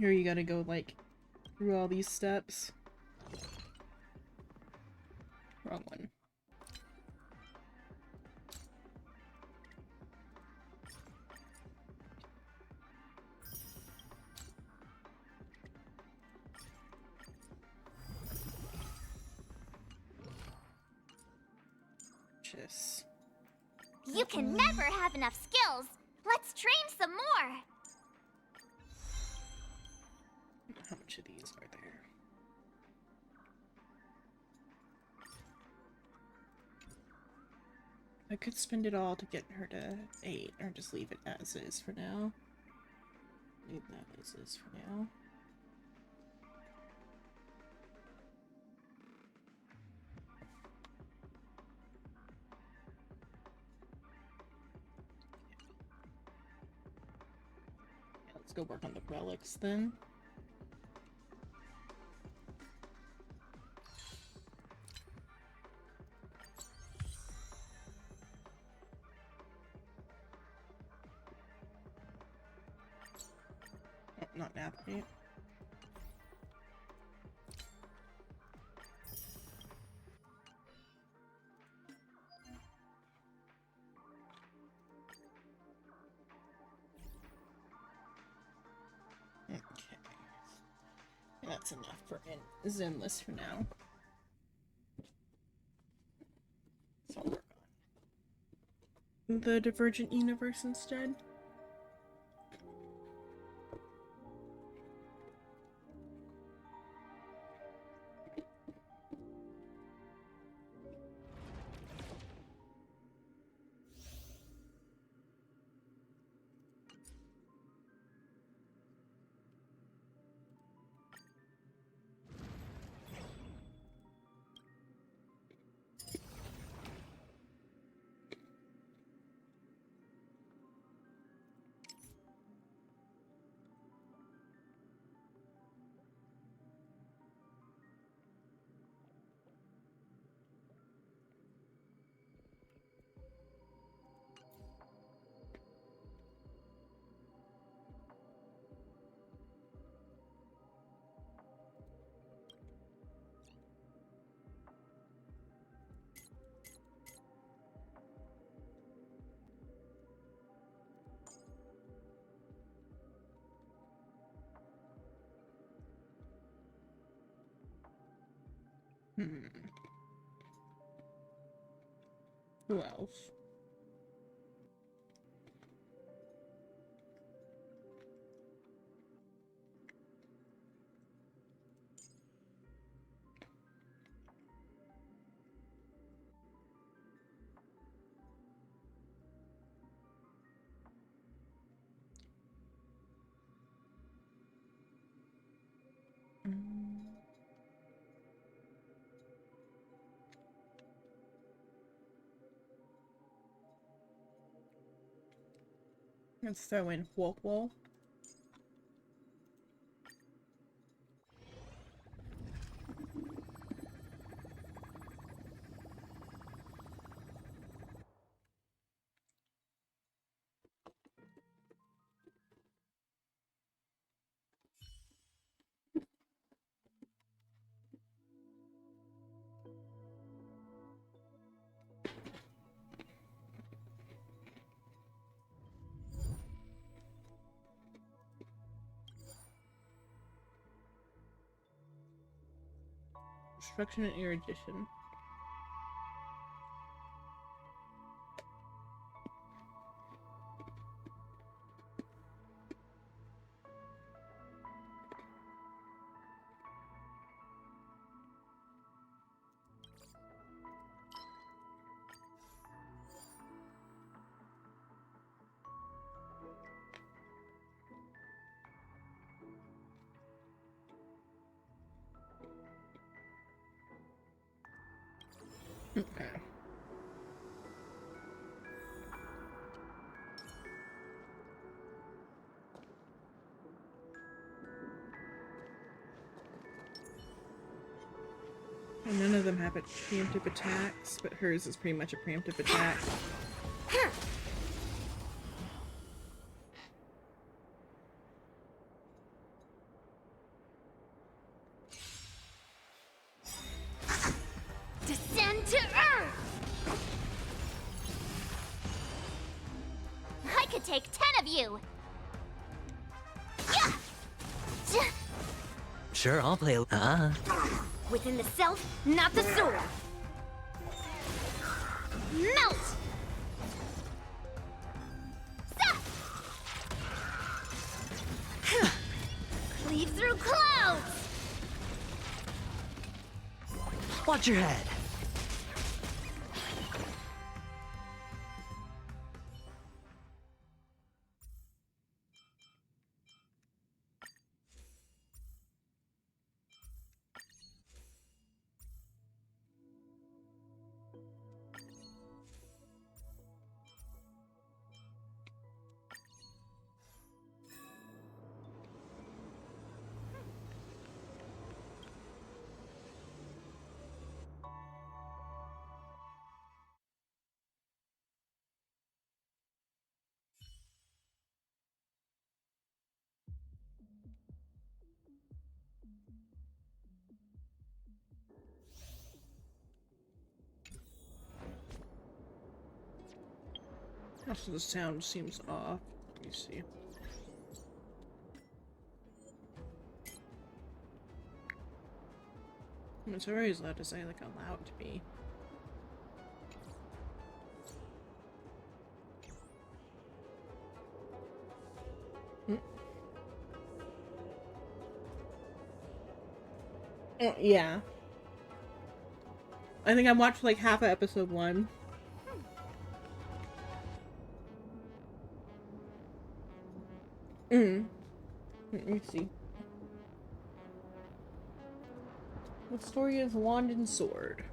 Here you gotta go, like, through all these steps. Wrong one. Just... You can never have enough skills. Let's train some more. How much of these are there? I could spend it all to get her to 8, or just leave it as is for now. Leave that as is for now. Yeah, let's go work on the relics then. Not navigate. Okay. That's enough for Zenless for now. So I'll work on the Divergent Universe instead. Who else? Let's throw in Wolfwall. Destruction and erudition. Okay. And none of them have preemptive attacks, but hers is pretty much a preemptive attack. take 10 of you! Yeah! Sure, I'll play. Within the self, not the sword! Melt! Cleave through clouds! Watch your head. Also, the sound seems off. Let me see. It's always allowed to say, like, allowed to be. Yeah. I think I watched like half of episode 1. Let me see. What story is Wand and Sword?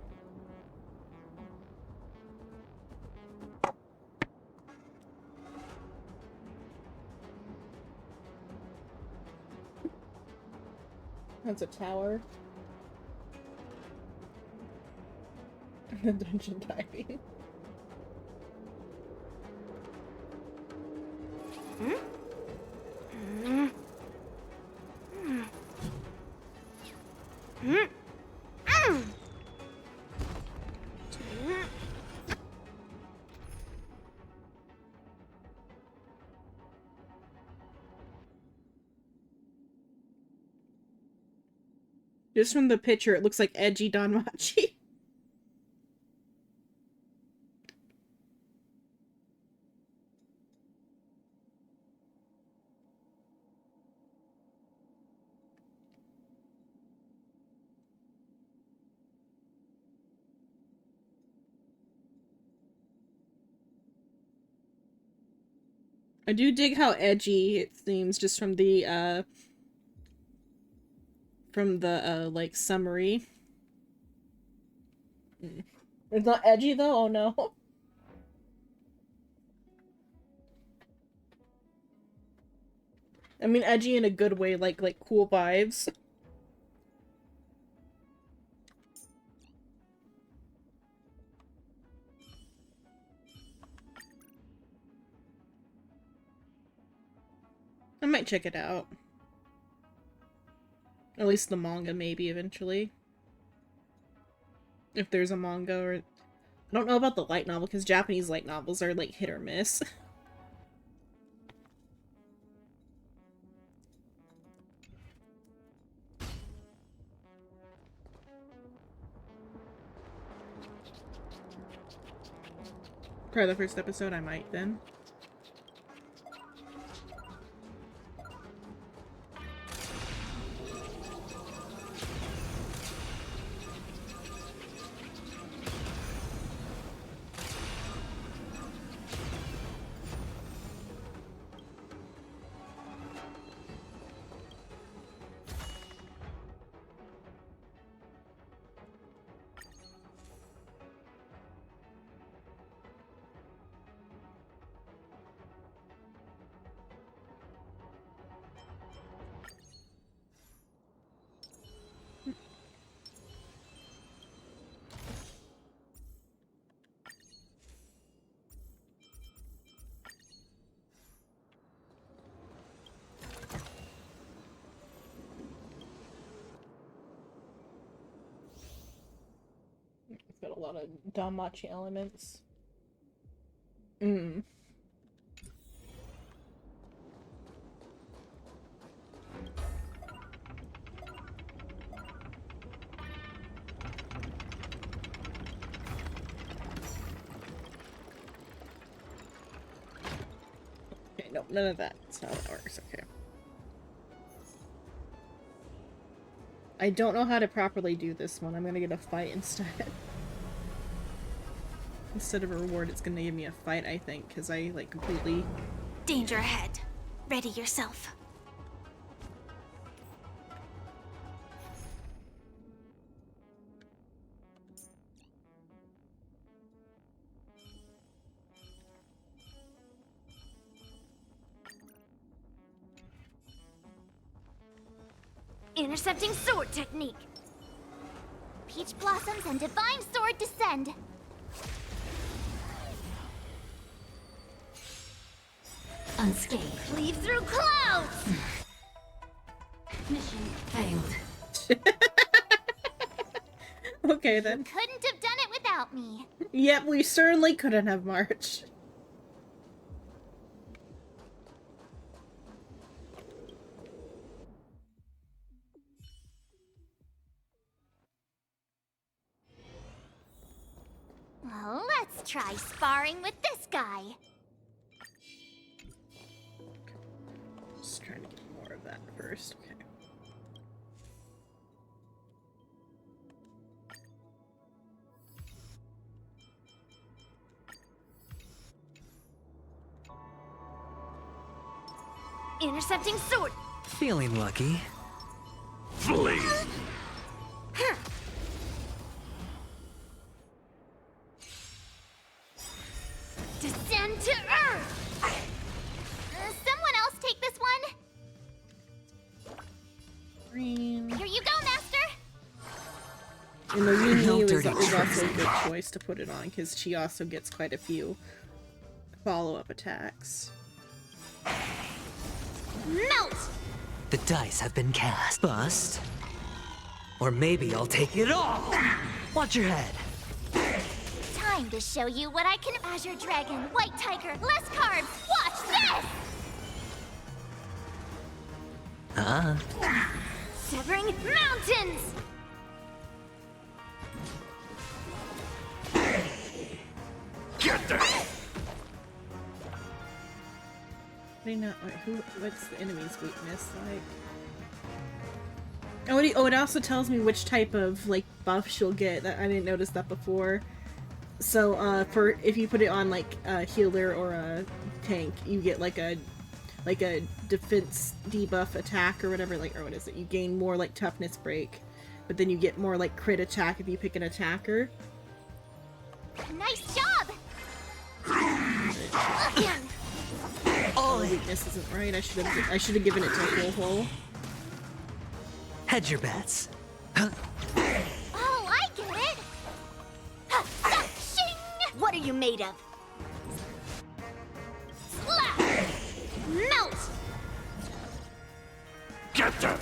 That's a tower. The dungeon diving. Just from the picture, it looks like edgy Danmachi. I do dig how edgy it seems just from the like summary. It's not edgy though? Oh no. I mean edgy in a good way, like cool vibes. I might check it out. At least the manga, maybe, eventually. If there's a manga, or... I don't know about the light novel, because Japanese light novels are, like, hit or miss. Probably the first episode, I might, then. It's got a lot of Danmachi elements. Nope, none of that. That's not how that works. Okay. I don't know how to properly do this one. I'm gonna get a fight instead. Instead of a reward, it's gonna give me a fight, I think, because I, like, completely... Danger ahead. Ready yourself. Intercepting sword technique. Peach blossoms and divine sword descend. Unscathed. Cleave through clouds. Mission failed. Okay, then. Couldn't have done it without me. Yep, we certainly couldn't have marched. Well, let's try sparring with this guy. Just trying to get more of that first. Okay. Intercepting sword. Feeling lucky. Flee! Descend to earth! Someone else take this one? Green. Here you go, Master! And the Wii No U is dirty also a tricks good anymore. choice to put it on, because she also gets quite a few follow-up attacks. Melt! The dice have been cast. Bust. Or maybe I'll take it all. Watch your head. Time to show you what I can. Azure Dragon, White Tiger, less carbs! Watch this! Severing mountains! Get there! What's the enemy's weakness like? Oh, it also tells me which type of, like, buff she'll get. I didn't notice that before. So, if you put it on, like, a healer or a tank, you get, like a defense debuff attack or whatever, like, or what is it? You gain more, like, toughness break, but then you get more, like, crit attack if you pick an attacker. Nice job! Oh, the weakness isn't right. I should have given it to Huohuo. Hedge your bets. Oh, I get it! Shing! What are you made of? Slap! Melt! Get them!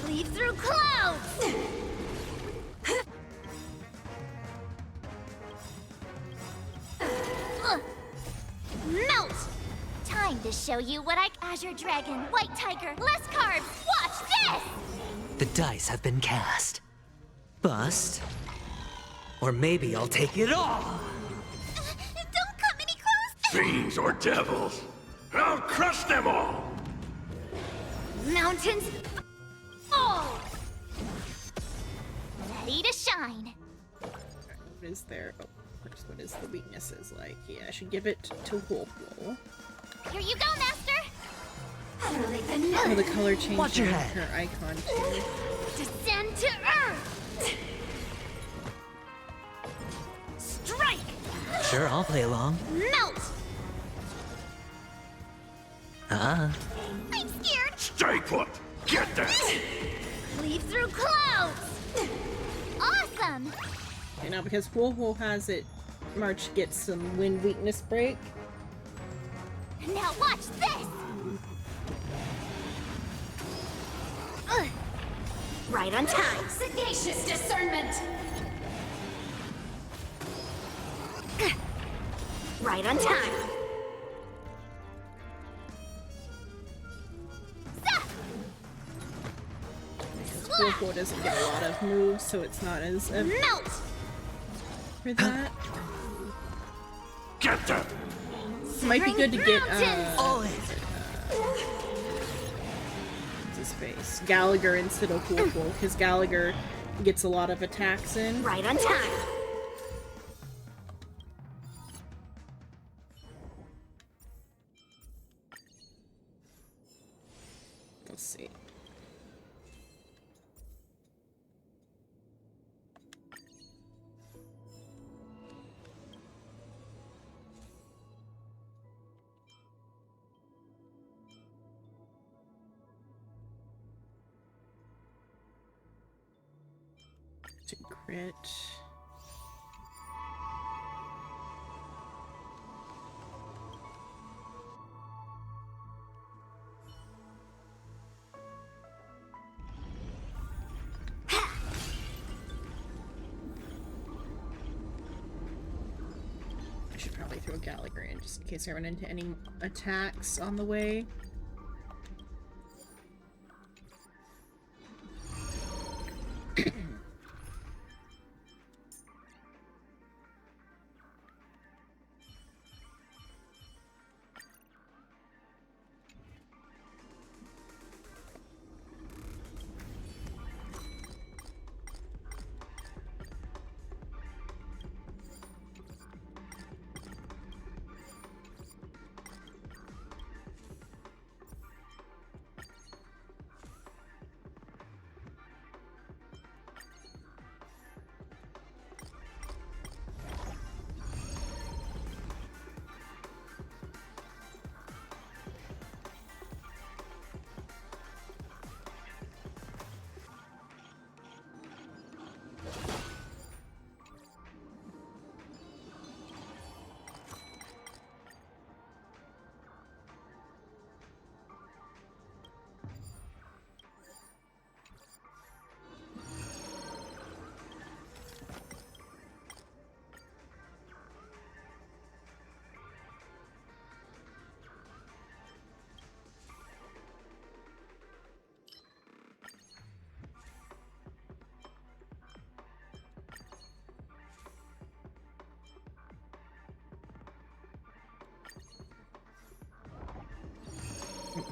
Cleave through clouds! Melt! Time to show you what Azure Dragon, White Tiger, less carbs! Watch this! The dice have been cast. Bust. Or maybe I'll take it all. Don't come any closer! Fiends or devils! I'll crush them all! Mountains fall! Ready to shine. What is there? Oh, first, what is the weaknesses like? Yeah, I should give it to Huohuo. Here you go, Master! Oh, the color change Watch your on head. her icon too. Descend to earth! Strike! Sure, I'll play along. Melt! Ah. I'm scared! Stay put! Get them! Cleave through clouds! Awesome! Okay, now because Huohuo has it, March gets some wind weakness break. Now watch this! Right on time. Sagacious discernment! Right on time. Huohuo doesn't get a lot of moves, so it's not as... Melt! for that. Get them! This might be good to get, what's his face? Gallagher instead of Wolf, because Gallagher gets a lot of attacks in. Right on time. Let's see. To crit. I should probably throw Gallagher in just in case I run into any attacks on the way. Okay.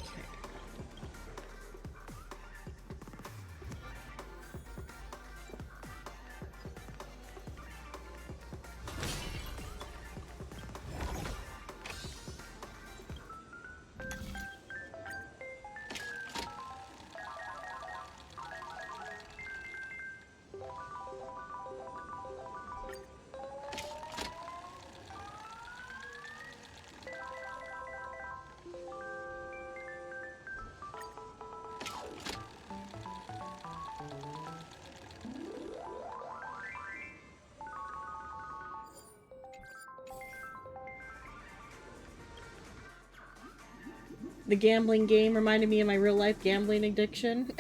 The gambling game reminded me of my real life gambling addiction.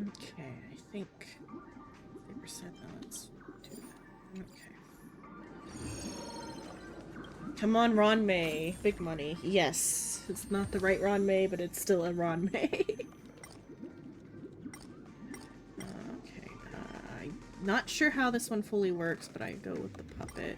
Okay, I think 50%. No, let's do that. Okay. Come on, Ron May. Big money. Yes. It's not the right Ron May, but it's still a Ron May. Okay. I'm not sure how this one fully works, but I go with the puppet.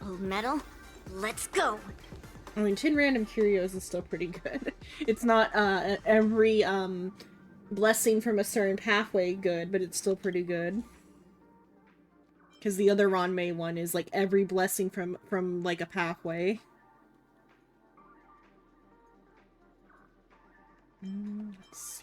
Old metal, let's go. I mean, 10 random curios is still pretty good. It's not every blessing from a certain pathway good, but it's still pretty good. Because the other Ranmei one is like every blessing from like a pathway. Let's see.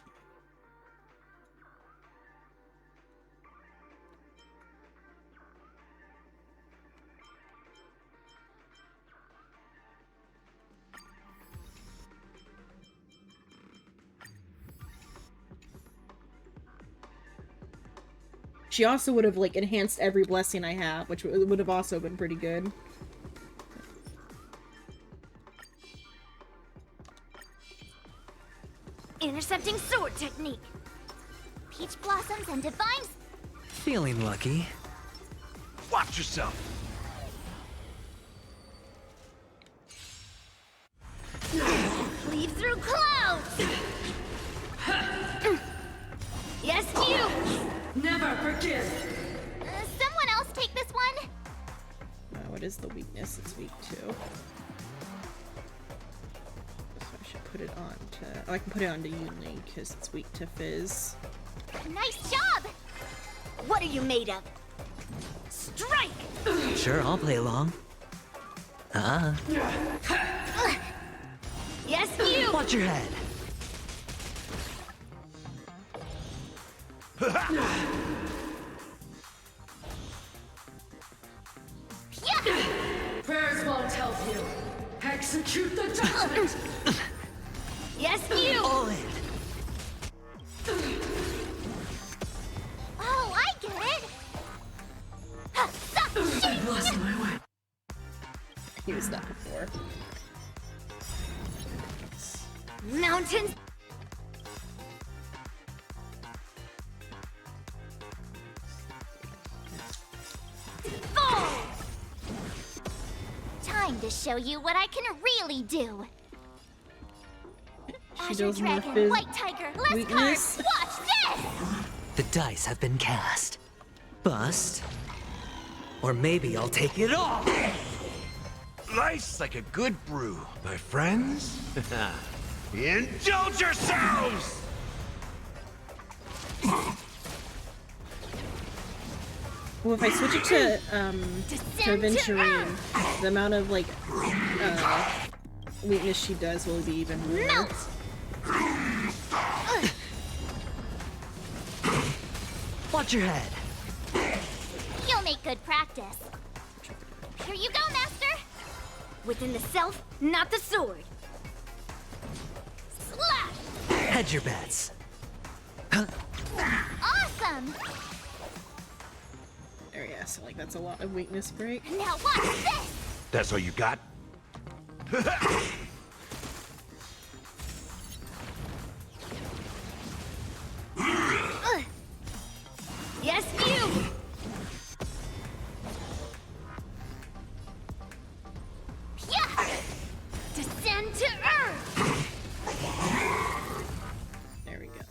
She also would have like enhanced every blessing I have, which would have also been pretty good. Intercepting sword technique. Peach blossoms and divine. Feeling lucky. Watch yourself. Cleave through clouds. Yes, you. Never forgive. Someone else take this one. What is the weakness? It's weak to. So I should put it on to. Oh, I can put it on to Yunli because it's weak to Fizz. Nice job. What are you made of? Strike. Sure, I'll play along. Yes, you. Watch your head. Prayers won't help you. Execute the judgment. Yes, you. All in. Oh, I get it. I've lost my way. Used that before. Mountains. Fall. Time to show you what I can really do. She Azure does more Dragon, Fizz White Tiger, less weakness. cards. Watch this. The dice have been cast. Bust. Or maybe I'll take it all. Life's like a good brew, my friends. Indulge yourselves! Well, if I switch it to Aventurine, the amount of like weakness she does will be even more. Melt. Watch your head. You'll make good practice. Here you go, Master. Within the self, not the sword. Slash. Hedge your bets. Awesome. There, yeah, so like that's a lot of weakness break. Now watch this. That's all you got? Yes, you. Yeah. Descend to earth. There we go.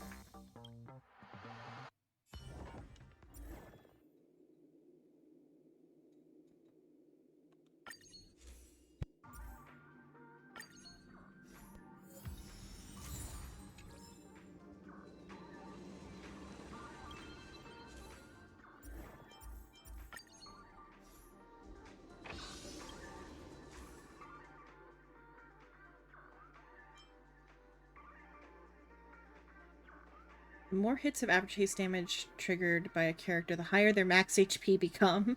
The more hits of aftertaste damage triggered by a character, the higher their max HP become.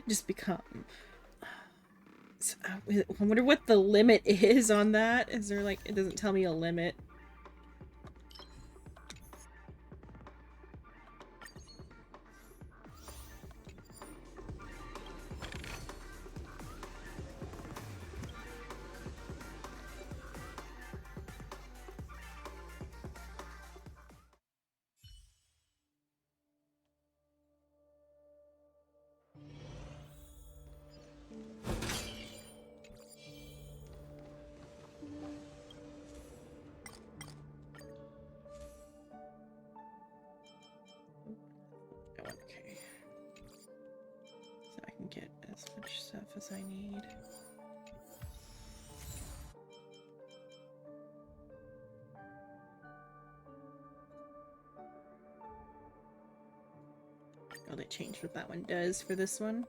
Just become. So, I wonder what the limit is on that. Is there like, it doesn't tell me a limit. Okay. So I can get as much stuff as I need. Oh, they changed what that one does for this one.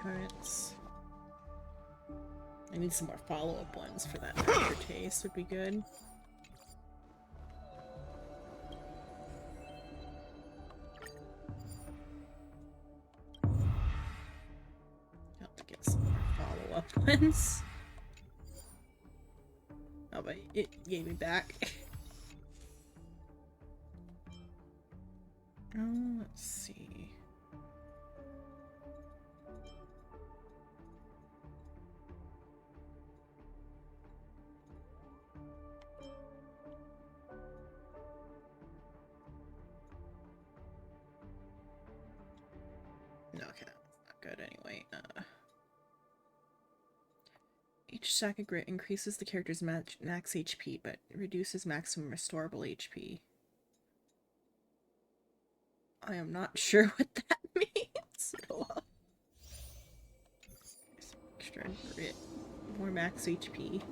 Currents. I need some more follow-up ones for that aftertaste would be good. Have to get some more follow-up ones. Oh, but it gave me back. Oh, let's see. Okay, not good anyway. Each stack of grit increases the character's max HP, but reduces maximum restorable HP. I am not sure what that means. Extra grit, more max HP.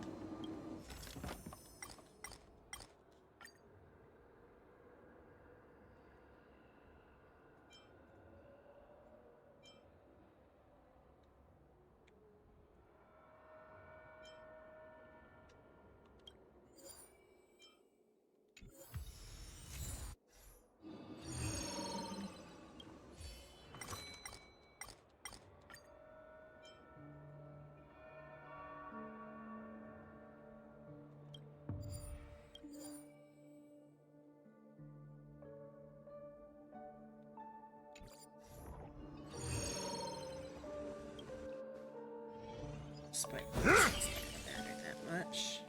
Spike doesn't matter that much.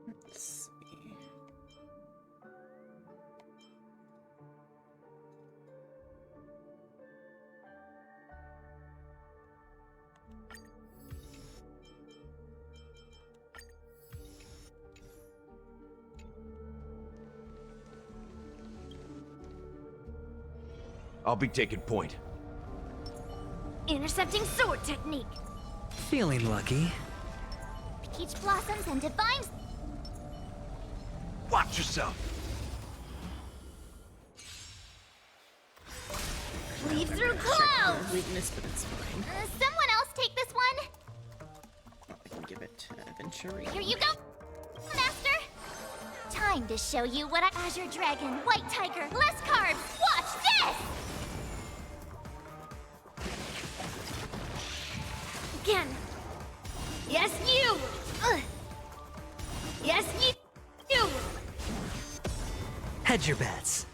Let's see. I'll be taking point. Intercepting sword technique. Feeling lucky. Peach blossoms and divine. Watch yourself. Leave through clouds. Weakness, but it's fine. Someone else take this one. I can give it to Venturi. Here you go, Master. Time to show you what Azure Dragon, White Tiger, less carbs. Watch this. Again. Yes, you. Yes, you. Hedge your bets.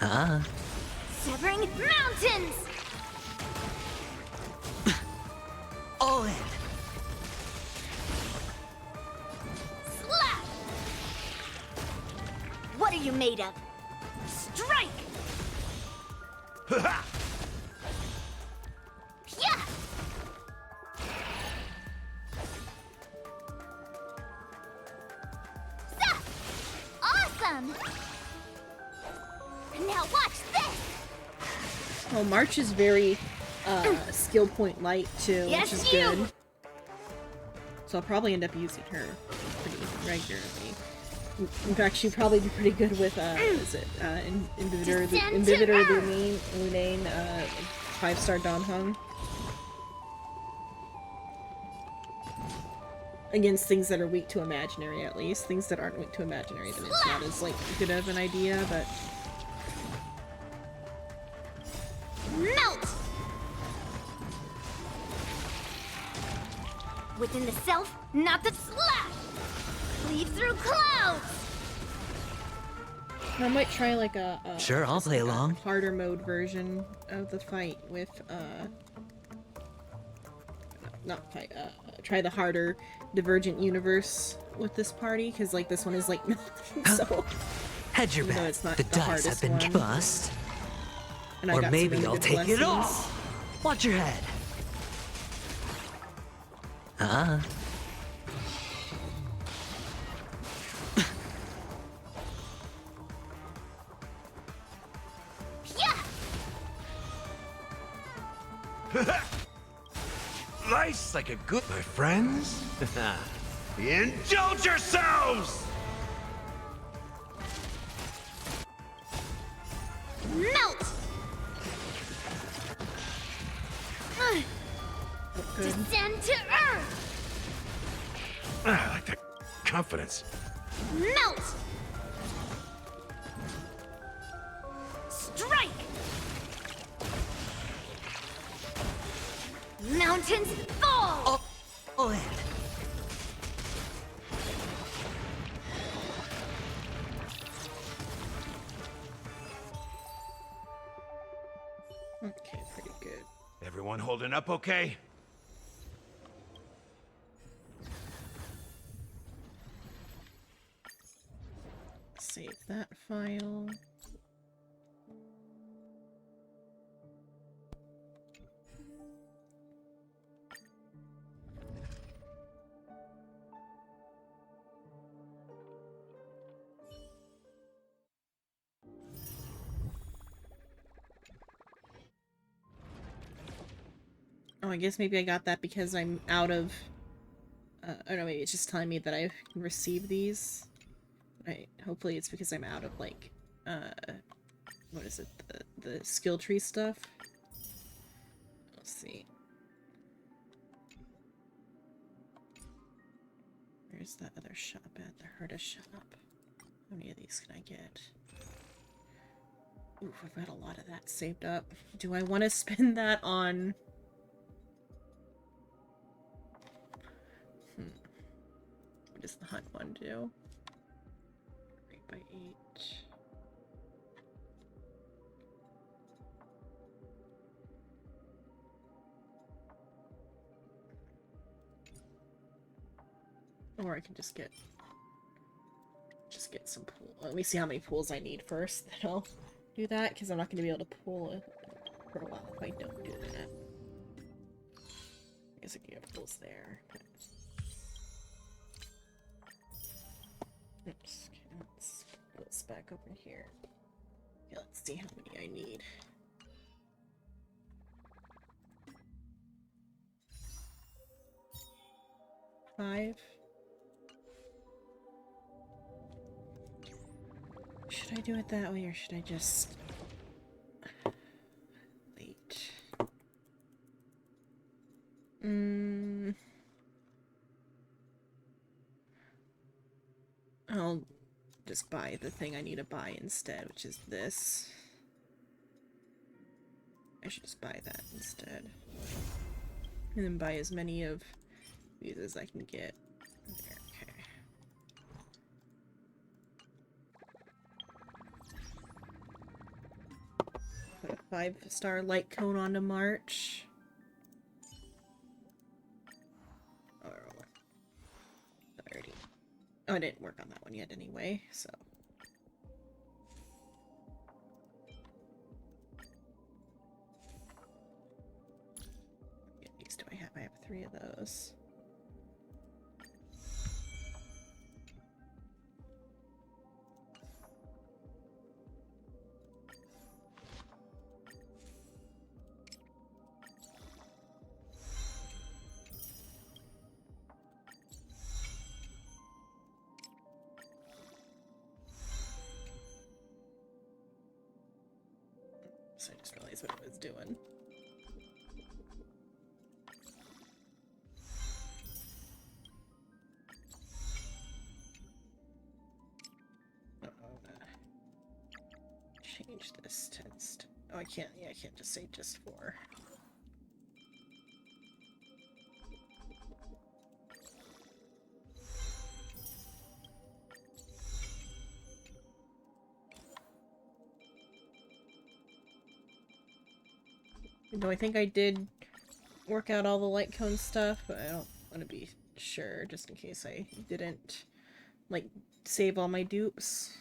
Severing mountains. All in. Slap. What are you made of? Strike. Yeah. Awesome! Now watch this! Well, March is very skill point light too, Yes, which is you! good. So I'll probably end up using her pretty regularly. In fact, she'd probably be pretty good with is it Inhibitor Lunane 5-star Dan Heng. Against things that are weak to imaginary, at least. Things that aren't weak to imaginary, then it's not as like good of an idea, but Melt! Within the self, not the slash! Leave through clouds! I might try like a Sure, I'll play along. harder mode version of the fight with not fight, try the harder Divergent Universe with this party, because like this one is like so Hedge your even though bet. it's not The the dice hardest have been one. bust. And I Or got some maybe really I'll good take it all. blessings. Watch your head. Ah. Life's like a good, my friends. Indulge yourselves! Melt! Descend to earth! I like that confidence. Melt! Strike! Mountains fall! Oh, it. Okay, pretty good. Everyone holding up okay? Save that file. Oh, I guess maybe I got that because I'm out of... I don't know, maybe it's just telling me that I can receive these. Right, hopefully it's because I'm out of, like, what is it? The skill tree stuff? Let's see. Where's that other shop at? The Herta shop. How many of these can I get? Ooh, I've got a lot of that saved up. Do I want to spend that on... What does the hunt one do? 8 by 8. Or I can just get some pool. Let me see how many pools I need first, then I'll do that, because I'm not going to be able to pool it for a while if I don't do that. I guess I can get pools there. Oops, okay, let's put this back over here. Okay, let's see how many I need. 5. Should I do it that way, or should I just wait? I'll just buy the thing I need to buy instead, which is this. I should just buy that instead. And then buy as many of these as I can get. There, okay. Put a 5-star light cone onto March. Oh, I didn't work on that one yet anyway, so. What these do I have? I have 3 of those. So I just realized what I was doing. Change this to oh, I can't. Yeah, I can't just say just 4. Though I think I did work out all the light cone stuff, but I don't want to be sure, just in case I didn't, like, save all my dupes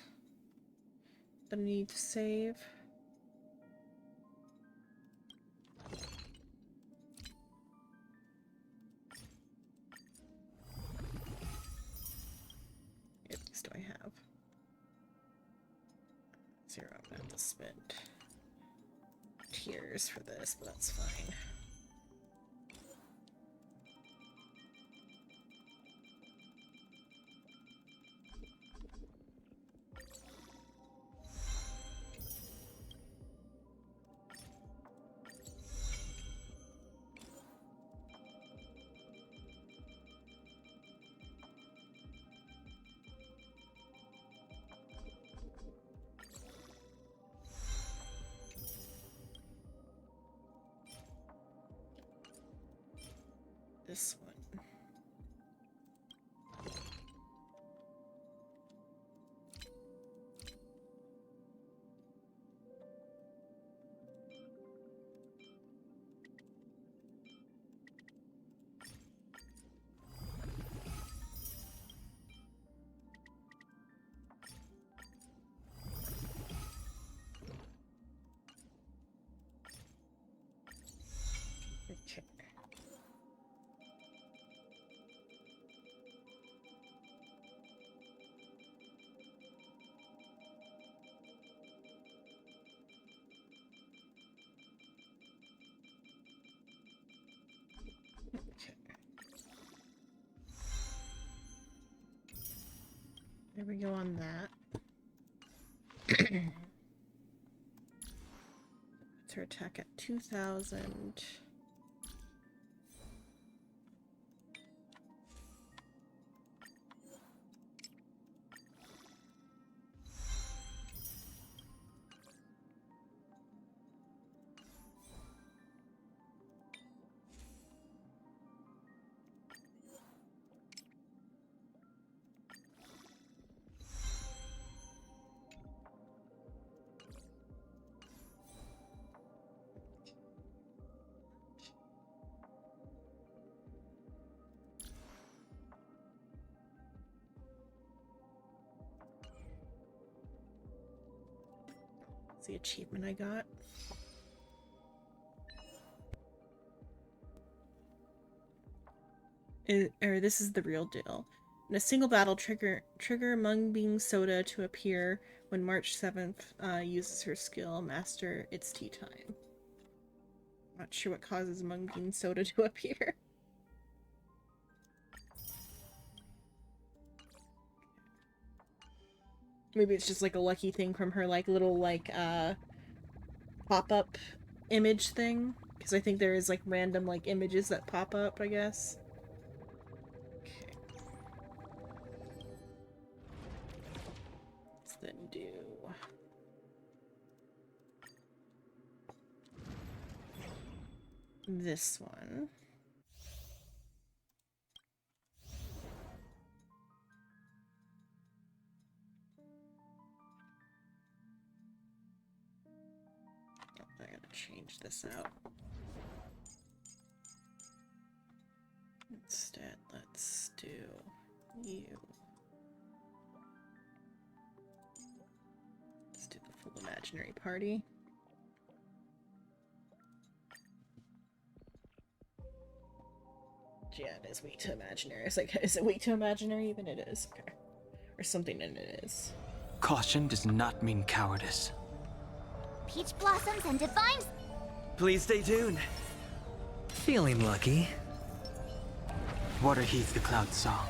that I need to save. What these do I have? 0, I'm gonna have to spend tears for this, but that's fine. This one. Okay. There we go on that. It's her attack at 2,000. That's the achievement I got. This is the real deal. In a single battle, trigger Mung Bean Soda to appear when March 7th uses her skill, Master It's Tea Time. Not sure what causes Mung Bean Soda to appear. Maybe it's just like a lucky thing from her like little like pop-up image thing. Because I think there is like random like images that pop up, I guess. Okay. Let's then do this one. Change this out. Instead, let's do you. Let's do the full imaginary party. Yeah, it is weak to imaginary. It's like, is it weak to imaginary? Even it is. Okay. Or something in it is. Caution does not mean cowardice. Peach blossoms and divine. Please stay tuned. Feeling lucky. Water heeds the cloud song.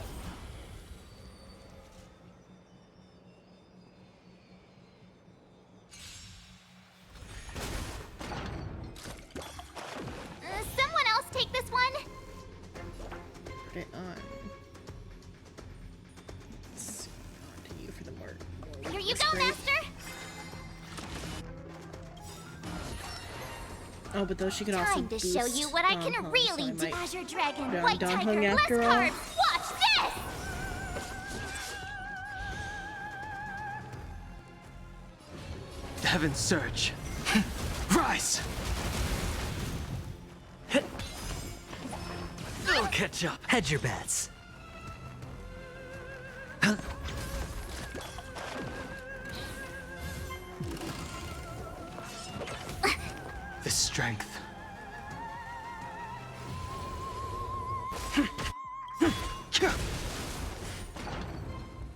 Someone else take this one. Put it on. Let's see, on to you for the more Here you go, Master. Oh, but though she could also Time to show you what I can really do. Azure Dragon, White Tiger, less carbs. Watch this! Heaven surge. Rise! I'll catch up. Hedge your bets. The strength.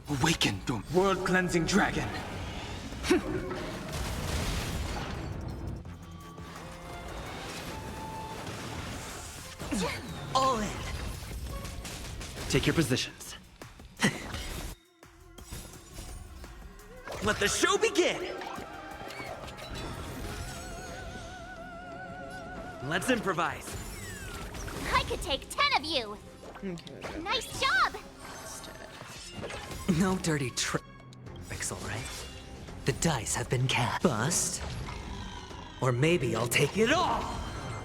Awaken, world-cleansing dragon. All in. Take your positions. Let the show begin. Let's improvise. I could take 10 of you. Nice job. No dirty tricks, all right? The dice have been cast. Bust. Or maybe I'll take it all.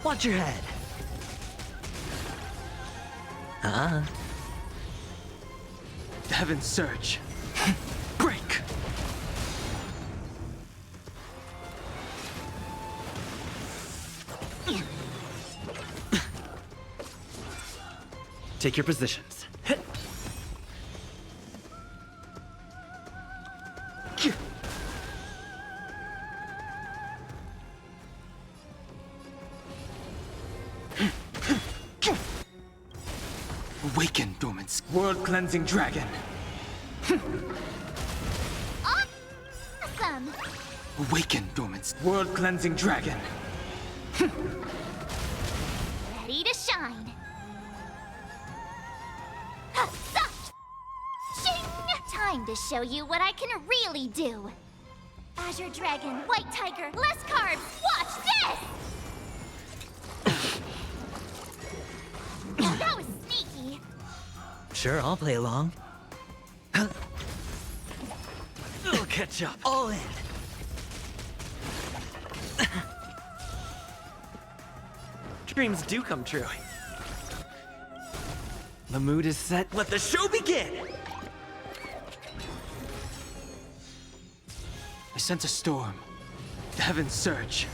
Watch your head. Heaven's Surge. Break! Take your positions. Awaken, dormant world-cleansing dragon. Awesome. Awaken, dormant world-cleansing dragon. Ready to shine. Shing! Time to show you what I can really do. Azure Dragon, White Tiger, less carbs. Watch this! That was sneaky. Sure, I'll play along. I'll catch up. All in. Dreams do come true. The mood is set. Let the show begin! I sense a storm. The Heaven's Surge.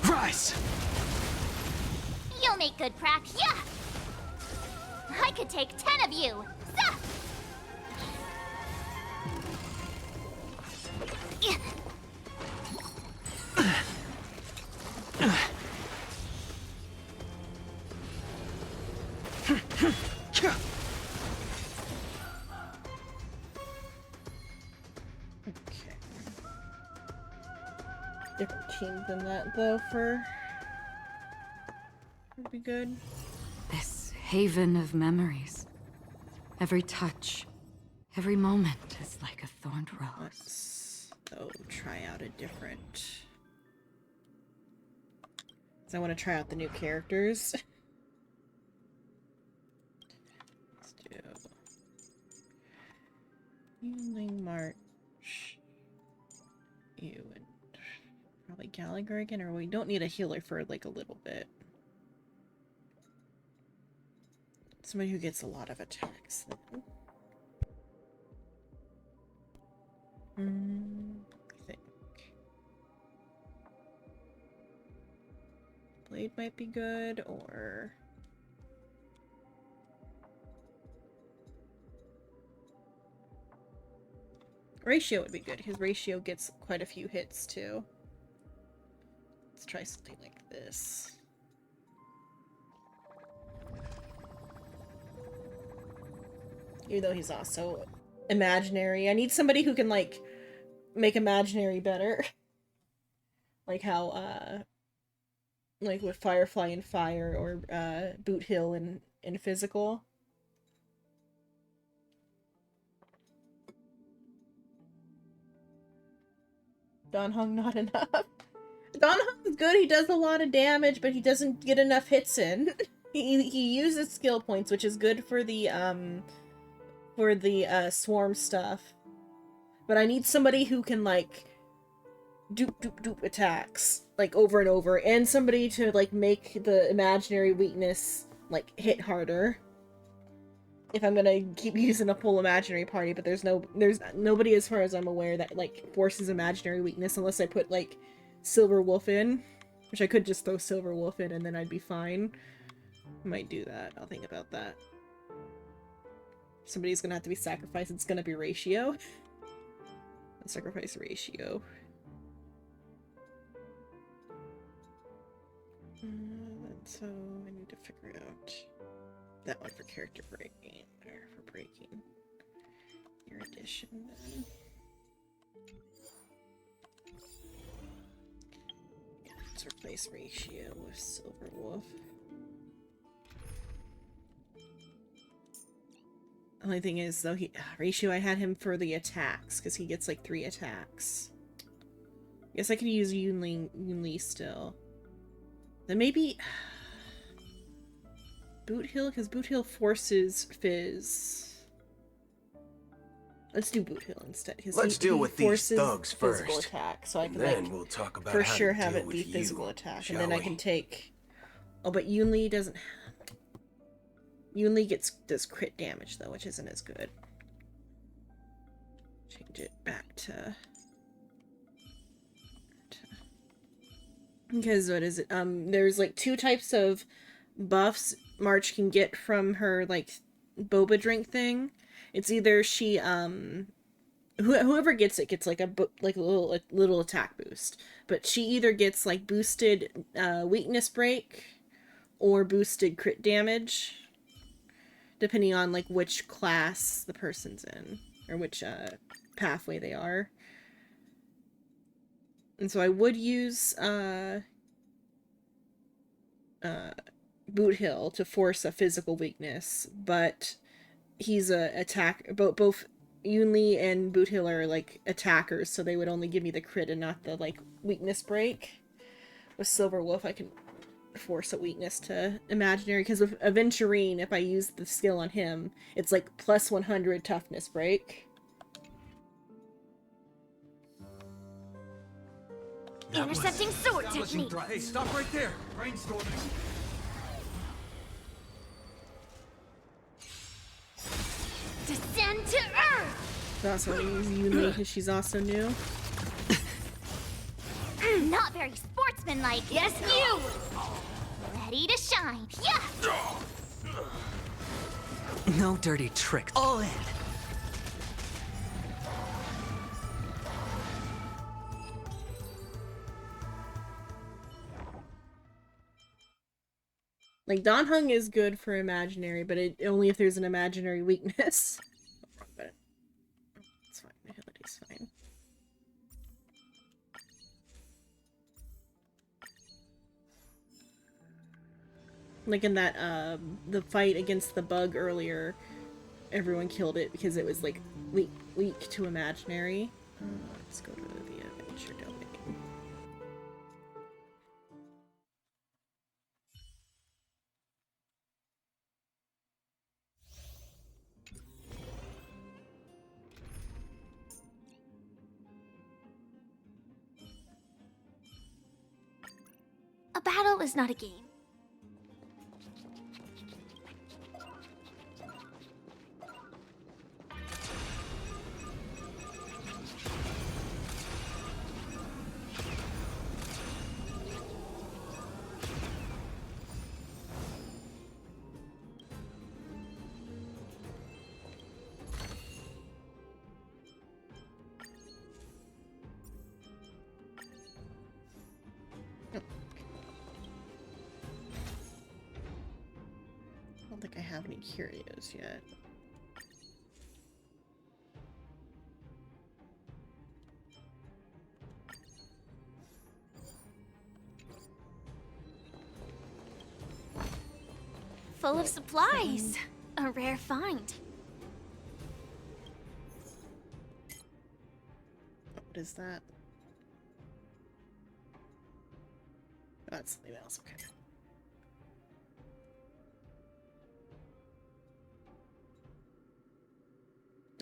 Rise! You'll make good prac, yeah! I could take 10 of you! Zah! Different team than that though for would be good. This haven of memories. Every touch, every moment is like a thorned rose. Let's try out a different. So I want to try out the new characters. Let's do Healing March. You and probably Gallagher again, or we don't need a healer for like a little bit. Somebody who gets a lot of attacks then. I think Blade might be good, or Ratio would be good because Ratio gets quite a few hits too. Let's try something like this. Even though he's also imaginary. I need somebody who can, like, make imaginary better. Like how, like with Firefly and Fire, or, Boot Hill in Physical. Dan Heng not enough. Dan Heng's good, he does a lot of damage, but he doesn't get enough hits in. He uses skill points, which is good for the swarm stuff. But I need somebody who can, like, doop attacks, like, over and over, and somebody to, like, make the imaginary weakness, like, hit harder. If I'm gonna keep using a full imaginary party, but there's nobody as far as I'm aware that, like, forces imaginary weakness unless I put, like, Silver Wolf in, which I could just throw Silver Wolf in and then I'd be fine. Might do that. I'll think about that. Somebody's gonna have to be sacrificed. It's gonna be Ratio. Sacrifice Ratio. So I need to figure out that one for character breaking, or for breaking your addition then. Yeah, let's replace Ratio with Silver Wolf. Only thing is, though, Ratio, I had him for the attacks, because he gets like 3 attacks. Guess I could use Yunli still. Then maybe Boot Hill, because Boot Hill forces Fizz. Let's do Boot Hill instead. Let's deal with these thugs physical first. Attack, so I can Then like we'll talk about for how sure to have deal it be with physical you, attack, shall and then I we? can take. Oh, but Yunli doesn't. Yunli does crit damage though, which isn't as good. Change it back to. Because what is it? There's like 2 types of buffs March can get from her like boba drink thing. It's either she whoever gets it gets like a little attack boost, but she either gets like boosted weakness break or boosted crit damage, depending on like which class the person's in or which pathway they are. And so I would use Boot Hill to force a physical weakness, but he's a attack. Both Yunli and Boot Hill are like attackers, so they would only give me the crit and not the like weakness break. With Silver Wolf, I can force a weakness to imaginary, because with Aventurine, if I use the skill on him, it's like plus 100 toughness break. Intercepting sword technique. Hey, stop right there! Brainstorming. Descend to earth. So also use Yunli because she's also new. Not very sportsmanlike. Yes, you. Ready to shine. Yeah. No dirty tricks. All in. Like, Dan Heng is good for imaginary, but only if there's an imaginary weakness. But it's fine. Ability's fine. Like in that, the fight against the bug earlier, everyone killed it because it was, like, weak to imaginary. Let's go to the adventure domain. A battle is not a game. I don't think I have any curios yet. Full of supplies. A rare find. What is that? That's something else, okay.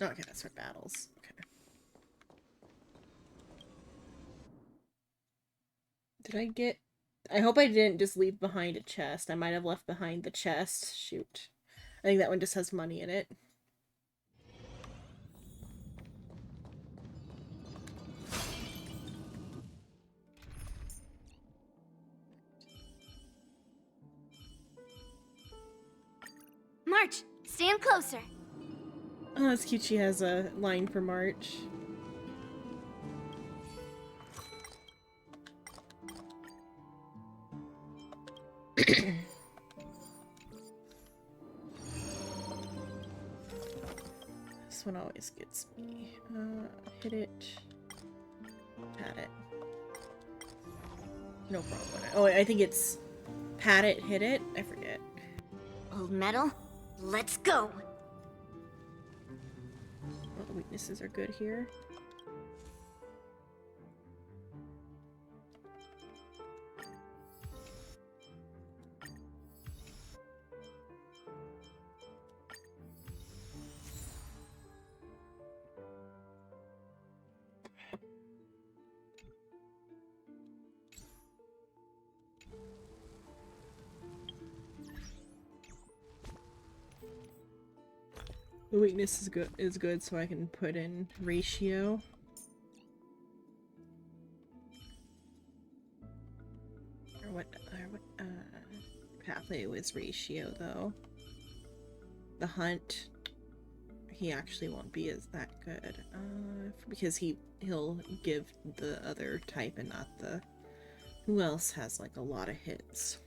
Oh, okay, that's for battles. Okay. Did I get... I hope I didn't just leave behind a chest. I might have left behind the chest. Shoot. I think that one just has money in it. March, stand closer. Oh, that's cute. She has a line for March. This one always gets me. Hit it. Pat it. No problem. Oh, I think it's pat it, hit it. I forget. Old metal, let's go. All the weaknesses are good here. The weakness is good, so I can put in ratio. Or what pathway was ratio though? The hunt, he actually won't be as that good because he'll give the other type and not the. Who else has like a lot of hits?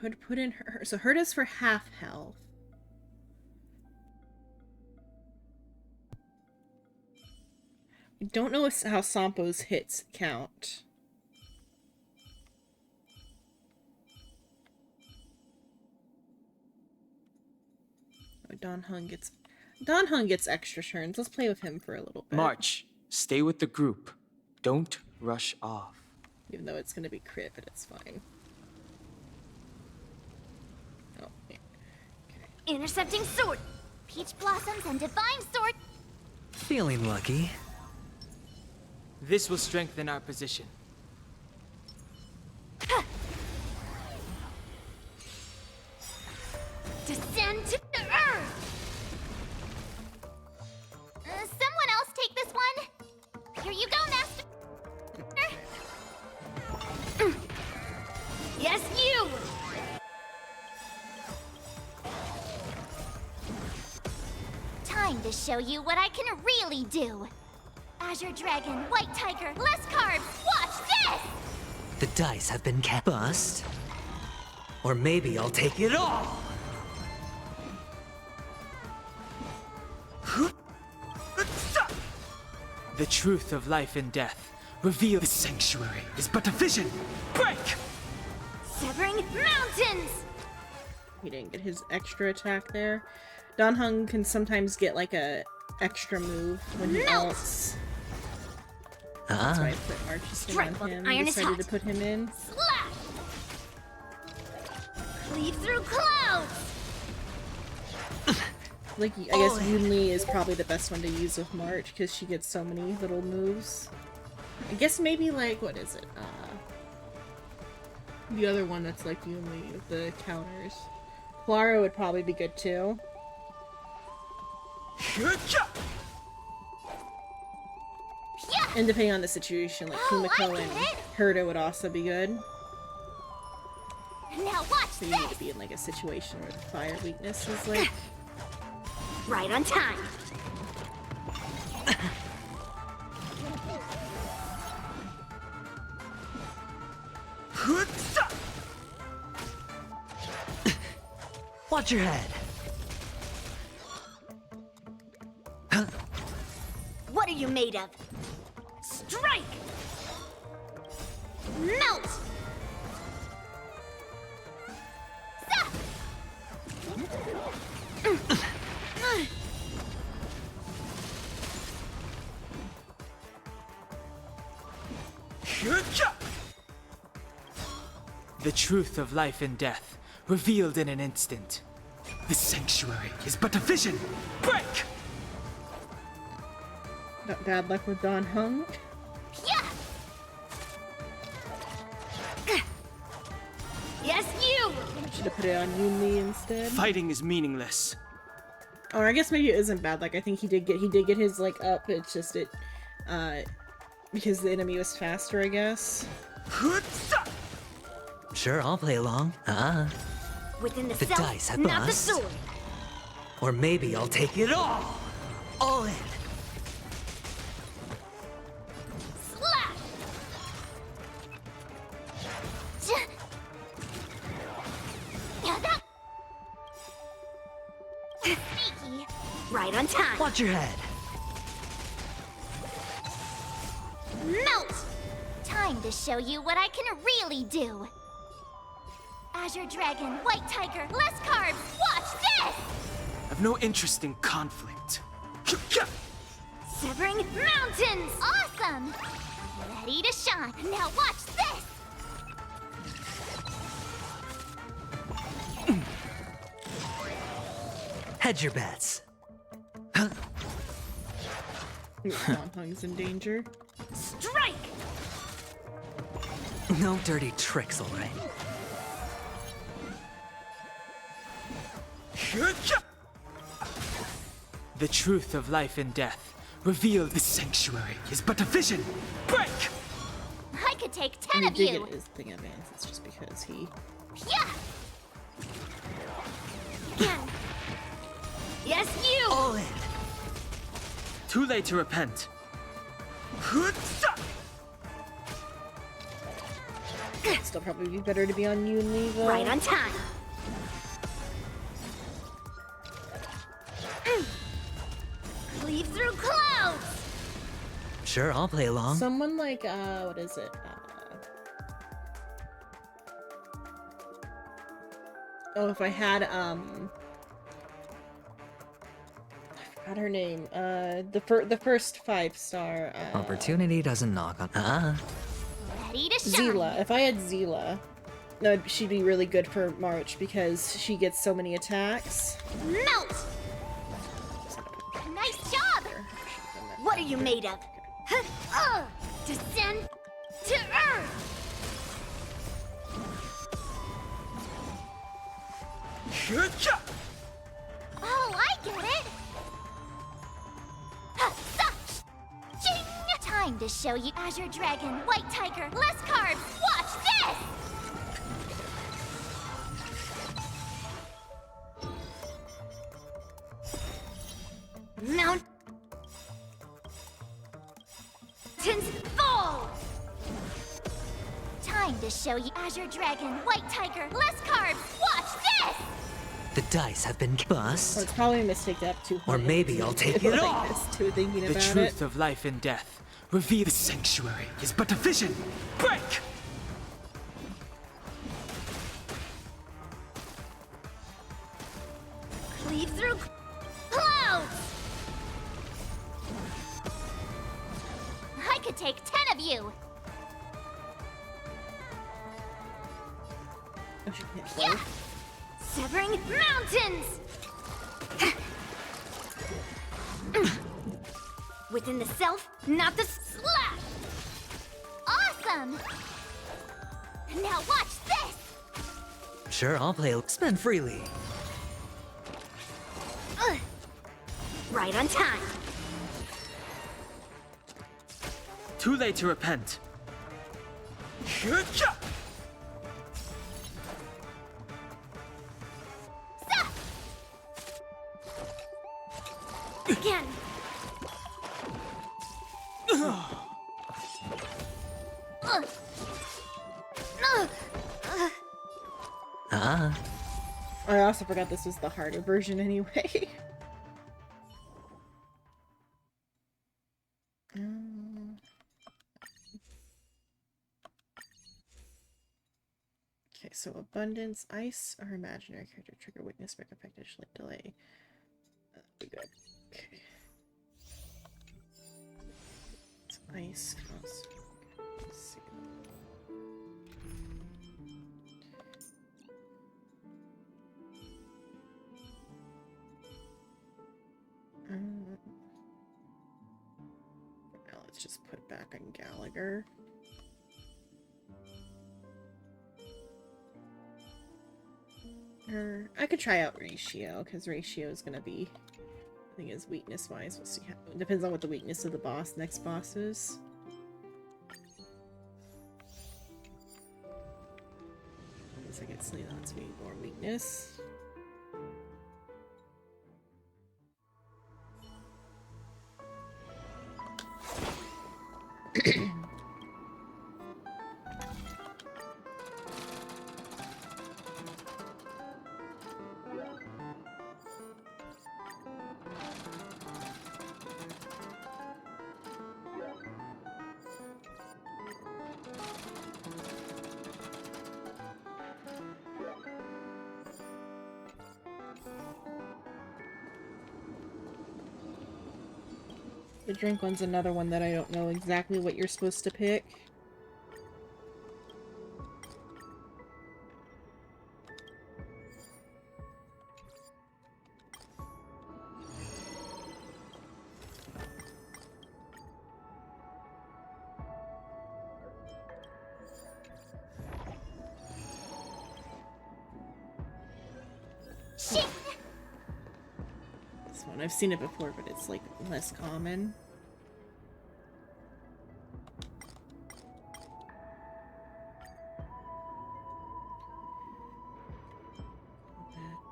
Could put in her. So hurt is for half health. I don't know how Sampo's hits count. Oh, Don Hung gets extra turns. Let's play with him for a little bit. March, stay with the group. Don't rush off. Even though it's gonna be crit, but it's fine. Intercepting sword! Peach blossoms and divine sword! Feeling lucky. This will strengthen our position. Descend to the earth! Someone else take this one! Here you go, Master! Yes, you! Time to show you what I can really do! Azure Dragon, White Tiger, less carbs! Watch this! The dice have been bust. Or maybe I'll take it all! The truth of life and death reveal. The sanctuary is but a vision! Break! Severing mountains! He didn't get his extra attack there. Don Hung can sometimes get like a extra move when he ults. That's why I put March's on him. I decided to put him in. Slap! Cleave through clouds! Like, I guess Yunli is probably the best one to use with March because she gets so many little moves. I guess maybe like, what is it? The other one that's like Yunli with the counters. Clara would probably be good too. And depending on the situation, like Kumiko and Herta would also be good. Now watch so you need to be in like a situation where the fire weakness is like right on time. Watch your head. What are you made of? Strike! Melt! The truth of life and death revealed in an instant. The sanctuary is but a vision! Break! Not bad luck with Don Hung. Yeah. Yes, you! Should have put it on Yunli instead. Fighting is meaningless. Or I guess maybe it isn't bad. Like I think he did get his like up. It's just Because the enemy was faster, I guess. Sure, I'll play along. Within the The self, dice have not the bust. sword. Or maybe I'll take it all. All in. Slap! Sneaky. Right on time. Watch your head. Melt! Time to show you what I can really do. Azure Dragon, White Tiger, less carbs, watch this! I've no interest in conflict. Severing mountains! Awesome! Ready to shine. Now watch this! Hedge your bets. Wampung's in danger. Strike! No dirty tricks, alright? The truth of life and death, revealed. The sanctuary is but a vision. Break! I could take 10 I of did you! get his thing advanced, it's just because he... Yeah! Yes, you! All in. Too late to repent. Still probably be better to be on Yunli, though. Right on time. Cleave through clouds! Sure, I'll play along. Someone like, what is it? Oh, if I had, I forgot her name. The first 5-star, Opportunity doesn't knock on. Ready to shine! Zila. If I had Zila, no, she'd be really good for March because she gets so many attacks. Melt! Nice job! What are you made of? Descend to earth! Oh, I get it! Ching! Time to show you Azure Dragon, White Tiger, less carbs, watch this! Mountains fall! Time to show you Azure Dragon, White Tiger, less carbs, watch this! The dice have been bust. Well, it's probably a mistake to have 200. Or maybe I'll take it all. Too, thinking The about truth it. of life and death, revealed. The sanctuary is but a vision. Break! Cleave through clouds! I could take 10 of you! Oh, she can hit Yeah! both. Severing mountains! Within the self, not the slap! Awesome! Now watch this! Sure, I'll play. Spend freely. Right on time. Too late to repent. Again! I also forgot this was the harder version anyway. Okay, so abundance, ice, or imaginary character trigger weakness, make effect, additionally delay. That'd be good. Okay. It's ice. Let's see. Now let's just put back on Gallagher. Or I could try out Ratio, because Ratio is gonna be, I think, is weakness wise. We'll see how it depends on what the weakness of the next boss is. guess I get Sleep on speed or weakness. The drink one's another one that I don't know exactly what you're supposed to pick. Shit! This one, I've seen it before, but it's like less common.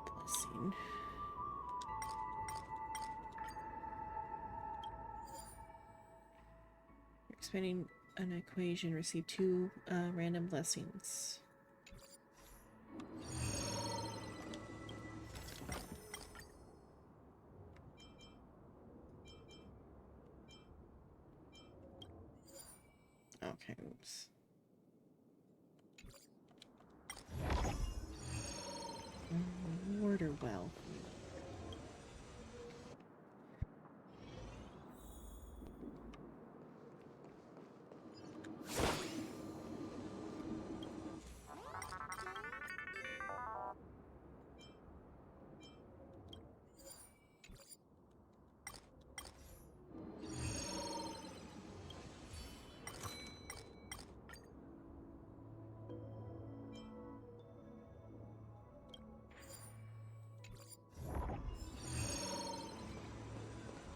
Blessing. Expanding an equation, receive 2 random blessings. Okay, oops. Water well.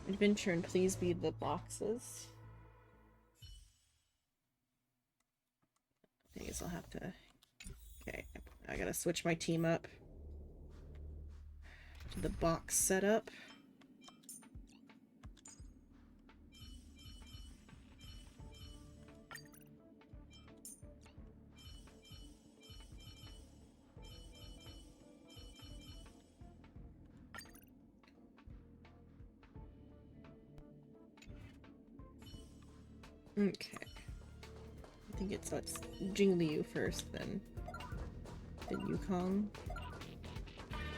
Adventure and please be the boxes. I guess I'll have to... Okay, I gotta switch my team up to the box setup. Okay. I think it's Jingliu first, then Yukong.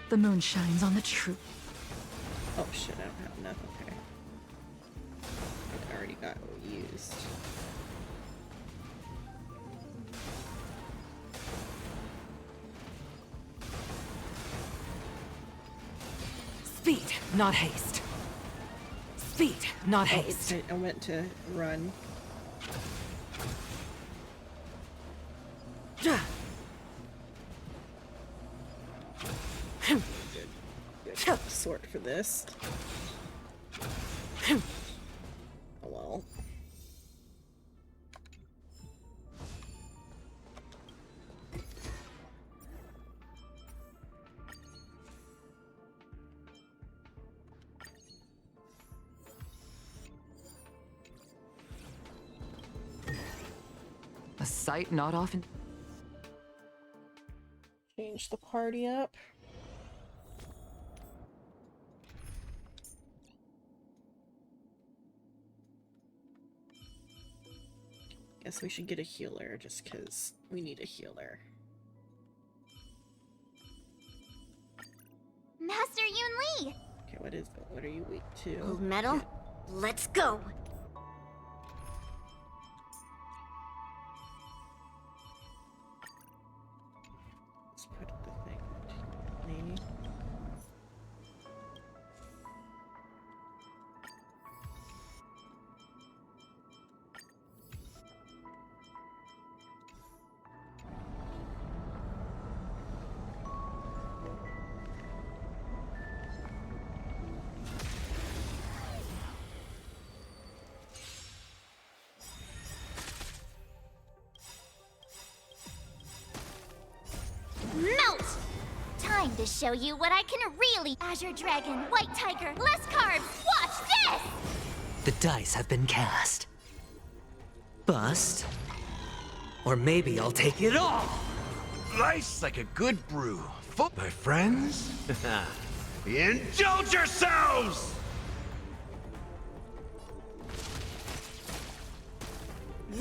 The moon shines on the truth. Oh shit, I don't have enough, okay. I already got used. Speed, not haste. Speed, not haste. I went to run. Good sort for this. Oh well. A sight not often. Change the party up. Guess we should get a healer just because we need a healer. Master Yun Li! Okay, what are you weak to? Gold medal? Let's go! Let's put the thing on me. Time to show you what I can really. Azure Dragon, White Tiger, less carbs. Watch this! The dice have been cast. Bust. Or maybe I'll take it all. Life's like a good brew. My friends, indulge yourselves!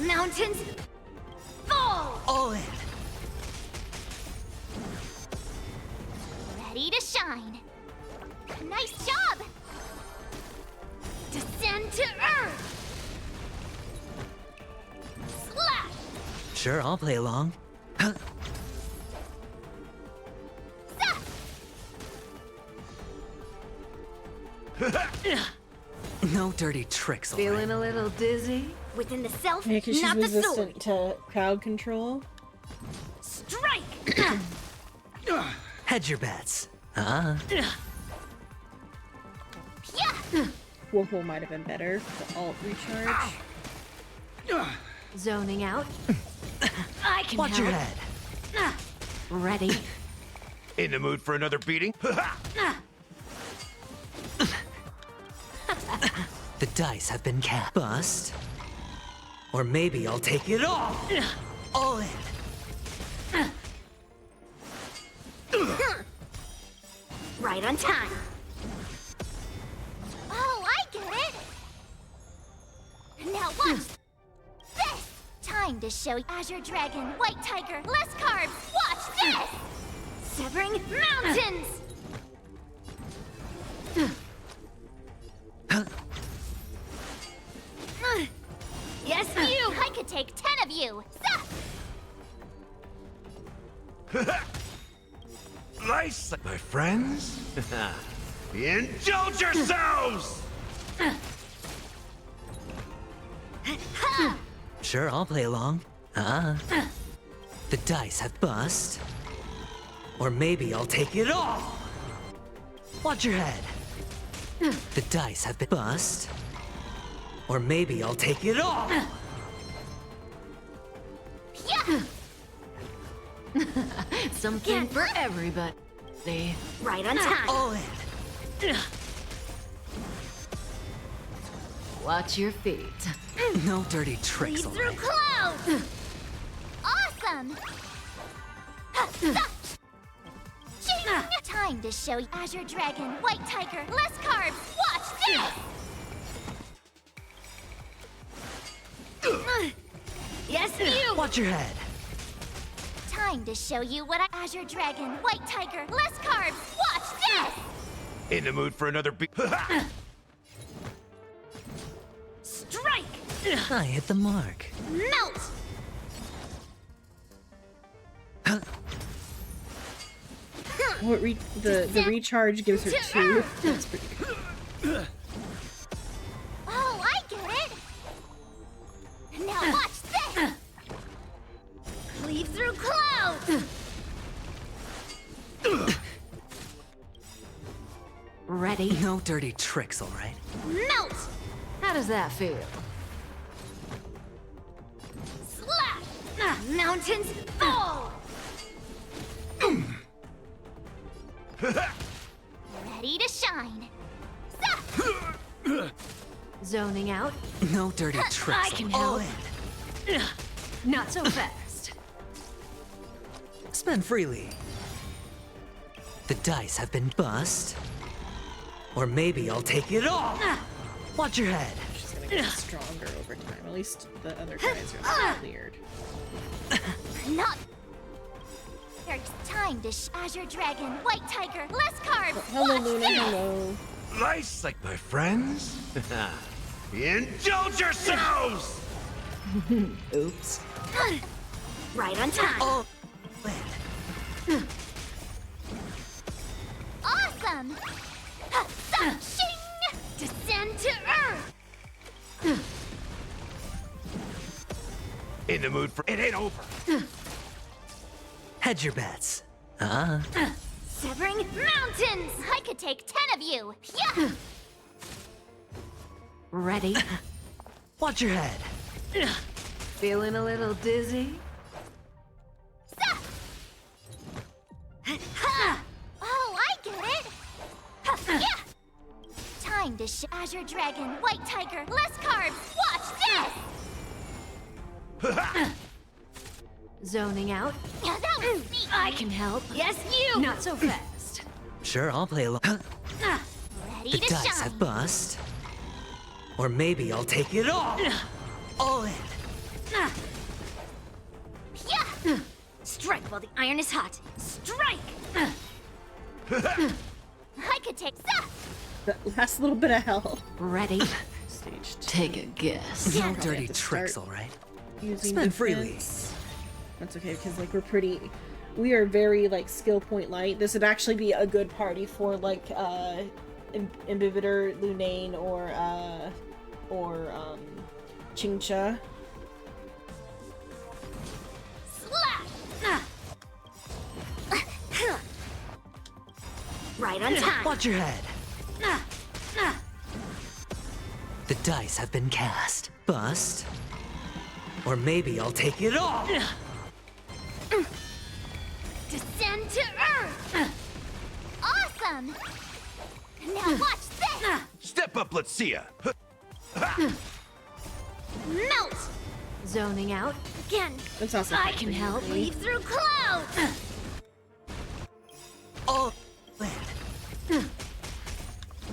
Mountains fall! All in. Ready to shine. Nice job! Descend to Earth! Slap! Sure, I'll play along. No dirty tricks, all right? Feeling a little dizzy? Within the self, Yeah, 'cause she's not the soul. resistant to crowd control. Strike! Hedge your bets. Uh-huh. Whirlpool might have been better. The alt recharge. Zoning out. I can Watch your help. head. Ready. In the mood for another beating? The dice have been cast. Bust. Or maybe I'll take it all. All in. Right on time. Oh, I get it. Now watch this. Time to show Azure Dragon, White Tiger, less carbs. Watch this. Severing mountains. Yes, you. I could take 10 of you. Life's like my friends, indulge yourselves! Sure, I'll play along. Uh-huh. The dice have bust. Or maybe I'll take it all. Watch your head. The dice have been bust. Or maybe I'll take it all. Something for everybody. Right on time. All in. Watch your feet. No dirty tricks, Lead all through right? clouds. Awesome. Ching! Time to show Azure Dragon, White Tiger, less carbs. Watch this. Yes, you. Watch your head. Time to show you what I. Azure Dragon, White Tiger, less carbs. Watch this. In the mood for another beat? Strike. I hit the mark. Melt. What the recharge gives her 2. That's pretty good. Oh, I get it. Now watch this. Cleave through clouds. Ready? No dirty tricks, all right? Melt. How does that feel? Slap. Mountains fall. Ready to shine. Zoning out. No dirty tricks. I can all help. in. Not so fast. Spend freely. The dice have been bust. Or maybe I'll take it all. Watch your head. She's gonna get stronger over time. At least the other guys are cleared. Not. There's time to Azure Dragon, White Tiger, less carbs. Hello, Watch Luna. this. Hello. Life's like my friends, indulge yourselves! Oops. Right on time. Oh, Awesome. Shing! Descend to Earth. In the mood for it ain't over. hedge your bets. Uh-huh. Severing mountains. I could take 10 of you. Yeah. Ready? Watch your head. Feeling a little dizzy? Oh, Azure Dragon, White Tiger, less carbs. Watch this! Zoning out. Yeah, that was sneaky. I can help. Yes, you! Not so fast. Sure, I'll play along. Ready The to dice shine. have bust. Or maybe I'll take it all. All in. Yeah! Strike while the iron is hot. Strike! I could take that. That last little bit of hell. Ready? Stage 2. Take a guess. No Probably dirty have to tricks, start all right? Using Spend freely. defense. That's okay, because like we are very like skill point light. This would actually be a good party for like Imbibitor, Lunane, or Chingcha. Slash! Right on time. Watch your head. The dice have been cast. Bust. Or maybe I'll take it all. Descend to Earth! Awesome! Now watch this! Step up, let's see ya. Melt! Zoning out. Again! That's also I can help. Leave through clouds! All in.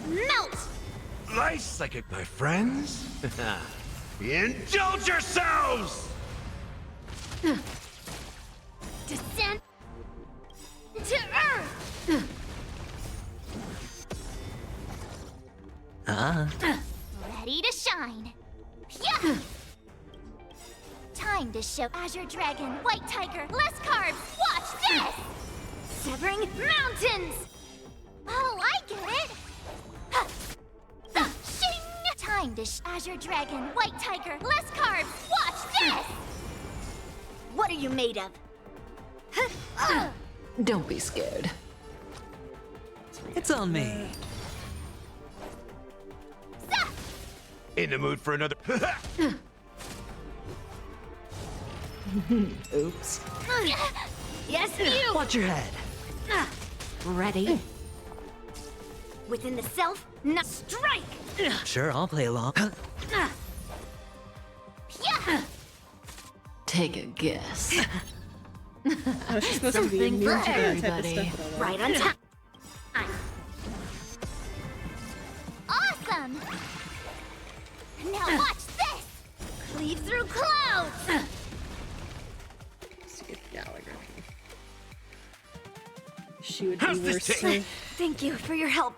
Melt! Life psychic, my friends. Indulge yourselves! Descend to Earth! Ready to shine! Yeah! Time to show Azure Dragon, White Tiger, less carbs! Watch this! Severing mountains! Oh, I get it! Huh. Shing! Time to Azure Dragon, White Tiger, less carbs! Watch this! What are you made of? Don't be scared. It's on me. In the mood for another. Oops. Yes, you! Watch your head. Ready? Within the self, not strike! Sure, I'll play along. Yeah! Take a guess. Oh, she's supposed to be Something immune for to that type of everybody. stuff. but I don't know. Right on time. Awesome! Now watch this! Cleave through clouds! Let's get Gallagher. She would How's be this worse. take? Thank you for your help.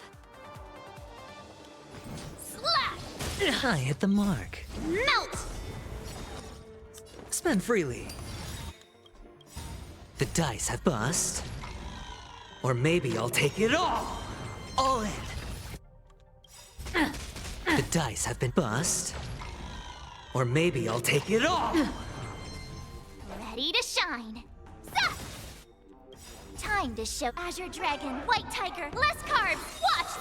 Slash! I hit the mark. Melt! Spend freely. The dice have bust. Or maybe I'll take it all. All in. The dice have been bust. Or maybe I'll take it all. Ready to shine! Zap! Time to show Azure Dragon, White Tiger, less carbs! Watch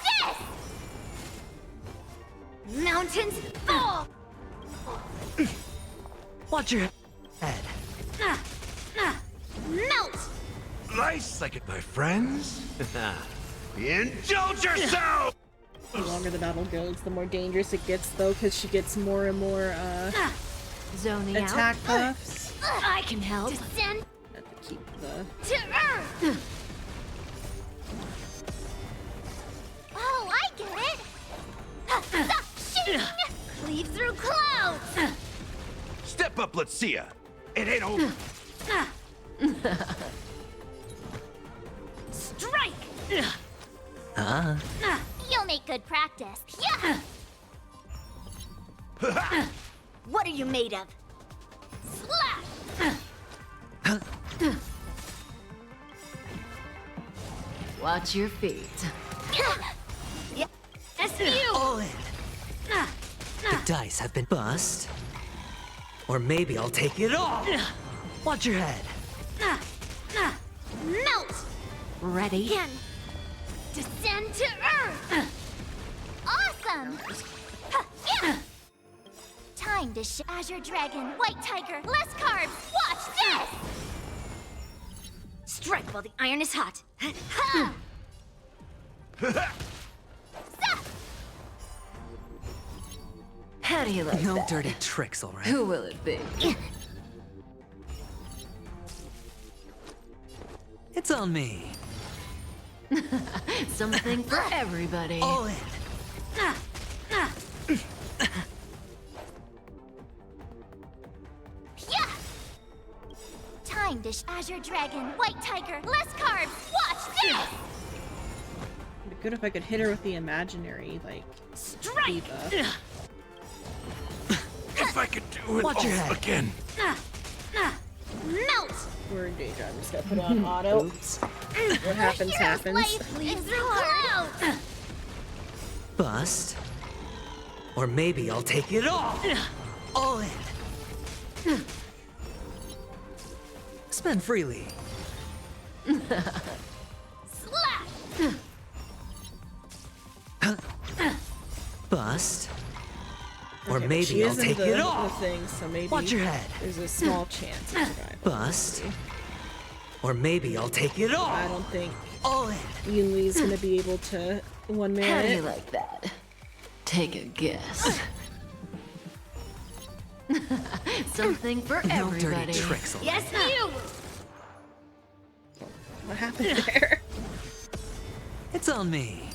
this! Mountains fall! Watch your head. Melt! Life psychic, my friends. Indulge yourselves! The longer the battle goes, the more dangerous it gets, though, because she gets more and more Zoning attack out. buffs. I can help. Descend Have to keep the. to Earth! Oh, I get it! Shing! Cleave through clouds! Step up, let's see ya. It ain't over. Strike! You'll make good practice. Yeah! What are you made of? Slash! Watch your feet. Yes, you! All in. The dice have been bust. Or maybe I'll take it all. Watch your head. Melt! Ready? Again! Descend to Earth! Awesome! Yeah! Time to Azure Dragon, White Tiger, less carbs! Watch this! Strike while the iron is hot. Ha! Zap! How do you like No that? dirty tricks, all right? Who will it be? It's on me. Something for everybody. All in. Yeah! Time dish, Azure Dragon, White Tiger, less carbs. Watch this! It'd be good if I could hit her with the imaginary, like, Strike! diva. If I could do it Watch your all head. again. Melt! We're in danger. I'm just gonna put it on auto. Oops. What happens, happens. Life leads through clouds! Bust. Or maybe I'll take it all in. Spend freely. Slap! Bust. Or Okay, but maybe she I'll is in take the it all. thing, so maybe Watch your head. there's a small chance of survival. Bust. Or maybe I'll take it all. I don't think All in. Yun Li's gonna be able to one man How do you it. like that? Take a guess. Something for No everybody. dirty tricks, all right? Yes, you! What happened there? It's on me.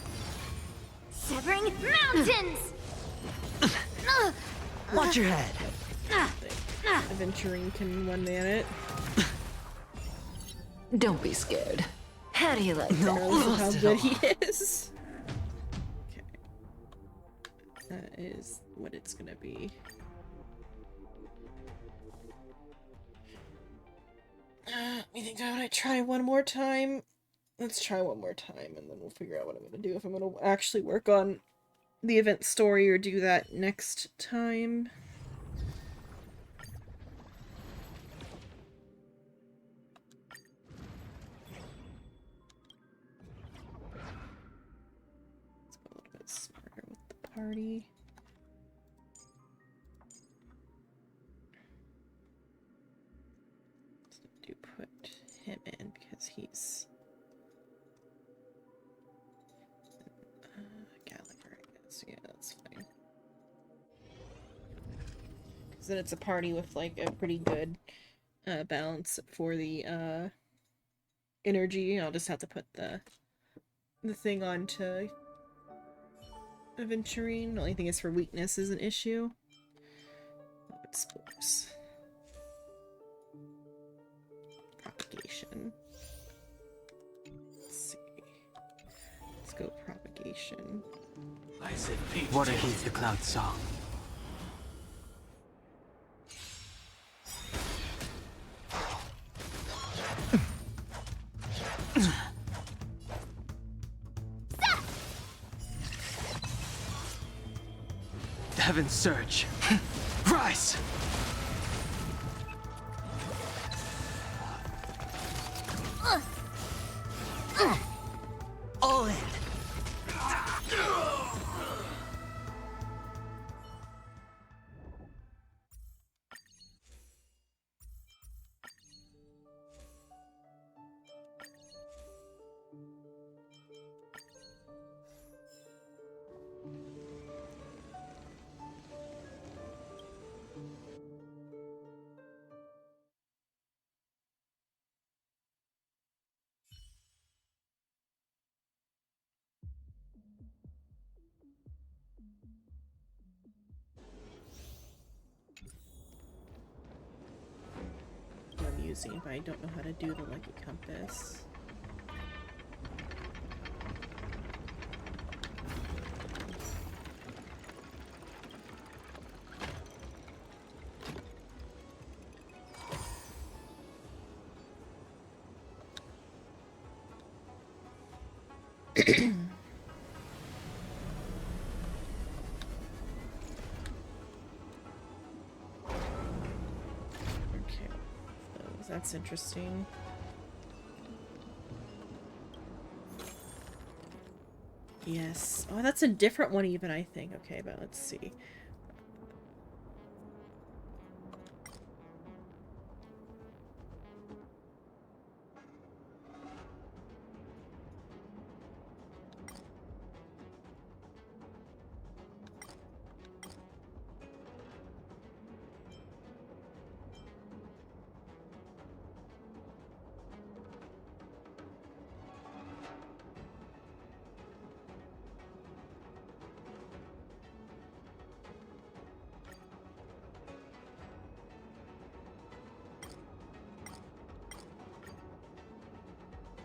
Severing mountains! Watch your head. Aventurine can one man it. Don't be scared. How do you like that? Regardless of how good he is. Okay. That is what it's gonna be. You think I want to try one more time? Let's try one more time and then we'll figure out what I'm gonna do. If I'm gonna actually work on the event story or do that next time. Let's go a little bit smarter with the party. So do put him in because he's Gallagher, I guess. Yeah, that's fine. Because then it's a party with like a pretty good balance for the energy. I'll just have to put the thing onto Aventurine. The only thing is for weakness is an issue. Spores. Propagation. Let's see. Let's go propagation. I said water heeds the cloud song. Heaven's surge. Rise! All in. I'm using, but I don't know how to do the Lucky Compass. That's interesting. Yes. Oh, that's a different one even, I think. Okay, but let's see.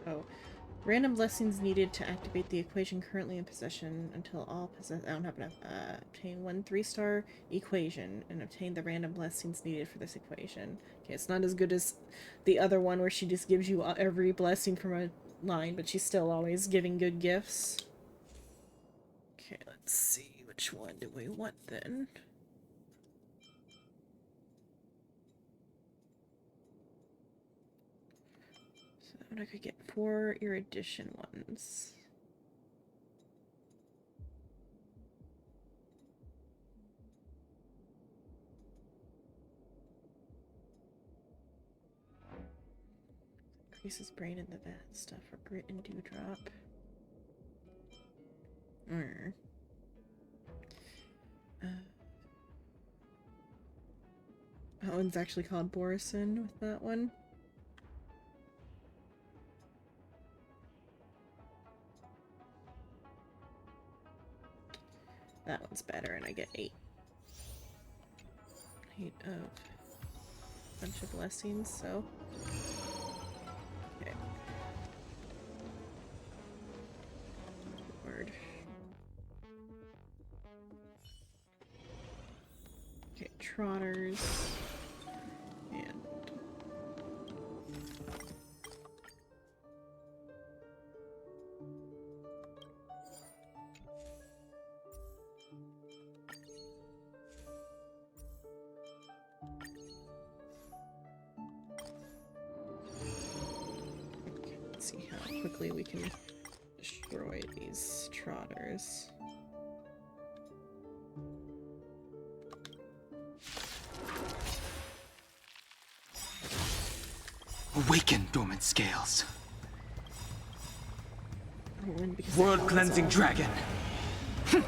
Oh. Random blessings needed to activate the equation currently in possession until all I don't have enough. Obtain 1 3-star equation and obtain the random blessings needed for this equation. Okay, it's not as good as the other one where she just gives you every blessing from a line, but she's still always giving good gifts. Okay, let's see. Which one do we want then? So I could get 4 erudition ones. Increases brain in the bad stuff for grit and dewdrop. That one's actually called Borison with that one. That one's better, and I get 8. 8 of a bunch of blessings, so. Okay. Word. Okay, trotters. And let's see how quickly we can destroy these trotters. Awaken, dormant scales. Because World cleansing dragon. Okay.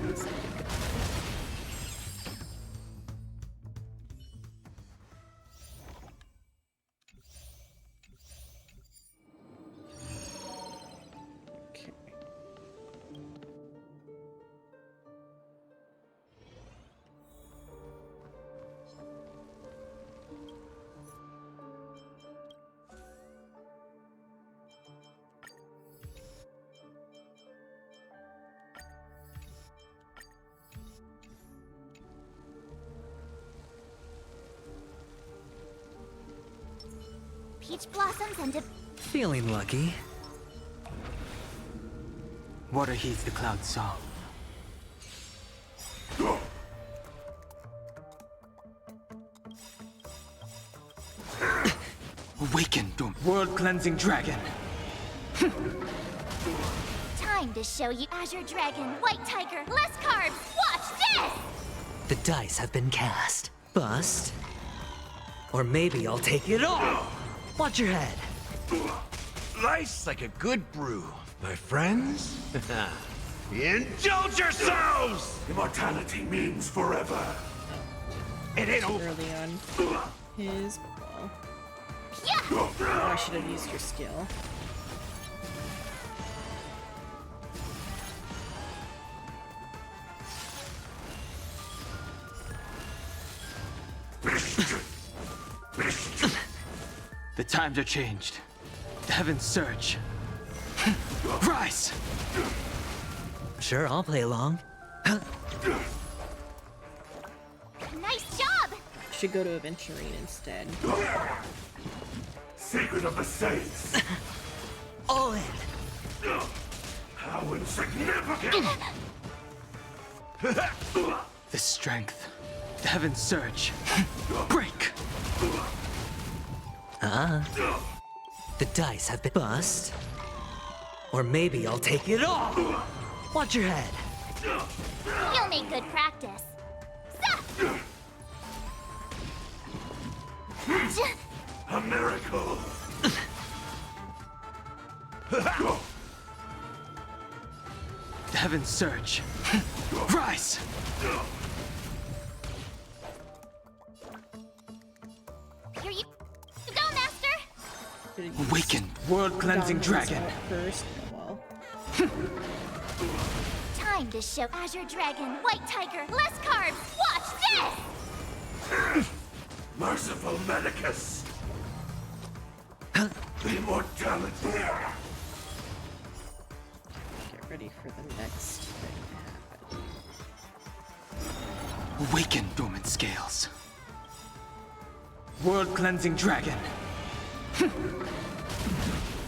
Peach blossoms and Feeling lucky. Water heeds the cloud song. Awaken, world cleansing dragon. time to show you Azure Dragon, White Tiger, less carbs. Watch this! The dice have been cast. Bust. Or maybe I'll take it all. Watch your head. Life's like a good brew, my friends. Indulge yourselves! Immortality means forever. It ain't over. Early on his ball. Oh, I should have used your skill. The times are changed. The heavens surge. Rise! Sure, I'll play along. Nice job! Should go to Aventurine instead. Secret of the Saints. All in. How insignificant! The strength. The heavens surge. Break! The dice have been bust. Or maybe I'll take it all. Watch your head. You'll make good practice. A miracle! The heavens surge. Rise! Here you go, Master! Awaken, world cleansing dragon. First, well. Time to show Azure Dragon, White Tiger, less carbs. Watch this! Merciful Medicus! Immortality! ready for the next thing to happen. Awaken, dormant scales. World-cleansing dragon.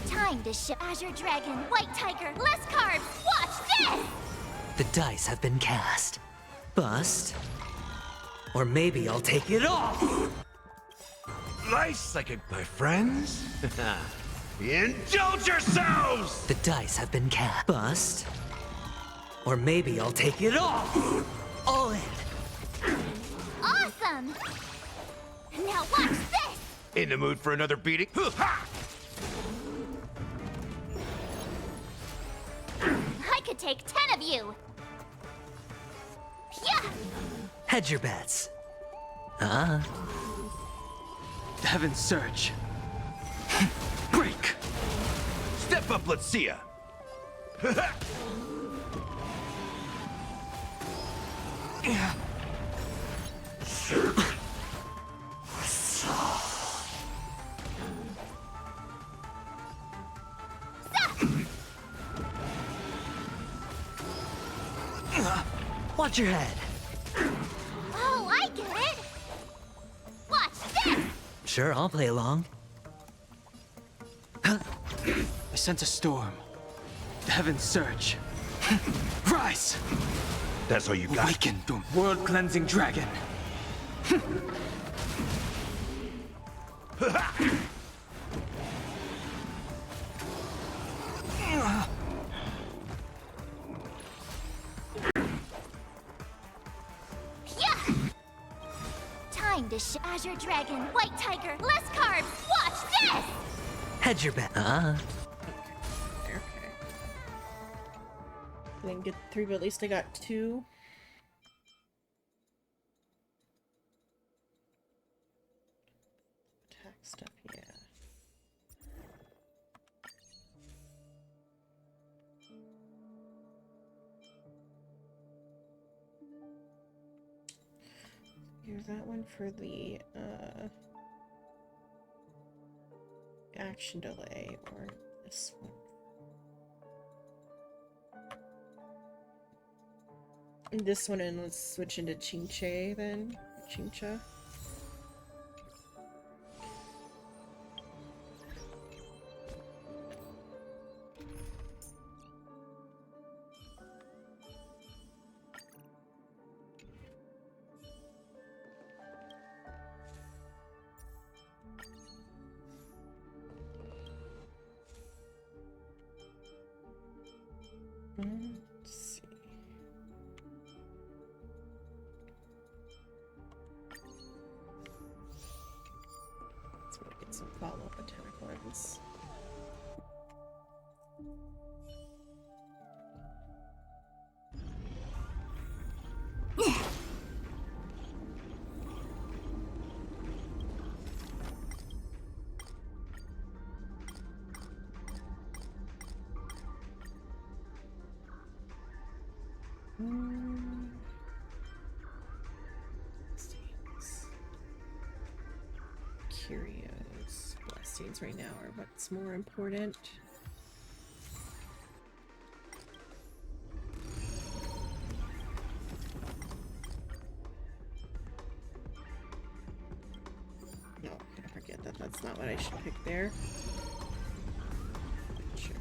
Time to ship Azure Dragon, White Tiger, less carbs! Watch this! The dice have been cast. Bust. Or maybe I'll take it all! Nice, my friends. Indulge yourselves! The dice have been cast. Bust. Or maybe I'll take it all! All in. Awesome! Now watch this! In the mood for another beating? I could take 10 of you! Yeah! Hedge your bets. Heaven's Surge. Break! Step up, let's see ya! Watch your head. Oh, I get it! Watch this! Sure, I'll play along. I sense a storm. The Heaven's Surge. Rise! That's all you got? Awaken, the world-cleansing dragon. Yeah! Time to Azure Dragon, White Tiger, less carbs! Watch this! Hedge your bet. Okay. I didn't get 3, but at least I got 2. Attack stuff, yeah. Here's that one for the action delay, or this one. And this one, and let's switch into Chinche then. Chincha. Let's see. Let's get some follow-up attack ones. Curios. Blessings right now are what's more important. No, I forget that that's not what I should pick there. Sure.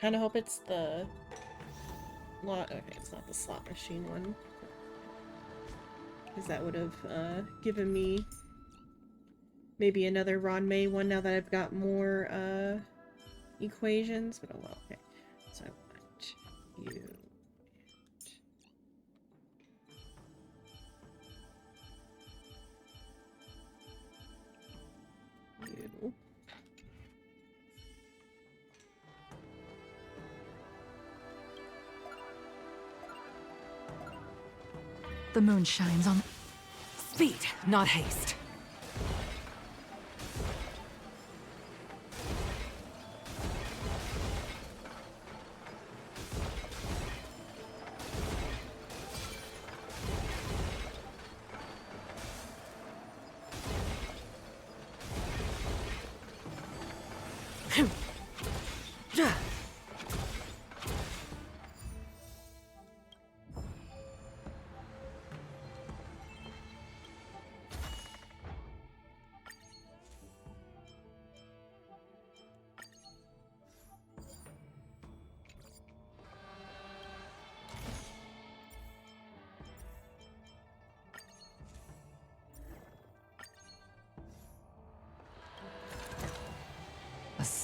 Kind of hope it's the okay, it's not the slot machine one, because that would have given me maybe another Ranmei one now that I've got more equations. But oh well. Okay, so I want you. You. The moon shines on... Speed, not haste.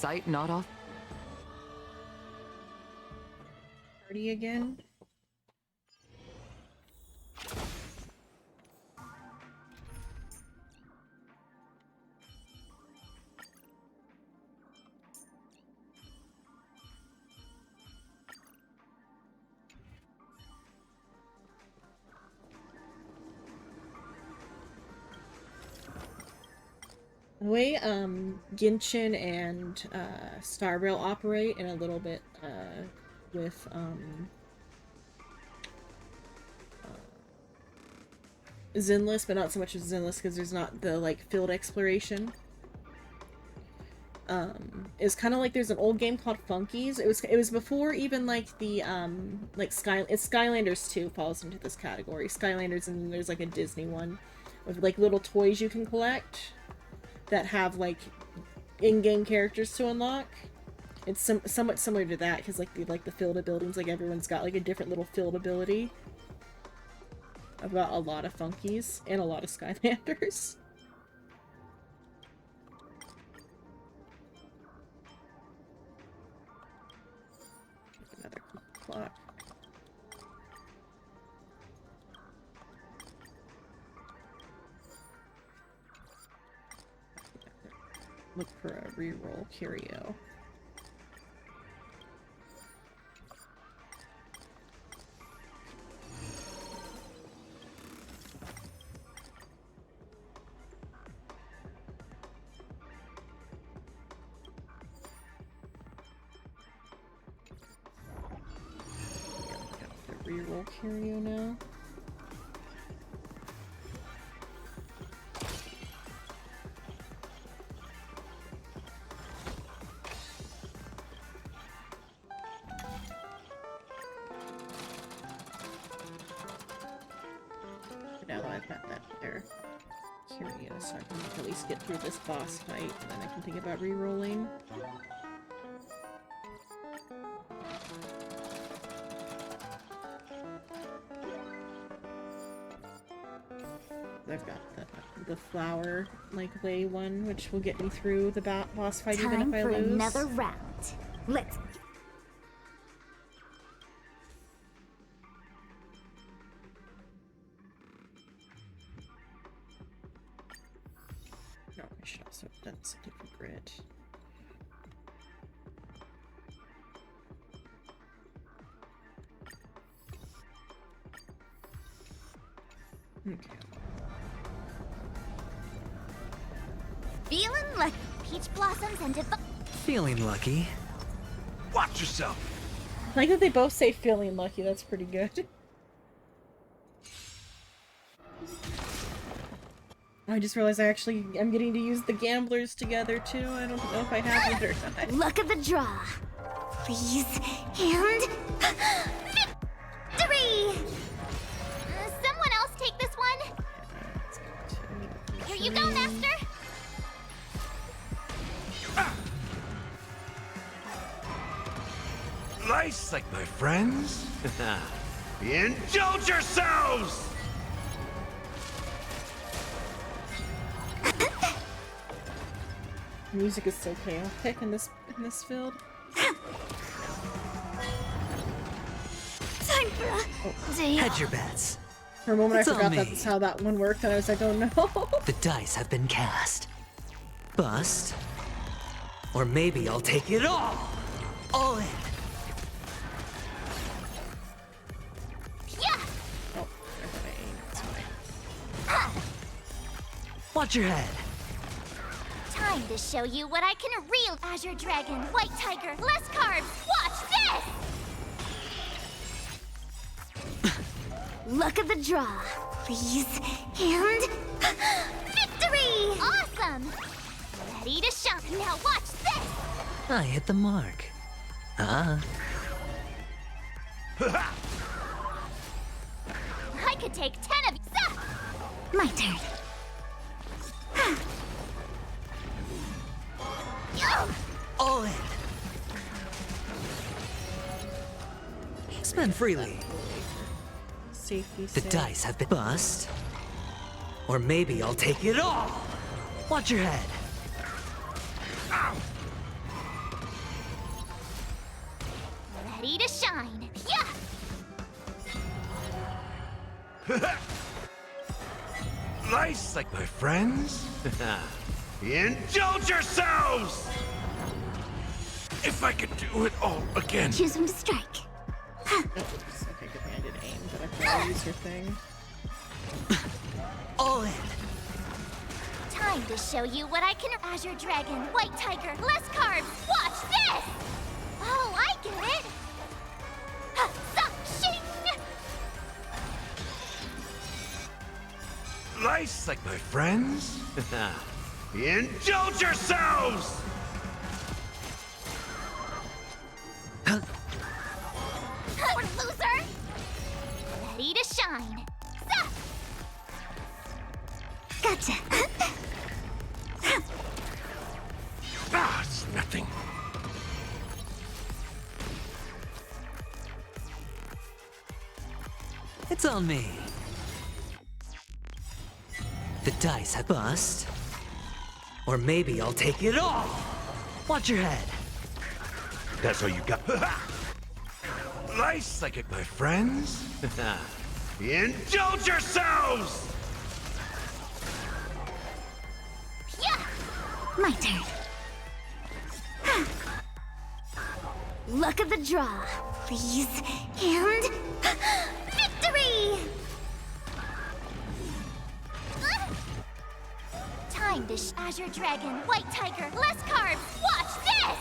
sight not off. Party again. The way Genshin and Star Rail operate, and a little bit with Zenless, but not so much as Zenless because there's not the like field exploration. It's kind of like there's an old game called Funkies. It was before even like the like Skylanders 2 falls into this category. Skylanders, and then there's like a Disney one with like little toys you can collect that have like in-game characters to unlock. It's somewhat similar to that because like the field of buildings, like everyone's got like a different little field ability. I've got a lot of Funkies and a lot of Skylanders. Another clock. Look for a reroll curio. Reroll curio now. Now that I've got that there curio, so I can at least get through this boss fight, and then I can think about re-rolling. I've got the flower like way one, which will get me through the boss fight even if I lose. Time for another round. Let's. No, I should also have done something for grid. Okay. Feeling like peach blossoms and Feeling lucky. Watch yourself. I like that they both say feeling lucky. That's pretty good. I just realized I'm getting to use the gamblers together too. I don't know if I have it or not. Look at the draw. Please, and victory! Someone else take this one. Here you go, Master. Nice, like my friends. Indulge yourselves! Music is so chaotic in this field. Time for a day Hedge off. your bets. For a moment It's I on forgot me. that's how that one worked, and I was like, oh no. The dice have been cast. Bust. Or maybe I'll take it all. All in. Yeah. Oh, I thought I aimed. That's why. Watch your head. Time to show you what I can reel. Azure Dragon, White Tiger, less carbs. Watch this! Look at the draw, please, and victory! Awesome! Ready to shine. Now watch this! I hit the mark. Ah. I could take 10 of you. My turn. All in. Spend freely. Safety The save. dice have been bust. Or maybe I'll take it all. Watch your head. Ready to shine. Yeah! Nice, like my friends. Indulge yourselves! If I could do it all again. Choose when to strike. Okay, good thing I did aim, but I forgot to use your thing. All in. Time to show you what I can. Azure Dragon, White Tiger, less carbs. Watch this! Oh, I get it! Shing! Nice, like my friends. Indulge yourselves! Loser! Ready to shine. Gotcha. Ah, it's nothing. It's on me. The dice have bust. Or maybe I'll take it all. Watch your head. That's all you got. Nice, psychic, my friends. Indulge yourselves! Yeah! My turn. Luck of the draw, please. And victory! Time to Azure Dragon, White Tiger, less carbs. Watch this!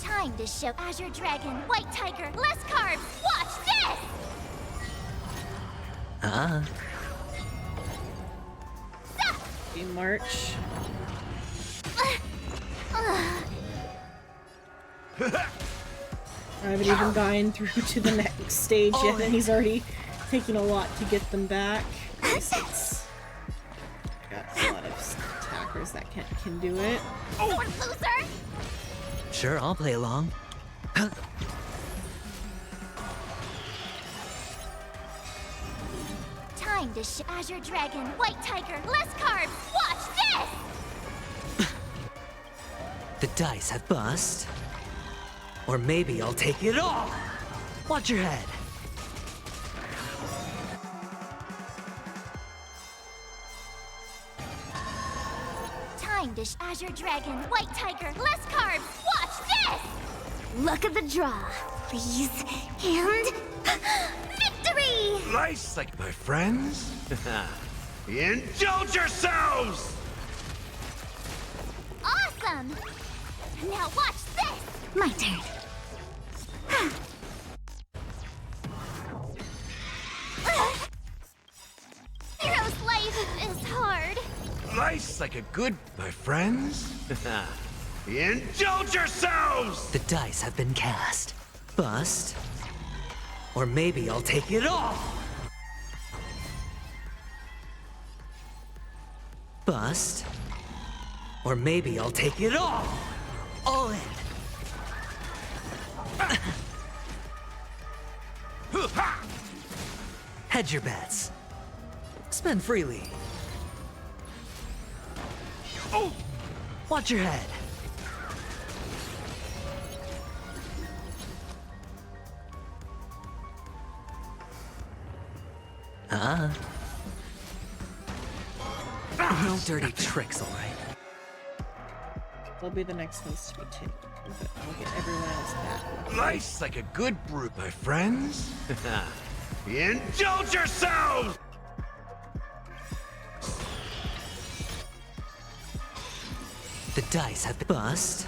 Time to show Azure Dragon, White Tiger, less carbs. Watch this! In March. I haven't even gotten through to the next stage yet, and he's already taking a lot to get them back. It's got a lot of attackers that can do it. Oh, loser! Sure, I'll play along. Time to Azure Dragon, White Tiger, less carbs. Watch this! The dice have bust. Or maybe I'll take it all. Watch your head. Time to Azure Dragon, White Tiger, less carbs. Watch this! Luck of the draw, please. And victory! Nice, like my friends. Indulge yourselves! Awesome! Now watch this! My turn. Hero's life is hard. Nice, like a good, my friends. Indulge yourselves! The dice have been cast. Bust. Or maybe I'll take it all. Bust. Or maybe I'll take it all. All in. Hedge your bets. Spend freely. Oh! Watch your head. No dirty tricks, all right. They'll be the next ones to be taken, but I'll get everyone else back. Nice, like a good brew, my friends. Indulge yourselves! The dice have been bust.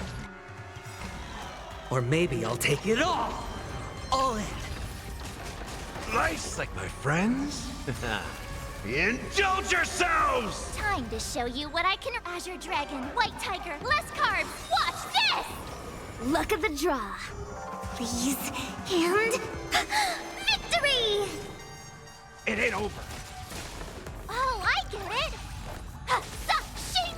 Or maybe I'll take it all. All in. Nice, like my friends. Indulge yourselves! Time to show you what I can. Azure Dragon, White Tiger, less carbs. Watch this! Luck of the draw, please. And victory! It ain't over. Oh, I get it! Shing!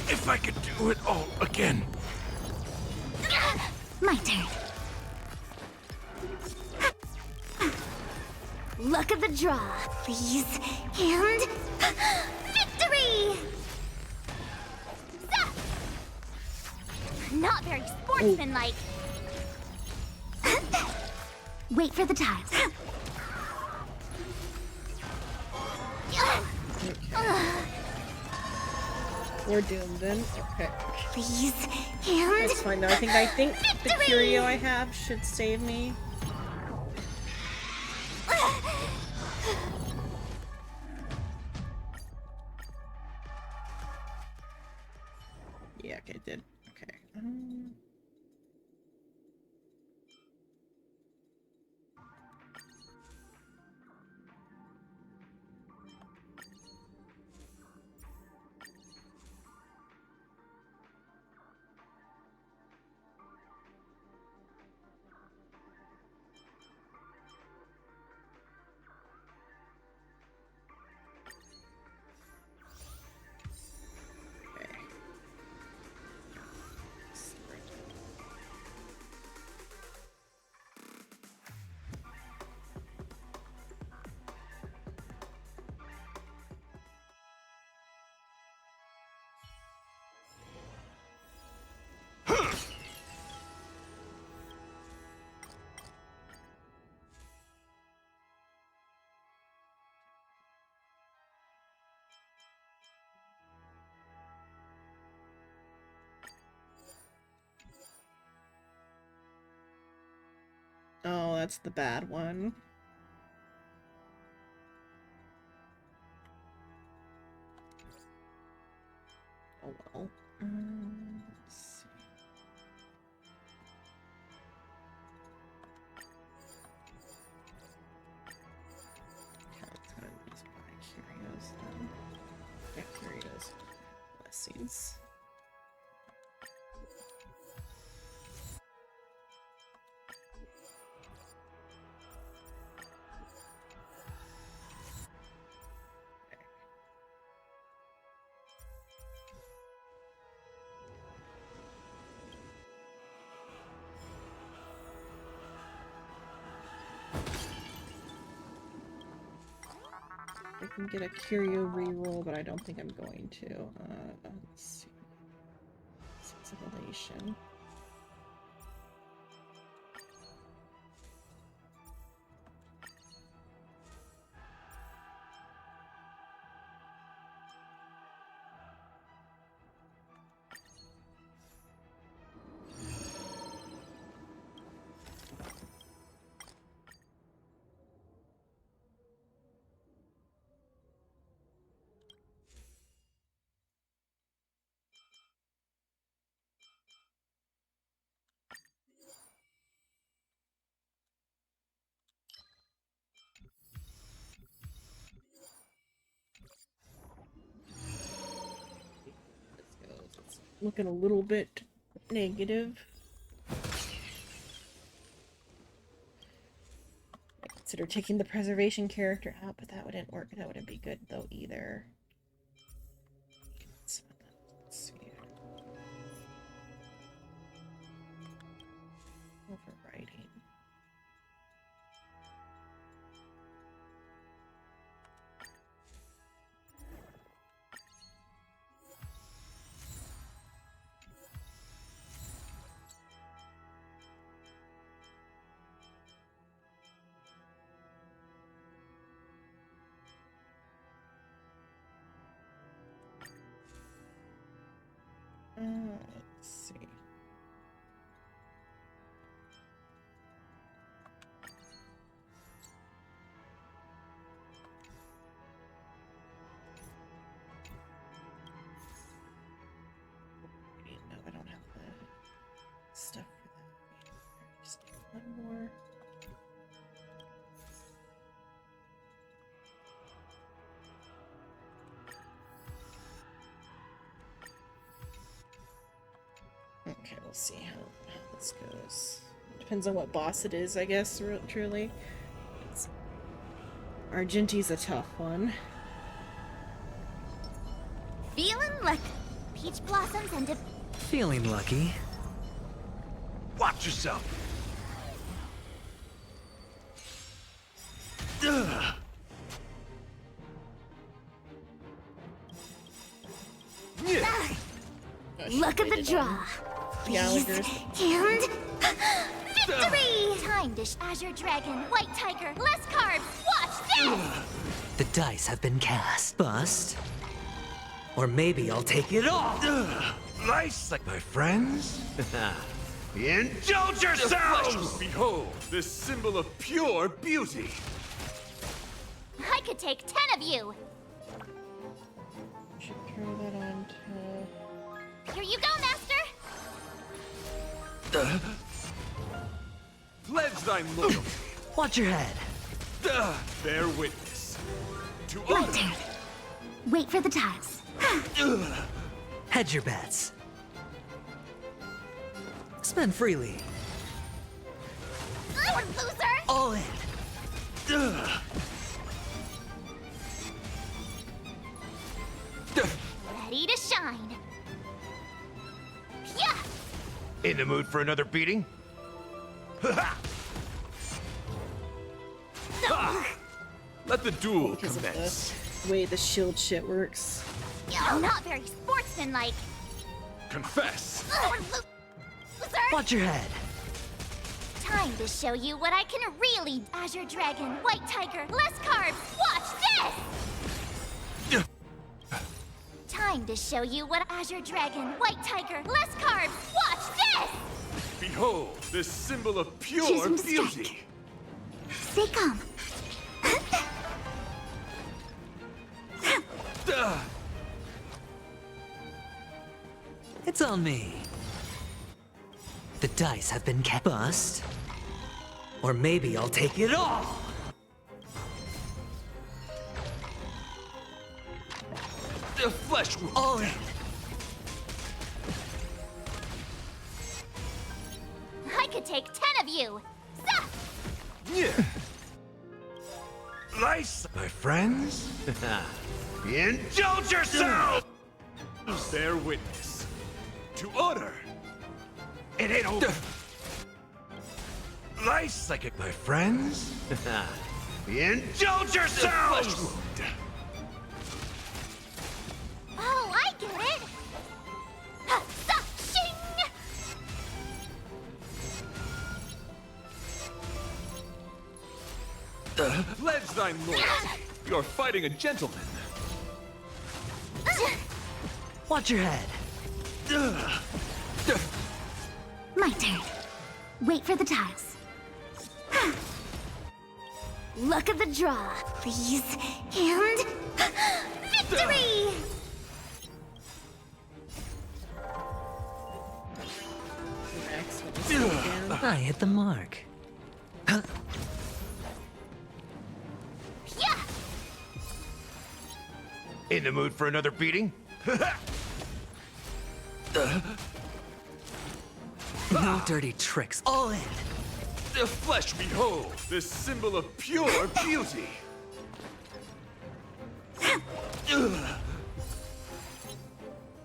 If I could do it all again. My turn. Luck of the draw, please. And victory! Not very sportsmanlike. Wait for the tiles. We're doomed then. Okay. Please, and That's fine though. I think the curio I have should save me. Yeah, okay, it did. Okay. Oh, that's the bad one. Oh well. Let's see. Okay, let's go ahead and just buy curios then. Yeah, curios. Blessings. I can get a curio reroll, but I don't think I'm going to. Let's see. Sensitization. It's looking a little bit negative. I consider taking the preservation character out, but that wouldn't work. That wouldn't be good though either. Let's see. Overwriting. Let's see. No, I don't have the stuff for that. Just need one more. Okay, we'll see how this goes. Depends on what boss it is, I guess, truly. Argenti's a tough one. Feeling lucky. Peach blossoms and Feeling lucky. Watch yourself. Ugh. Look at the draw. Gallagher's. And victory! Time dish, Azure Dragon, White Tiger, less carbs. Watch this! The dice have been cast. Bust. Or maybe I'll take it all. Nice, like my friends. Indulge yourselves! Behold, this symbol of pure beauty. I could take 10 of you. Should throw that on to... Here you go, Master. Pledge thine loyalty. Watch your head. Bear witness. To My honor. turn. Wait for the tiles. Hedge your bets. Spend freely. Loser! All in. Ready to shine. Yeah! In the mood for another beating? Let the duel Because of commence. the way the shield shit works. Not very sportsmanlike. Confess. Loser! Watch your head. Time to show you what I can really. Azure Dragon, White Tiger, less carbs. Watch this! Time to show you what Azure Dragon, White Tiger, less carbs. Watch this! Behold, this symbol of Choose pure him to beauty. strike. Stay calm. It's on me. The dice have been cast. Bust. Or maybe I'll take it all. The flesh wound. All in. I could take 10 of you. Zah! Yeah. Nice, my friends. Indulge yourselves! Bear witness. To honor. It ain't over. Nice, psychic, my friends. Indulge yourselves! Flesh wound. Oh, I get it. Ha, zah, shing! Pledge thine loyalty. You're fighting a gentleman. Watch your head. My turn. Wait for the tiles. Luck of the draw, please. And victory! I hit the mark. Yeah! In the mood for another beating? No dirty tricks. All in. The flesh, behold, this symbol of pure beauty.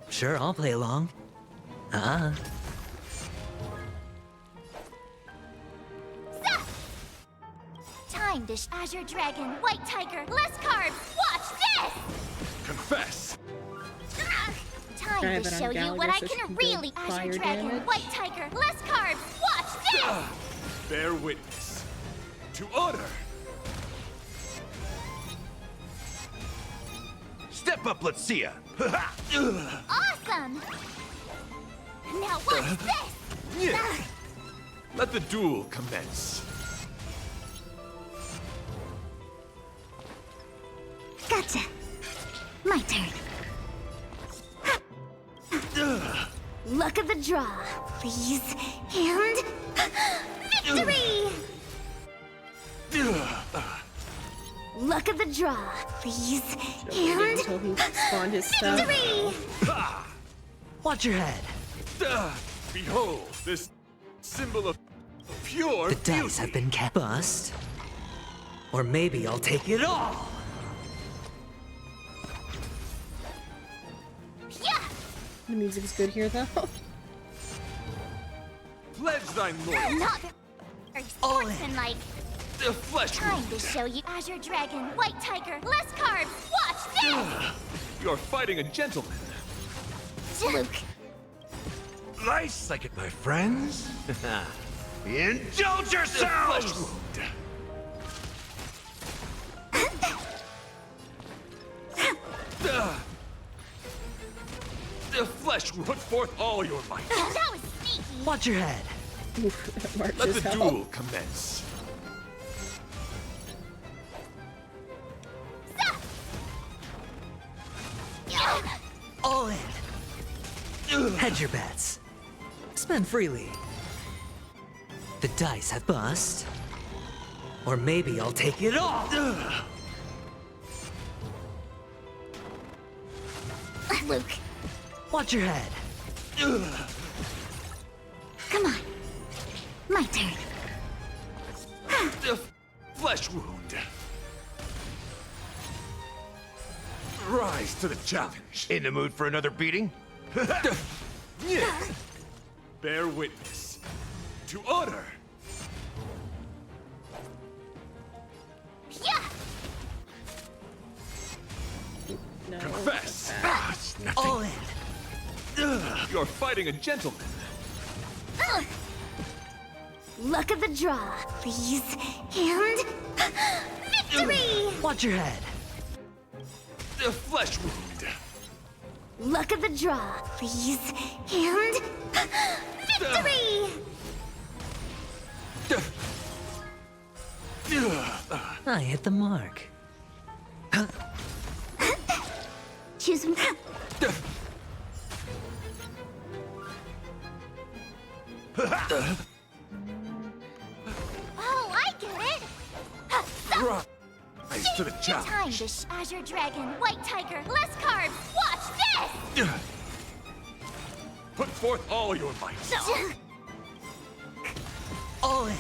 Sure, I'll play along. Time dish, Azure Dragon, White Tiger, less carbs. Watch this! Confess. Time Try to that on show you what I Gallagher so she can can really. build Azure fire Dragon, damage. White Tiger, less carbs. Watch this! Bear witness. To honor. Step up, let's see ya. Awesome! Now watch this! Yeah. Let the duel commence. Gotcha. My turn. Luck of the draw, please. And victory! Luck of the draw, please. And Until he spawned his stuff. victory! Watch your head. Behold, this symbol of pure The dice have been cast. Bust. Or maybe I'll take it all. Yeah! The music's good here, though. Pledge thine loyalty. Not very sportsmanlike. The flesh Time wound. to show you Azure Dragon, White Tiger, less carbs. Watch this! You're fighting a gentleman. Luke. Nice, like it, my friends. Indulge yourselves! The flesh will put forth all your might. That was sneaky. Watch your head. Let the duel commence. All in. Hedge your bets. Spend freely. The dice have bust. Or maybe I'll take it all. Luke, Watch your head. come on. My turn. The flesh wound. Rise to the challenge. In the mood for another beating? Bear witness to honor. Yeah. No. Confess. All in. You're fighting a gentleman. Luck of the draw, please. And victory! Watch your head. The flesh wound. Luck of the draw, please. And victory! I hit the mark. Choose one. Oh, I get it! Rise to the challenge. Time, this Azure Dragon, White Tiger, less carbs! Watch this! Put forth all your might. All in.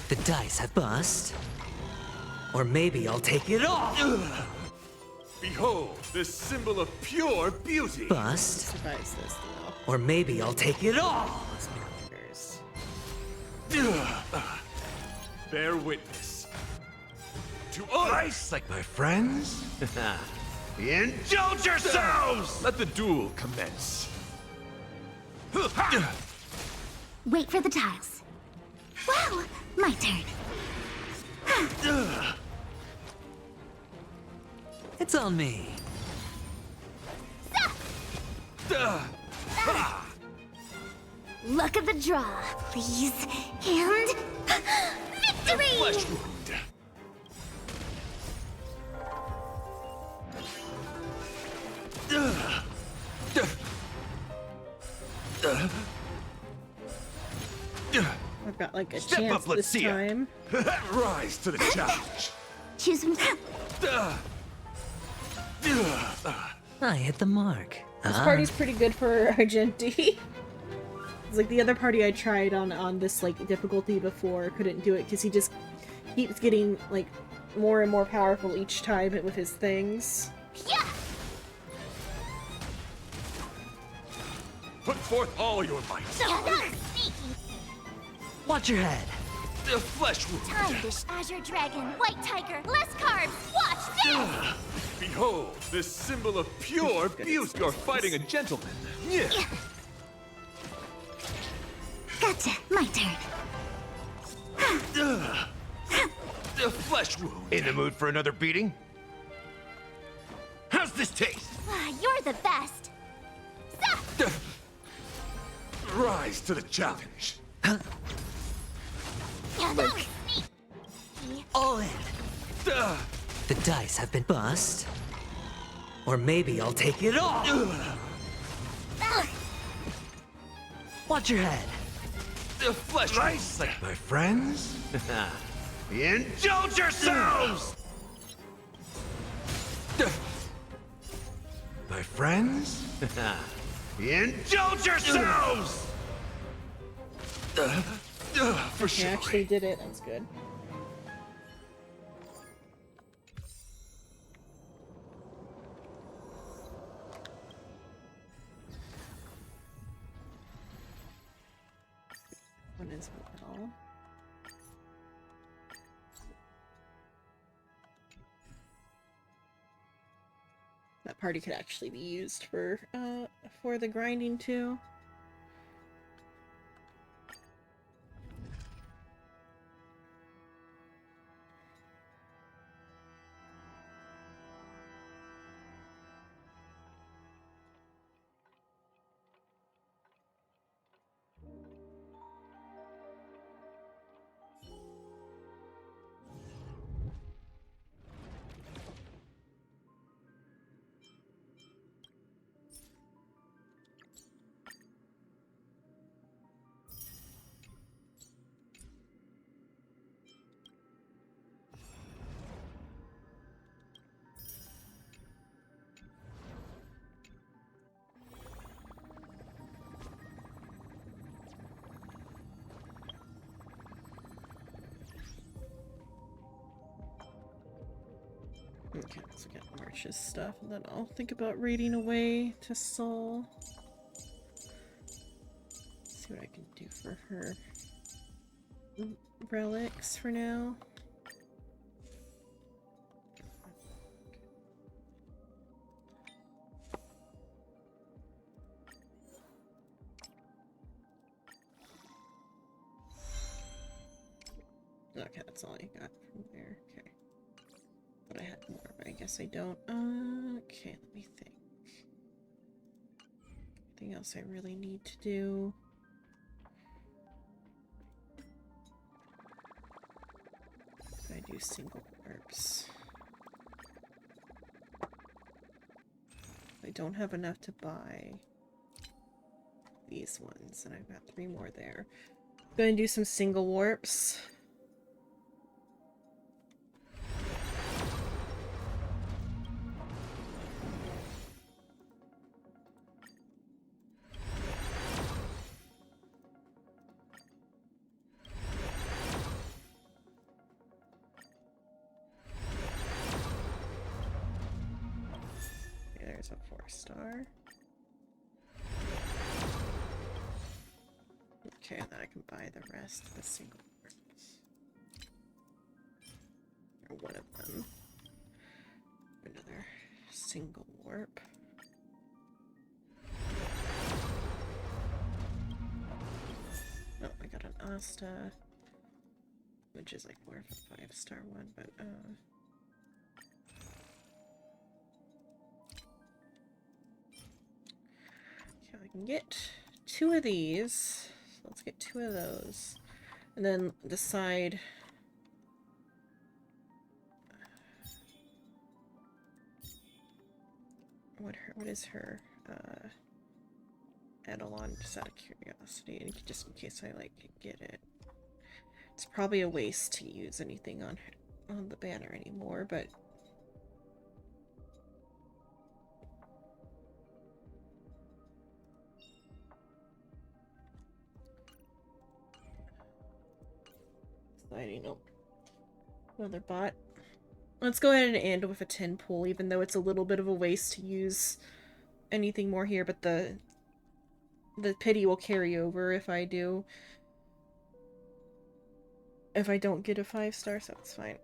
The dice have bust. Or maybe I'll take it all. Behold, this symbol of pure beauty. Bust. Surprise this though. Or maybe I'll take it all. Bear witness to honor. Nice, like my friends. Indulge yourselves! Let the duel commence. Wait for the tiles. Wow, my turn. It's on me. Luck of the draw, please. And victory! Flesh wound. I've got like a Step chance up, let's this see ya. time. Rise to the challenge. Choose one. I hit the mark. This party's pretty good for Argenti. It's like the other party I tried on this like difficulty before couldn't do it because he just keeps getting like more and more powerful each time with his things. Yeah. Put forth all your might. That was sneaky. Watch your head. The flesh wound. Time, this Azure Dragon, White Tiger, less carbs! Watch this! Behold, this symbol of pure beauty. You're fighting a gentleman. Gotcha, my turn. The flesh wound. In the mood for another beating? How's this taste? You're the best. Rise to the challenge. Yeah, that was sneaky. All in. The dice have been bust. Or maybe I'll take it all. Watch your head. The flesh Nice, like my friends. Indulge yourselves! My friends? Indulge yourselves! For He sure. actually did it. That's good. What is well? That party could actually be used for the grinding too. Okay, let's get March's stuff, and then I'll think about raiding away to Sol. See what I can do for her relics for now. Okay, that's all I got from there. Okay. But I had more, but I guess I don't. Okay, let me think. Anything else I really need to do? I do single warps. I don't have enough to buy these ones, and I've got 3 more there. I'm going to do some single warps. There's a 4-star. Okay, and then I can buy the rest of the single warps. Or one of them. Another single warp. Oh, I got an Asta, which is like more of a 5-star one, but okay, I can get 2 of these. So let's get 2 of those, and then decide. What is her Eidolon, just out of curiosity, and just in case I like get it. It's probably a waste to use anything on the banner anymore, but deciding another bot. Let's go ahead and end with a 10 pool, even though it's a little bit of a waste to use anything more here, but the pity will carry over if I do. If I don't get a 5-star, so it's fine.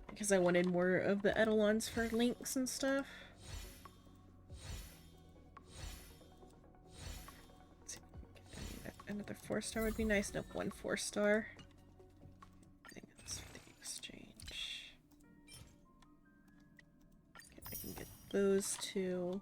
Because I wanted more of the Eidolons for links and stuff. Let's see if we can get another 4-star would be nice. Nope, 1 4-star. I think that's for the exchange. Okay, I can get those 2.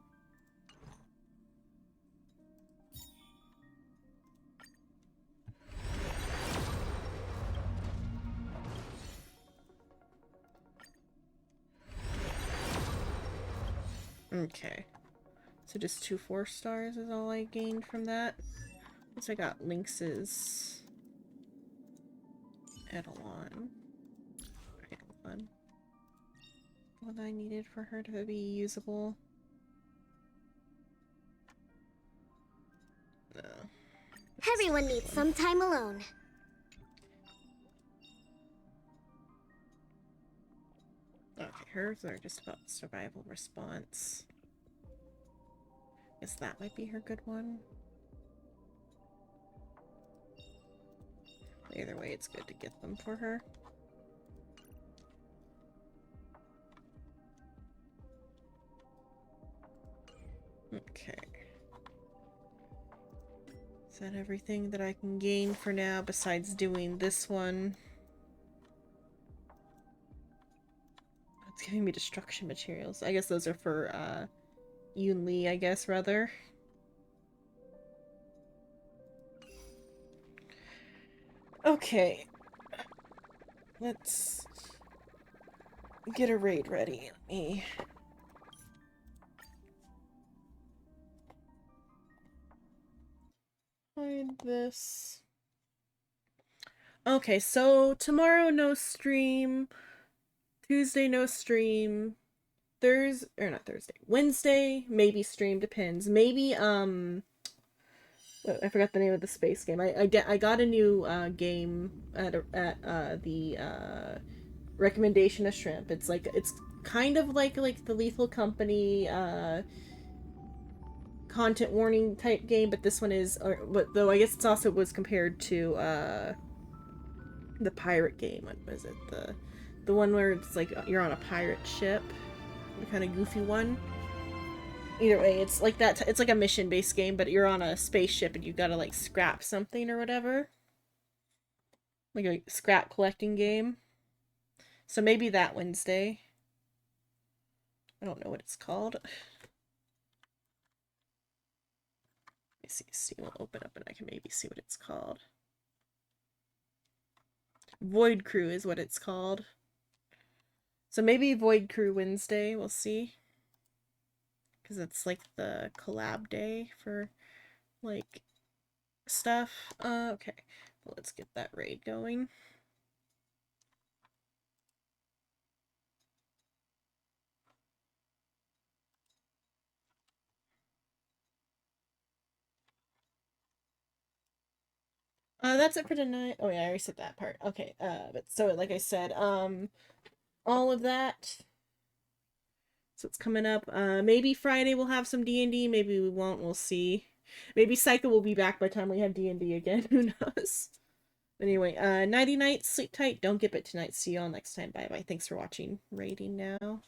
Okay, so just 2 4-stars is all I gained from that. Once I got Lynx's Eidolon. What I needed for her to be usable. No. Everyone needs some time alone. Okay, hers are just about survival response. Guess that might be her good one. Either way, it's good to get them for her. Okay. Is that everything that I can gain for now besides doing this one? It's giving me destruction materials. I guess those are for Yunli, I guess, rather. Okay. Let's get a raid ready. Let me hide this. Okay, so tomorrow no stream. Tuesday no stream. Wednesday maybe stream, depends. Maybe I forgot the name of the space game. I got a new game at the recommendation of Shrimp. It's kind of like the Lethal Company content warning type game, but this one is, but though I guess it's also was compared to the pirate game. What was it? The one where it's like you're on a pirate ship, the kind of goofy one. Either way, it's like that. It's like a mission-based game, but you're on a spaceship and you gotta like scrap something or whatever, like a scrap collecting game. So maybe that Wednesday. I don't know what it's called. Let me see. We'll open up and I can maybe see what it's called. Void Crew is what it's called. So maybe Void Crew Wednesday. We'll see. Because it's like the collab day for like stuff. Okay. Well, let's get that raid going. That's it for tonight. Oh yeah, I already said that part. Okay, but so like I said, all of that. So it's coming up. Maybe Friday we'll have some D&D, maybe we won't, we'll see. Maybe Psycho will be back by the time we have D&D again, who knows. Anyway, nighty night, sleep tight, don't get bit tonight. See y'all next time. Bye bye. Thanks for watching. Raiding now.